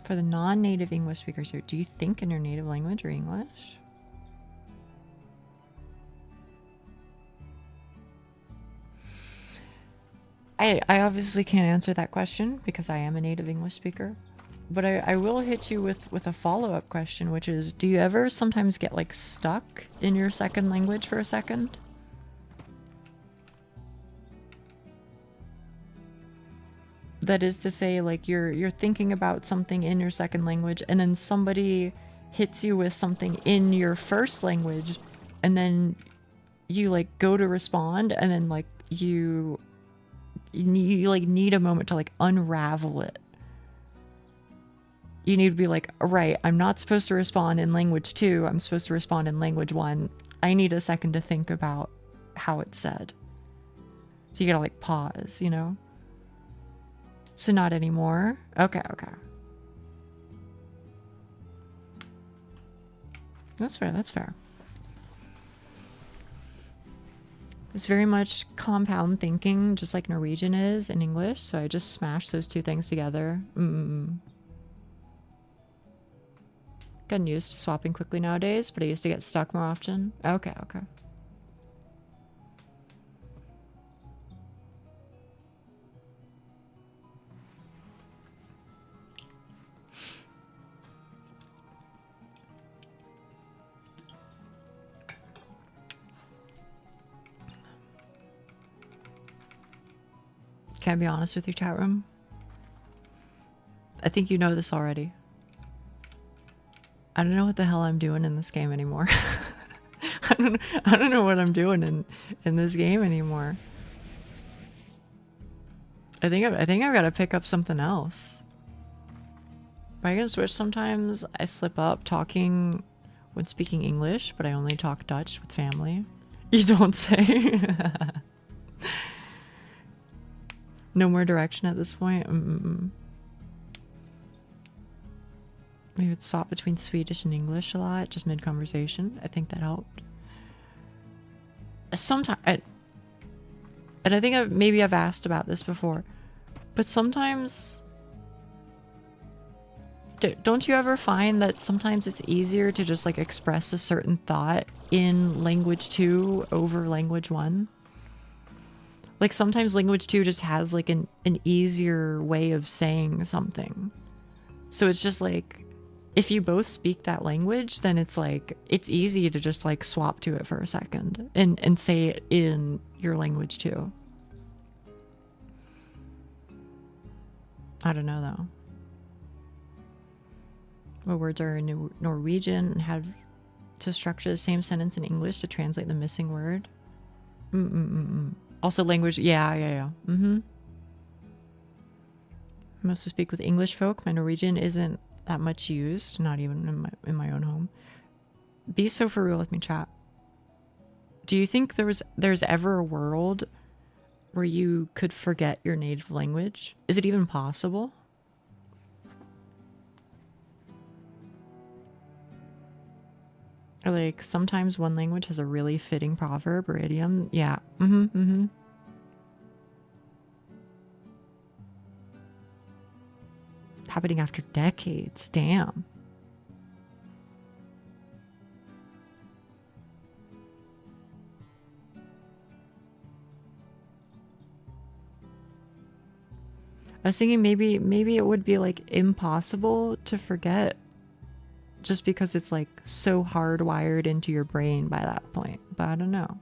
For the non-native English speakers here, do you think in your native language or English? I obviously can't answer that question because I am a native English speaker. But I will hit you with a follow-up question, which is, do you ever sometimes get like stuck in your second language for a second? That is to say, like you're thinking about something in your second language and then somebody hits you with something in your first language, and then you like go to respond, and then like you like need a moment to like unravel it. You need to be like, right, I'm not supposed to respond in language 2, I'm supposed to respond in language 1. I need a second to think about how it's said. So you gotta like pause, you know? So not anymore? Okay, okay. That's fair, that's fair. It's very much compound thinking, just like Norwegian is in English, so I just smashed those two things together. Gotten used to swapping quickly nowadays, but I used to get stuck more often. Okay, okay. Can I be honest with you, chat room? I think you know this already. I don't know what the hell I'm doing in this game anymore. I don't know what I'm doing in this game anymore. I think I've got to pick up something else. But I can switch sometimes. I slip up talking when speaking English, but I only talk Dutch with family. You don't say. No more direction at this point. We would swap between Swedish and English a lot, just mid-conversation. I think that helped. Sometimes, and I think maybe I've asked about this before, but sometimes, don't you ever find that sometimes it's easier to just like express a certain thought in language 2 over language 1? Like sometimes language 2 just has like an easier way of saying something. So it's just like, if you both speak that language, then it's like, it's easy to just like swap to it for a second and say it in your language too. I don't know though. What words are in Norwegian and have to structure the same sentence in English to translate the missing word? Also language, yeah. Mostly speak with English folk. My Norwegian isn't that much used, not even in my own home. Be so for real with me, chat. Do you think there's ever a world where you could forget your native language? Is it even possible? Or like sometimes one language has a really fitting proverb or idiom. Yeah. Happening after decades. Damn. I was thinking maybe it would be like impossible to forget just because it's like so hardwired into your brain by that point. But I don't know.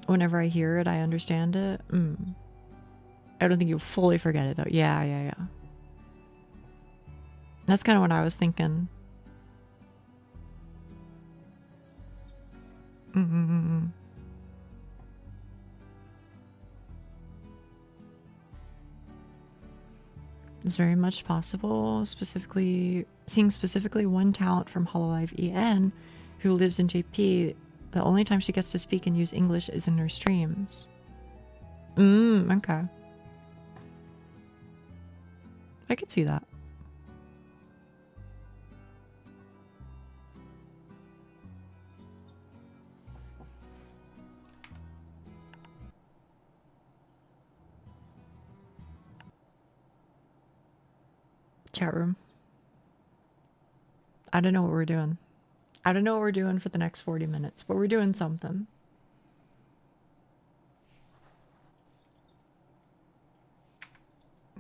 Whenever I hear it, I understand it. I don't think you'll fully forget it though. Yeah. That's kind of what I was thinking. It's very much possible, seeing specifically one talent from Hololive EN who lives in JP. The only time she gets to speak and use English is in her streams. Okay. I could see that. Chat room. I don't know what we're doing. I don't know what we're doing for the next 40 minutes, but we're doing something.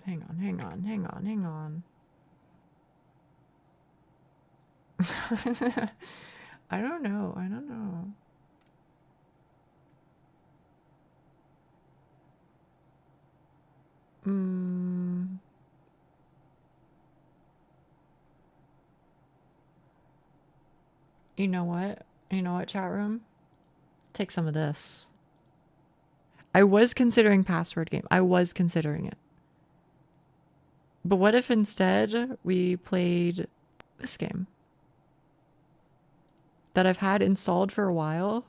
Hang on. I don't know. You know what? Chat room? Take some of this. I was considering password game. I was considering it. But what if instead we played this game that I've had installed for a while?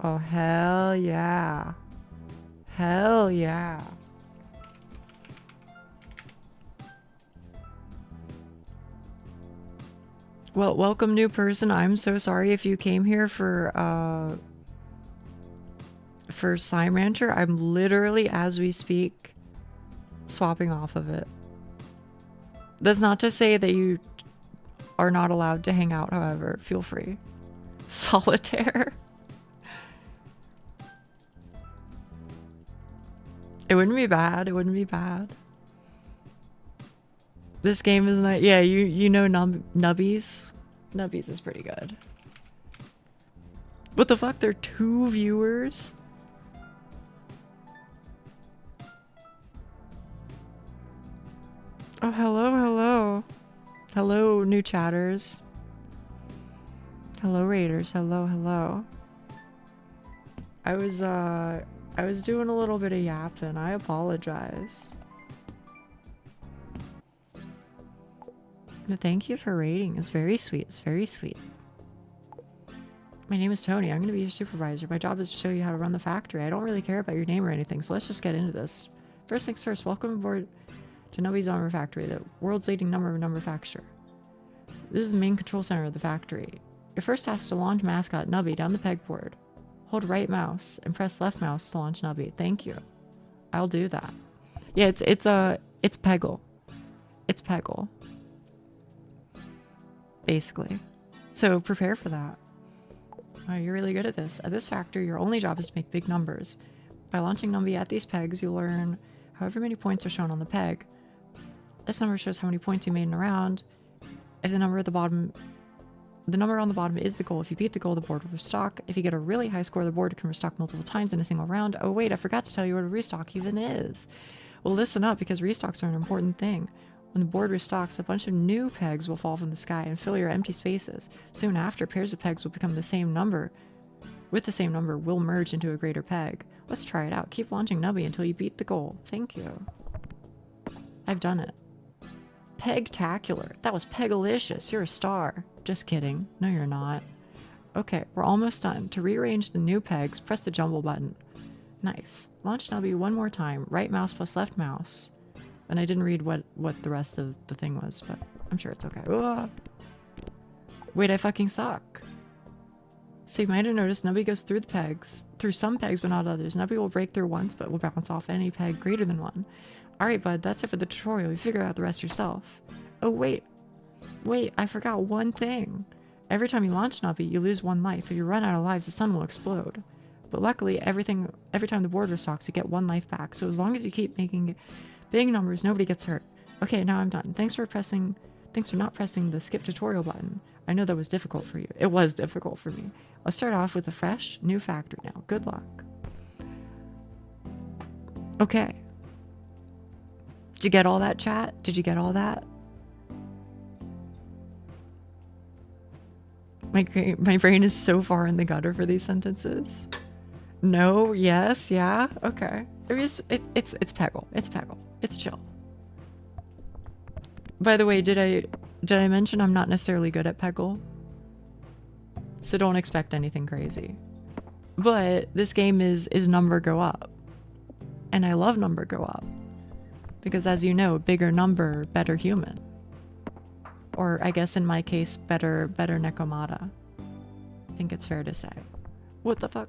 Oh, hell yeah. Hell yeah. Well, welcome new person. I'm so sorry if you came here for Slime Rancher. I'm literally, as we speak, swapping off of it. That's not to say that you are not allowed to hang out, however. Feel free. Solitaire. It wouldn't be bad. It wouldn't be bad. This game is not... Yeah, you know Nubbies? Nubbies is pretty good. What the fuck? There are 2 viewers? Oh, hello. Hello, new chatters. Hello, raiders. Hello. I was doing a little bit of yapping. I apologize. But thank you for raiding. It's very sweet. It's very sweet. My name is Tony. I'm going to be your supervisor. My job is to show you how to run the factory. I don't really care about your name or anything, so let's just get into this. First things first, welcome aboard to Nubby's Armor Factory, the world's leading number manufacturer. This is the main control center of the factory. Your first task is to launch mascot Nubby down the pegboard. Hold right mouse and press left mouse to launch Nubby. Thank you. I'll do that. Yeah, it's Peggle. It's Peggle. Basically. So prepare for that. Oh, you're really good at this. At this factory, your only job is to make big numbers. By launching Nubby at these pegs, you'll learn however many points are shown on the peg. This number shows how many points you made in a round. If the number on the bottom is the goal. If you beat the goal, the board will restock. If you get a really high score, the board can restock multiple times in a single round. Oh wait, I forgot to tell you what a restock even is. Well, listen up, because restocks are an important thing. When the board restocks, a bunch of new pegs will fall from the sky and fill your empty spaces. Soon after, pairs of pegs will become the same number. With the same number, will merge into a greater peg. Let's try it out. Keep launching Nubby until you beat the goal. Thank you. I've done it. Pegtacular. That was Pegalicious. You're a star. Just kidding. No, you're not. Okay, we're almost done. To rearrange the new pegs, press the jumble button. Nice. Launch Nubby one more time. Right mouse plus left mouse. And I didn't read what the rest of the thing was, but I'm sure it's okay. Ugh. Wait, I fucking suck. So you might have noticed Nubby goes through the pegs. Through some pegs, but not others. Nubby will break through once, but will bounce off any peg greater than 1. Alright, bud, that's it for the tutorial. You figure out the rest yourself. Oh, wait. Wait, I forgot one thing. Every time you launch Nubby, you lose 1 life. If you run out of lives, the sun will explode. But luckily, every time the board restocks, you get 1 life back. So as long as you keep making big numbers, nobody gets hurt. Okay, now I'm done. Thanks for Thanks for not pressing the skip tutorial button. I know that was difficult for you. It was difficult for me. Let's start off with a fresh new factor now. Good luck. Okay. Did you get all that, chat? Did you get all that? My brain is so far in the gutter for these sentences. No, yes, yeah, okay. It's Peggle. It's Peggle. It's chill. By the way, did I mention I'm not necessarily good at Peggle? So don't expect anything crazy. But this game is number go up. And I love number go up. Because as you know, bigger number, better human. Or I guess in my case, better Nekomata. I think it's fair to say. What the fuck?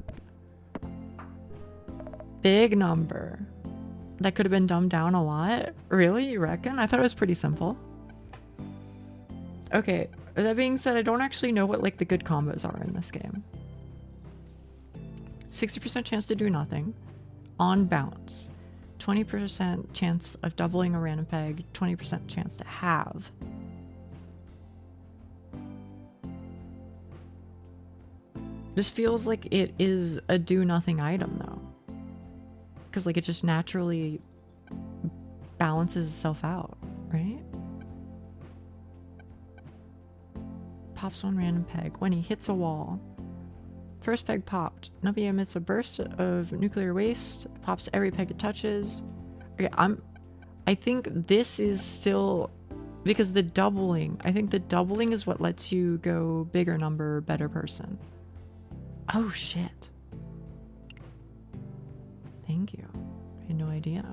Big number. That could have been dumbed down a lot? Really? You reckon? I thought it was pretty simple. Okay, that being said, I don't actually know what like the good combos are in this game. 60% chance to do nothing. On bounce. 20% chance of doubling a random peg. 20% chance to have. This feels like it is a do-nothing item, though. Because, like, it just naturally balances itself out, right? Pops one random peg when he hits a wall. First peg popped. Numpy emits a burst of nuclear waste. Pops every peg it touches. Okay, I think this is still... Because the doubling... I think the doubling is what lets you go bigger number, better person. Oh, shit. Thank you. I had no idea.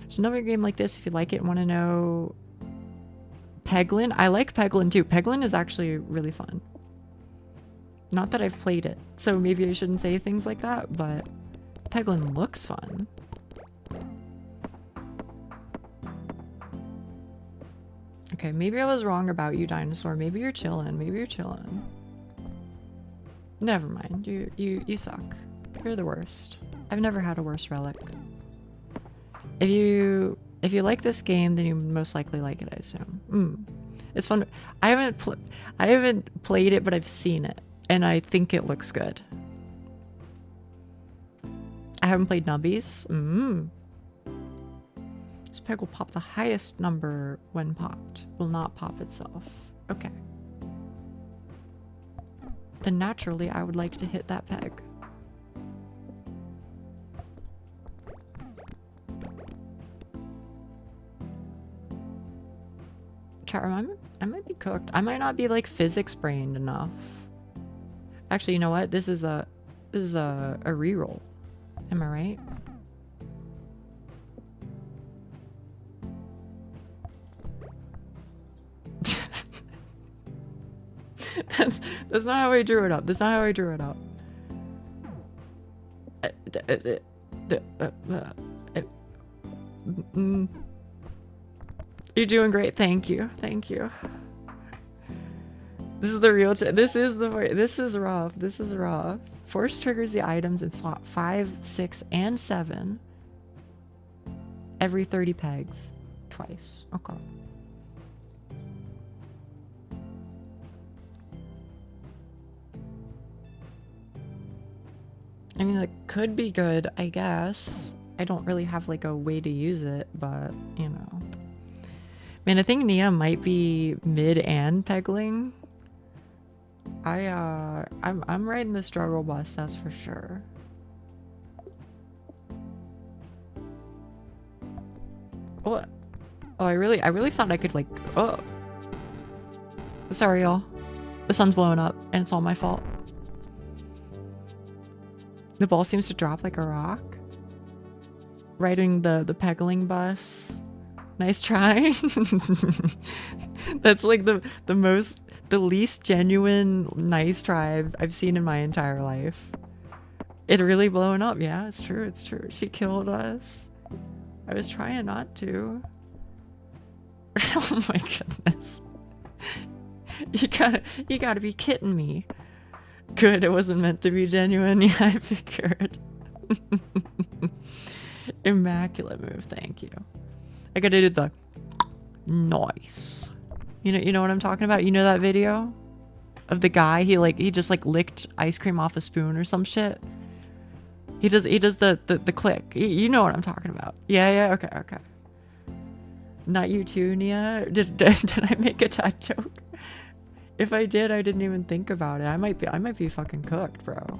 There's another game like this if you like it and want to know... Peglin? I like Peglin too. Peglin is actually really fun. Not that I've played it, so maybe I shouldn't say things like that, but Peglin looks fun. Okay, maybe I was wrong about you, dinosaur. Maybe you're chillin'. Maybe you're chillin'. Never mind. You suck. You're the worst. I've never had a worse relic. If you like this game, then you most likely like it, I assume. It's fun. I haven't played it, but I've seen it, and I think it looks good. I haven't played Nubbies. This peg will pop the highest number when popped. Will not pop itself. Okay. Then naturally, I would like to hit that peg. Chat room, I might be cooked. I might not be like physics brained enough. Actually, you know what? This is a reroll. Am I right? That's not how I drew it up. That's not how I drew it up. You're doing great. Thank you. Thank you. This is the real. This is rough. This is rough. Force triggers the items in slot 5, 6, and 7 every 30 pegs. Twice. Okay. I mean, that could be good, I guess. I don't really have like a way to use it, but you know. Man, I think Nia might be mid and pegling. I'm riding the struggle bus, that's for sure. Oh, I really thought I could like. Oh, sorry, y'all. The sun's blowing up, and it's all my fault. The ball seems to drop like a rock. Riding the pegling bus. Nice try. That's like the least genuine nice try I've seen in my entire life. It really blowing up. Yeah, it's true. It's true. She killed us. I was trying not to. Oh my goodness. You gotta be kidding me. Good, it wasn't meant to be genuine. Yeah, I figured. Immaculate move, thank you. I gotta do the Nice. You know what I'm talking about? You know that video of the guy, he just like licked ice cream off a spoon or some shit? He does the click. You know what I'm talking about. Yeah, okay. Not you too, Nia. Did I make a chat joke? If I did, I didn't even think about it. I might be fucking cooked, bro.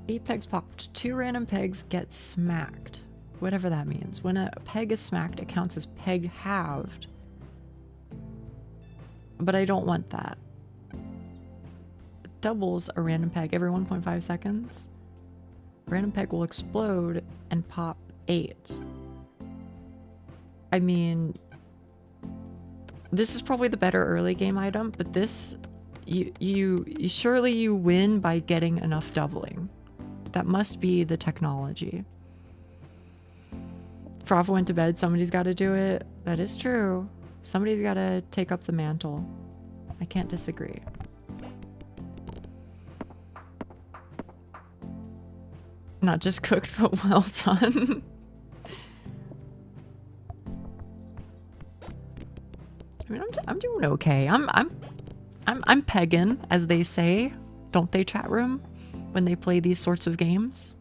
8 pegs popped. 2 random pegs get smacked. Whatever that means. When a peg is smacked, it counts as peg halved. But I don't want that. Doubles a random peg every 1.5 seconds. Random peg will explode and pop 8. I mean, this is probably the better early game item, but this, you surely you win by getting enough doubling. That must be the technology. Frav went to bed, somebody's got to do it. That is true. Somebody's got to take up the mantle. I can't disagree. Not just cooked, but well done. I mean, I'm doing okay. I'm pegging, as they say, don't they, chat room, when they play these sorts of games?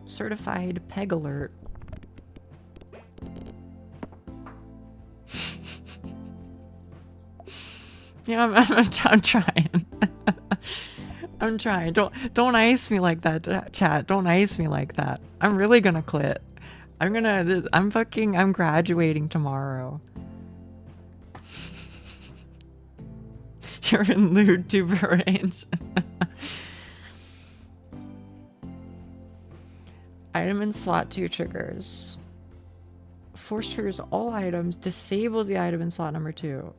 Certified peg alert. Yeah, I'm trying. I'm trying. Don't ice me like that, chat. Don't ice me like that. I'm really gonna quit. I'm graduating tomorrow. You're in lewd tuber range. Item in slot 2 triggers. Force triggers all items, disables the item in slot number 2.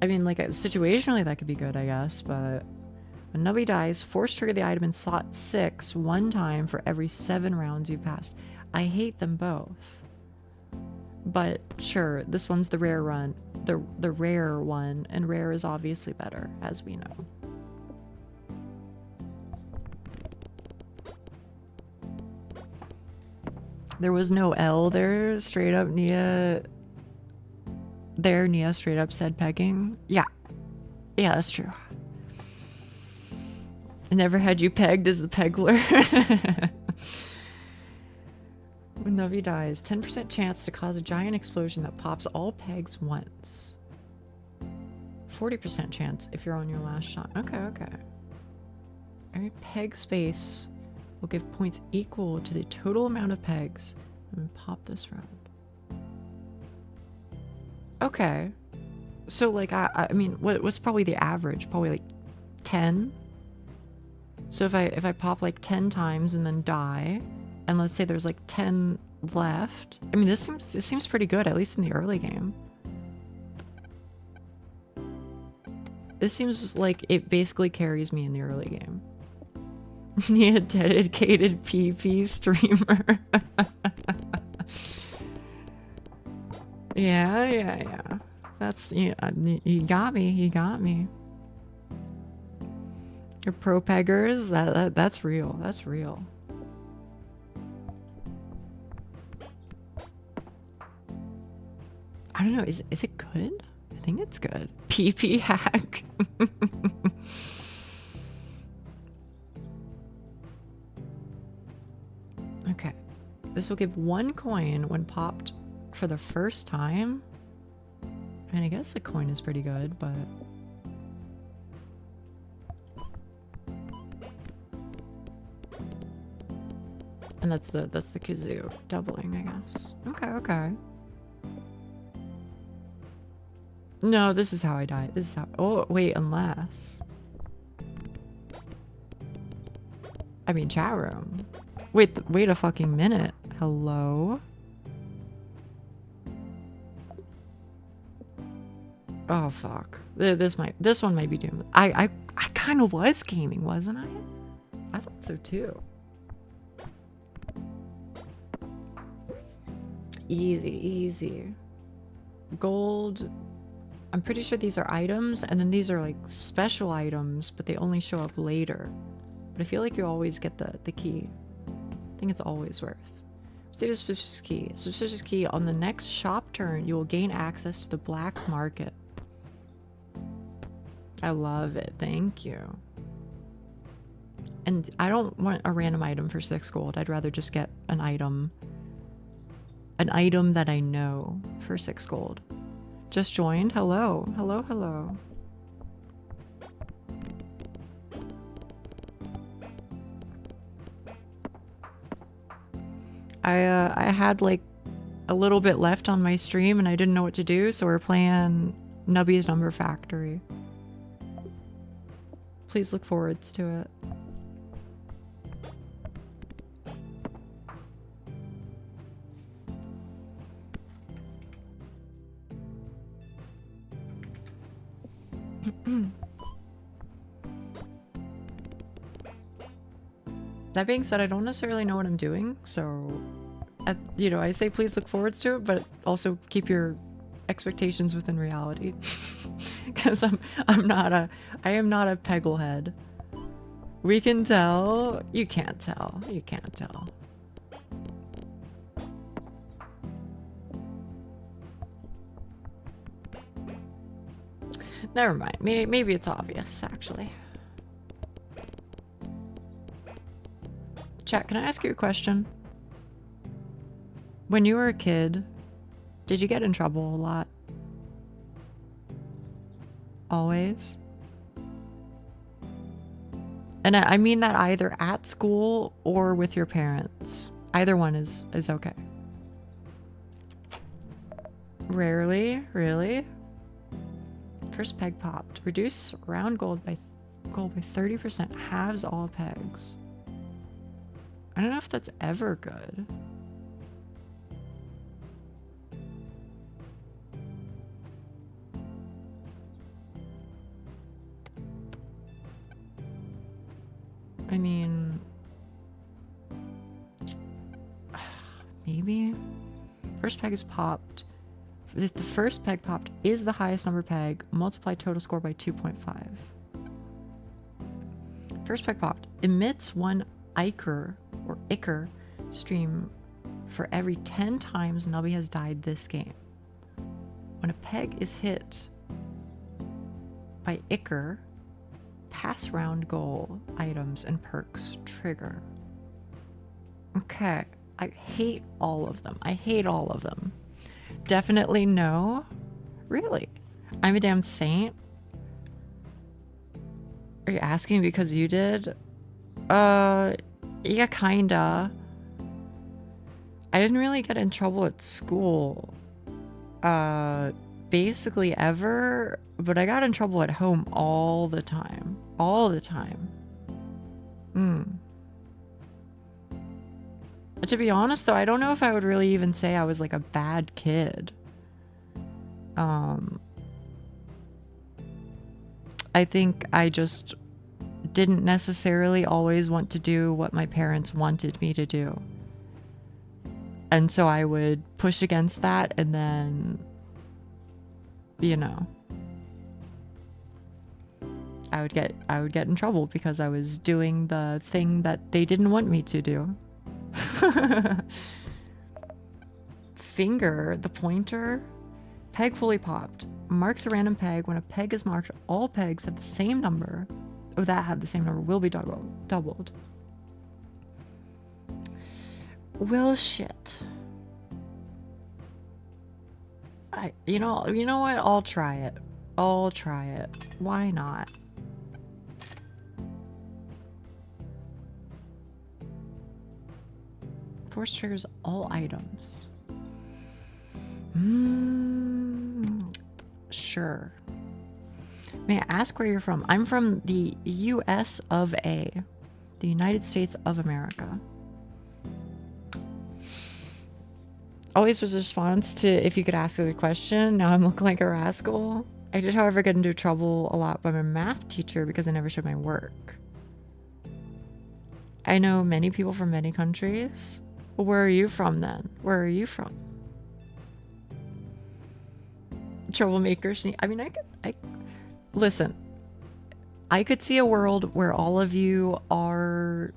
I mean, like, situationally that could be good, I guess, but when nobody dies, force trigger the item in slot 6 one time for every 7 rounds you passed. I hate them both. But sure, this one's the rare run, the rare one, and rare is obviously better, as we know. There was no L there, straight up Nia. There, Nia straight up said pegging. Yeah, that's true. I never had you pegged as the pegler. When Novi dies, 10% chance to cause a giant explosion that pops all pegs once. 40% chance if you're on your last shot. Okay. Every peg space will give points equal to the total amount of pegs. And pop this round. Okay. So, like, I mean, what's probably the average? Probably like 10. So if I pop like 10 times and then die, and let's say there's like 10 left. I mean, this seems pretty good, at least in the early game. This seems like it basically carries me in the early game. Need a dedicated PP streamer. Yeah. That's, you got me. Your pro peggers, that's real. That's real. I don't know, is it good? I think it's good. PP hack. Okay. This will give 1 coin when popped for the first time. I mean, I guess a coin is pretty good, but... And that's the kazoo doubling, I guess. Okay. No, this is how I die. This is how... Oh, wait, unless... I mean, chat room. Wait a fucking minute. Hello? Oh, fuck. This one might be doomed. I kind of was gaming, wasn't I? I thought so, too. Easy. Gold... I'm pretty sure these are items, and then these are like special items, but they only show up later. But I feel like you always get the key. think it's always worth. State a suspicious key. Suspicious key. On the next shop turn, you will gain access to the black market. I love it. Thank you. And I don't want a random item for 6 gold. I'd rather just get an item. An item that I know for 6 gold. Just joined. Hello. Hello, hello. I had like a little bit left on my stream and I didn't know what to do, so we're playing Nubby's Number Factory. Please look forwards to it. That being said, I don't necessarily know what I'm doing, so you know, I say please look forwards to it, but also keep your expectations within reality. Because I am not a Pegglehead. We can tell. You can't tell. You can't tell. Never mind. Maybe it's obvious, actually. Chat, can I ask you a question? When you were a kid, did you get in trouble a lot? Always? And I mean that either at school or with your parents. Either one is okay. Rarely? Really? First peg popped. Reduce round gold by 30%. Halves all pegs. I don't know if that's ever good. I mean, maybe. First peg is popped. If the first peg popped is the highest number peg, multiply total score by 2.5. First peg popped. Emits 1 Iker or Iker stream for every 10 times Nubby has died this game. When a peg is hit by Iker, pass round goal items and perks trigger. Okay, I hate all of them. I hate all of them. Definitely no. Really? I'm a damn saint? Are you asking because you did? Yeah, kinda. I didn't really get in trouble at school. Basically ever, but I got in trouble at home all the time. All the time. But to be honest though, I don't know if I would really even say I was like a bad kid. I think I just didn't necessarily always want to do what my parents wanted me to do. And so I would push against that and then, you know, I would get in trouble because I was doing the thing that they didn't want me to do. Finger, the pointer, peg fully popped. Marks a random peg. When a peg is marked, all pegs have the same number, or that have the same number, will be doubled. Well, shit. You know what? I'll try it. I'll try it. Why not? Force triggers all items. Sure. May I ask where you're from? I'm from the US of A. The United States of America. Always was a response to if you could ask a good question. Now I'm looking like a rascal. I did, however, get into trouble a lot by my math teacher because I never showed my work. I know many people from many countries. Well, where are you from then? Where are you from? Troublemakers. I mean, listen. I could see a world where all of you are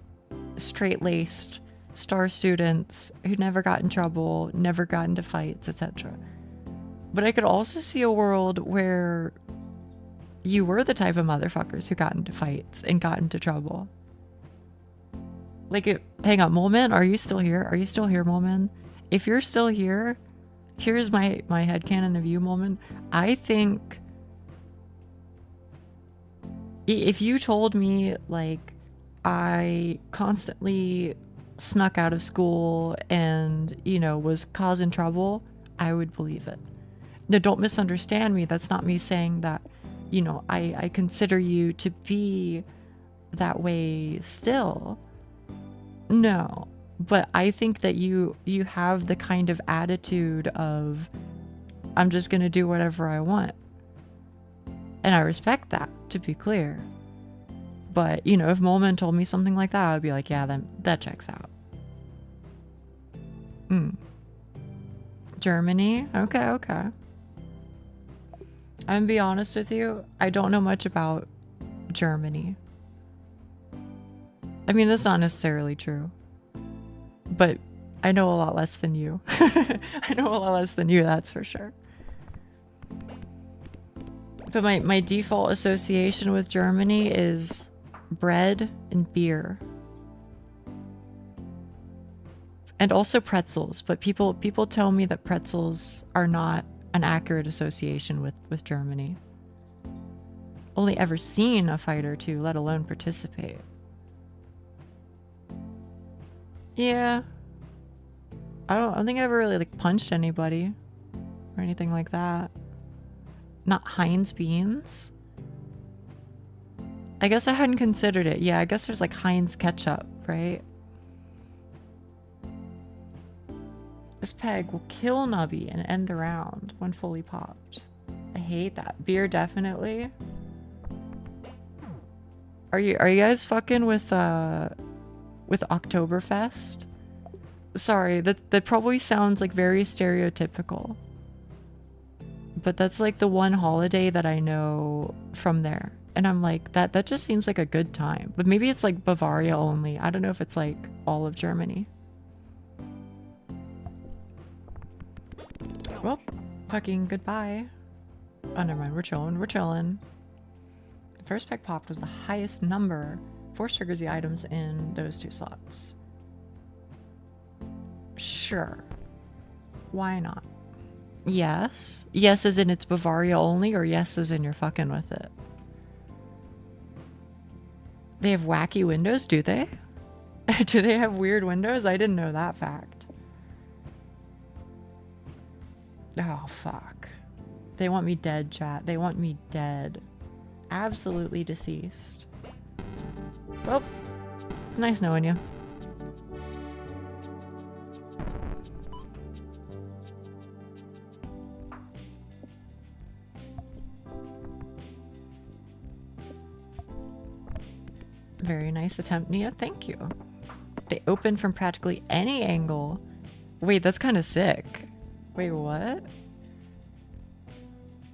straight-laced, star students who never got in trouble, never got into fights, etc. But I could also see a world where you were the type of motherfuckers who got into fights and got into trouble. Like, hang on, Moleman, are you still here? Are you still here, Moleman? If you're still here, here's my headcanon of you, Moleman. I think if you told me, like, I constantly snuck out of school and, you know, was causing trouble, I would believe it. Now, don't misunderstand me. That's not me saying that, you know, I consider you to be that way still. No. But I think that you have the kind of attitude of, I'm just going to do whatever I want. And I respect that, to be clear. But, you know, if Molman told me something like that, I'd be like, yeah, then that checks out. Germany? Okay. I'm gonna be honest with you, I don't know much about Germany. I mean, that's not necessarily true. But I know a lot less than you. I know a lot less than you, that's for sure. But my default association with Germany is bread and beer. And also pretzels, but people tell me that pretzels are not an accurate association with Germany. Only ever seen a fight or two, let alone participate. Yeah. I don't think I ever really like punched anybody or anything like that. Not Heinz beans. I guess I hadn't considered it. Yeah, I guess there's like Heinz ketchup, right? This peg will kill Nubby and end the round when fully popped. I hate that. Beer definitely. Are you guys fucking with Oktoberfest? Sorry, that probably sounds like very stereotypical. But that's like the one holiday that I know from there. And I'm like, that just seems like a good time. But maybe it's like Bavaria only. I don't know if it's like all of Germany. Well, fucking goodbye. Oh, never mind. We're chilling. The first peg popped was the highest number. Force triggers the items in those two slots. Sure. Why not? Yes. Yes as in it's Bavaria only, or yes as in you're fucking with it? They have wacky windows, do they? Do they have weird windows? I didn't know that fact. Oh, fuck. They want me dead, chat. They want me dead. Absolutely deceased. Well, nice knowing you. Very nice attempt, Nia. Thank you. They open from practically any angle. Wait, that's kind of sick. Wait, what?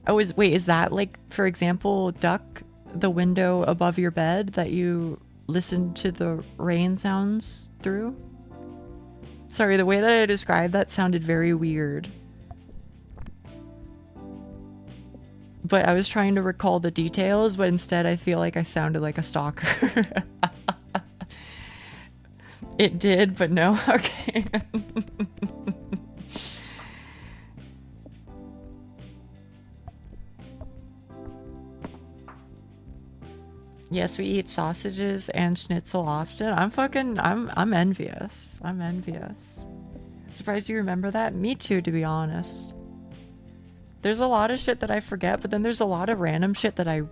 Oh, is that like, for example, duck the window above your bed that you listen to the rain sounds through? Sorry, the way that I described that sounded very weird. But I was trying to recall the details, but instead I feel like I sounded like a stalker. It did, but no? Okay. Yes, we eat sausages and schnitzel often. I'm envious. I'm envious. Surprised you remember that? Me too, to be honest. There's a lot of shit that I forget, but then there's a lot of random shit that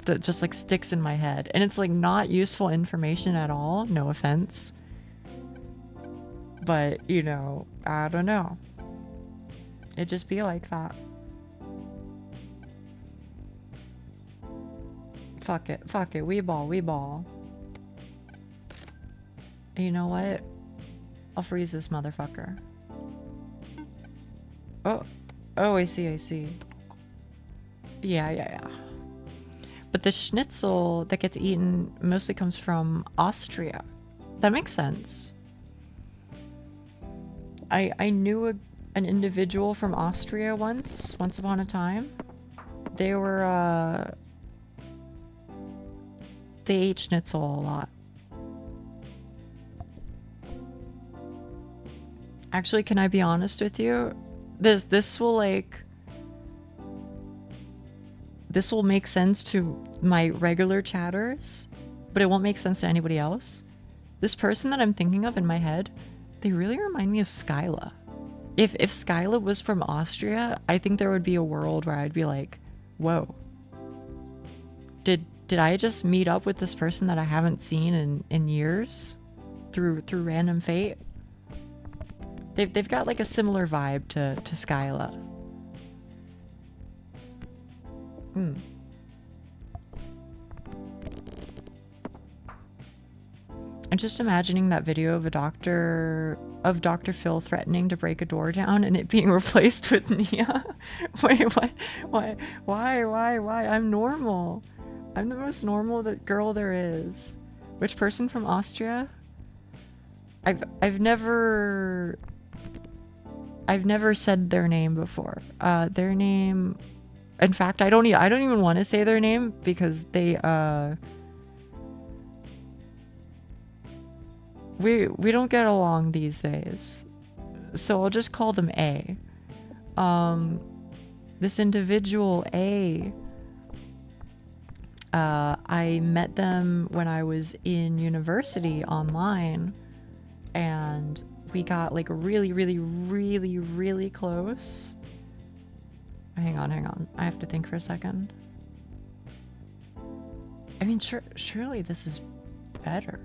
just like sticks in my head. And it's like not useful information at all. No offense. But, you know, I don't know. It just be like that. Fuck it, we ball. And you know what? I'll freeze this motherfucker. Oh, I see. Yeah. But the schnitzel that gets eaten mostly comes from Austria. That makes sense. I knew an individual from Austria once upon a time. They were they ate schnitzel a lot. Actually, can I be honest with you? This will make sense to my regular chatters, but it won't make sense to anybody else. This person that I'm thinking of in my head, they really remind me of Skyla. If Skyla was from Austria, I think there would be a world where I'd be like, whoa. Did I just meet up with this person that I haven't seen in years through random fate? They've got like a similar vibe to Skyla. I'm just imagining that video of Dr. Phil threatening to break a door down and it being replaced with Nia. Wait, what? Why? I'm normal. I'm the most normal girl there is. Which person from Austria? I've never said their name before. Their name, in fact, I don't even want to say their name because they we don't get along these days. So I'll just call them A. This individual A, I met them when I was in university online, and we got like really close. Hang on. I have to think for a second. I mean, surely this is better.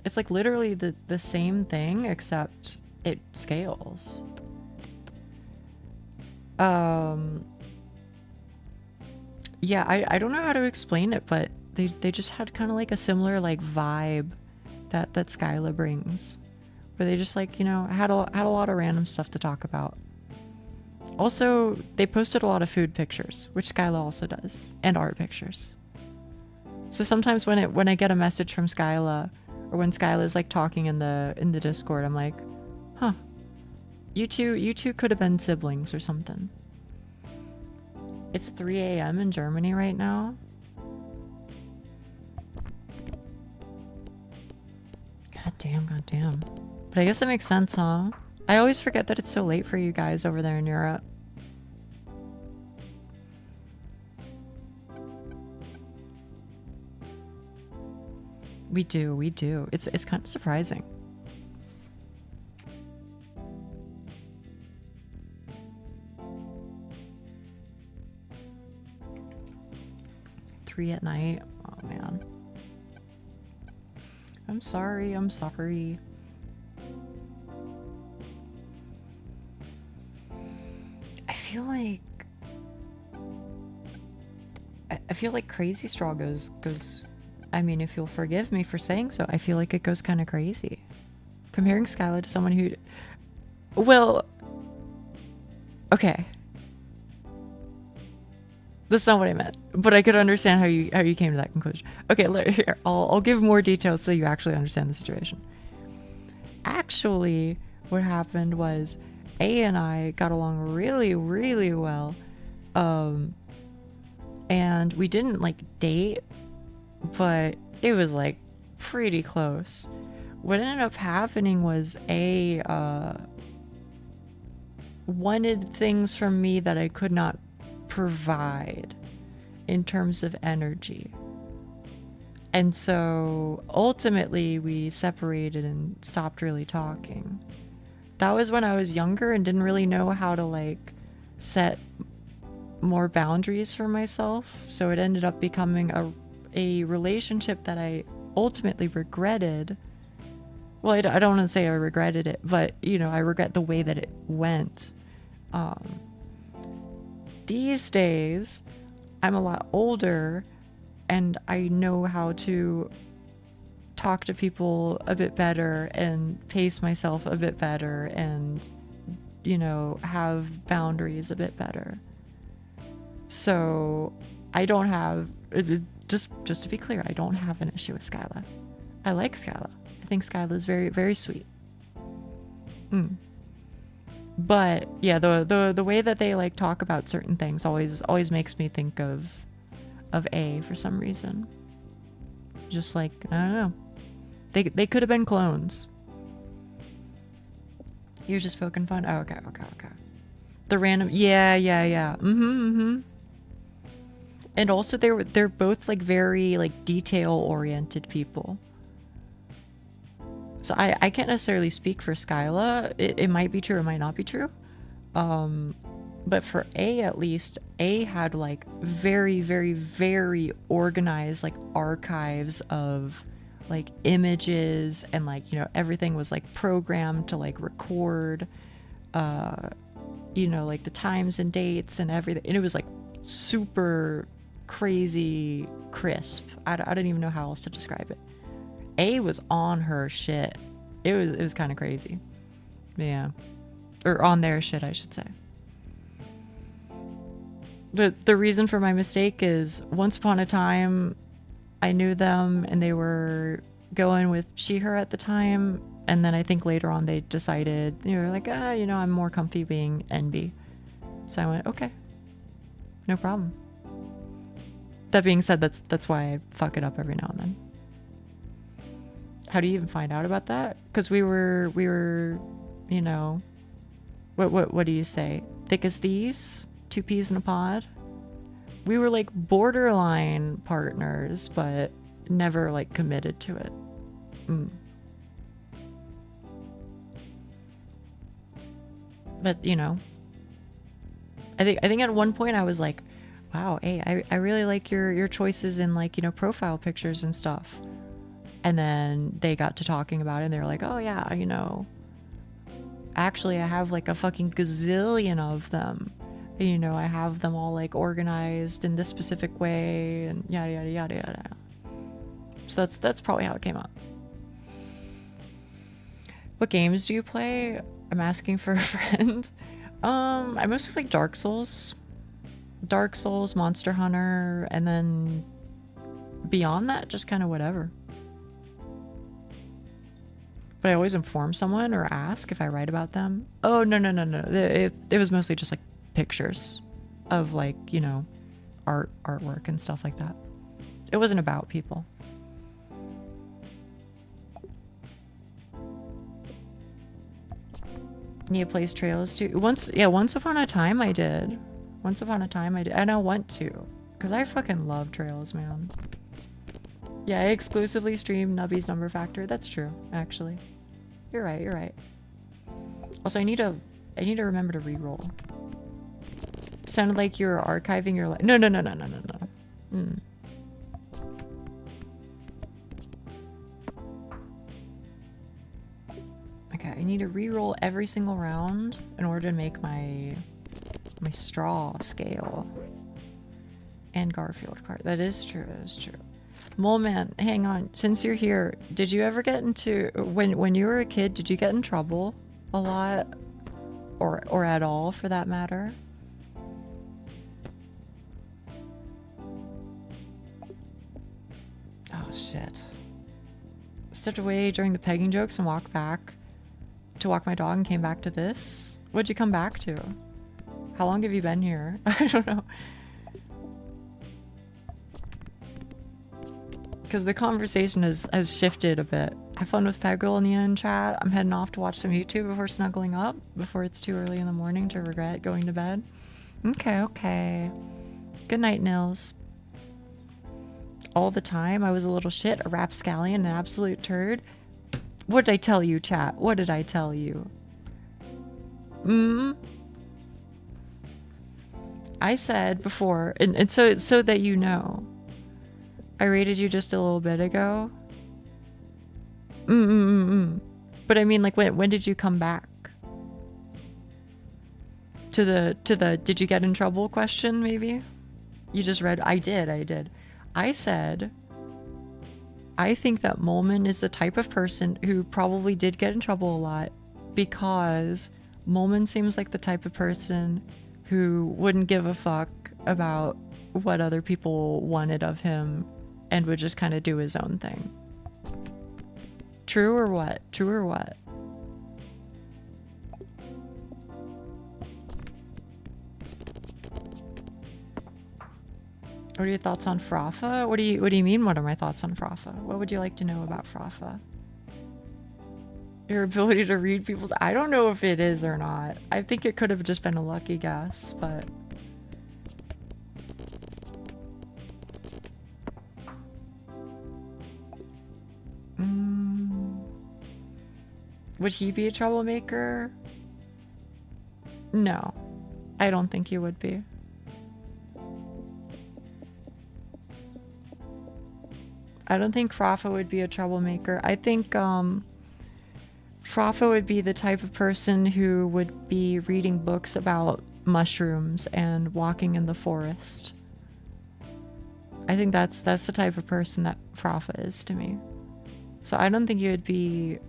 It's like literally the same thing, except it scales. Yeah, I don't know how to explain it, but they just had kind of like a similar like vibe that Skyla brings, where they just like, you know, had a lot of random stuff to talk about. Also, they posted a lot of food pictures, which Skyla also does, and art pictures. So sometimes when I get a message from Skyla, or when Skyla's like talking in the Discord, I'm like, huh, you two could have been siblings or something. It's 3 a.m. in Germany right now. God damn. But I guess it makes sense, huh? I always forget that it's so late for you guys over there in Europe. We do. It's kind of surprising. Three at night. Oh man. I'm sorry. I feel like crazy straw goes, I mean, if you'll forgive me for saying so, I feel like it goes kind of crazy. Comparing Skyla to someone who, well, okay. That's not what I meant, but I could understand how you came to that conclusion. Okay, here, I'll give more details so you actually understand the situation. Actually, what happened was A and I got along really well, and we didn't like date, but it was like pretty close. What ended up happening was A wanted things from me that I could not provide in terms of energy. And so ultimately we separated and stopped really talking. That was when I was younger and didn't really know how to like set more boundaries for myself. So it ended up becoming a relationship that I ultimately regretted. Well, I don't want to say I regretted it, but you know, I regret the way that it went. These days, I'm a lot older and I know how to talk to people a bit better and pace myself a bit better and, you know, have boundaries a bit better. So I don't have, just to be clear, I don't have an issue with Skyla. I like Skyla. I think Skyla is very, very sweet. But yeah, the way that they like talk about certain things always makes me think of A for some reason. Just like, I don't know. They could have been clones. You're just poking fun? Oh, okay. The random, yeah. And also they're both like very like detail oriented people. So I can't necessarily speak for Skyla. It might be true, it might not be true. But for A at least, A had like very, very, very organized like archives of like images, and like, you know, everything was like programmed to like record you know, like the times and dates and everything. And it was like super crazy crisp. I don't even know how else to describe it. A was on her shit. It was kind of crazy. Yeah. Or on their shit, I should say. The reason for my mistake is once upon a time I knew them and they were going with she, her at the time. And then I think later on they decided, you know, like, you know, I'm more comfy being NB. So I went, okay, no problem. That being said, that's why I fuck it up every now and then. How do you even find out about that? Because we were, you know, what do you say? Thick as thieves? 2 peas in a pod? We were like borderline partners, but never like committed to it. But you know, I think at one point I was like, wow, hey, I really like your choices in like, you know, profile pictures and stuff. And then they got to talking about it and they were like, oh yeah, you know, actually I have like a fucking gazillion of them. You know, I have them all like organized in this specific way and yada yada yada yada. So that's probably how it came up. What games do you play? I'm asking for a friend. I mostly play Dark Souls, Monster Hunter, and then beyond that, just kind of whatever. But I always inform someone or ask if I write about them. Oh, no. It was mostly just like pictures of like, you know, artwork and stuff like that. It wasn't about people. Nia plays Trails too. Once upon a time I did. And I want to. Because I fucking love Trails, man. Yeah, I exclusively stream Nubby's Number Factor. That's true, actually. You're right. Also, I need to remember to reroll. Sounded like you were archiving your life. No. Okay, I need to reroll every single round in order to make my straw scale. And Garfield card. That is true. Mole Man, hang on. Since you're here, did you ever get into when you were a kid? Did you get in trouble a lot, or at all for that matter? Oh shit! Stepped away during the pegging jokes and walked back to walk my dog and came back to this. What'd you come back to? How long have you been here? I don't know. Because the conversation has shifted a bit. Have fun with Peggle and Nia in chat. I'm heading off to watch some YouTube before snuggling up, before it's too early in the morning to regret going to bed. Okay. Good night, Nils. All the time, I was a little shit, a rapscallion, an absolute turd. What did I tell you, chat? What did I tell you? I said before, and so that you know, I rated you just a little bit ago. But I mean, like, when did you come back? To the did you get in trouble question, maybe? You just read, I did. I said, I think that Molman is the type of person who probably did get in trouble a lot, because Molman seems like the type of person who wouldn't give a fuck about what other people wanted of him and would just kind of do his own thing. True or what? What are your thoughts on Frafa? What do you mean, what are my thoughts on Frafa? What would you like to know about Frafa? Your ability to read people's... I don't know if it is or not. I think it could have just been a lucky guess, but... Would he be a troublemaker? No. I don't think he would be. I don't think Frafa would be a troublemaker. I think Frafa would be the type of person who would be reading books about mushrooms and walking in the forest. I think that's the type of person that Frafa is to me. So I don't think he would be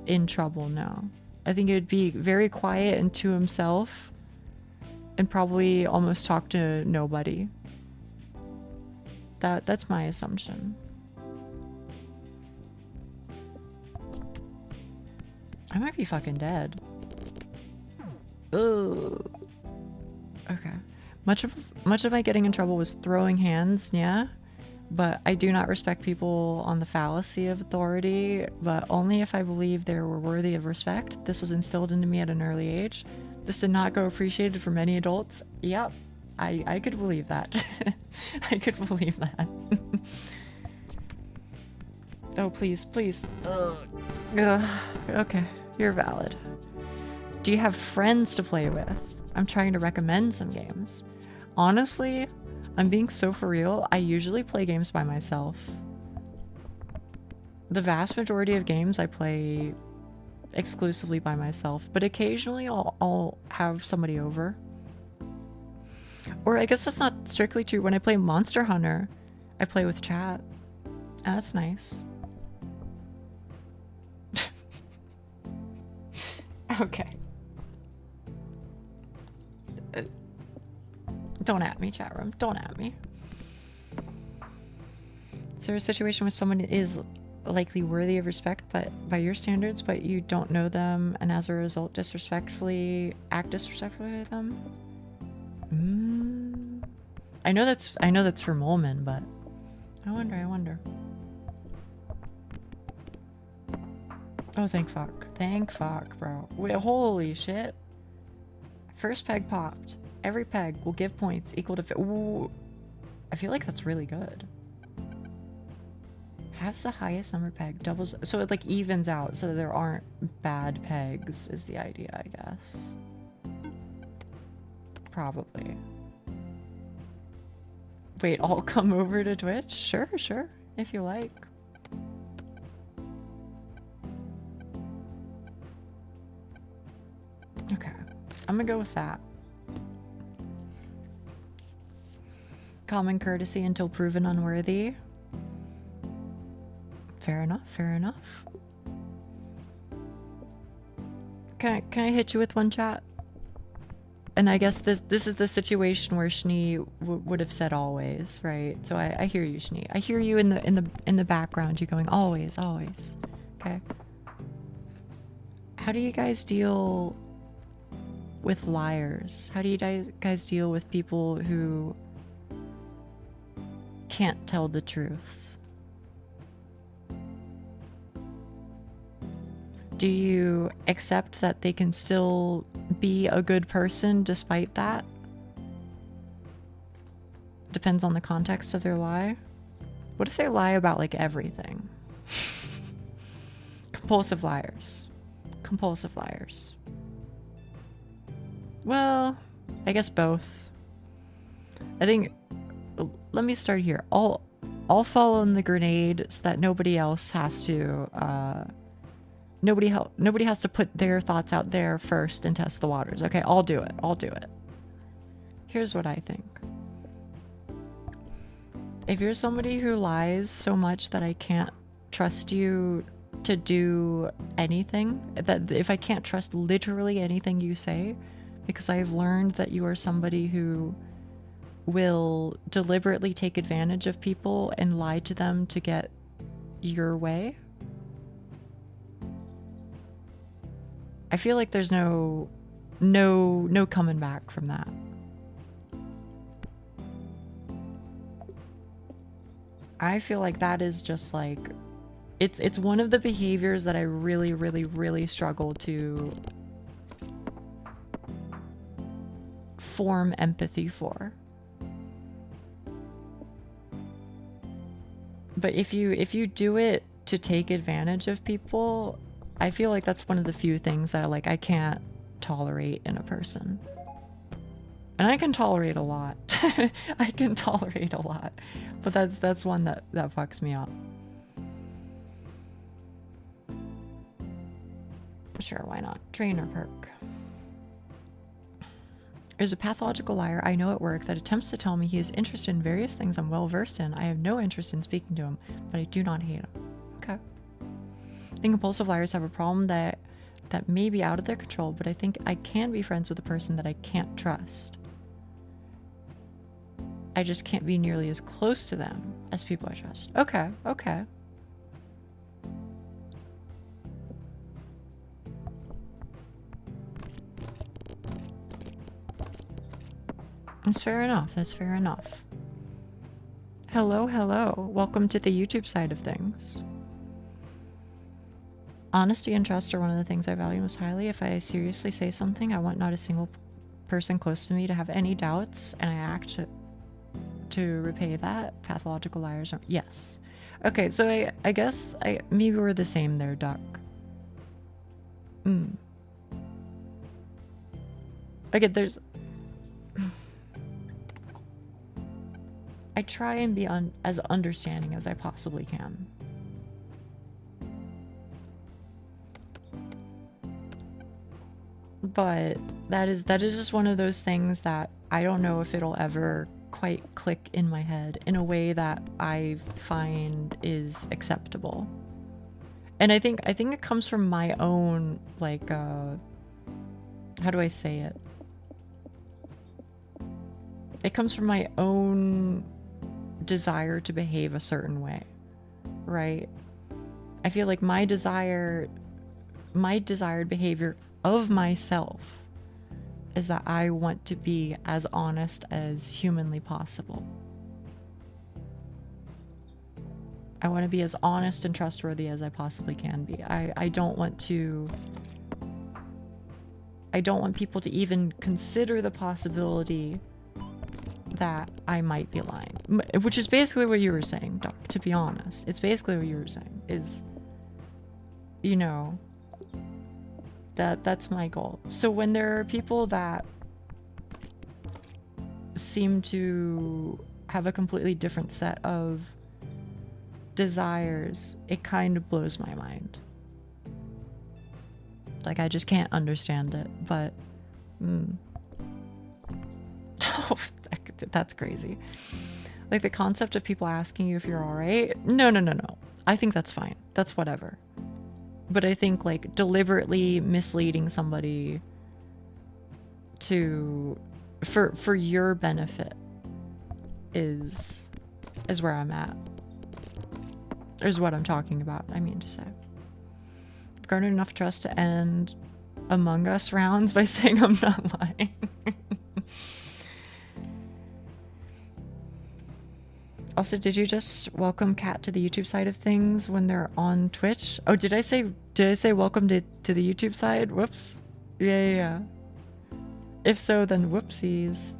in trouble, no. I think he would be very quiet and to himself and probably almost talk to nobody. That's my assumption. I might be fucking dead. Ugh. Okay. Much of my getting in trouble was throwing hands, yeah. But I do not respect people on the fallacy of authority, but only if I believe they were worthy of respect. This was instilled into me at an early age. This did not go appreciated for many adults. Yep. I could believe that. I could believe that. Oh, please, please. Ugh. Okay. You're valid. Do you have friends to play with? I'm trying to recommend some games. Honestly, I'm being so for real. I usually play games by myself. The vast majority of games I play exclusively by myself, but occasionally I'll have somebody over. Or I guess that's not strictly true. When I play Monster Hunter, I play with chat. That's nice. Okay. Don't at me, chat room. Don't at me. Is there a situation where someone is likely worthy of respect but by your standards, but you don't know them and as a result act disrespectfully to them? I know that's for Molman, but I wonder. Oh, thank fuck. Thank fuck, bro. Wait, holy shit. First peg popped. Every peg will give points equal to... Ooh. I feel like that's really good. Halves the highest number peg. Doubles... So it like evens out so that there aren't bad pegs is the idea, I guess. Probably. Wait, I'll come over to Twitch? Sure. If you like. Okay. I'm gonna go with that. Common courtesy until proven unworthy. Fair enough. Can I hit you with one, chat? And I guess this is the situation where Schnee would have said always, right? So I hear you, Schnee. I hear you in the background. You going always. Okay. How do you guys deal with liars? How do you guys deal with people who can't tell the truth? Do you accept that they can still be a good person despite that? Depends on the context of their lie. What if they lie about like everything? Compulsive liars. Well, I guess both. I think, let me start here. I'll fall in the grenade so that nobody else has to, nobody has to put their thoughts out there first and test the waters. Okay, I'll do it. Here's what I think. If you're somebody who lies so much that I can't trust you to do anything, that if I can't trust literally anything you say, because I've learned that you are somebody who will deliberately take advantage of people and lie to them to get your way, I feel like there's no coming back from that. I feel like that is just like, it's one of the behaviors that I really, really, really struggle to form empathy for. But if you do it to take advantage of people, I feel like that's one of the few things that I can't tolerate in a person. And I can tolerate a lot. I can tolerate a lot. But that's one that fucks me up. Sure, why not? Trainer perk. There's a pathological liar I know at work that attempts to tell me he is interested in various things I'm well versed in. I have no interest in speaking to him, but I do not hate him. Okay. I think impulsive liars have a problem that may be out of their control, but I think I can be friends with a person that I can't trust. I just can't be nearly as close to them as people I trust. Okay, okay. That's fair enough. That's fair enough. Hello, hello. Welcome to the YouTube side of things. Honesty and trust are one of the things I value most highly. If I seriously say something, I want not a single person close to me to have any doubts, and I act to repay that. Pathological liars are... Yes. Okay, so I guess maybe we're the same there, Duck. Okay, there's... I try and be as understanding as I possibly can. But that is just one of those things that I don't know if it'll ever quite click in my head in a way that I find is acceptable. And I think it comes from my own, like, how do I say it? It comes from my own desire to behave a certain way, right? I feel like my desired behavior of myself is that I want to be as honest as humanly possible. I want to be as honest and trustworthy as I possibly can be. I don't want people to even consider the possibility that I might be lying, which is basically what you were saying, Doc, to be honest. It's basically what you were saying is, you know, that's my goal. So when there are people that seem to have a completely different set of desires, it kind of blows my mind. Like, I just can't understand it, but oh, that's crazy. Like, the concept of people asking you if you're all right, no, I think that's fine. That's whatever. But I think, like, deliberately misleading somebody for your benefit is where I'm at. Is what I'm talking about, I mean to say. I've garnered enough trust to end Among Us rounds by saying I'm not lying. Also, did you just welcome Kat to the YouTube side of things when they're on Twitch? Oh, did I say welcome to the YouTube side? Whoops. Yeah. If so, then whoopsies.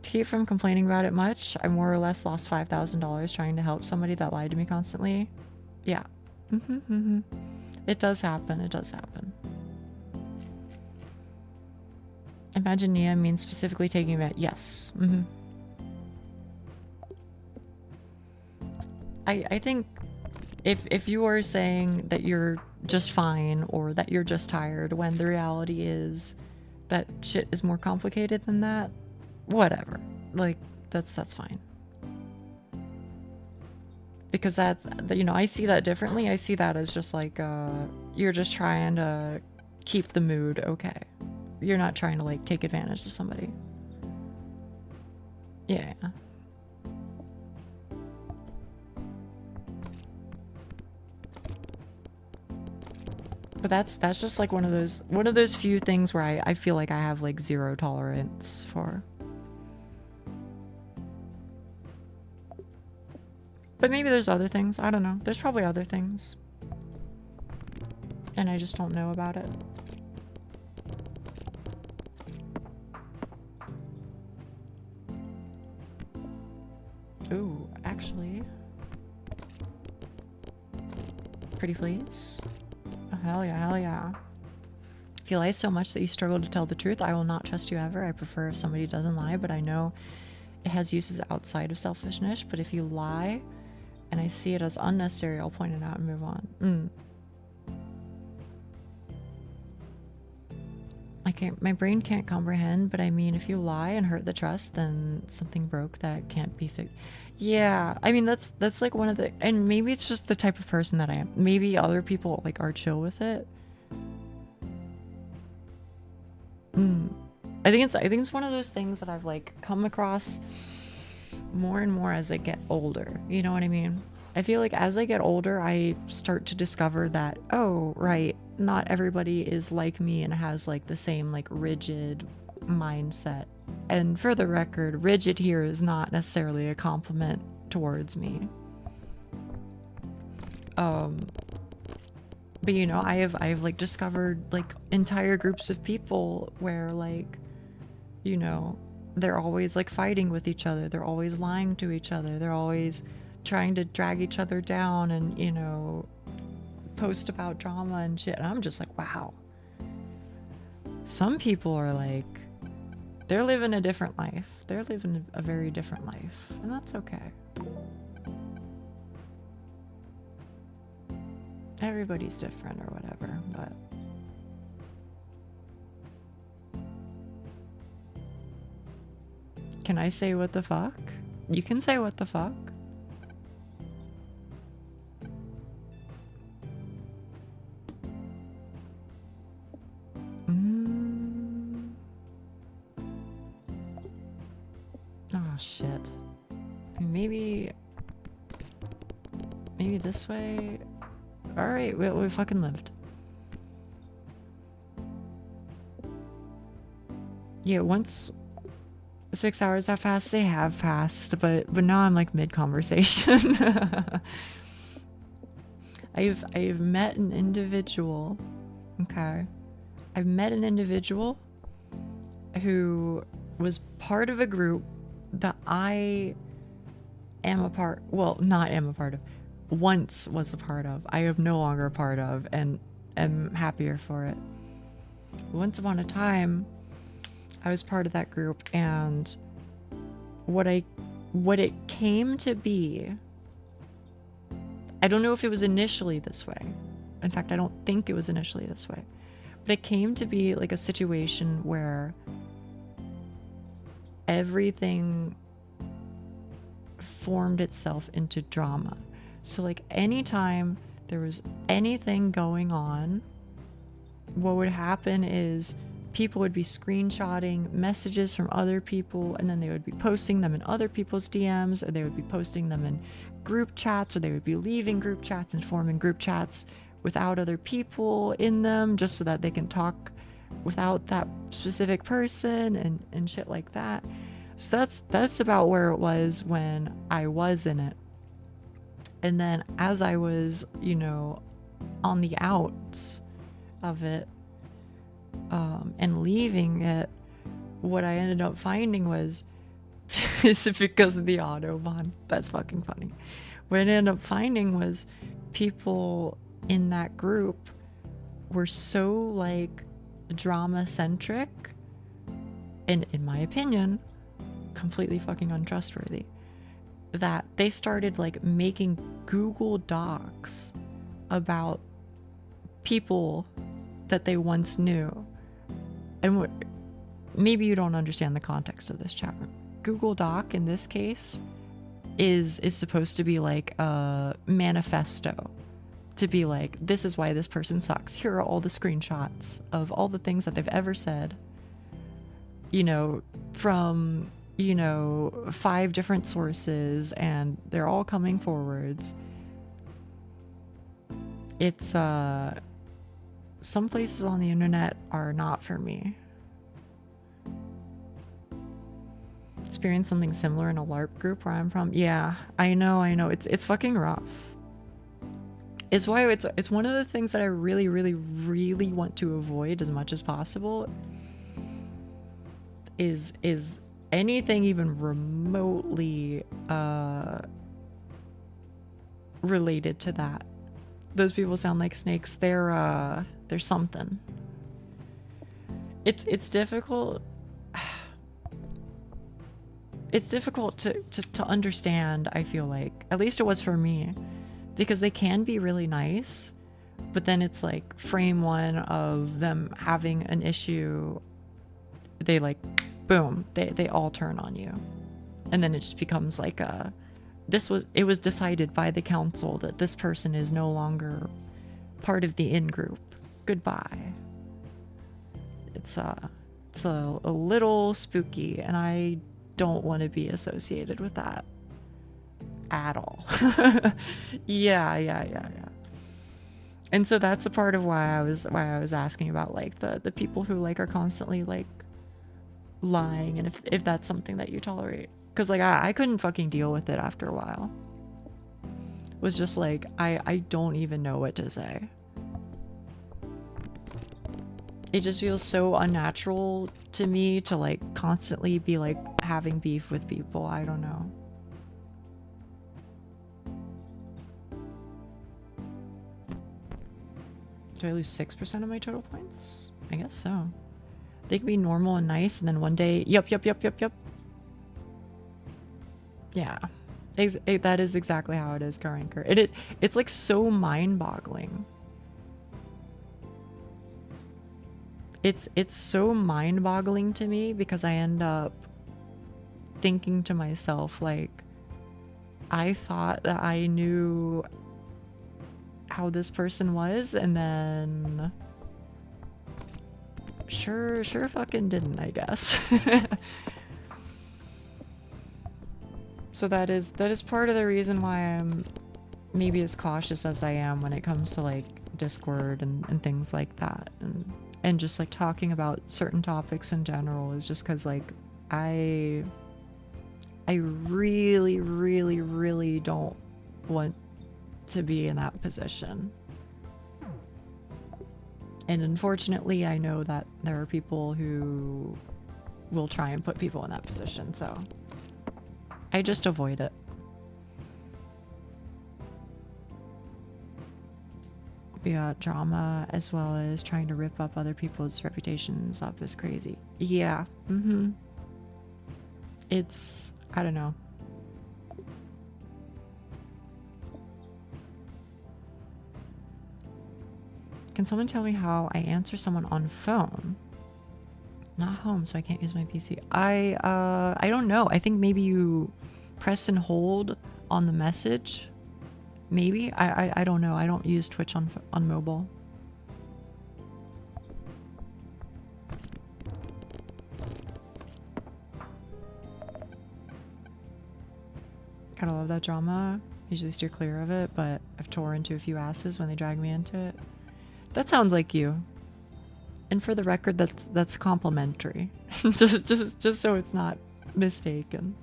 To keep from complaining about it much, I more or less lost $5,000 trying to help somebody that lied to me constantly. Yeah. It does happen. It does happen. Imagine Nia means specifically taking it. Yes. I think if you are saying that you're just fine or that you're just tired when the reality is that shit is more complicated than that, whatever. Like, that's fine. Because that's, you know, I see that differently. I see that as just like, you're just trying to keep the mood okay. You're not trying to, like, take advantage of somebody. Yeah. But that's just like one of those few things where I feel like I have, like, zero tolerance for. But maybe there's other things. I don't know. There's probably other things. And I just don't know about it. Ooh, actually. Pretty please. Oh, hell yeah, hell yeah. If you lie so much that you struggle to tell the truth, I will not trust you ever. I prefer if somebody doesn't lie, but I know it has uses outside of selfishness. But if you lie and I see it as unnecessary, I'll point it out and move on. My brain can't comprehend, but I mean, if you lie and hurt the trust, then something broke that can't be fixed. Yeah, I mean, that's like one of the, and maybe it's just the type of person that I am. Maybe other people like are chill with it. I think it's one of those things that I've like come across more and more as I get older. You know what I mean? I feel like as I get older, I start to discover that, oh, right, not everybody is like me and has like the same like rigid mindset. And for the record, rigid here is not necessarily a compliment towards me. But you know, I've like discovered like entire groups of people where like, you know, they're always like fighting with each other. They're always lying to each other. They're always trying to drag each other down and, you know, post about drama and shit. And I'm just like, wow. Some people are like, they're living a different life. They're living a very different life. And that's okay. Everybody's different or whatever, but... Can I say what the fuck? You can say what the fuck. Oh shit. Maybe this way. All right, we fucking lived. Yeah, once 6 hours have passed, they have passed, but now I'm like mid conversation. I've met an individual. Okay, I've met an individual who was part of a group that I am a part, well, not am a part of, once was a part of. I am no longer a part of, and am happier for it. Once upon a time, I was part of that group, and what it came to be, I don't know if it was initially this way. In fact, I don't think it was initially this way. But it came to be like a situation where everything formed itself into drama. So like anytime there was anything going on, what would happen is people would be screenshotting messages from other people, and then they would be posting them in other people's DMs, or they would be posting them in group chats, or they would be leaving group chats and forming group chats without other people in them, just so that they can talk without that specific person and shit like that. So that's about where it was when I was in it. And then as I was, you know, on the outs of it, and leaving it, what I ended up finding was, is it because of the Autobahn? That's fucking funny. What I ended up finding was people in that group were so like drama centric, and in my opinion, completely fucking untrustworthy, that they started like making Google Docs about people that they once knew. And maybe you don't understand the context of this chat room. Google Doc in this case is supposed to be like a manifesto, to be like, this is why this person sucks. Here are all the screenshots of all the things that they've ever said, you know, from, you know, 5 different sources, and they're all coming forwards. It's some places on the internet are not for me. experienced something similar in a LARP group where I'm from. Yeah, I know. It's fucking rough. It's why it's one of the things that I really, really, really want to avoid as much as possible. Is anything even remotely related to that. Those people sound like snakes. They're something. It's difficult. It's difficult to understand, I feel like. At least it was for me. Because they can be really nice, but then it's like frame one of them having an issue, they like, boom, they all turn on you. And then it just becomes like it was decided by the council that this person is no longer part of the in-group. Goodbye. It's a little spooky, and I don't want to be associated with that at all. Yeah. And so that's a part of why I was asking about like the people who like are constantly like lying, and if that's something that you tolerate. Because like I couldn't fucking deal with it after a while. It was just like I don't even know what to say. It just feels so unnatural to me to like constantly be like having beef with people. I don't know. Do I lose 6% of my total points? I guess so. They can be normal and nice, and then one day, yep. Yeah. That is exactly how it is, Karanker. It's like so mind-boggling. It's so mind-boggling to me because I end up thinking to myself, like, I thought that I knew how this person was, and then sure fucking didn't, I guess. So that is part of the reason why I'm maybe as cautious as I am when it comes to like Discord and things like that, and just like talking about certain topics in general, is just because like I really don't want to be in that position. And unfortunately, I know that there are people who will try and put people in that position, so I just avoid it. We got drama as well as trying to rip up other people's reputations up is crazy. Yeah, It's, I don't know. Can someone tell me how I answer someone on phone? Not home, so I can't use my PC. I don't know. I think maybe you press and hold on the message. Maybe. I don't know. I don't use Twitch on mobile. Gotta love that drama. Usually steer clear of it, but I've tore into a few asses when they drag me into it. That sounds like you. And for the record, that's complimentary. just so it's not mistaken.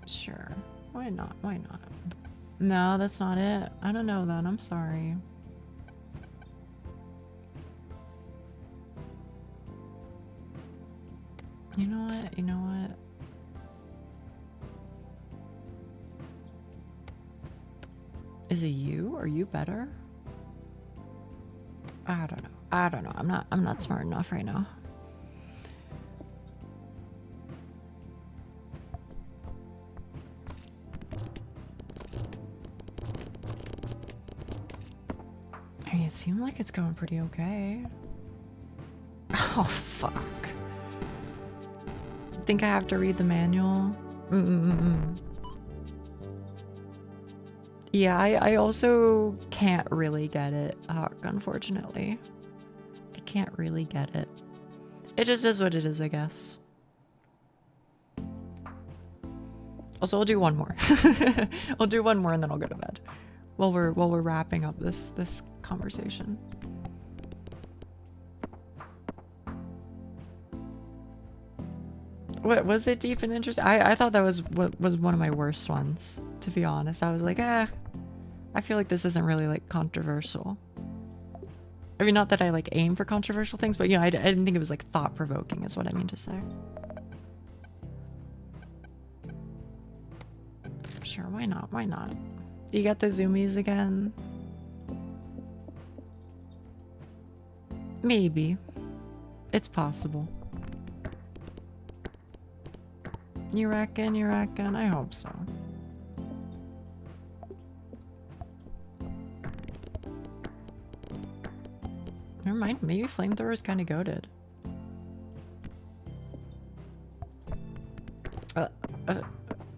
Sure. Why not? Why not? No, that's not it. I don't know that. I'm sorry. You know what? You know what? Is it you? Are you better? I don't know. I don't know. I'm not smart enough right now. I mean, it seems like it's going pretty okay. Oh, fuck. I think I have to read the manual. Yeah, I also can't really get it, Hawk, unfortunately. I can't really get it. It just is what it is, I guess. Also, I'll do one more. I'll do one more and then I'll go to bed. While we're wrapping up this conversation. What was it? Deep and interesting? I thought that was what was one of my worst ones, to be honest. I was like, I feel like this isn't really like controversial. I mean, not that I like aim for controversial things, but you know, I didn't think it was like thought-provoking is what I mean to say. Sure, why not? Why not? You got the zoomies again? Maybe. It's possible. You reckon? You reckon? I hope so. Never mind, maybe flamethrower is kind of goated.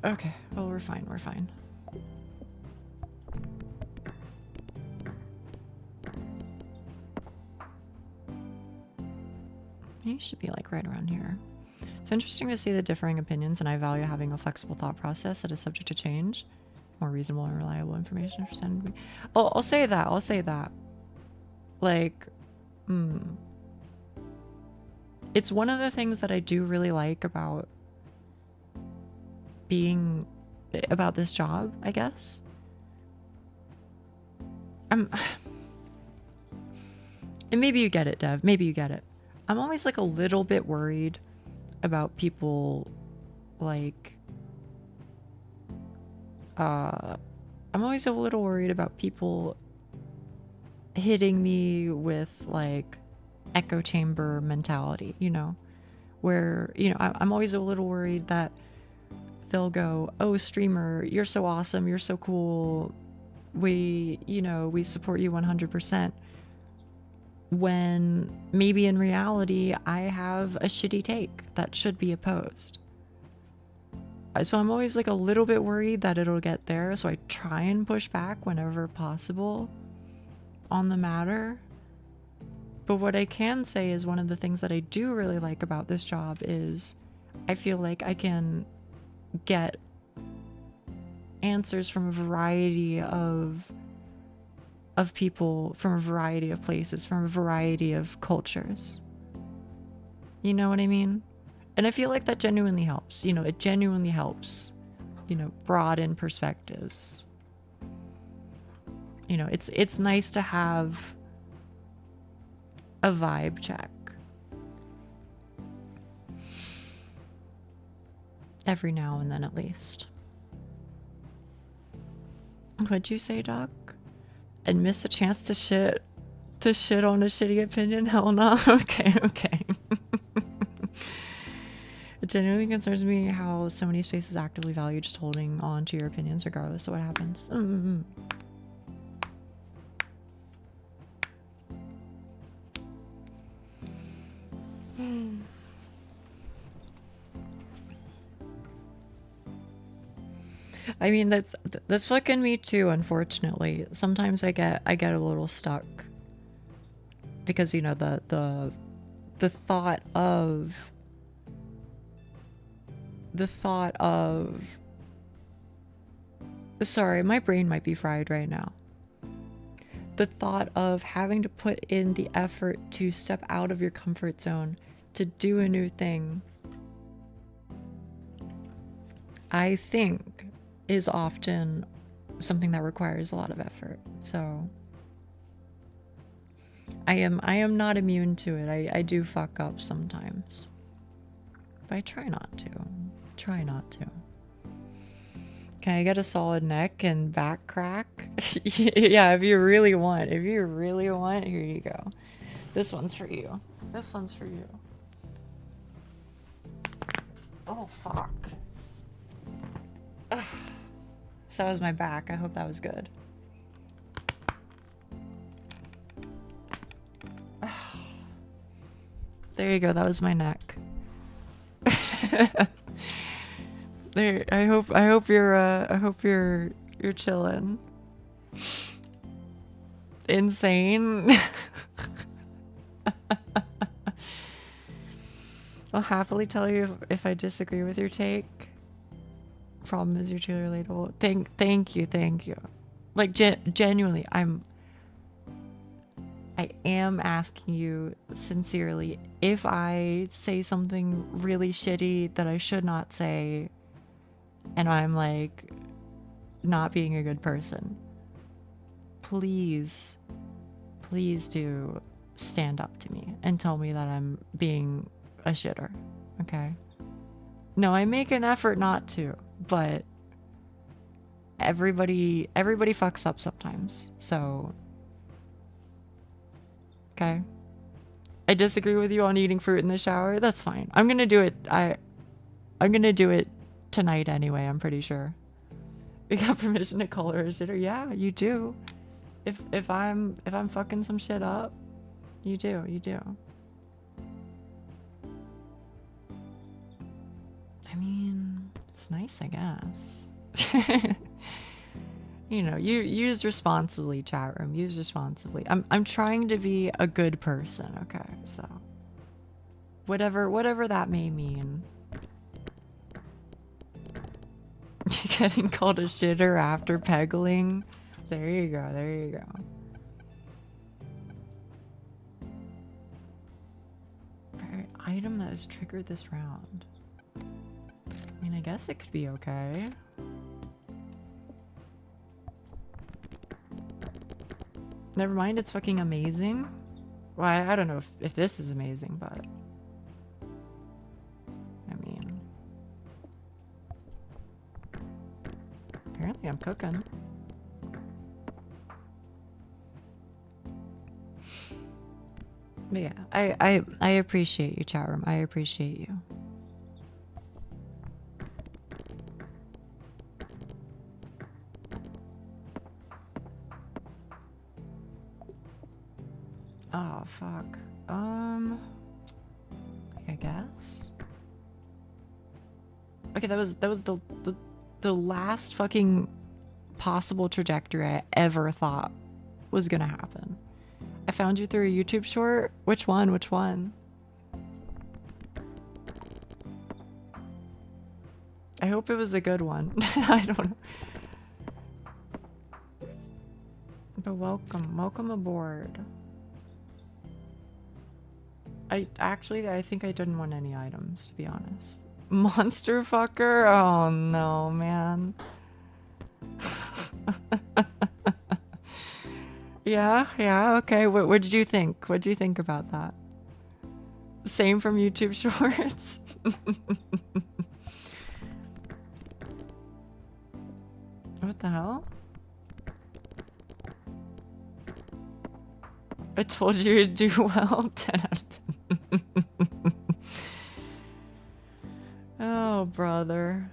Okay, well, we're fine, we're fine. You should be like right around here. It's interesting to see the differing opinions, and I value having a flexible thought process that is subject to change. More reasonable and reliable information presented to me. Oh, I'll say that, I'll say that. Like, it's one of the things that I do really like about being about this job, I guess. And maybe you get it, Dev, maybe you get it. I'm always like a little bit worried about people like I'm always a little worried about people hitting me with like echo chamber mentality, you know, where, you know, I'm always a little worried that they'll go, oh, streamer, you're so awesome, you're so cool, we, you know, we support you 100%, when maybe in reality I have a shitty take that should be opposed. So I'm always like a little bit worried that it'll get there, so I try and push back whenever possible on the matter. But what I can say is one of the things that I do really like about this job is I feel like I can get answers from a variety of people, from a variety of places, from a variety of cultures. You know what I mean? And I feel like that genuinely helps. You know, it genuinely helps, you know, broaden perspectives. You know, it's nice to have a vibe check. Every now and then, at least. What'd you say, Doc? And miss a chance to shit on a shitty opinion? Hell no. Okay, okay. It genuinely concerns me how so many spaces actively value just holding on to your opinions regardless of what happens. I mean, that's fucking me too, unfortunately. Sometimes I get a little stuck because, you know, the thought of sorry, my brain might be fried right now. The thought of having to put in the effort to step out of your comfort zone to do a new thing, I think, is often something that requires a lot of effort. So I am not immune to it. I do fuck up sometimes, but I try not to. Can I get a solid neck and back crack? Yeah, if you really want, here you go. This one's for you. Oh, fuck. Ugh. So that was my back. I hope that was good. There you go. That was my neck. There. I hope you're chilling. Insane. I'll happily tell you if I disagree with your take. Problem is you're too relatable. Thank you. Like genuinely, I am asking you sincerely, if I say something really shitty that I should not say, and I'm like not being a good person, please, please do stand up to me and tell me that I'm being a shitter, okay? No, I make an effort not to, but everybody fucks up sometimes, so okay. I disagree with you on eating fruit in the shower. That's fine. I'm gonna do it. I'm gonna do it tonight anyway. I'm pretty sure. We got permission to call her a shitter. Yeah, you do. If I'm fucking some shit up, you do. You do. I mean, it's nice, I guess. You know, you use responsibly, chat room. Use responsibly. I'm trying to be a good person, okay? So whatever that may mean. Getting called a shitter after peggling. There you go. There you go. Very item that is triggered this round. I mean, I guess it could be okay. Never mind, it's fucking amazing. Well, I don't know if this is amazing, but I mean, apparently I'm cooking. But yeah, I appreciate you, chat room. I appreciate you. Oh fuck. I guess. Okay, that was the last fucking possible trajectory I ever thought was gonna happen. I found you through a YouTube short. Which one? Which one? I hope it was a good one. I don't know. But welcome aboard. I think I didn't want any items, to be honest. Monster fucker? Oh no, man. Yeah, okay. What did you think? What did you think about that? Same from YouTube Shorts? What the hell? I told you to do well. 10 out of 10. Oh, brother.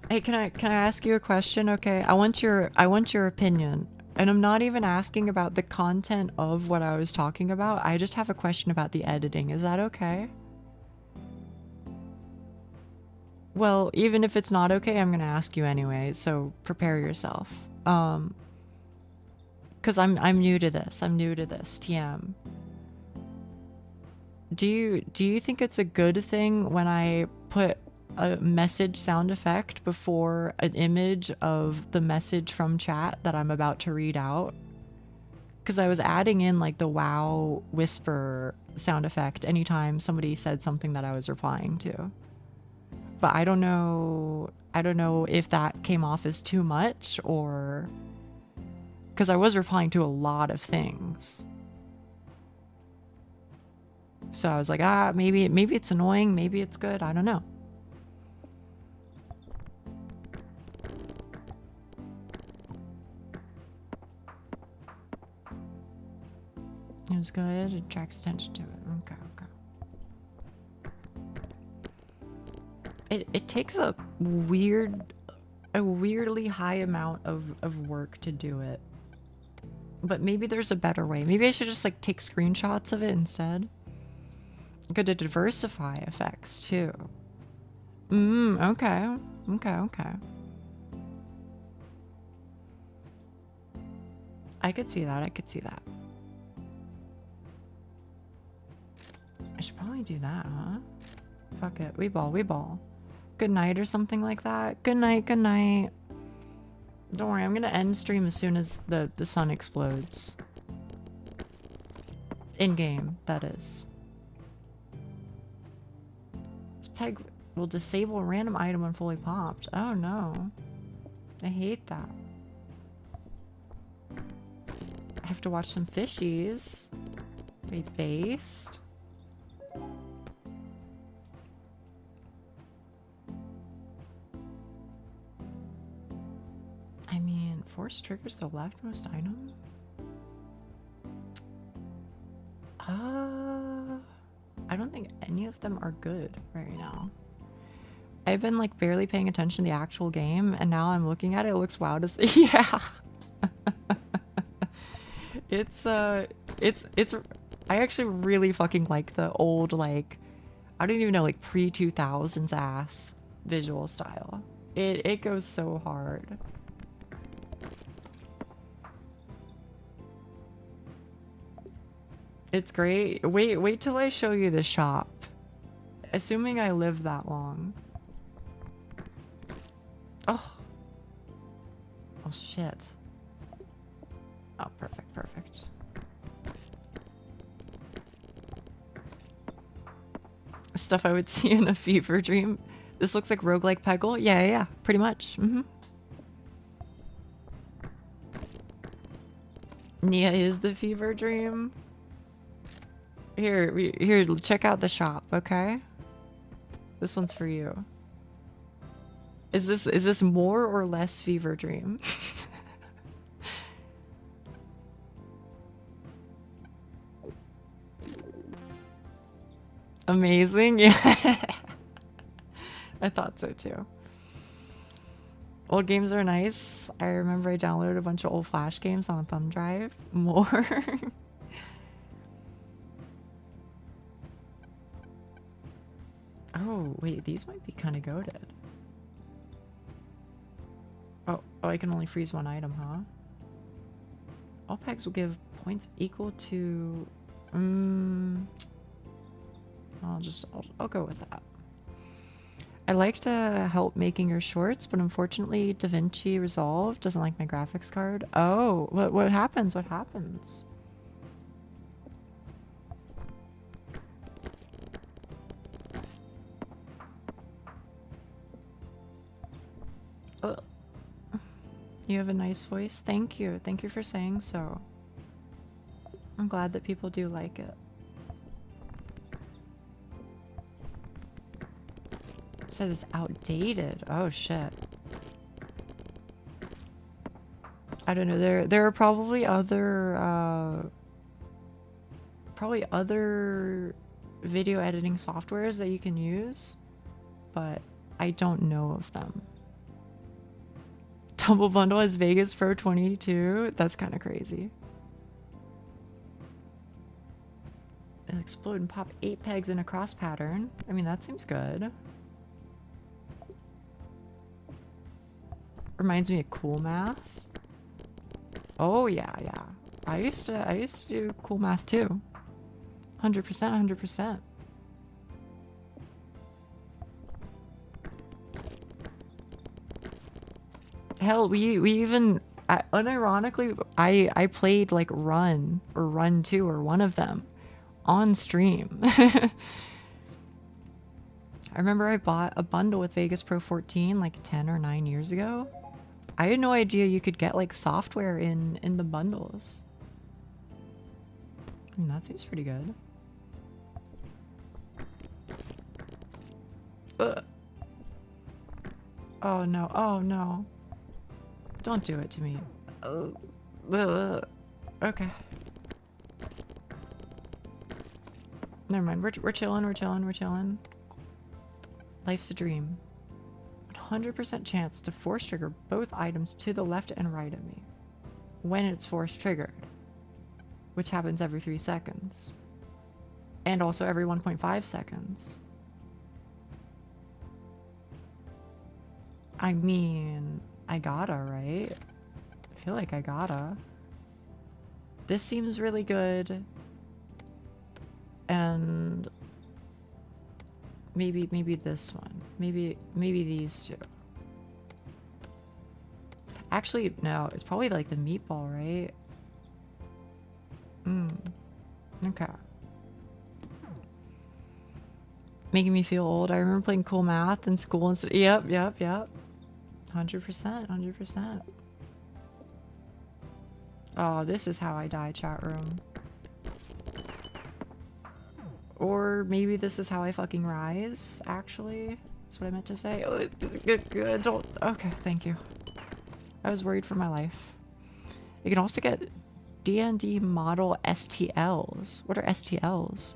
Hey, can I ask you a question? Okay, I want your opinion. And I'm not even asking about the content of what I was talking about. I just have a question about the editing. Is that okay? Well, even if it's not okay, I'm going to ask you anyway, so prepare yourself. Cuz I'm new to this. I'm new to this, TM. Do you think it's a good thing when I put a message sound effect before an image of the message from chat that I'm about to read out? Because I was adding in like the wow whisper sound effect anytime somebody said something that I was replying to. But I don't know if that came off as too much, or because I was replying to a lot of things. So I was like, maybe it's annoying, maybe it's good, I don't know. It was good, it attracts attention to it. Okay. It takes a weirdly high amount of work to do it. But maybe there's a better way. Maybe I should just like take screenshots of it instead. Good to diversify effects too. Okay. I could see that. I should probably do that, huh? Fuck it. We ball. Good night or something like that. Good night. Don't worry, I'm gonna end stream as soon as the sun explodes. In-game, that is. This peg will disable a random item when fully popped. Oh no. I hate that. I have to watch some fishies. Wait, based? I mean, force triggers the leftmost item? I don't think any of them are good right now. I've been like barely paying attention to the actual game, and now I'm looking at it, it looks wild as yeah. It's I actually really fucking like the old, like, I don't even know, like pre-2000s ass visual style. It goes so hard. It's great. Wait till I show you the shop. Assuming I live that long. Oh. Oh shit. Oh, perfect, perfect. Stuff I would see in a fever dream. This looks like roguelike Peggle. Yeah, pretty much. Nia is the fever dream. Here, check out the shop, okay? This one's for you. Is this more or less fever dream? Amazing, yeah. I thought so too. Old games are nice. I remember I downloaded a bunch of old Flash games on a thumb drive. More. Oh, wait, these might be kind of goated. Oh, I can only freeze one item, huh? All pegs will give points equal to... I'll go with that. I like to help making your shorts, but unfortunately DaVinci Resolve doesn't like my graphics card. Oh, what happens? What happens? Oh. You have a nice voice. Thank you. Thank you for saying so. I'm glad that people do like it. It says it's outdated. Oh shit. I don't know. There are probably other video editing softwares that you can use, but I don't know of them. Tumble Bundle has Vegas Pro 22. That's kind of crazy. It'll explode and pop 8 pegs in a cross pattern. I mean, that seems good. Reminds me of Cool Math. Oh yeah. I used to do Cool Math too. 100%. Hell, we even unironically I played like Run or Run 2 or one of them on stream. I remember I bought a bundle with Vegas Pro 14 like 10 or 9 years ago. I had no idea you could get like software in the bundles. I mean, that seems pretty good. Ugh. Oh no, oh no. Don't do it to me. Okay. Never mind. We're chilling. Life's a dream. 100% chance to force trigger both items to the left and right of me when it's force triggered, which happens every 3 seconds. And also every 1.5 seconds. I mean, I gotta, right? I feel like I gotta. This seems really good. And maybe this one. Maybe these two. Actually, no, it's probably like the meatball, right? Okay. Making me feel old. I remember playing cool math in school and stuff. Yep. 100%. Oh, this is how I die, chat room. Or maybe this is how I fucking rise, actually. That's what I meant to say. Don't. Okay, thank you. I was worried for my life. You can also get D&D model STLs. What are STLs?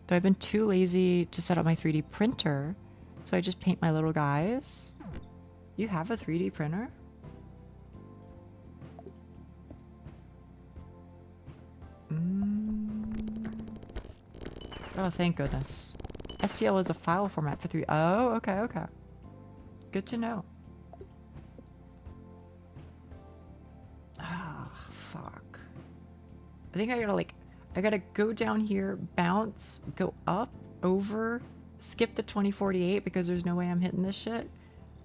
Though I've been too lazy to set up my 3D printer, so I just paint my little guys. You have a 3D printer? Oh, thank goodness. STL is a file format for 3D. Oh, okay. Good to know. Ah, fuck. I think I gotta go down here, bounce, go up, over, skip the 2048 because there's no way I'm hitting this shit,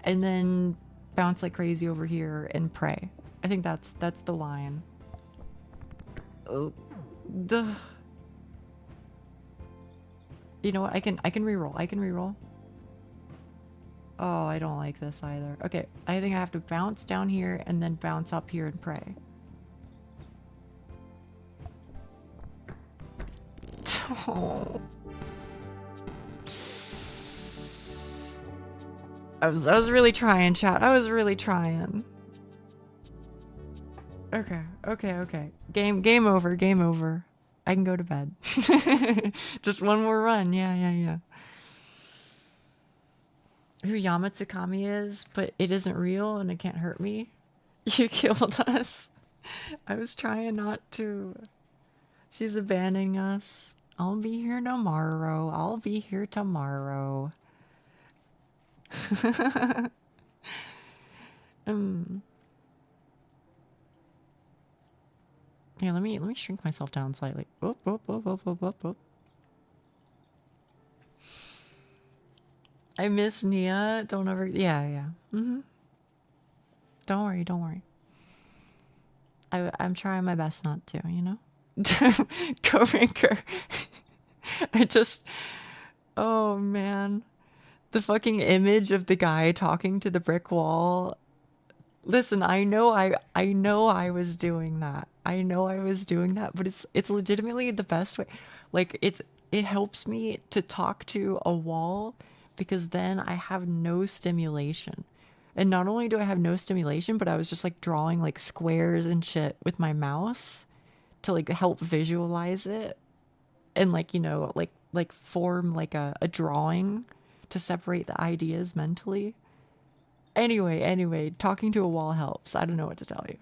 and then bounce like crazy over here and pray. I think that's the line. Oh, you know what? I can reroll. Oh, I don't like this either. Okay, I think I have to bounce down here and then bounce up here and pray. Oh. I was really trying, chat. I was really trying. Okay. Game over. I can go to bed. Just one more run. Yeah. Who Yama Tsukami is, but it isn't real and it can't hurt me. You killed us. I was trying not to. She's abandoning us. I'll be here tomorrow. Yeah, let me shrink myself down slightly. Whoop. I miss Nia. Don't ever. Yeah. Don't worry. I'm trying my best not to, you know? Go Ranker. Oh man. The fucking image of the guy talking to the brick wall. Listen, I know I was doing that. But it's legitimately the best way. Like it helps me to talk to a wall because then I have no stimulation. And not only do I have no stimulation, but I was just like drawing like squares and shit with my mouse to like help visualize it and like, you know, like form like a drawing to separate the ideas mentally. Anyway, talking to a wall helps. I don't know what to tell you.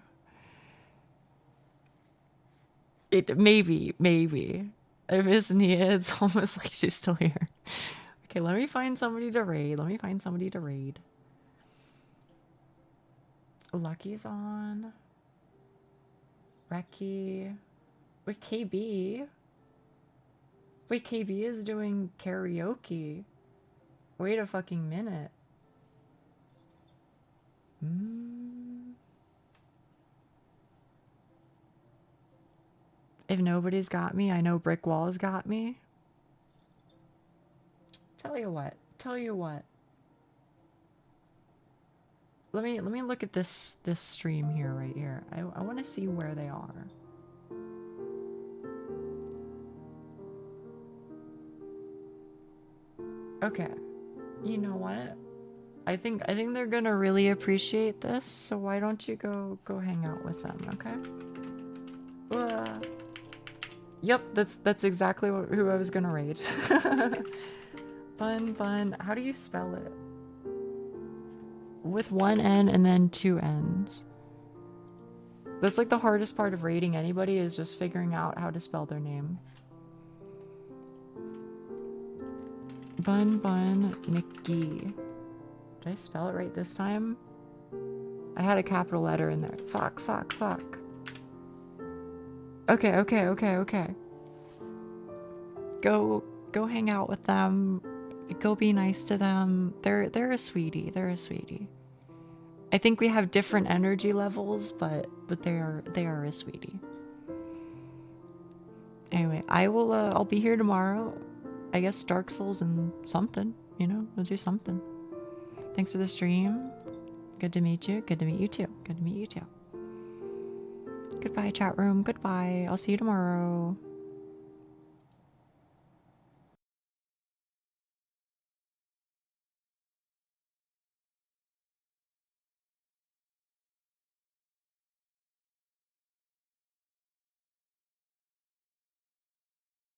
It maybe. I miss Nia. It's almost like she's still here. Okay, let me find somebody to raid. Lucky's on. Reki. Wait, KB? Wait, KB is doing karaoke. Wait a fucking minute. If nobody's got me, I know Brick Wall's got me. Tell you what. Let me look at this stream here, right here. I want to see where they are. Okay. You know what? I think they're gonna really appreciate this, so why don't you go hang out with them, okay? Yep, that's exactly who I was gonna raid. Fun. How do you spell it? With one N and then two N's. That's like the hardest part of raiding anybody is just figuring out how to spell their name. Bun Nikki. Did I spell it right this time? I had a capital letter in there. Fuck. Okay. Go hang out with them. Go be nice to them. They're a sweetie. I think we have different energy levels, but they are a sweetie. Anyway, I'll be here tomorrow. I guess Dark Souls and something, you know, we'll do something. Thanks for the stream. Good to meet you. Good to meet you too. Good to meet you too. Goodbye, chat room. Goodbye. I'll see you tomorrow.